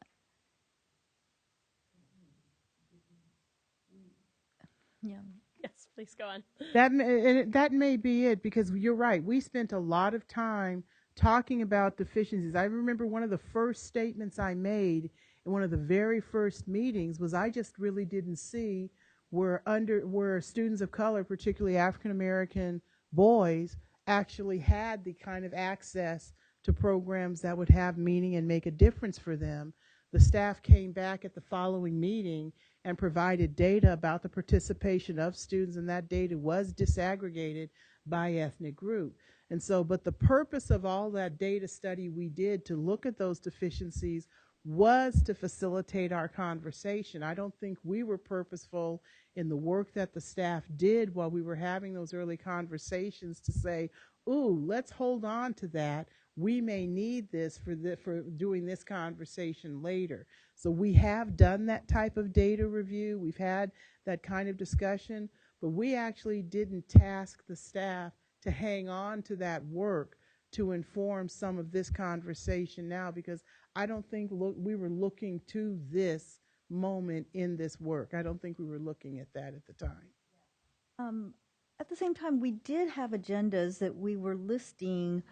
Yeah. Yes, please go on. That may be it, because you're right. We spent a lot of time talking about deficiencies. I remember one of the first statements I made in one of the very first meetings was I just really didn't see where students of color, particularly African American boys, actually had the kind of access to programs that would have meaning and make a difference for them. The staff came back at the following meeting and provided data about the participation of students, and that data was disaggregated by ethnic group. And so, but the purpose of all that data study we did to look at those deficiencies was to facilitate our conversation. I don't think we were purposeful in the work that the staff did while we were having those early conversations to say, ooh, let's hold on to that. We may need this for doing this conversation later. So we have done that type of data review. We've had that kind of discussion, but we actually didn't task the staff to hang on to that work to inform some of this conversation now, because I don't think we were looking to this moment in this work. I don't think we were looking at that at the time. At the same time, we did have agendas that we were listing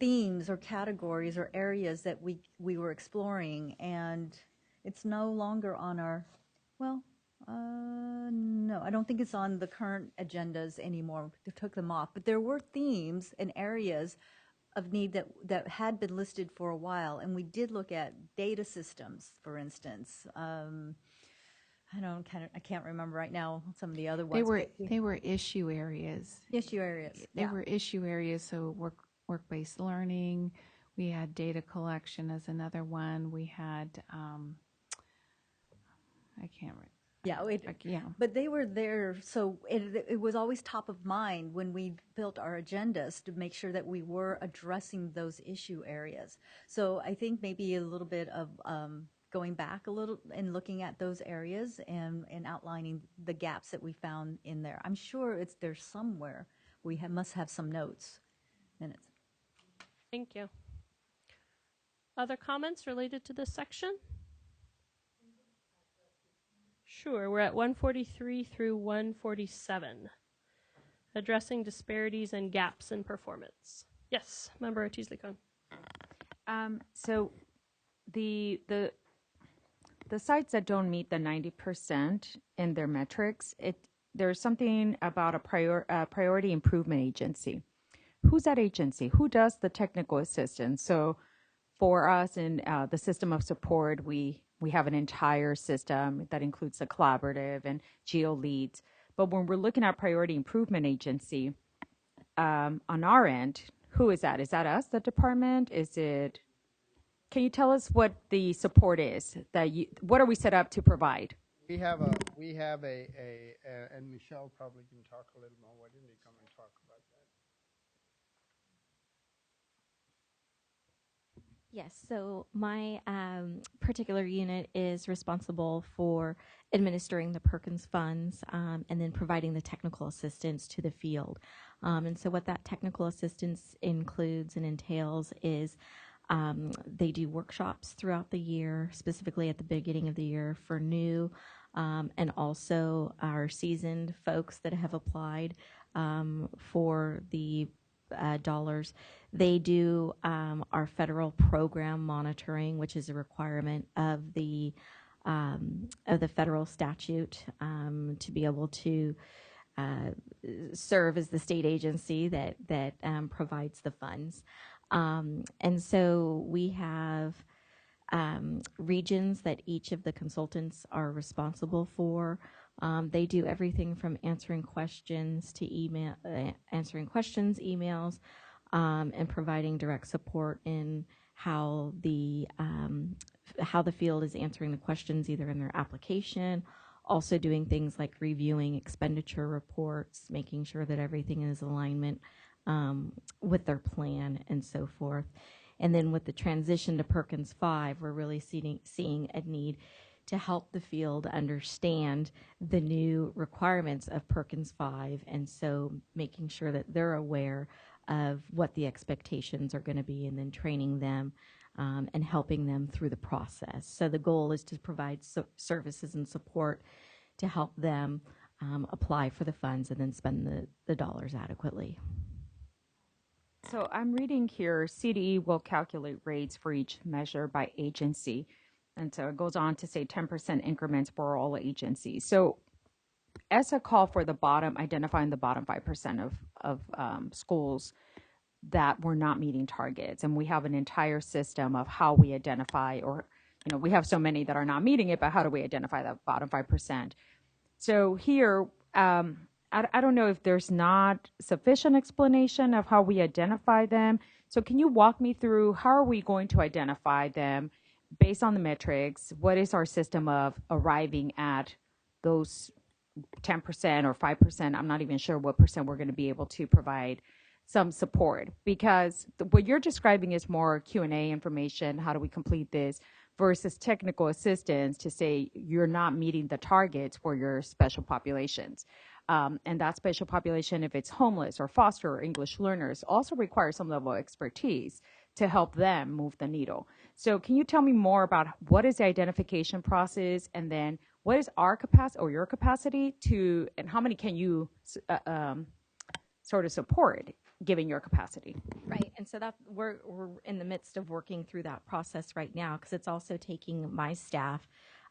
themes or categories or areas that we were exploring, and it's no longer on our, well, no, I don't think it's on the current agendas anymore. They took them off, but there were themes and areas of need that had been listed for a while, and we did look at data systems, for instance. I can't remember right now some of the other ones. They were issue areas. Issue areas. They were issue areas. So work-based learning. We had data collection as another one. We had I can't remember. Yeah, but they were there, so it was always top of mind when we built our agendas to make sure that we were addressing those issue areas. So I think maybe a little bit of going back a little and looking at those areas and outlining the gaps that we found in there. I'm sure it's there somewhere. We must have some notes in it. Thank you. Other comments related to this section? Sure, we're at 143 through 147. Addressing disparities and gaps in performance. Yes, Member Ortiz-Licon. So the sites that don't meet the 90% in their metrics, there's something about a priority improvement agency. Who's that agency? Who does the technical assistance? So for us in the system of support, we have an entire system that includes the collaborative and geo leads. But when we're looking at priority improvement agency, on our end, who is that? Is that us, the department? Is it? Can you tell us what the support is? What are we set up to provide? We have and Michelle probably can talk a little more. Why didn't he come and talk about that? Yes, so my particular unit is responsible for administering the Perkins funds and then providing the technical assistance to the field. And so what that technical assistance includes and entails is they do workshops throughout the year, specifically at the beginning of the year for new and also our seasoned folks that have applied for the dollars. They do our federal program monitoring, which is a requirement of the federal statute to be able to serve as the state agency that provides the funds. And so we have regions that each of the consultants are responsible for. They do everything from answering questions to emails, and providing direct support in how the field is answering the questions either in their application, also doing things like reviewing expenditure reports, making sure that everything is in alignment with their plan and so forth. And then with the transition to Perkins 5, we're really seeing a need to help the field understand the new requirements of Perkins 5, and so making sure that they're aware of what the expectations are going to be and then training them and helping them through the process. So the goal is to provide services and support to help them apply for the funds and then spend the dollars adequately. So I'm reading here, CDE will calculate rates for each measure by agency. And so it goes on to say 10% increments for all agencies. So as a call for identifying the bottom 5% of schools that were not meeting targets. And we have an entire system of how we identify, or, we have so many that are not meeting it, but how do we identify that bottom 5%? So here, I don't know if there's not sufficient explanation of how we identify them. So can you walk me through how are we going to identify them based on the metrics? What is our system of arriving at those 10% or 5%? I'm not even sure what percent we're going to be able to provide some support, because what you're describing is more Q&A information. How do we complete this? Versus technical assistance to say you're not meeting the targets for your special populations. And that special population, if it's homeless or foster or English learners, also requires some level of expertise to help them move the needle. So can you tell me more about what is the identification process, and then what is our capacity or your capacity to, and how many can you sort of support given your capacity? Right, and so that we're in the midst of working through that process right now, because it's also taking my staff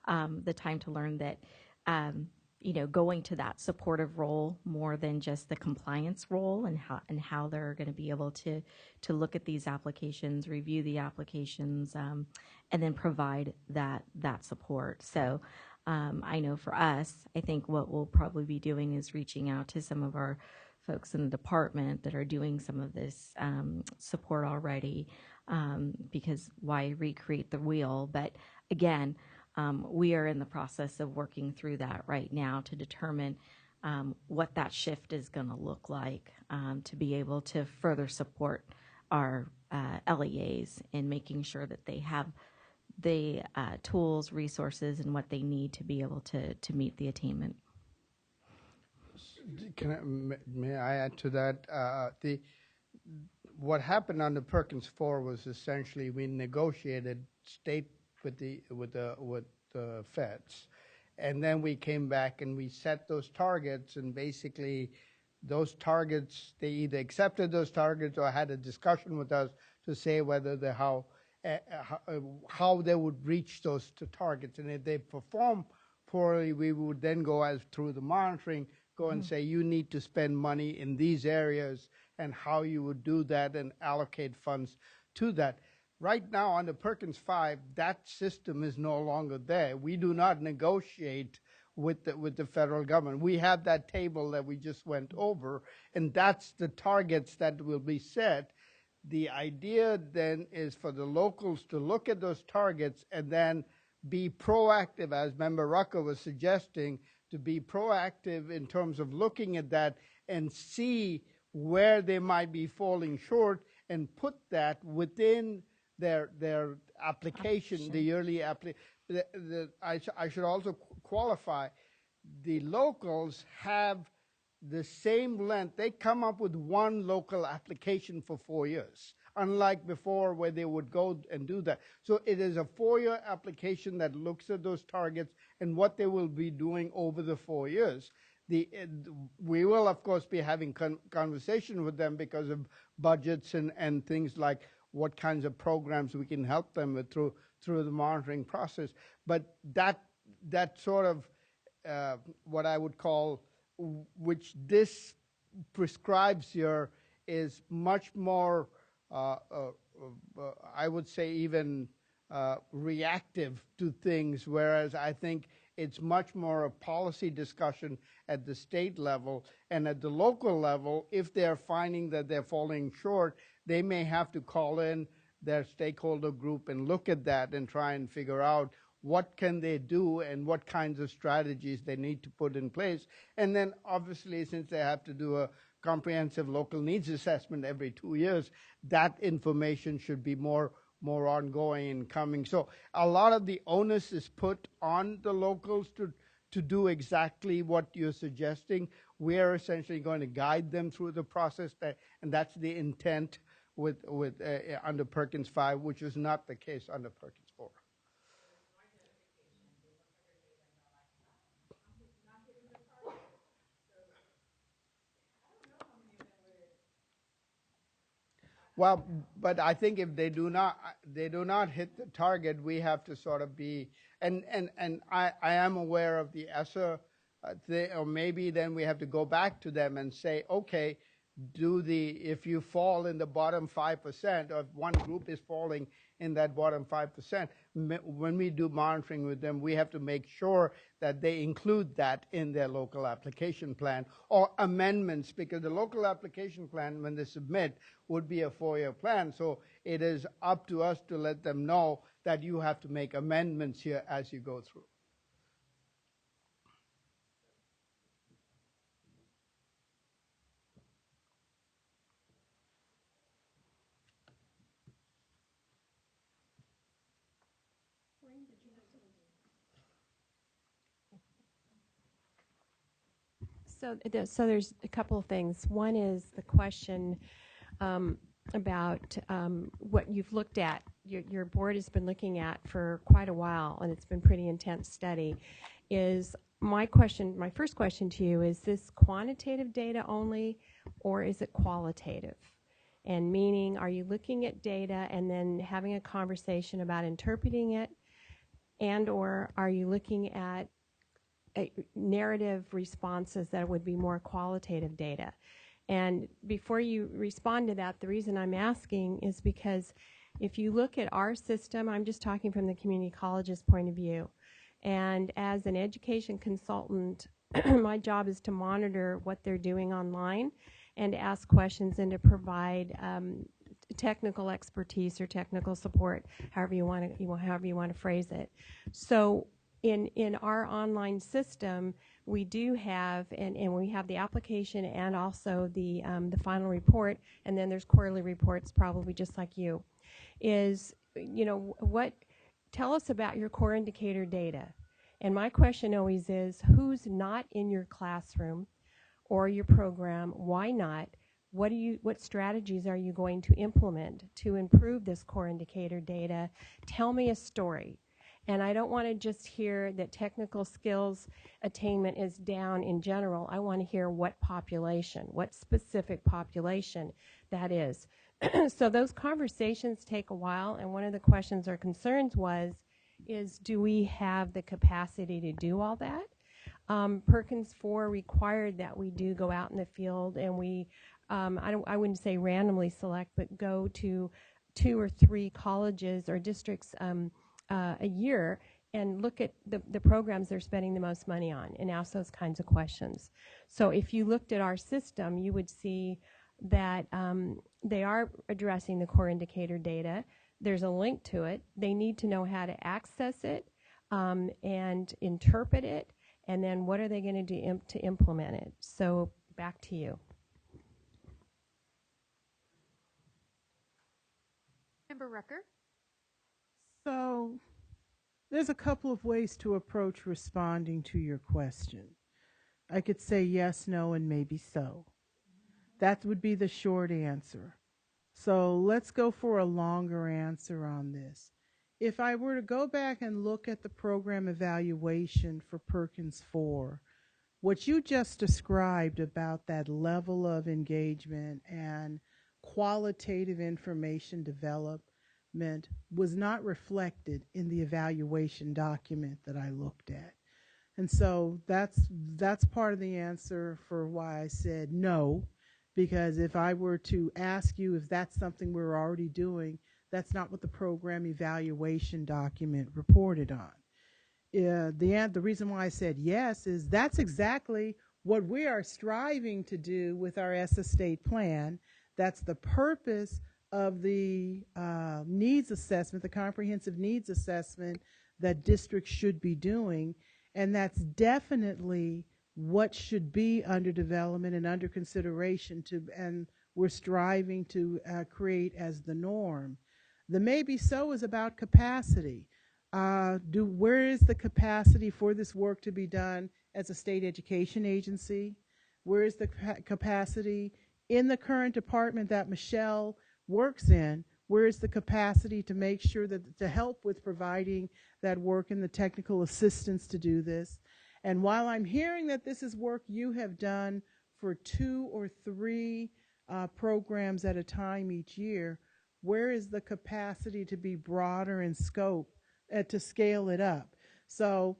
the time to learn that going to that supportive role more than just the compliance role, and how they're going to be able to look at these applications, review the applications, and then provide that support. So I know for us, I think what we'll probably be doing is reaching out to some of our folks in the department that are doing some of this support already, because why recreate the wheel? But again, we are in the process of working through that right now to determine what that shift is going to look like, to be able to further support our LEAs in making sure that they have the tools, resources, and what they need to be able to meet the attainment. May I add to that? What happened under Perkins 4 was essentially we negotiated state with the feds, and then we came back and we set those targets, and basically those targets, they either accepted those targets or had a discussion with us to say whether how they would reach those targets, and if they perform poorly, we would then go through the monitoring, and say you need to spend money in these areas, and how you would do that and allocate funds to that. Right now, under Perkins 5, that system is no longer there. We do not negotiate with the federal government. We have that table that we just went over, and that's the targets that will be set. The idea then is for the locals to look at those targets and then be proactive, as Member Rucker was suggesting, to be proactive in terms of looking at that and see where they might be falling short, and put that within their application, the yearly application. I should also qualify, the locals have the same length. They come up with one local application for 4 years, unlike before where they would go and do that. So it is a 4-year application that looks at those targets and what they will be doing over the 4 years. We will, of course, be having conversation with them because of budgets and things like what kinds of programs we can help them with through the monitoring process. But that sort of what I would call, which this prescribes here, is much more, I would say, even reactive to things, whereas I think it's much more a policy discussion at the state level. And at the local level, if they're finding that they're falling short, they may have to call in their stakeholder group and look at that and try and figure out what can they do and what kinds of strategies they need to put in place. And then obviously, since they have to do a comprehensive local needs assessment every 2 years, that information should be more ongoing and coming. So a lot of the onus is put on the locals to do exactly what you're suggesting. We're essentially going to guide them through the process, and that's the intent with under Perkins 5, which is not the case under Perkins 4. Well, but I think if they do not hit the target, we have to sort of be, and I am aware of the ESSER, or maybe then we have to go back to them and say, okay, if you fall in the bottom 5%, or if one group is falling in that bottom 5%, when we do monitoring with them, we have to make sure that they include that in their local application plan or amendments, because the local application plan, when they submit, would be a 4-year plan. So it is up to us to let them know that you have to make amendments here as you go through. So there's a couple of things. One is the question, about what you've looked at, your board has been looking at for quite a while, and it's been pretty intense study, is my first question to you, is this quantitative data only, or is it qualitative? And meaning, are you looking at data and then having a conversation about interpreting it, and or are you looking at narrative responses that would be more qualitative data? And before you respond to that, the reason I'm asking is because if you look at our system, I'm just talking from the community college's point of view, and as an education consultant, my job is to monitor what they're doing online and to ask questions and to provide technical expertise or technical support, however you want to phrase it. So in our online system, we do have, and we have the application and also the final report, and then there's quarterly reports, probably just like you. Tell us about your core indicator data. And my question always is, who's not in your classroom or your program? Why not? What strategies are you going to implement to improve this core indicator data? Tell me a story. And I don't want to just hear that technical skills attainment is down in general. I want to hear what population, what specific population that is. So those conversations take a while, and one of the questions or concerns is do we have the capacity to do all that? Perkins 4 required that we do go out in the field, and we, I wouldn't say randomly select, but go to 2 or 3 colleges or districts a year and look at the programs they're spending the most money on and ask those kinds of questions. So if you looked at our system, you would see that they are addressing the core indicator data. There's a link to it. They need to know how to access it and interpret it, and then what are they going to do to implement it. So back to you. Member Rucker? So there's a couple of ways to approach responding to your question. I could say yes, no, and maybe so. That would be the short answer. So let's go for a longer answer on this. If I were to go back and look at the program evaluation for Perkins 4, what you just described about that level of engagement and qualitative information development was not reflected in the evaluation document that I looked at. And so that's part of the answer for why I said no, because if I were to ask you if that's something we're already doing, that's not what the program evaluation document reported on. The reason why I said yes is that's exactly what we are striving to do with our ESSA state plan. That's the purpose of the needs assessment, the comprehensive needs assessment that districts should be doing. And that's definitely what should be under development and under consideration and we're striving to create as the norm. The maybe so is about capacity. Where is the capacity for this work to be done as a state education agency? Where is the capacity in the current department that Michelle works in? Where is the capacity to make sure that to help with providing that work and the technical assistance to do this? And while I'm hearing that this is work you have done for 2 or 3 programs at a time each year, where is the capacity to be broader in scope to scale it up? So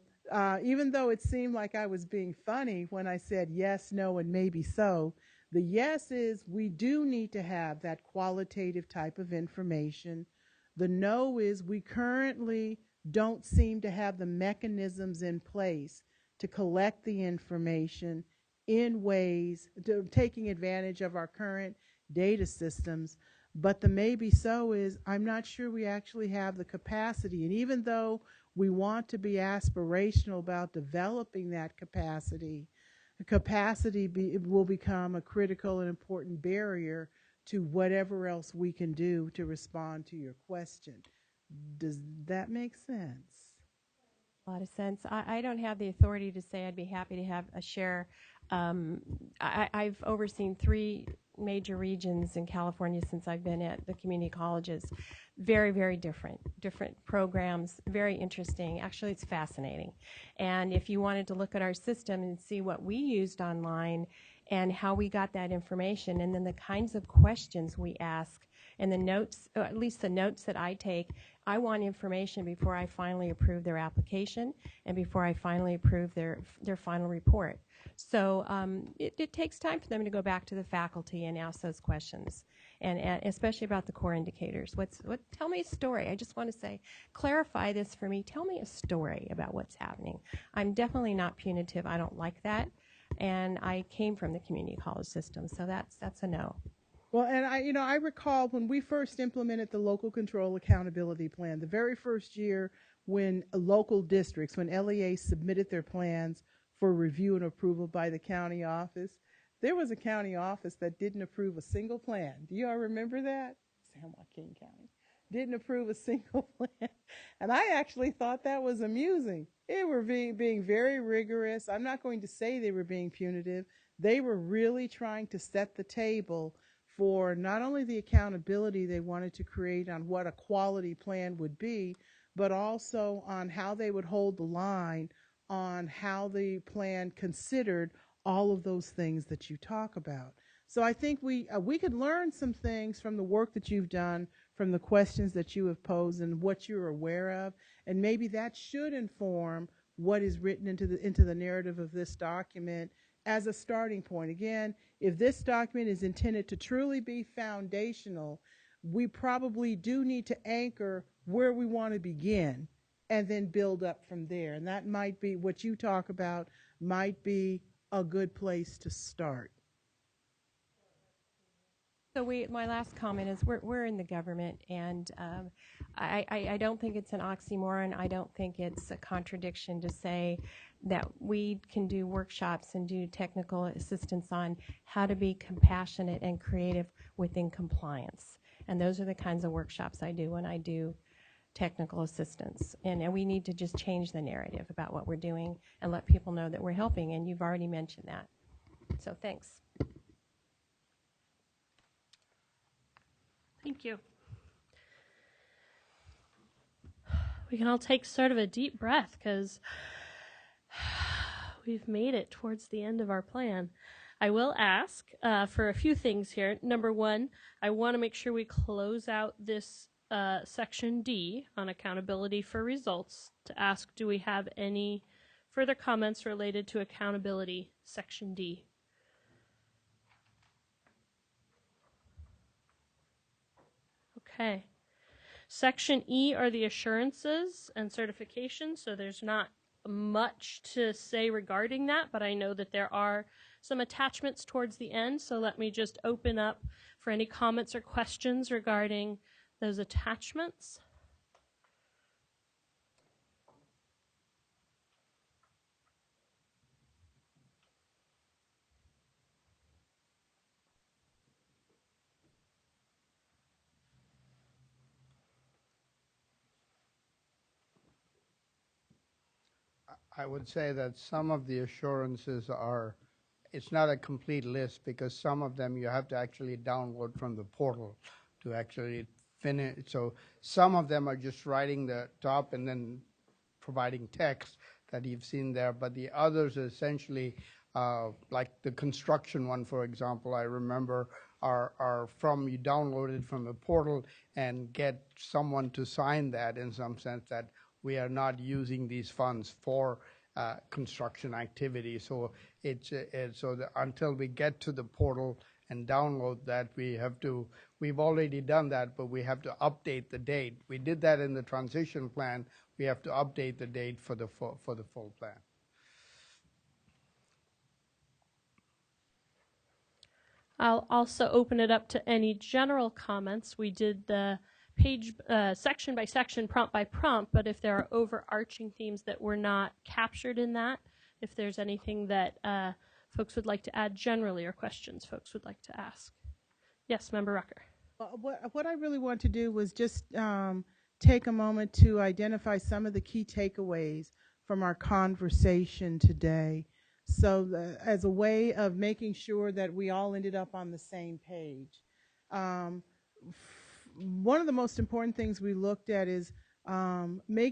even though it seemed like I was being funny when I said yes, no, and maybe so, the yes is we do need to have that qualitative type of information. The no is we currently don't seem to have the mechanisms in place to collect the information in ways, taking advantage of our current data systems. But the maybe so is I'm not sure we actually have the capacity. And even though we want to be aspirational about developing that capacity, will become a critical and important barrier to whatever else we can do to respond to your question. Does that make sense? A lot of sense. I don't have the authority to say I'd be happy to have a share. I've overseen 3 major regions in California since I've been at the community colleges. Very, very different programs, very interesting. Actually, it's fascinating. And if you wanted to look at our system and see what we used online and how we got that information, and then the kinds of questions we ask, and the notes, or at least the notes that I take, I want information before I finally approve their application and before I finally approve their final report. So it takes time for them to go back to the faculty and ask those questions, and especially about the core indicators. Tell me a story. I just want to say, clarify this for me. Tell me a story about what's happening. I'm definitely not punitive. I don't like that. And I came from the community college system, so that's a no. Well, and I recall when we first implemented the local control accountability plan, the very first year when local districts, when LEA submitted their plans for review and approval by the county office, there was a county office that didn't approve a single plan. Do you all remember that? San Joaquin County didn't approve a single plan. And I actually thought that was amusing. They were being very rigorous. I'm not going to say they were being punitive. They were really trying to set the table for not only the accountability they wanted to create on what a quality plan would be, but also on how they would hold the line on how the plan considered all of those things that you talk about. So I think we could learn some things from the work that you've done, from the questions that you have posed and what you're aware of, and maybe that should inform what is written into the narrative of this document as a starting point. Again, if this document is intended to truly be foundational, we probably do need to anchor where we want to begin and then build up from there. And that might be what you talk about, might be a good place to start. So my last comment is we're in the government, and I don't think it's an oxymoron. I don't think it's a contradiction to say that we can do workshops and do technical assistance on how to be compassionate and creative within compliance. And those are the kinds of workshops I do when I do technical assistance. And we need to just change the narrative about what we're doing and let people know that we're helping, and you've already mentioned that. So thanks. Thank you. We can all take sort of a deep breath because we've made it towards the end of our plan. I will ask for a few things here. Number one, I want to make sure we close out this section D on accountability for results to ask, do we have any further comments related to accountability, section D? Okay. Section E are the assurances and certifications, so there's not much to say regarding that, but I know that there are some attachments towards the end, so let me just open up for any comments or questions regarding those attachments. I would say that some of the assurances are, it's not a complete list because some of them you have to actually download from the portal to actually finish. So some of them are just writing the top and then providing text that you've seen there, but the others are essentially like the construction one, for example, I remember are from, you download it from the portal and get someone to sign that in some sense that we are not using these funds for construction activity. So until we get to the portal and download that, we've already done that, but we have to update the date. We did that in the transition plan. We have to update the date for the full plan. I'll also open it up to any general comments. We did the page section by section, prompt by prompt, but if there are overarching themes that were not captured in that, if there's anything that folks would like to add generally or questions folks would like to ask. Yes, Member Rucker. What I really want to do was just take a moment to identify some of the key takeaways from our conversation today. So as a way of making sure that we all ended up on the same page. One of the most important things we looked at is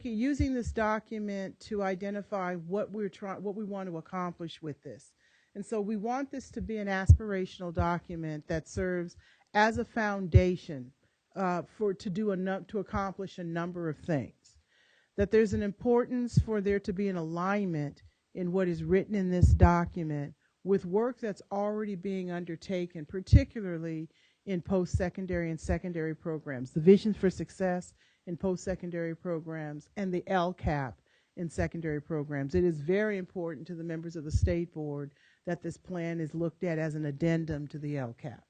using this document to identify what we want to accomplish with this. And so we want this to be an aspirational document that serves as a foundation to accomplish a number of things. That there's an importance for there to be an alignment in what is written in this document with work that's already being undertaken, particularly in post-secondary and secondary programs, the Visions for Success in post-secondary programs, and the LCAP in secondary programs. It is very important to the members of the State Board that this plan is looked at as an addendum to the LCAP.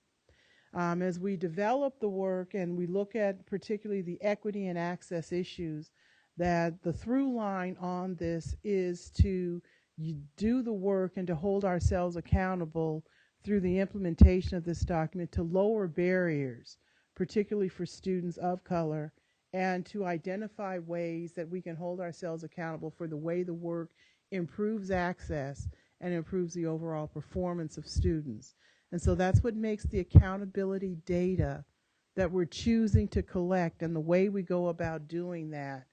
As we develop the work and we look at particularly the equity and access issues, that the through line on this is to do the work and to hold ourselves accountable through the implementation of this document to lower barriers, particularly for students of color, and to identify ways that we can hold ourselves accountable for the way the work improves access and improves the overall performance of students. And so that's what makes the accountability data that we're choosing to collect and the way we go about doing that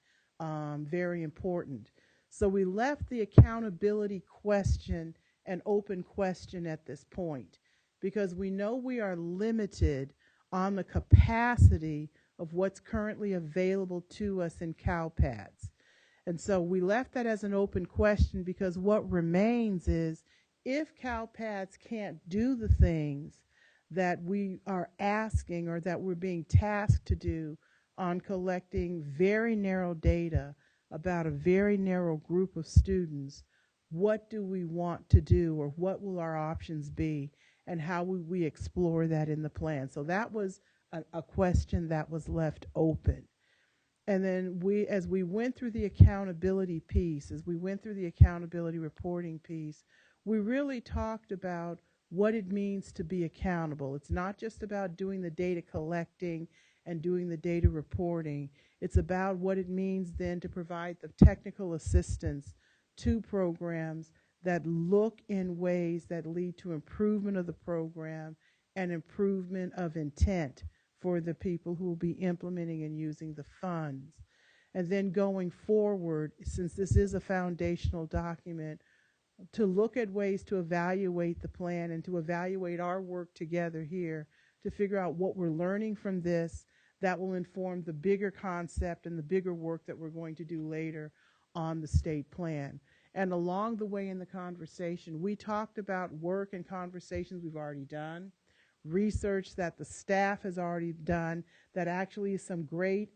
very important. So we left the accountability question an open question at this point because we know we are limited on the capacity of what's currently available to us in CalPADS. And so we left that as an open question because what remains is if CalPADS can't do the things that we are asking or that we're being tasked to do on collecting very narrow data about a very narrow group of students, what do we want to do or what will our options be and how will we explore that in the plan? So that was a question that was left open. And then as we went through the accountability piece, as we went through the accountability reporting piece, we really talked about what it means to be accountable. It's not just about doing the data collecting and doing the data reporting. It's about what it means then to provide the technical assistance to programs that look in ways that lead to improvement of the program and improvement of intent for the people who will be implementing and using the funds. And then going forward, since this is a foundational document, to look at ways to evaluate the plan and to evaluate our work together here to figure out what we're learning from this that will inform the bigger concept and the bigger work that we're going to do later on the state plan. And along the way in the conversation, we talked about work and conversations we've already done, research that the staff has already done that actually is some great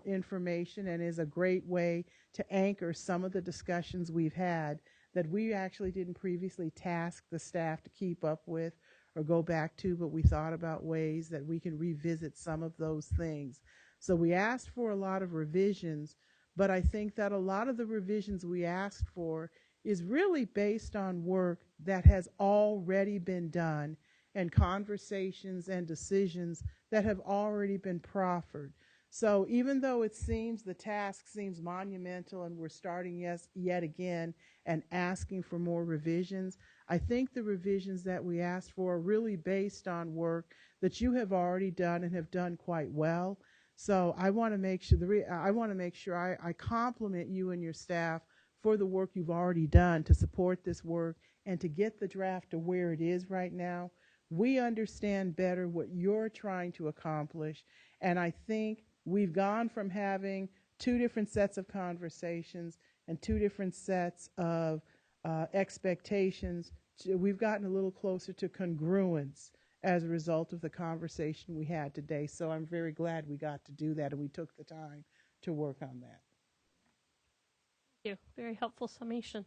information and is a great way to anchor some of the discussions we've had that we actually didn't previously task the staff to keep up with or go back to, but we thought about ways that we can revisit some of those things. So we asked for a lot of revisions, but I think that a lot of the revisions we asked for is really based on work that has already been done and conversations and decisions that have already been proffered. So even though it seems the task seems monumental and we're starting yet again and asking for more revisions, I think the revisions that we asked for are really based on work that you have already done and have done quite well. So I want to make sure I compliment you and your staff for the work you've already done to support this work and to get the draft to where it is right now. We understand better what you're trying to accomplish, and I think we've gone from having two different sets of conversations and two different sets of expectations. We've gotten a little closer to congruence as a result of the conversation we had today. So I'm very glad we got to do that and we took the time to work on that. Thank you. Very helpful summation.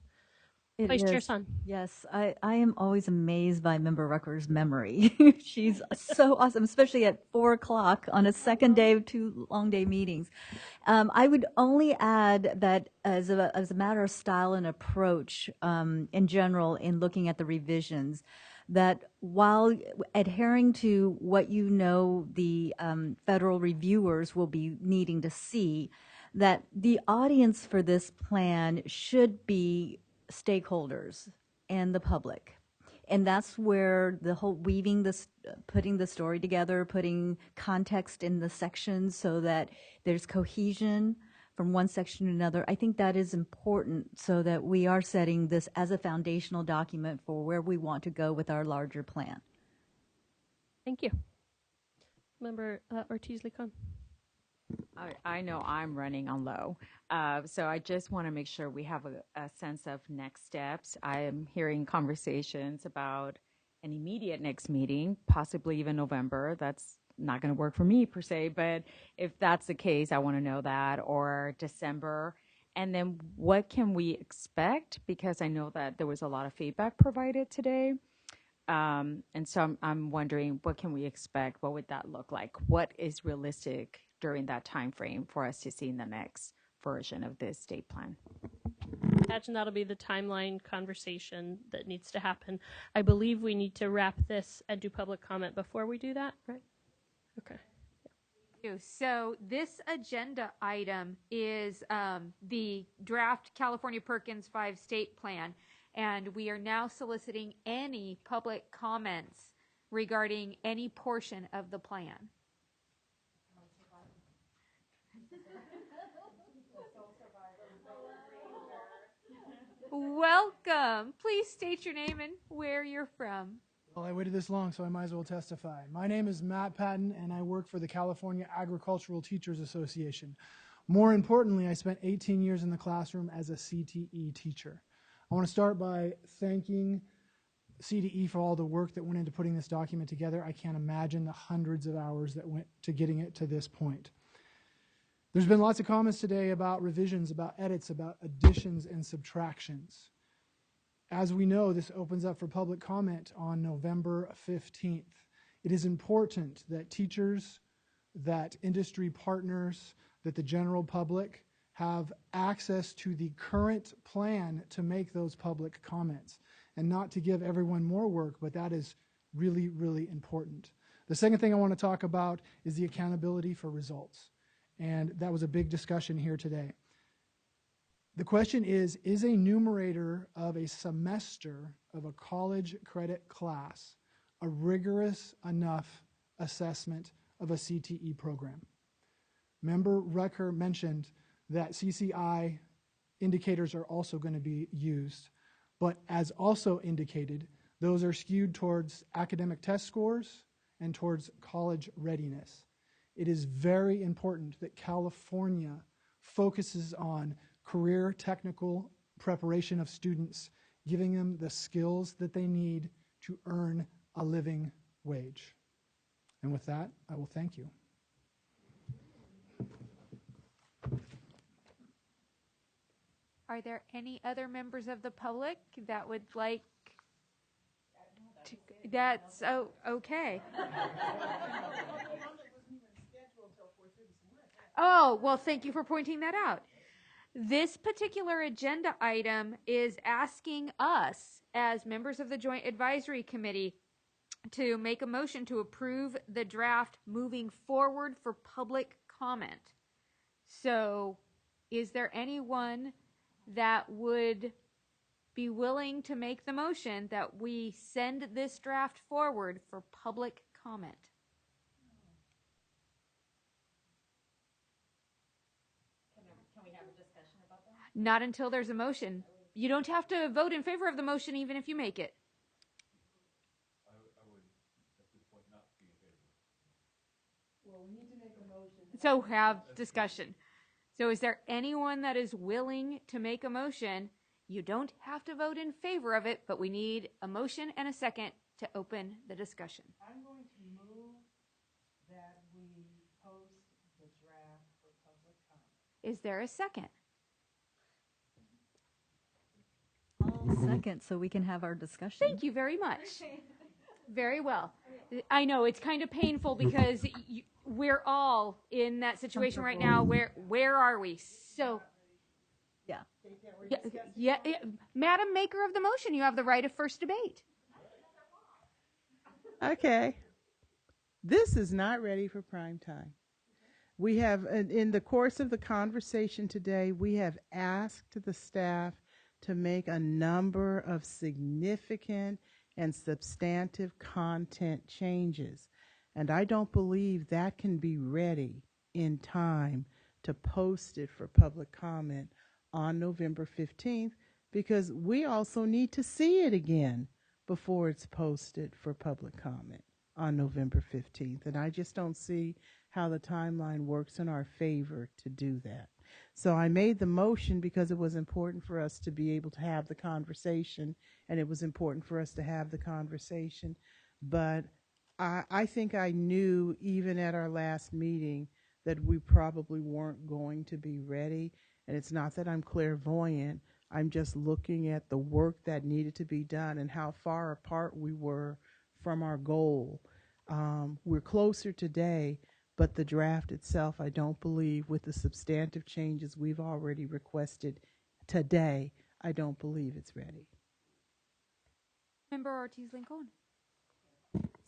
It Vice Chair is. Sun. Yes, I am always amazed by Member Rucker's memory. She's so awesome, especially at 4 o'clock on a second day of 2 long day meetings. I would only add that as a matter of style and approach in general in looking at the revisions, that while adhering to what you know the federal reviewers will be needing to see, that the audience for this plan should be stakeholders, and the public. And that's where the whole weaving this, putting the story together, putting context in the sections so that there's cohesion from one section to another. I think that is important so that we are setting this as a foundational document for where we want to go with our larger plan. Thank you. Member Ortiz-Licon. I know I'm running on low, so I just want to make sure we have a sense of next steps. I am hearing conversations about an immediate next meeting, possibly even November. That's not going to work for me per se, but if that's the case, I want to know that, or December. And then what can we expect? Because I know that there was a lot of feedback provided today. And so I'm wondering, what can we expect? What would that look like? What is realistic during that time frame for us to see in the next version of this state plan? Imagine that'll be the timeline conversation that needs to happen. I believe we need to wrap this and do public comment before we do that, right? Okay. So this agenda item is the draft California Perkins 5 state plan, and we are now soliciting any public comments regarding any portion of the plan. Welcome. Please state your name and where you're from. Well, I waited this long, so I might as well testify. My name is Matt Patton, and I work for the California Agricultural Teachers Association. More importantly, I spent 18 years in the classroom as a CTE teacher. I want to start by thanking CTE for all the work that went into putting this document together. I can't imagine the hundreds of hours that went to getting it to this point. There's been lots of comments today about revisions, about edits, about additions and subtractions. As we know, this opens up for public comment on November 15th. It is important that teachers, that industry partners, that the general public have access to the current plan to make those public comments, and not to give everyone more work, but that is really, really important. The second thing I want to talk about is the accountability for results, and that was a big discussion here today. The question is a numerator of a semester of a college credit class a rigorous enough assessment of a CTE program? Member Rucker mentioned that CCI indicators are also going to be used, but as also indicated, those are skewed towards academic test scores and towards college readiness. It is very important that California focuses on career technical preparation of students, giving them the skills that they need to earn a living wage. And with that, I will thank you. Are there any other members of the public that would like to? That's okay. Oh, well, thank you for pointing that out. This particular agenda item is asking us, as members of the Joint Advisory Committee, to make a motion to approve the draft moving forward for public comment. So, is there anyone that would be willing to make the motion that we send this draft forward for public comment? Can we have a discussion about that? Not until there's a motion. You don't have to vote in favor of the motion even if you make it. I would, at this point, not be in favor. Well, we need to make a motion. So have discussion. So is there anyone that is willing to make a motion? You don't have to vote in favor of it, but we need a motion and a second to open the discussion. I'm going to move that we post the draft for public comment. Is there a second? I'll second so we can have our discussion. Thank you very much. Very well. I know it's kind of painful because we're all in that situation right now. Where are we? So, yeah. Madam Maker of the motion, you have the right of first debate. Okay. This is not ready for prime time. We have, in the course of the conversation today, we have asked the staff to make a number of significant and substantive content changes. And I don't believe that can be ready in time to post it for public comment on November 15th, because we also need to see it again before it's posted for public comment on November 15th. And I just don't see how the timeline works in our favor to do that. So I made the motion because it was important for us to be able to have the conversation, and it was important for us to have the conversation. But I think I knew even at our last meeting that we probably weren't going to be ready. And it's not that I'm clairvoyant. I'm just looking at the work that needed to be done and how far apart we were from our goal. We're closer today, but the draft itself, I don't believe, with the substantive changes we've already requested today, I don't believe it's ready. Member Ortiz-Lincoln.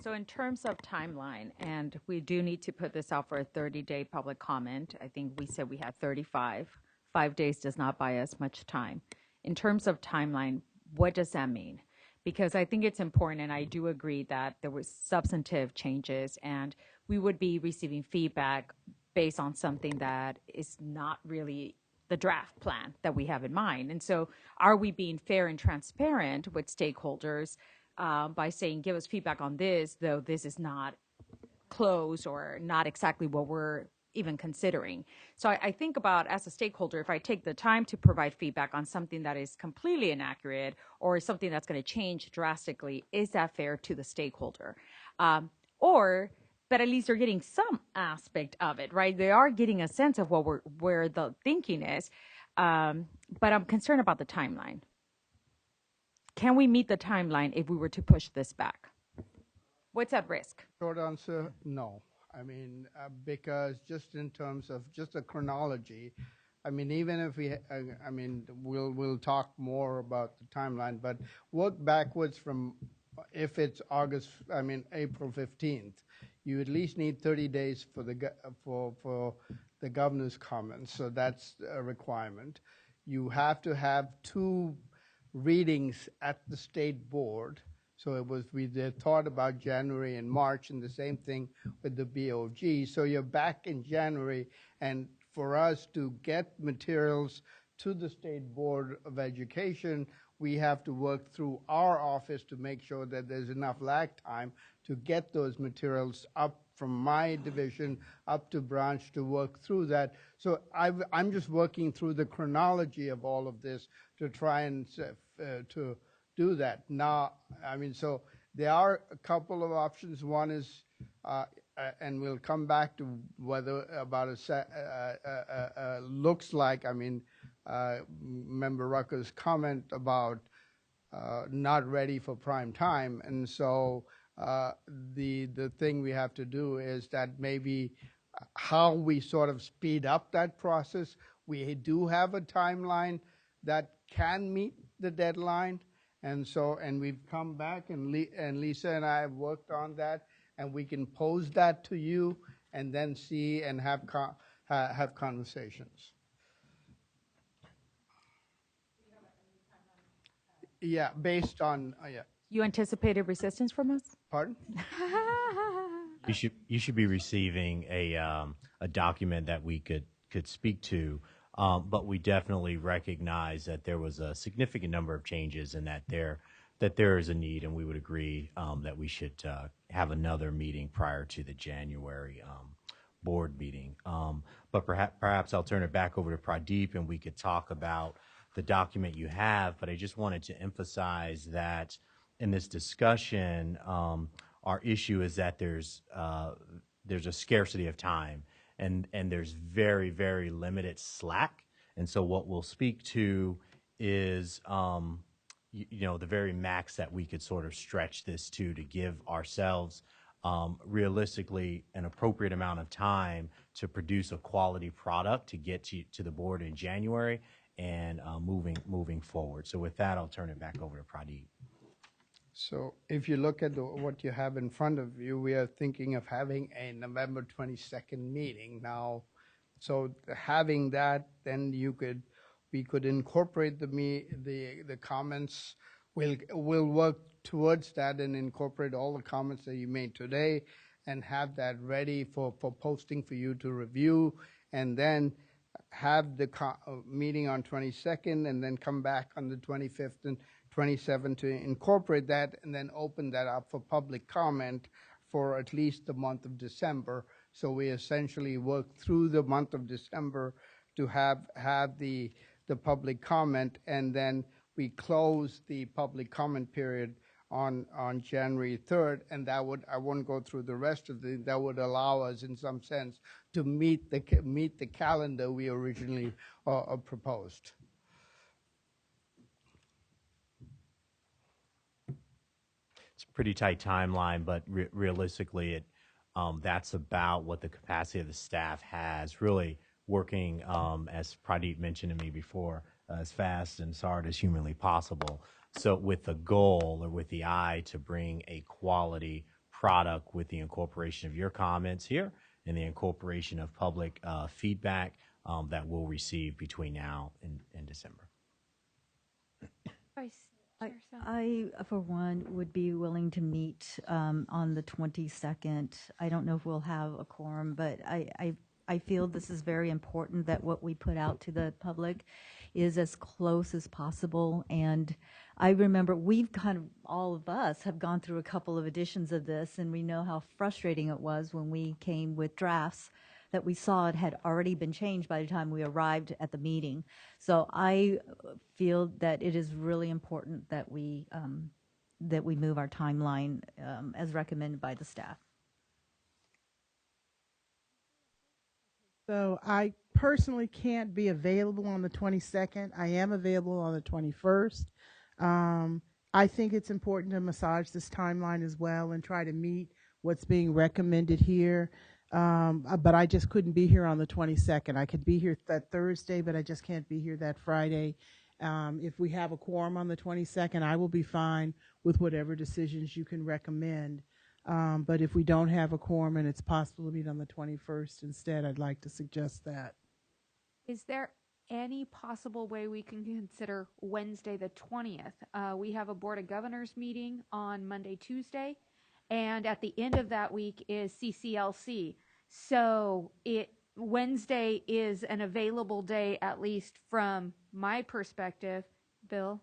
So in terms of timeline, and we do need to put this out for a 30-day public comment. I think we said we had 35. 5 days does not buy us much time. In terms of timeline, what does that mean? Because I think it's important, and I do agree that there was substantive changes, and we would be receiving feedback based on something that is not really the draft plan that we have in mind. And so are we being fair and transparent with stakeholders by saying, give us feedback on this, though this is not close or not exactly what we're even considering. So I think about, as a stakeholder, if I take the time to provide feedback on something that is completely inaccurate or something that's going to change drastically, is that fair to the stakeholder? But at least they're getting some aspect of it, right? They are getting a sense of where the thinking is. But I'm concerned about the timeline. Can we meet the timeline if we were to push this back? What's at risk? Short answer, no. I mean, because just in terms of just the chronology, I mean, even if we, I mean, we'll talk more about the timeline, but work backwards from, if it's April 15th, you at least need 30 days for the governor's comments. So that's a requirement. You have to have 2 readings at the state board. So we thought about January and March, and the same thing with the BOG. So you're back in January, and for us to get materials to the State Board of Education, we have to work through our office to make sure that there's enough lag time to get those materials up from my division up to branch to work through that. So I'm just working through the chronology of all of this to try and to do that. Now, I mean, so there are a couple of options. One is, and we'll come back to whether about looks like, I mean, Member Rucker's comment about not ready for prime time. And so the thing we have to do is that maybe how we sort of speed up that process. We do have a timeline that can meet the deadline. And so, and we've come back, and Lisa and I have worked on that, and we can pose that to you and then see and have conversations. Yeah, based on, yeah. You anticipated resistance from us? Pardon? You should be receiving a document that we could speak to. But we definitely recognize that there was a significant number of changes and that there is a need, and we would agree that we should have another meeting prior to the January board meeting. But perhaps I'll turn it back over to Pradeep, and we could talk about the document you have. But I just wanted to emphasize that in this discussion, our issue is that there's a scarcity of time. And there's very, very limited slack. And so what we'll speak to is, the very max that we could sort of stretch this to give ourselves realistically an appropriate amount of time to produce a quality product to get to the board in January and moving forward. So with that, I'll turn it back over to Pradeep. So if you look at what you have in front of you, we are thinking of having a November 22nd meeting now. So having that, then you could we could incorporate the comments. We'll work towards that and incorporate all the comments that you made today and have that ready for posting for you to review, and then have the meeting on 22nd, and then come back on the 25th and 27th to incorporate that, and then open that up for public comment for at least the month of December. So we essentially work through the month of December to have the public comment, and then we close the public comment period on January 3rd, and I won't go through the rest of that would allow us in some sense to meet the calendar we originally proposed. It's a pretty tight timeline, but realistically, that's about what the capacity of the staff has, really working, as Pradeep mentioned to me before, as fast and as hard as humanly possible. So with the goal or with the eye to bring a quality product with the incorporation of your comments here and the incorporation of public feedback that we'll receive between now and December. I, for one, would be willing to meet on the 22nd. I don't know if we'll have a quorum, but I feel this is very important that what we put out to the public is as close as possible. And I remember all of us have gone through a couple of editions of this, and we know how frustrating it was when we came with drafts that we saw it had already been changed by the time we arrived at the meeting. So I feel that it is really important that we move our timeline as recommended by the staff. So I personally can't be available on the 22nd. I am available on the 21st. I think it's important to massage this timeline as well and try to meet what's being recommended here. But I just couldn't be here on the 22nd. I could be here that Thursday, but I just can't be here that Friday. If we have a quorum on the 22nd, I will be fine with whatever decisions you can recommend. But if we don't have a quorum and it's possible to meet on the 21st instead, I'd like to suggest that. Is there any possible way we can consider Wednesday the 20th? We have a Board of Governors meeting on Monday, Tuesday, and at the end of that week is CCLC. So Wednesday is an available day, at least from my perspective. Bill?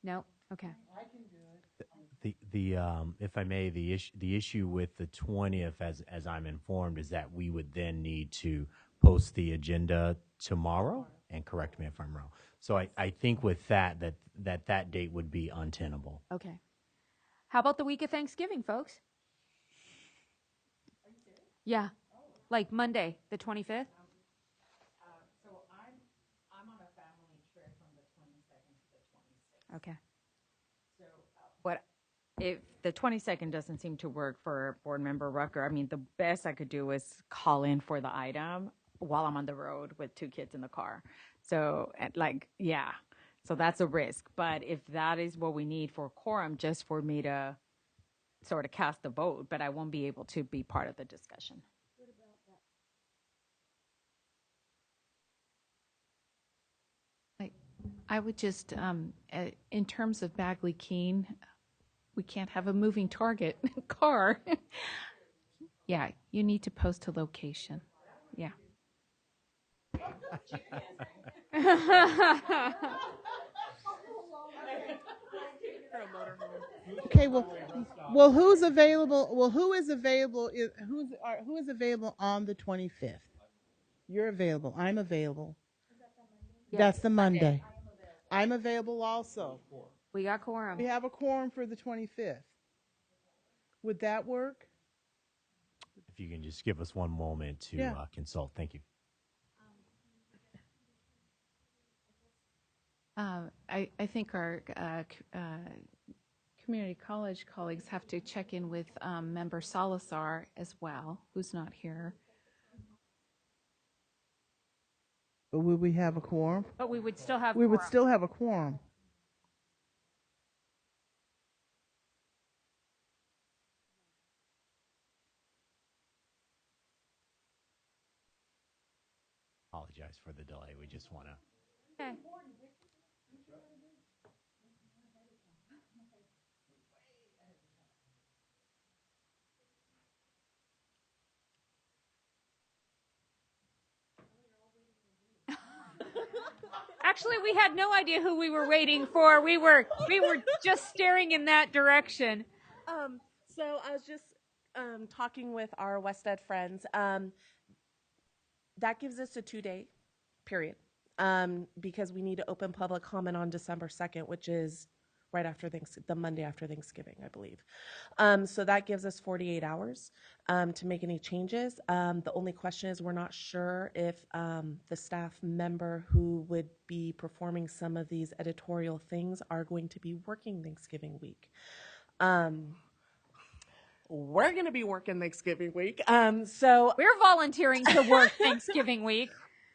No? Okay. I can do it. If I may, the issue with the 20th, as I'm informed, is that we would then need to post the agenda tomorrow, and correct me if I'm wrong. So I think with that date would be untenable. Okay. How about the week of Thanksgiving, folks? Yeah, like Monday, the 25th. So I'm on a family trip from the 22nd to the 26th. Okay. So what if the 22nd doesn't seem to work for Board Member Rucker? I mean, the best I could do is call in for the item while I'm on the road with 2 kids in the car. So so that's a risk. But if that is what we need for quorum, just for me to sort of cast the vote, but I won't be able to be part of the discussion. I would just, in terms of Bagley Keene, we can't have a moving target car. Yeah, you need to post a location. Yeah. Okay, well, who's available? Well, who is available? Who is available on the 25th? You're available. I'm available. Yes, That's the Monday. I'm available also. We got quorum. We have a quorum for the 25th. Would that work? If you can just give us one moment to consult. Thank you. I think our community college colleagues have to check in with Member Salazar as well, who's not here. But would we have a quorum? But we would still have We would quorum. still have a quorum. Apologize for the delay. We just want to Okay. Actually, we had no idea who we were waiting for. We were just staring in that direction. So I was just talking with our West Ed friends. That gives us a 2-day period because we need to open public comment on December 2nd, which is right after the Monday after Thanksgiving, I believe. So that gives us 48 hours to make any changes. The only question is we're not sure if the staff member who would be performing some of these editorial things are going to be working Thanksgiving week. We're going to be working Thanksgiving week. So we're volunteering to work Thanksgiving week.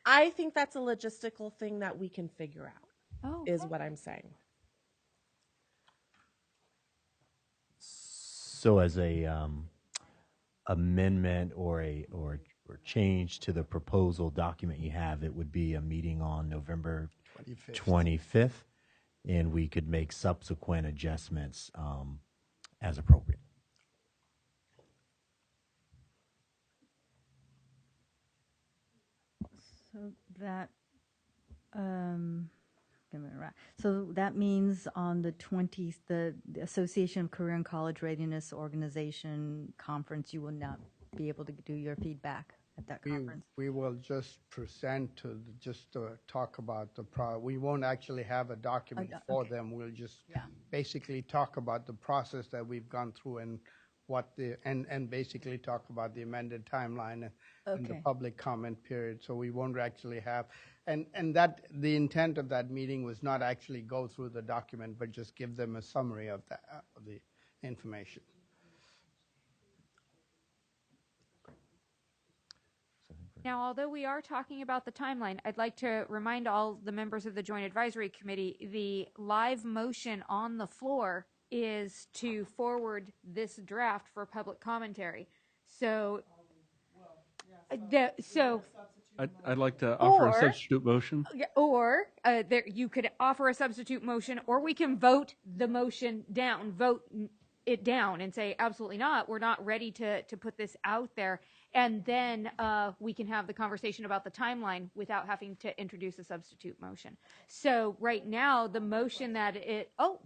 I think that's a logistical thing that we can figure out, okay. is what I'm saying. So as a amendment or change to the proposal document you have, it would be a meeting on November 25th, and we could make subsequent adjustments as appropriate. So that, so that means on the 20th, the Association of Career and College Readiness Organization conference, you will not be able to do your feedback at that conference. We will just present to talk about we won't actually have a document for them. We'll just basically talk about the process that we've gone through and and basically talk about the amended timeline and the public comment period. So we won't actually have, and that the intent of that meeting was not actually go through the document, but just give them a summary of the information. Now, although we are talking about the timeline, I'd like to remind all the members of the Joint Advisory Committee, the live motion on the floor is to forward this draft for public commentary. So, I'd like to offer a substitute motion. Or you could offer a substitute motion, or we can vote the motion down, vote it down and say, absolutely not, we're not ready to put this out there. And then we can have the conversation about the timeline without having to introduce a substitute motion. So right now, the motion that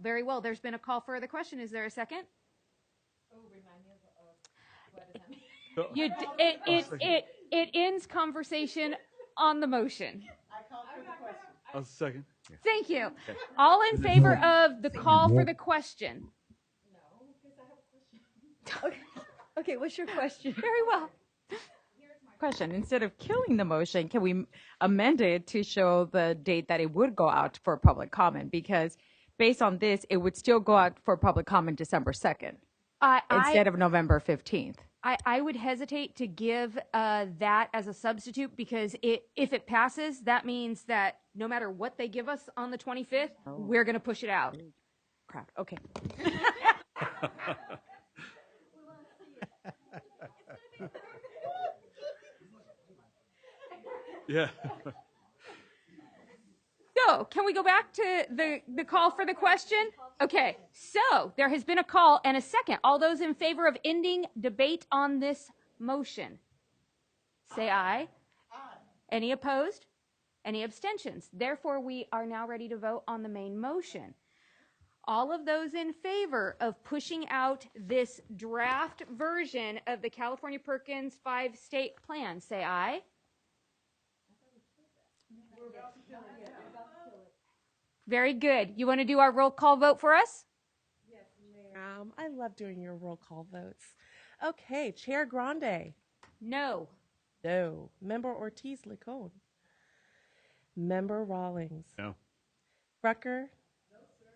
very well, there's been a call for the question. Is there a second? Oh, remind me of it ends conversation on the motion. I call for the question. I'll second. Thank you. Okay. All in favor of the call for the question? No, because I have a question. Okay, what's your question? Very well. Question. Instead of killing the motion, can we amend it to show the date that it would go out for public comment? Because based on this, it would still go out for public comment December 2nd instead of November 15th. I would hesitate to give that as a substitute because if it passes, that means that no matter what they give us on the 25th, we're going to push it out. Crap. Okay. Yeah. So, can we go back to the call for the question? Okay, so there has been a call and a second. All those in favor of ending debate on this motion, say aye. Aye. Any opposed? Any abstentions? Therefore, we are now ready to vote on the main motion. All of those in favor of pushing out this draft version of the California Perkins 5-state plan, say aye. Very good. You want to do our roll call vote for us? Yes, ma'am. I love doing your roll call votes. Okay, Chair Grande. No. No. Member Ortiz-Licon. Member Rawlings. No. Rucker. No, sir,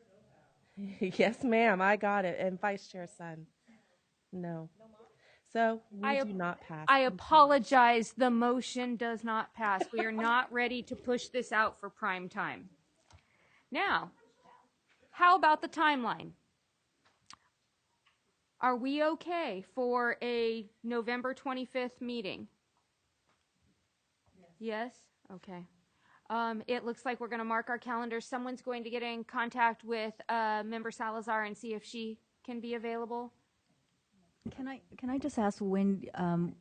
no. Yes, ma'am. I got it. And Vice Chair Sun. No. So we do not pass. I apologize. The motion does not pass. We are not ready to push this out for prime time. Now, how about the timeline? Are we okay for a November 25th meeting? Yes? Okay. It looks like we're going to mark our calendars. Someone's going to get in contact with Member Salazar and see if she can be available. Can I just ask when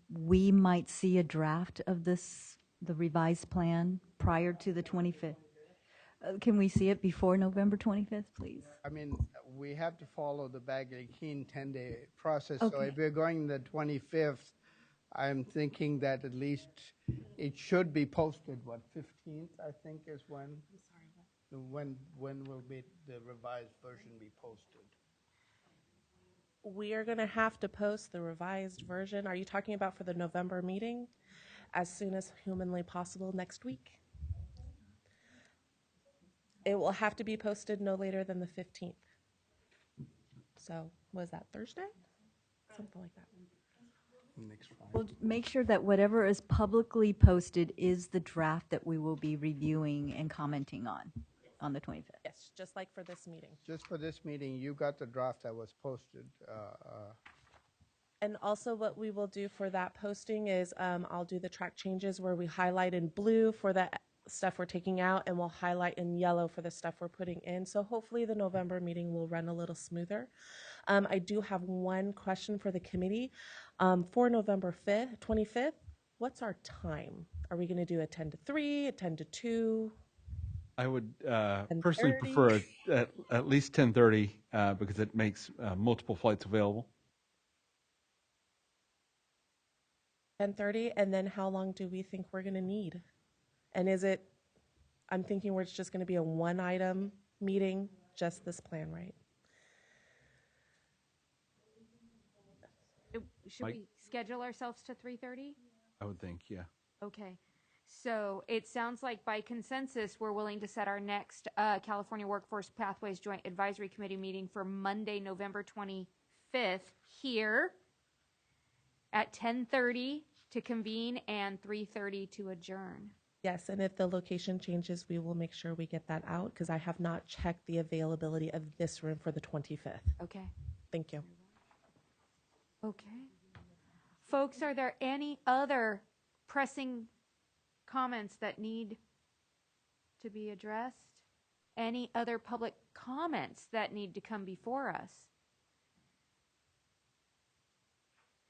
we might see a draft of this, the revised plan, prior to the 25th? Can we see it before November 25th, please? I mean, we have to follow the Bagley-Keene 10-day process. So Okay. if we're going the 25th, I'm thinking that at least it should be posted, what, 15th, I think is when? When will be the revised version be posted? We are going to have to post the revised version. Are you talking about for the November meeting? As soon as humanly possible next week. It will have to be posted no later than the 15th. So, was that Thursday? Something like that. Next Friday. Well, make sure that whatever is publicly posted is the draft that we will be reviewing and commenting on the 25th. Yes, just like for this meeting. Just for this meeting, you got the draft that was posted. And also what we will do for that posting is I'll do the track changes where we highlight in blue for the stuff we're taking out, and we'll highlight in yellow for the stuff we're putting in. So hopefully the November meeting will run a little smoother. I do have one question for the committee. For November 25th, what's our time? Are we going to do a 10 to 3, a 10 to 2? I would 10:30? personally prefer at least 10:30 because it makes multiple flights available. 10:30, and then how long do we think we're going to need? And is it, I'm thinking it's just going to be a one-item meeting, just this plan, right? Should Mike? we schedule ourselves to 3:30? I would think, yeah. Okay. So it sounds like by consensus, we're willing to set our next California Workforce Pathways Joint Advisory Committee meeting for Monday, November 25th here at 10:30 to convene and 3:30 to adjourn. Yes, and if the location changes, we will make sure we get that out because I have not checked the availability of this room for the 25th. Okay. Thank you. Okay. Folks, are there any other pressing comments that need to be addressed? Any other public comments that need to come before us?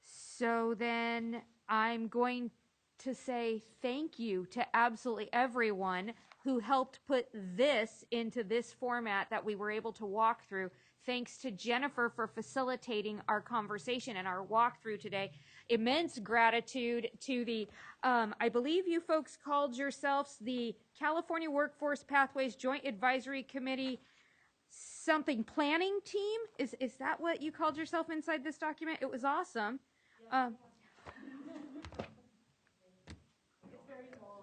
So then I'm going to say thank you to absolutely everyone who helped put this into this format that we were able to walk through. Thanks to Jennifer for facilitating our conversation and our walkthrough today. Immense gratitude to the, I believe you folks called yourselves the California Workforce Pathways Joint Advisory Committee something planning team. Is that what you called yourself inside this document? It was awesome.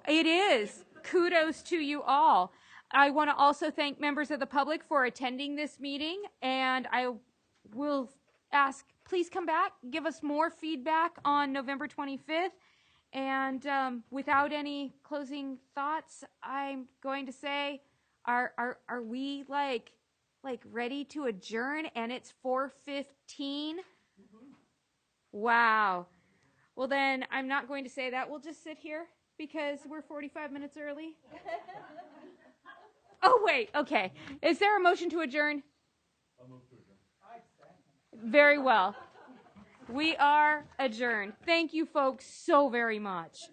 It is. Kudos to you all. I want to also thank members of the public for attending this meeting, and I will ask, please come back, give us more feedback on November 25th, and without any closing thoughts, I'm going to say, are we like ready to adjourn, and it's 4:15? Wow. Well, then I'm not going to say that. We'll just sit here because we're 45 minutes early. Oh, wait. Okay. Is there a motion to adjourn? I'll move to adjourn. Very well. We are adjourned. Thank you, folks, so very much.